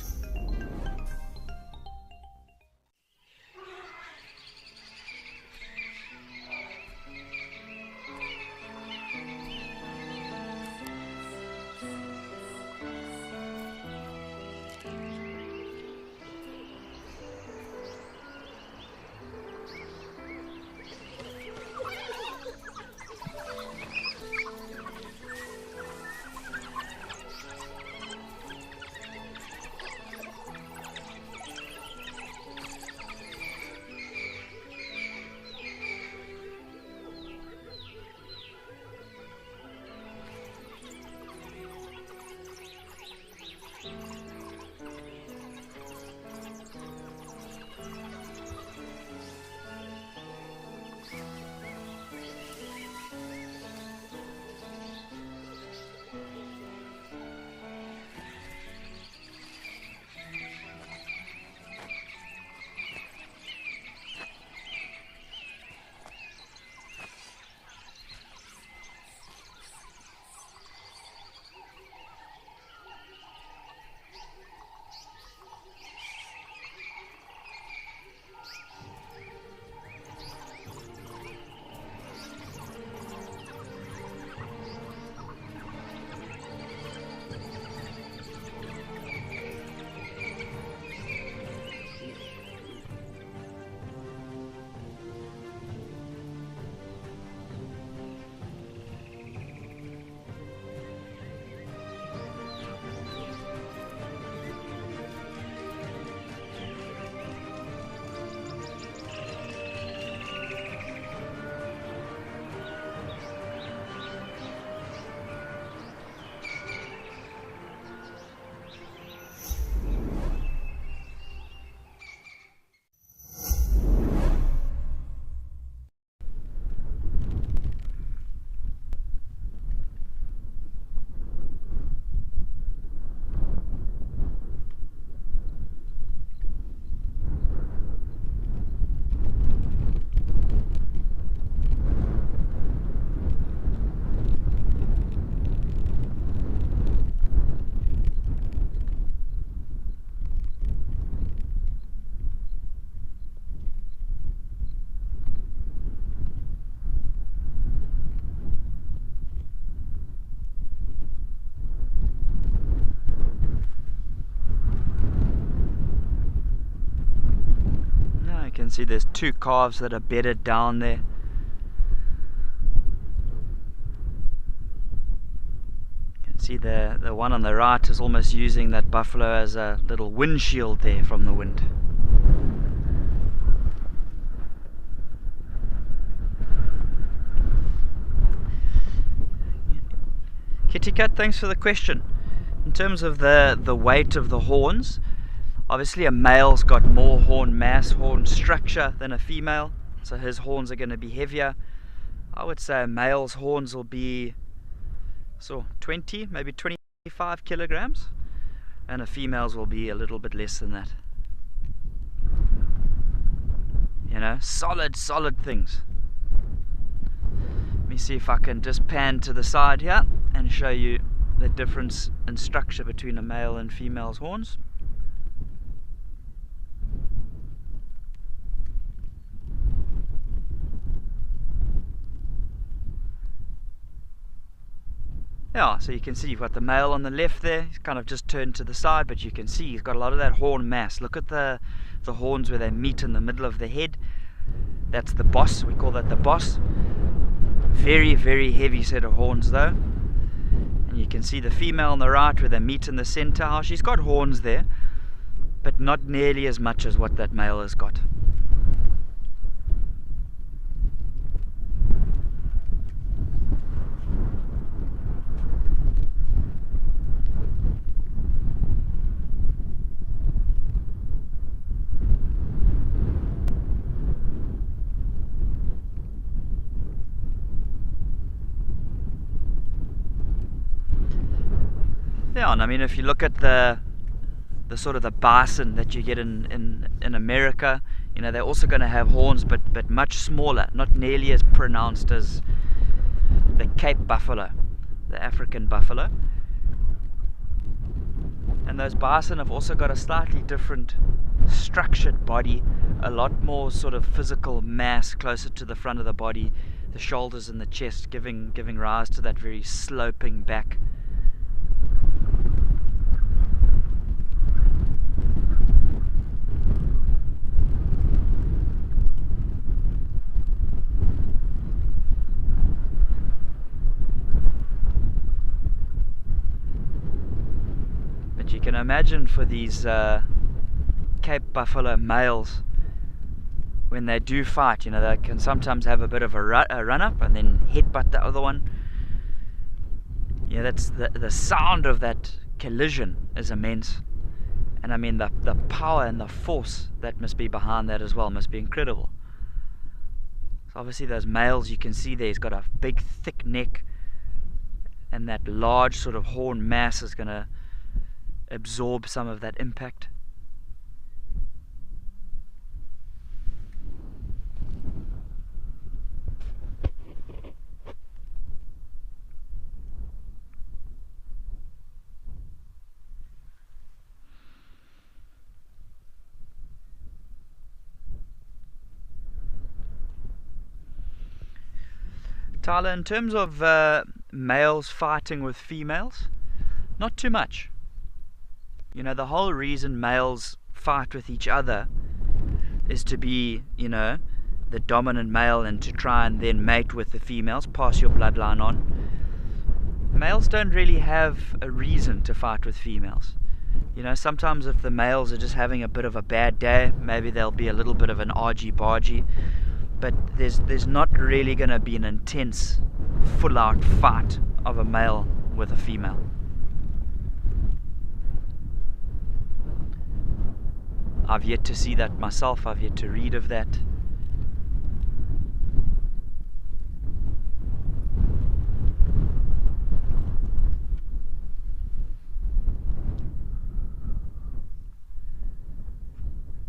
You can see there's two calves that are bedded down there. You can see the one on the right is almost using that buffalo as a little windshield there from the wind. Kitty Cat, thanks for the question. In terms of the weight of the horns, obviously a male's got more horn mass, horn structure than a female, so his horns are going to be heavier. I would say a male's horns will be 20, maybe 25 kilograms, and a female's will be a little bit less than that. You know, solid things. Let me see if I can just pan to the side here and show you the difference in structure between a male and female's horns. Yeah, so you can see you've got the male on the left there. He's kind of just turned to the side, but you can see he's got a lot of that horn mass. Look at the horns where they meet in the middle of the head. That's the boss. We call that the boss. Very heavy set of horns though. And you can see the female on the right where they meet in the center. Oh, she's got horns there, but not nearly as much as what that male has got. Yeah, and I mean, if you look at the sort of the bison that you get in America, you know, they're also going to have horns, but much smaller, not nearly as pronounced as the Cape buffalo, the African buffalo. And those bison have also got a slightly different structured body, a lot more sort of physical mass closer to the front of the body, the shoulders and the chest giving rise to that very sloping back. You can imagine for these Cape buffalo males, when they do fight, you know, they can sometimes have a bit of a run up and then headbutt the other one. You know, that's the sound of that collision is immense, and I mean the power and the force that must be behind that as well must be incredible. So obviously those males, you can see there, he's got a big thick neck, and that large sort of horn mass is going to absorb some of that impact. Tyler, in terms of males fighting with females, not too much. You know, the whole reason males fight with each other is to be, you know, the dominant male and to try and then mate with the females, pass your bloodline on. Males don't really have a reason to fight with females. You know, sometimes if the males are just having a bit of a bad day, maybe there'll be a little bit of an argy-bargy, but there's not really going to be an intense, full-out fight of a male with a female. I've yet to see that myself, I've yet to read of that.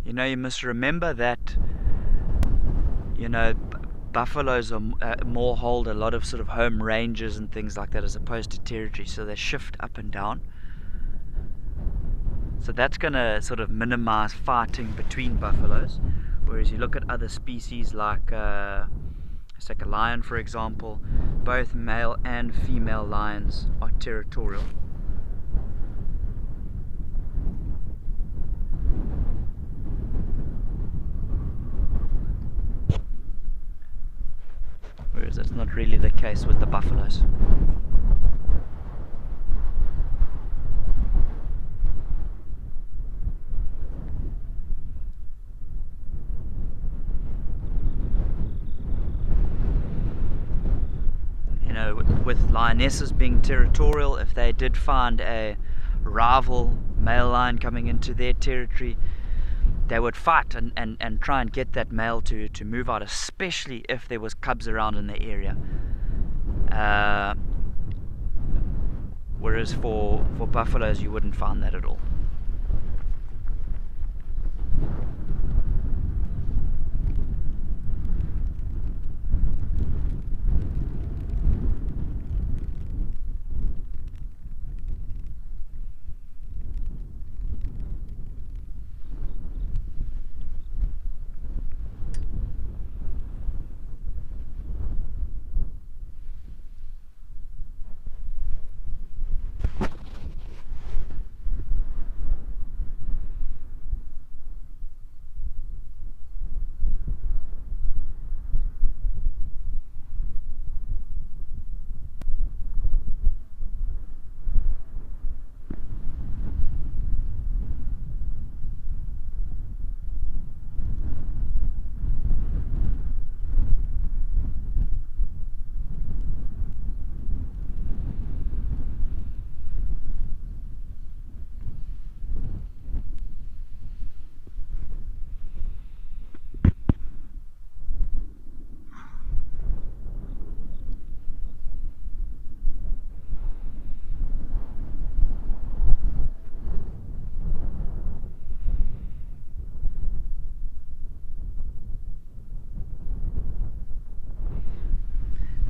You know, you must remember that, you know, buffaloes are more hold a lot of sort of home ranges and things like that as opposed to territory, so they shift up and down. So that's going to sort of minimize fighting between buffaloes. Whereas you look at other species like a lion, for example, both male and female lions are territorial. Whereas that's not really the case with the buffaloes. With lionesses being territorial, if they did find a rival male lion coming into their territory, they would fight and try and get that male to move out, especially if there was cubs around in the area. Whereas for buffaloes, you wouldn't find that at all.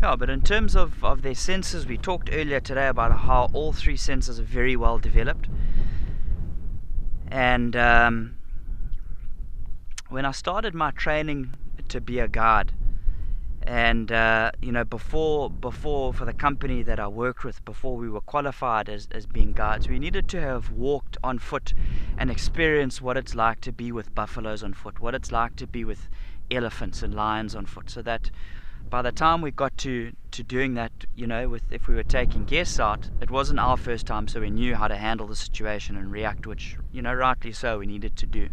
Yeah, but in terms of their senses, we talked earlier today about how all three senses are very well developed. And when I started my training to be a guide, and before for the company that I worked with, before we were qualified as being guides, we needed to have walked on foot and experienced what it's like to be with buffaloes on foot, what it's like to be with elephants and lions on foot, so that by the time we got to doing that, if we were taking guests out, it wasn't our first time, so we knew how to handle the situation and react, which, rightly so, we needed to do.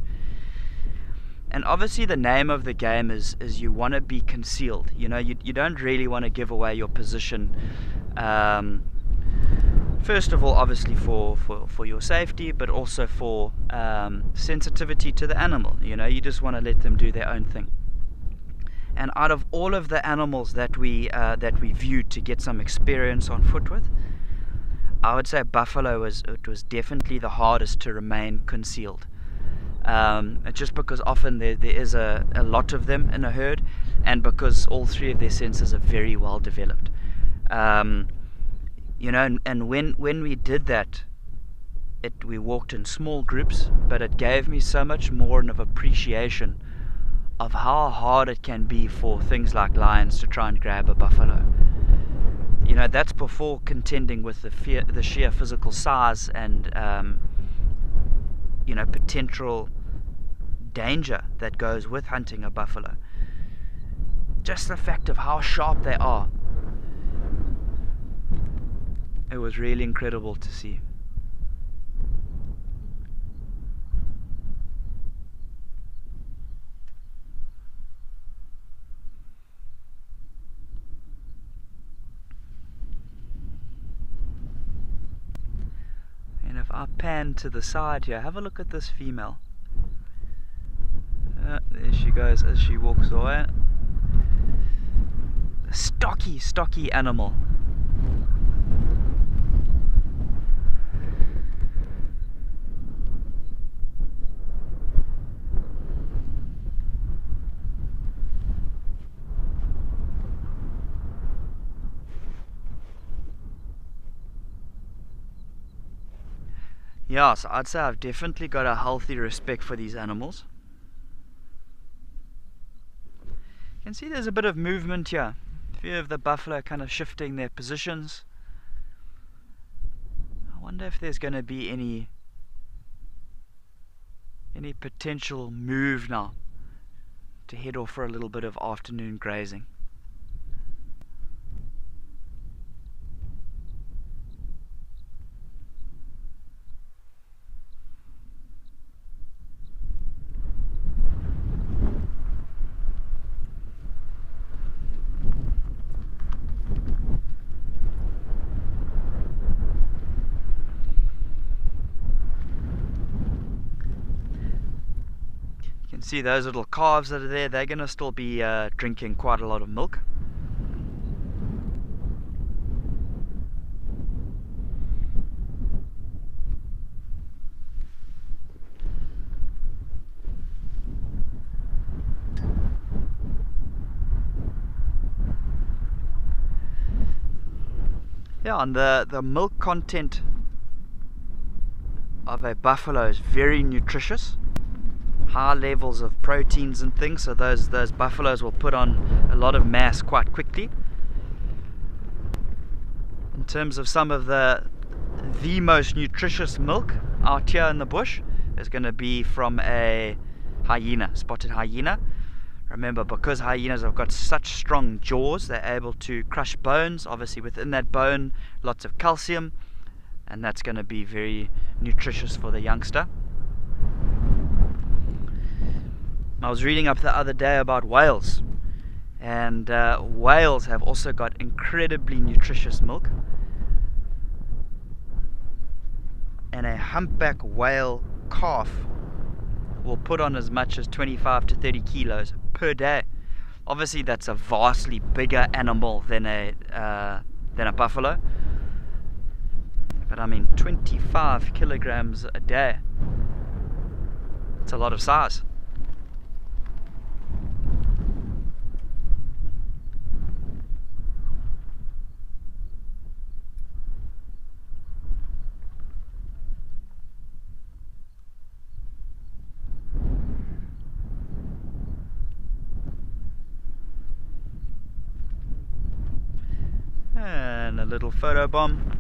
And obviously the name of the game is you want to be concealed. You don't really want to give away your position. First of all, obviously for your safety, but also for sensitivity to the animal. You just want to let them do their own thing. And out of all of the animals that we viewed to get some experience on foot with, I would say buffalo was definitely the hardest to remain concealed. Just because often there is a lot of them in a herd, and because all three of their senses are very well developed. And when we did that, we walked in small groups, but it gave me so much more of appreciation of how hard it can be for things like lions to try and grab a buffalo. That's before contending with the sheer physical size and potential danger that goes with hunting a buffalo. Just the fact of how sharp they are, it was really incredible to see. And if I pan to the side here, have a look at this female. There she goes as she walks away. A stocky animal. Yeah, so I'd say I've definitely got a healthy respect for these animals. You can see there's a bit of movement here. A few of the buffalo kind of shifting their positions. I wonder if there's going to be any potential move now to head off for a little bit of afternoon grazing. See those little calves that are there, they're going to still be drinking quite a lot of milk. Yeah, and the milk content of a buffalo is very nutritious. High levels of proteins and things, so those buffaloes will put on a lot of mass quite quickly. In terms of some of the most nutritious milk out here in the bush is going to be from a hyena, spotted hyena. Remember, because hyenas have got such strong jaws, they're able to crush bones. Obviously within that bone lots of calcium, and that's going to be very nutritious for the youngster. I was reading up the other day about whales, and whales have also got incredibly nutritious milk, and a humpback whale calf will put on as much as 25 to 30 kilos per day. Obviously that's a vastly bigger animal than a buffalo, but I mean 25 kilograms a day, it's a lot of size. And a little photo bomb.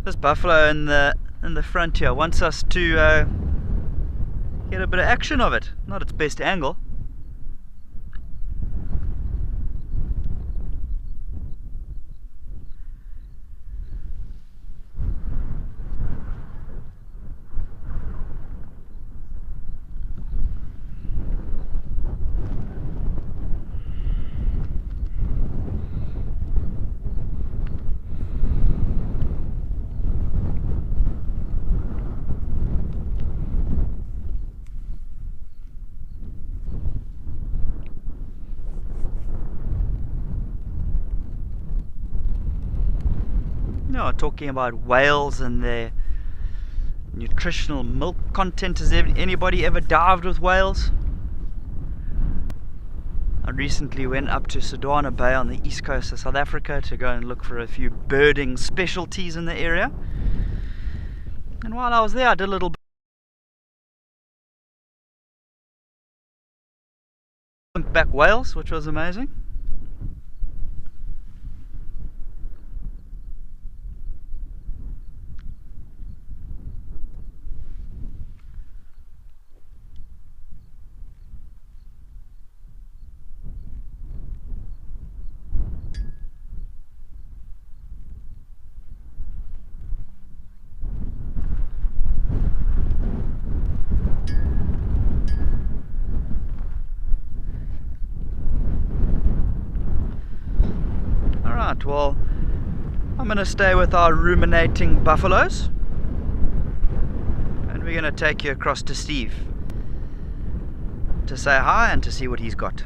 This buffalo in the front here wants us to get a bit of action of it. Not its best angle. No, talking about whales and their nutritional milk content. Has anybody ever dived with whales? I recently went up to Sodwana Bay on the east coast of South Africa to go and look for a few birding specialties in the area. And while I was there, I did a little back whales, which was amazing. Alright, well, I'm going to stay with our ruminating buffaloes, and we're going to take you across to Steve to say hi and to see what he's got.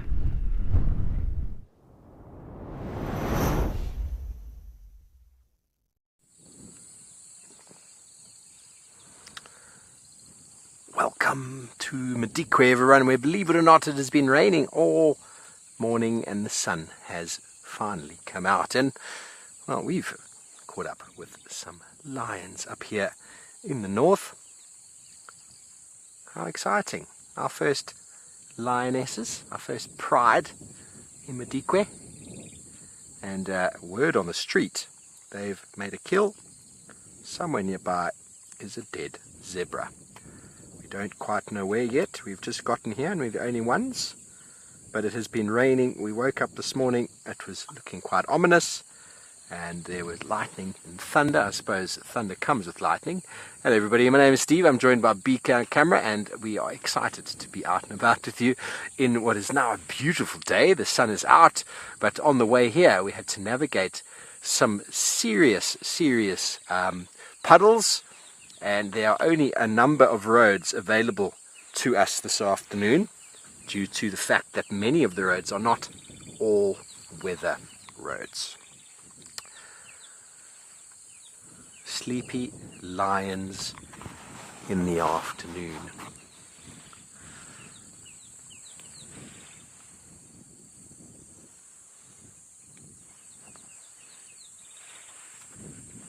Welcome to Madikwe, everyone, where, believe it or not, it has been raining all morning and the sun has finally come out. And, well, we've caught up with some lions up here in the north. How exciting. Our first lionesses, our first pride in Madikwe. And word on the street, they've made a kill. Somewhere nearby is a dead zebra. We don't quite know where yet. We've just gotten here and we're the only ones. But it has been raining. We woke up this morning. It was looking quite ominous. And there was lightning and thunder. I suppose thunder comes with lightning. Hello everybody, my name is Steve. I'm joined by Beacon Camera and we are excited to be out and about with you in what is now a beautiful day. The sun is out, but on the way here we had to navigate some serious puddles, and there are only a number of roads available to us this afternoon due to the fact that many of the roads are not all-weather roads. Sleepy lions in the afternoon.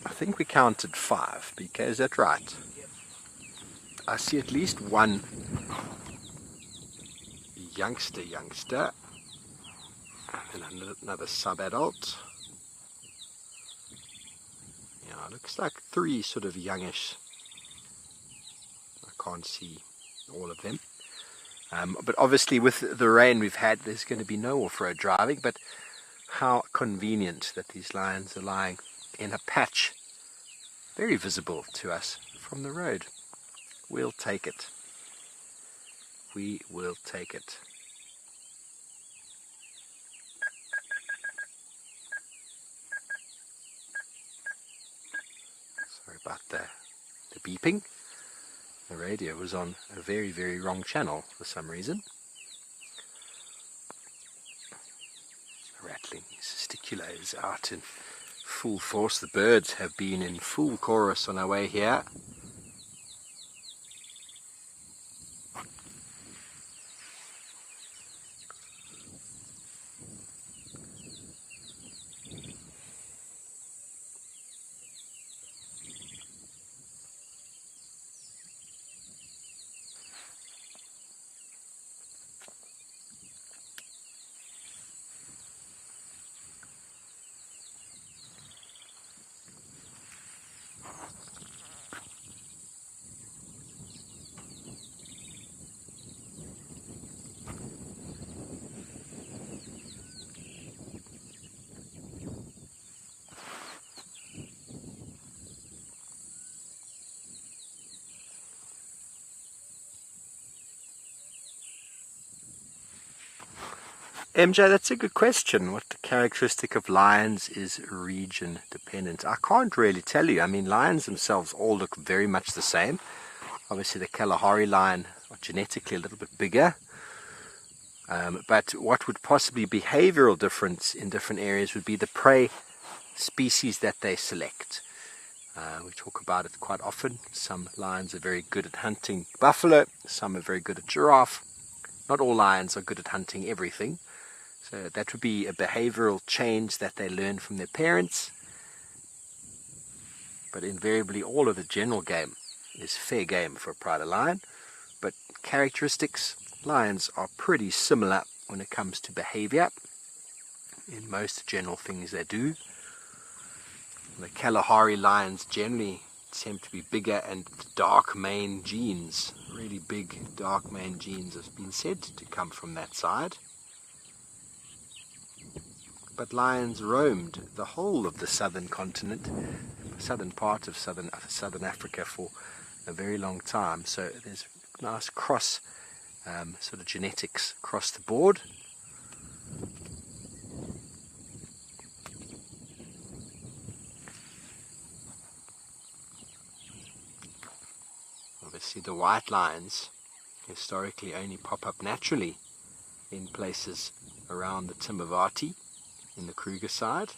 I think we counted 5, BK, is that right? I see at least one youngster, and another sub-adult. Yeah, looks like 3 sort of youngish. I can't see all of them. But obviously with the rain we've had, there's going to be no off-road driving, but how convenient that these lions are lying in a patch very visible to us from the road. We'll take it. We will take it. Sorry about the beeping. The radio was on a very, very wrong channel for some reason. Rattling his gesticulators out in full force. The birds have been in full chorus on our way here. MJ, that's a good question. What the characteristic of lions is region dependent. I can't really tell you. I mean, lions themselves all look very much the same. Obviously, the Kalahari lion are genetically a little bit bigger. But what would possibly be behavioral difference in different areas would be the prey species that they select. We talk about it quite often. Some lions are very good at hunting buffalo. Some are very good at giraffe. Not all lions are good at hunting everything. So that would be a behavioral change that they learn from their parents. But invariably all of the general game is fair game for a pride of lion. But characteristics, lions are pretty similar when it comes to behavior in most general things they do. The Kalahari lions generally seem to be bigger and dark mane genes, really big dark mane genes have been said to come from that side. But lions roamed the whole of the southern continent, southern part of southern Africa for a very long time. So there's nice cross sort of genetics across the board. Obviously the white lions historically only pop up naturally in places around the Timavati in the Kruger side.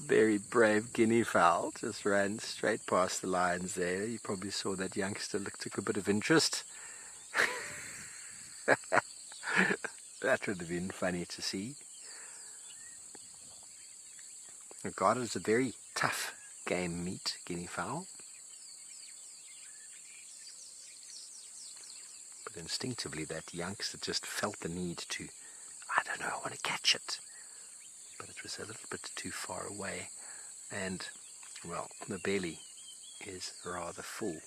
Very brave guinea fowl just ran straight past the lions there. You probably saw that youngster took a bit of interest. That would have been funny to see. Regarded as a very tough game meat, guinea fowl. But instinctively that youngster just felt the need to, I don't know, I want to catch it. But it was a little bit too far away, and well, the belly is rather full. You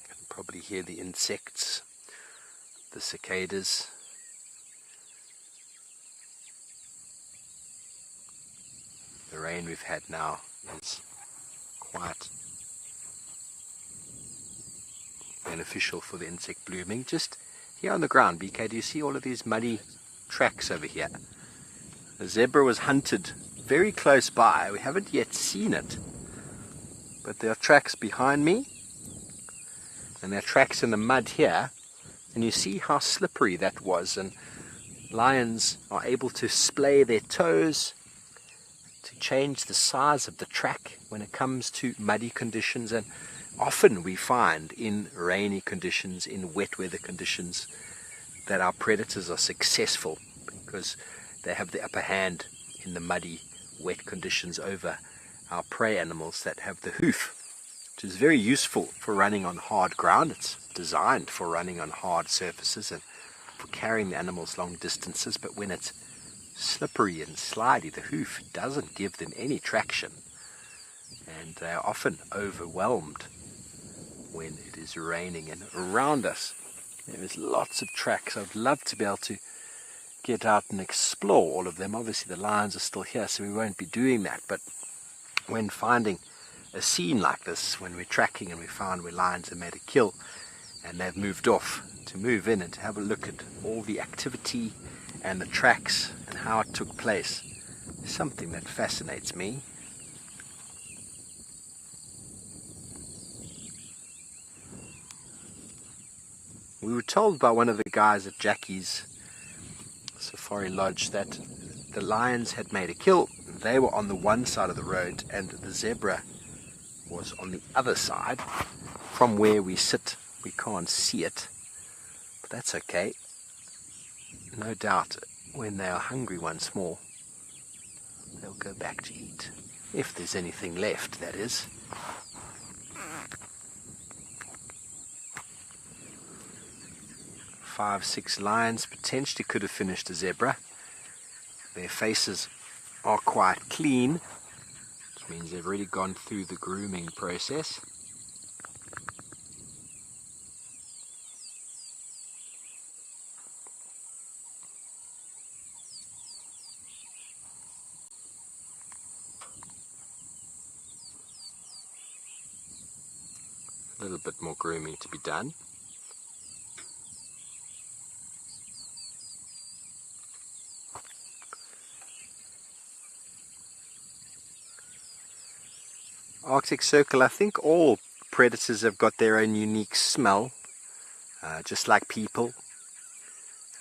can probably hear the insects, the cicadas. The rain we've had now is quite beneficial for the insect blooming. Just here on the ground, BK, do you see all of these muddy tracks over here? The zebra was hunted very close by. We haven't yet seen it. But there are tracks behind me. And there are tracks in the mud here. And you see how slippery that was. And lions are able to splay their toes to change the size of the track when it comes to muddy conditions, and often we find in rainy conditions, in wet weather conditions, that our predators are successful because they have the upper hand in the muddy, wet conditions over our prey animals that have the hoof, which is very useful for running on hard ground. It's designed for running on hard surfaces and for carrying the animals long distances, but when it's slippery and slidey, the hoof doesn't give them any traction. and they are often overwhelmed when it is raining. And around us there is lots of tracks. I'd love to be able to get out and explore all of them. Obviously the lions are still here, so we won't be doing that, but when finding a scene like this, when we're tracking and we find where lions have made a kill and they've moved off, to move in and to have a look at all the activity and the tracks and how it took place is something that fascinates me. We were told by one of the guys at Jackie's Safari Lodge that the lions had made a kill. They were on the one side of the road and the zebra was on the other side. From where we sit, we can't see it, but that's okay. No doubt when they are hungry once more, they'll go back to eat. If there's anything left, that is. Five, 6 lions potentially could have finished a zebra. Their faces are quite clean, which means they've already gone through the grooming process. A little bit more grooming to be done. Arctic Circle, I think all predators have got their own unique smell, just like people.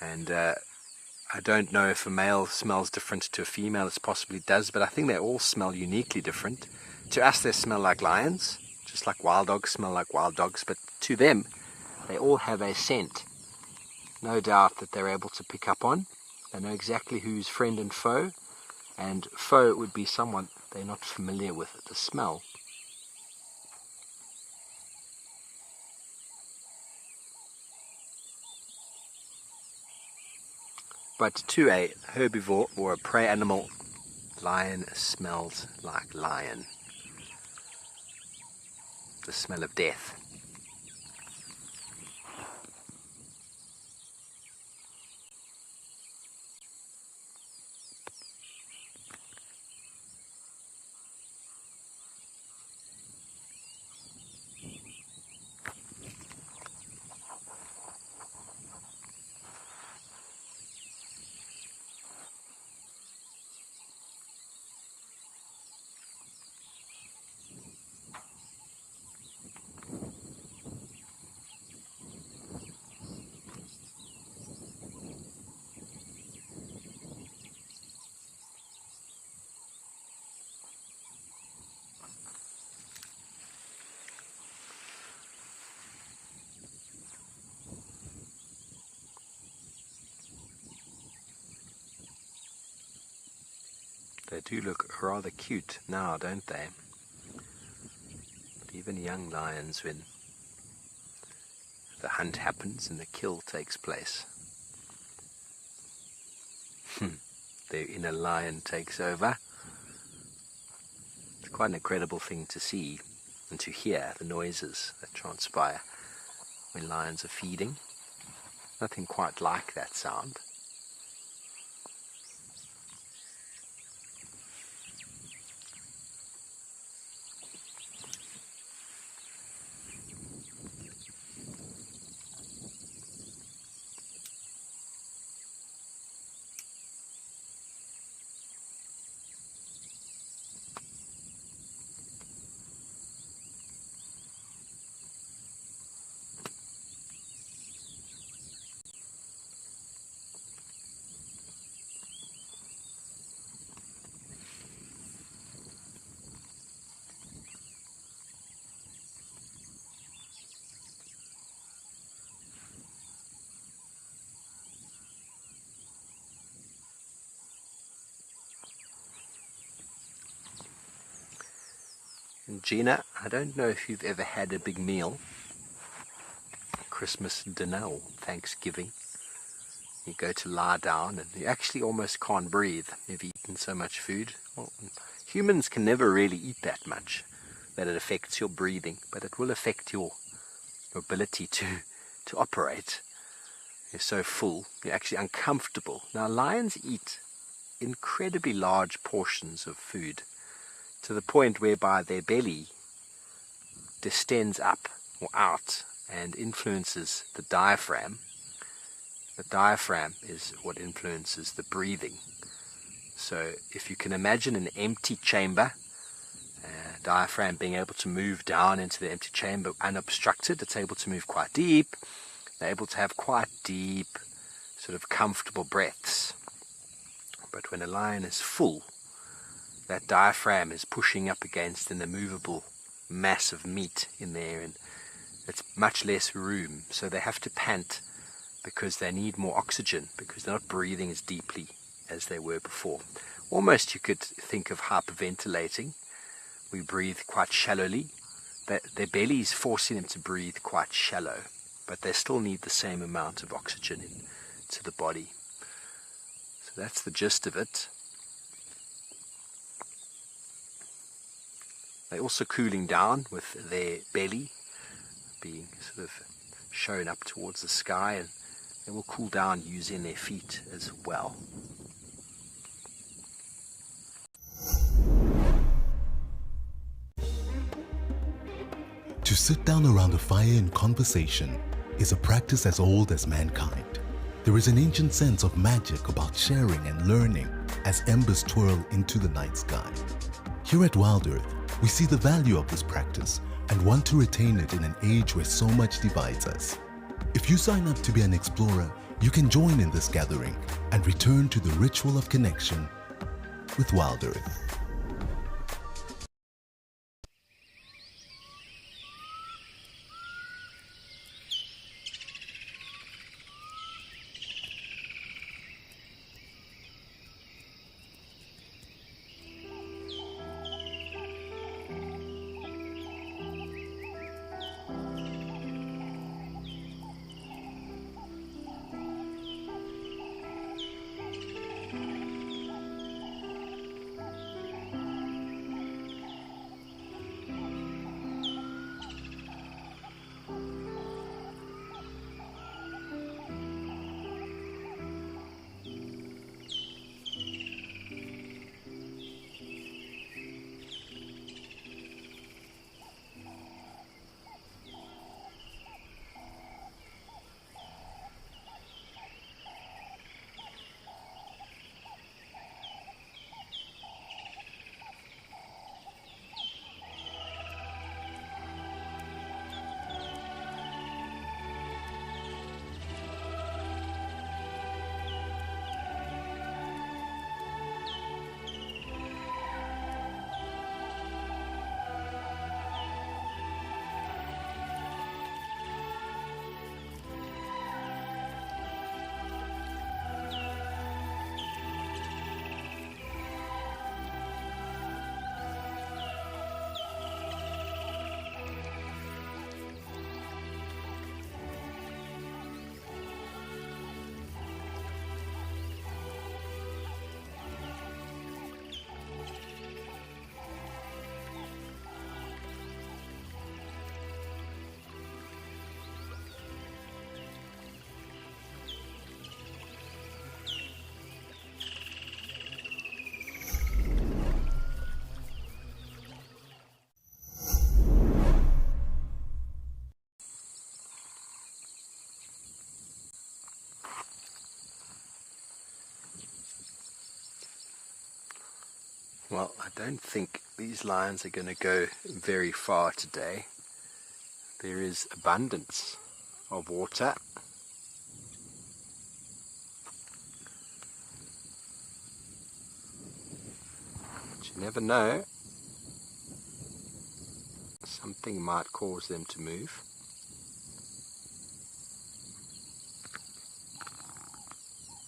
And I don't know if a male smells different to a female, it possibly does, but I think they all smell uniquely different. To us they smell like lions, just like wild dogs smell like wild dogs, but to them they all have a scent, no doubt, that they're able to pick up on. They know exactly who's friend and foe would be someone they're not familiar with the smell. But to a herbivore or a prey animal, lion smells like lion. The smell of death. They do look rather cute now, don't they? But even young lions, when the hunt happens and the kill takes place, their inner lion takes over. It's quite an incredible thing to see and to hear, the noises that transpire when lions are feeding. Nothing quite like that sound. And Gina, I don't know if you've ever had a big meal, Christmas dinner or Thanksgiving. You go to lie down and you actually almost can't breathe. You've eaten so much food. Well, Humans can never really eat that much that it affects your breathing, but it will affect your ability to operate. You're so full, you're actually uncomfortable. Now lions eat incredibly large portions of food to the point whereby their belly distends up or out and influences the diaphragm. The diaphragm is what influences the breathing. So if you can imagine an empty chamber, diaphragm being able to move down into the empty chamber unobstructed, it's able to move quite deep. They're able to have quite deep, sort of comfortable breaths. But when a lion is full, that diaphragm is pushing up against an immovable mass of meat in there, and it's much less room. So they have to pant because they need more oxygen, because they're not breathing as deeply as they were before. Almost you could think of hyperventilating. We breathe quite shallowly. Their belly is forcing them to breathe quite shallow, but they still need the same amount of oxygen into the body. So that's the gist of it. They're also cooling down with their belly being sort of shown up towards the sky, and they will cool down using their feet as well. To sit down around a fire in conversation is a practice as old as mankind. There is an ancient sense of magic about sharing and learning as embers twirl into the night sky. Here at Wild Earth, we see the value of this practice and want to retain it in an age where so much divides us. If you sign up to be an explorer, you can join in this gathering and return to the ritual of connection with Wild Earth. Well, I don't think these lions are going to go very far today. There is abundance of water. But you never know. Something might cause them to move.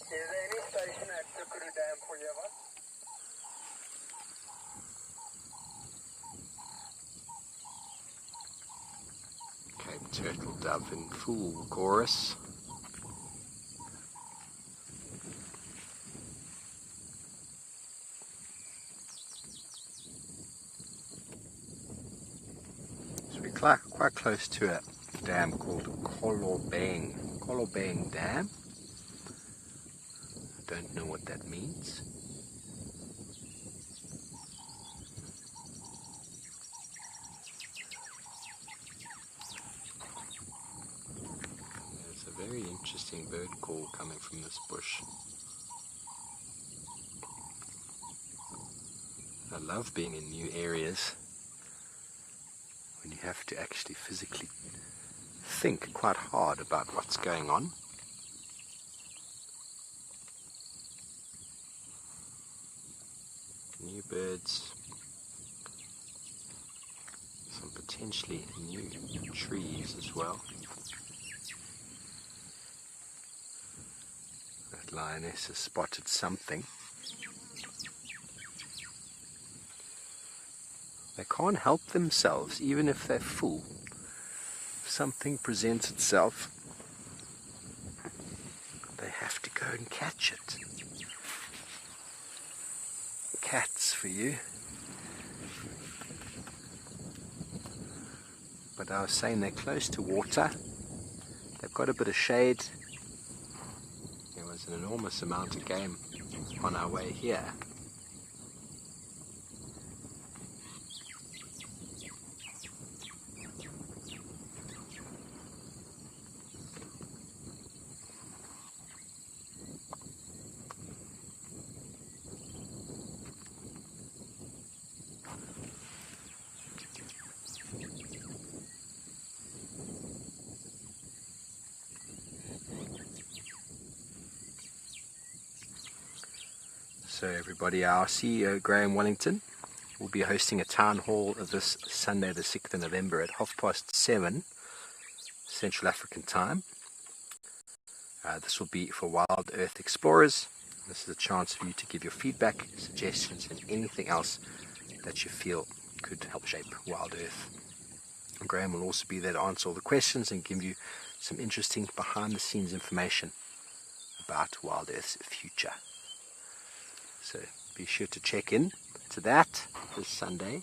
Is there any station at Tukuru Dam for you, man? Cape turtle dove in full chorus. quite close to a dam called Kolobeng Dam. Don't know what that means. There's a very interesting bird call coming from this bush. I love being in new areas when you have to actually physically think quite hard about what's going on. New birds, some potentially new trees as well. That lioness has spotted something. They can't help themselves, even if they're full. If something presents itself, they have to go and catch it. Cats for you. But I was saying they're close to water. They've got a bit of shade. There was an enormous amount of game on our way here. So everybody, our CEO Graham Wellington will be hosting a town hall this Sunday the 6th of November at 7:30 Central African time. This will be for Wild Earth Explorers. This is a chance for you to give your feedback, suggestions and anything else that you feel could help shape Wild Earth. And Graham will also be there to answer all the questions and give you some interesting behind the scenes information about Wild Earth's future. So be sure to check in to that this Sunday.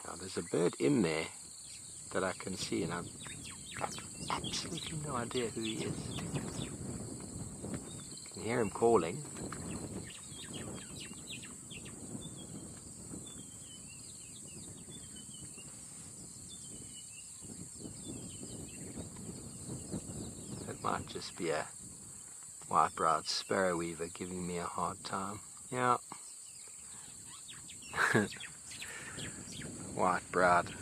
Now there's a bird in there that I can see, and I've absolutely no idea who he is. I can hear him calling. Might just be a white-browed sparrow weaver giving me a hard time. Yeah. White-browed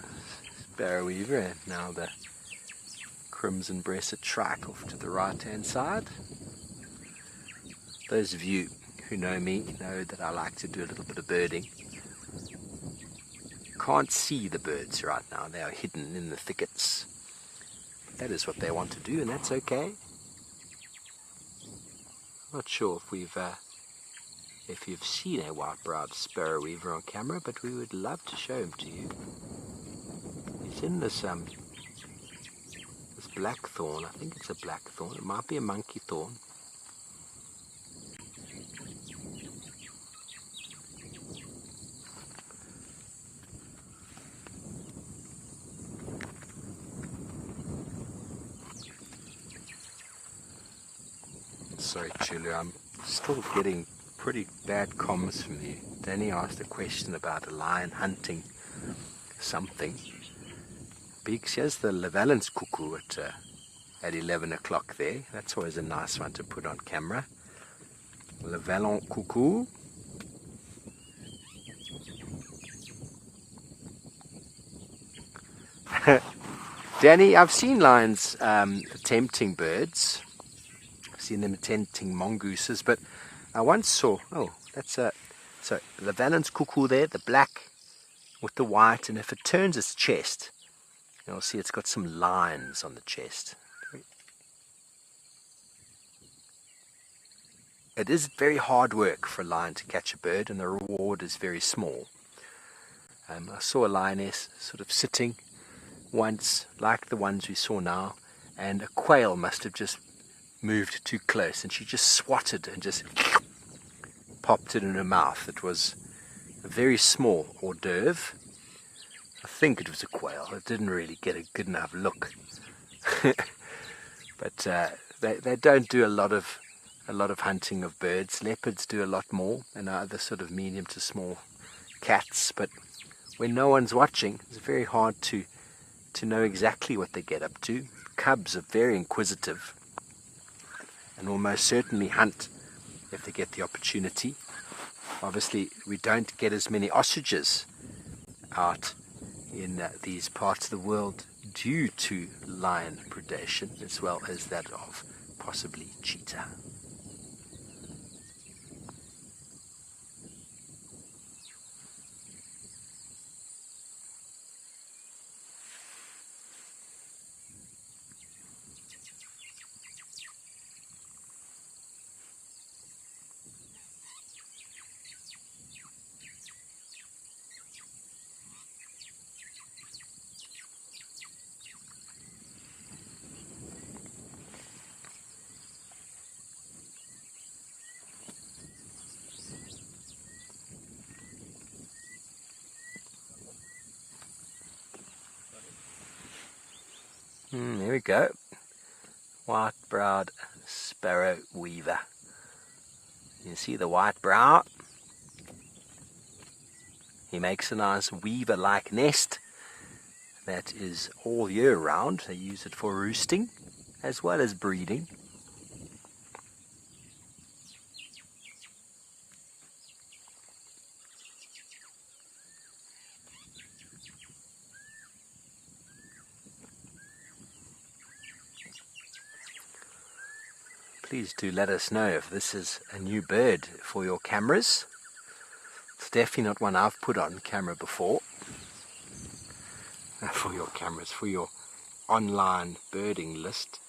sparrow weaver, and now the crimson-breasted shrike off to the right-hand side. Those of you who know me know that I like to do a little bit of birding. Can't see the birds right now, they are hidden in the thickets. That is what they want to do, and that's okay. I'm not sure if you've seen a white-browed sparrow weaver on camera, but we would love to show him to you. He's in this blackthorn. I think it's a blackthorn. It might be a monkey thorn. Sorry, Julia, I'm still getting pretty bad comms from you. Danny asked a question about a lion hunting something. Beeks, here's the Levalence cuckoo at 11 o'clock there. That's always a nice one to put on camera. Levalence cuckoo. Danny, I've seen lions attempting birds. Seen them attempting mongooses, but I once saw, that's the Valence cuckoo there, the black with the white, and if it turns its chest, you'll see it's got some lines on the chest. It is very hard work for a lion to catch a bird, and the reward is very small. I saw a lioness sort of sitting once, like the ones we saw now, and a quail must have just moved too close, and she just swatted and just popped it in her mouth. It was a very small hors d'oeuvre. I think it was a quail. It didn't really get a good enough look. But they don't do a lot of hunting of birds. Leopards do a lot more, and other sort of medium to small cats. But when no one's watching, it's very hard to know exactly what they get up to. Cubs are very inquisitive and will most certainly hunt if they get the opportunity. Obviously, we don't get as many ostriches out in these parts of the world due to lion predation, as well as that of possibly cheetah. There we go. White-browed sparrow weaver. You see the white brow? He makes a nice weaver-like nest that is all year round. They use it for roosting as well as breeding. Please do let us know if this is a new bird for your cameras. It's definitely not one I've put on camera before. For your cameras, for your online birding list.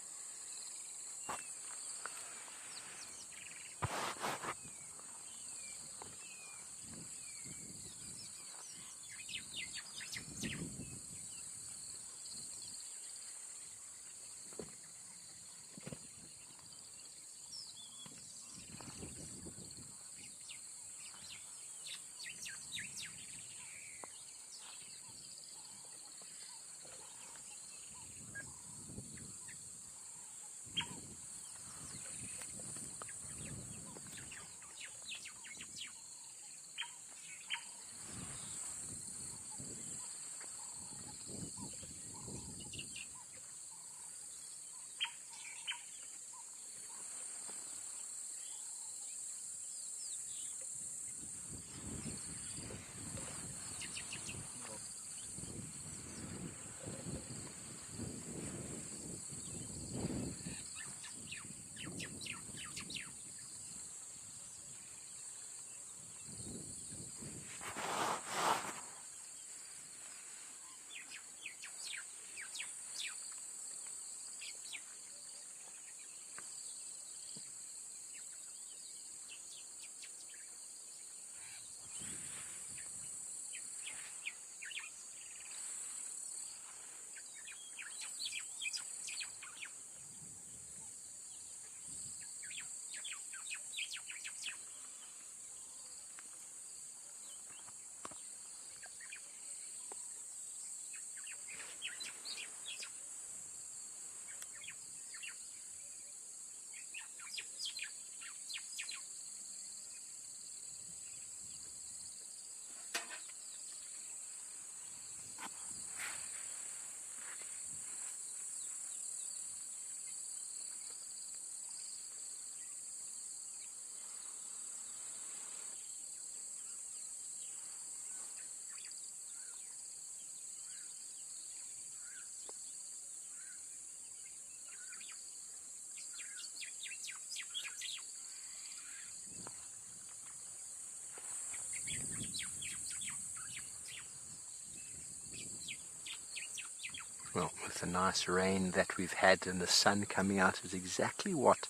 Well, with the nice rain that we've had and the sun coming out is exactly what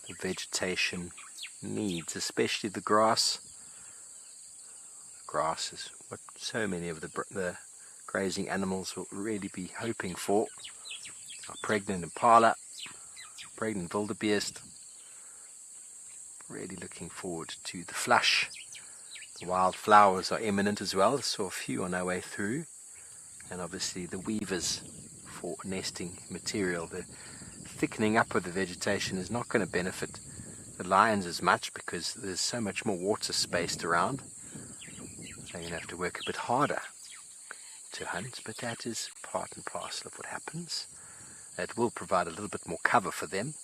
the vegetation needs, especially the grass. Grass is what so many of the grazing animals will really be hoping for. our pregnant impala, pregnant wildebeest. Really looking forward to the flush. The wildflowers are imminent as well. Saw a few on our way through. And obviously the weavers for nesting material. The thickening up of the vegetation is not going to benefit the lions as much because there's so much more water spaced around. They're going to have to work a bit harder to hunt, but that is part and parcel of what happens. It will provide a little bit more cover for them.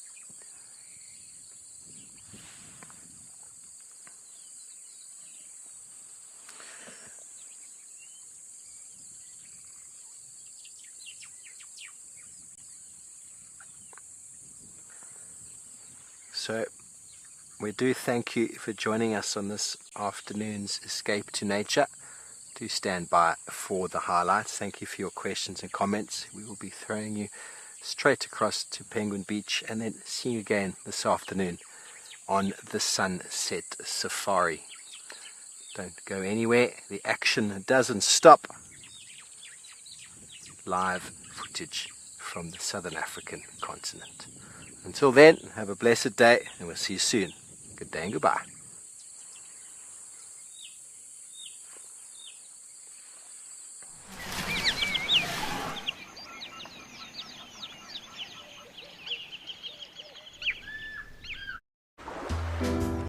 So we do thank you for joining us on this afternoon's escape to nature. Do stand by for the highlights. Thank you for your questions and comments. We will be throwing you straight across to Penguin Beach and then see you again this afternoon on the Sunset Safari. Don't go anywhere. The action doesn't stop. Live footage from the Southern African continent. Until then, have a blessed day and we'll see you soon. Good day and goodbye.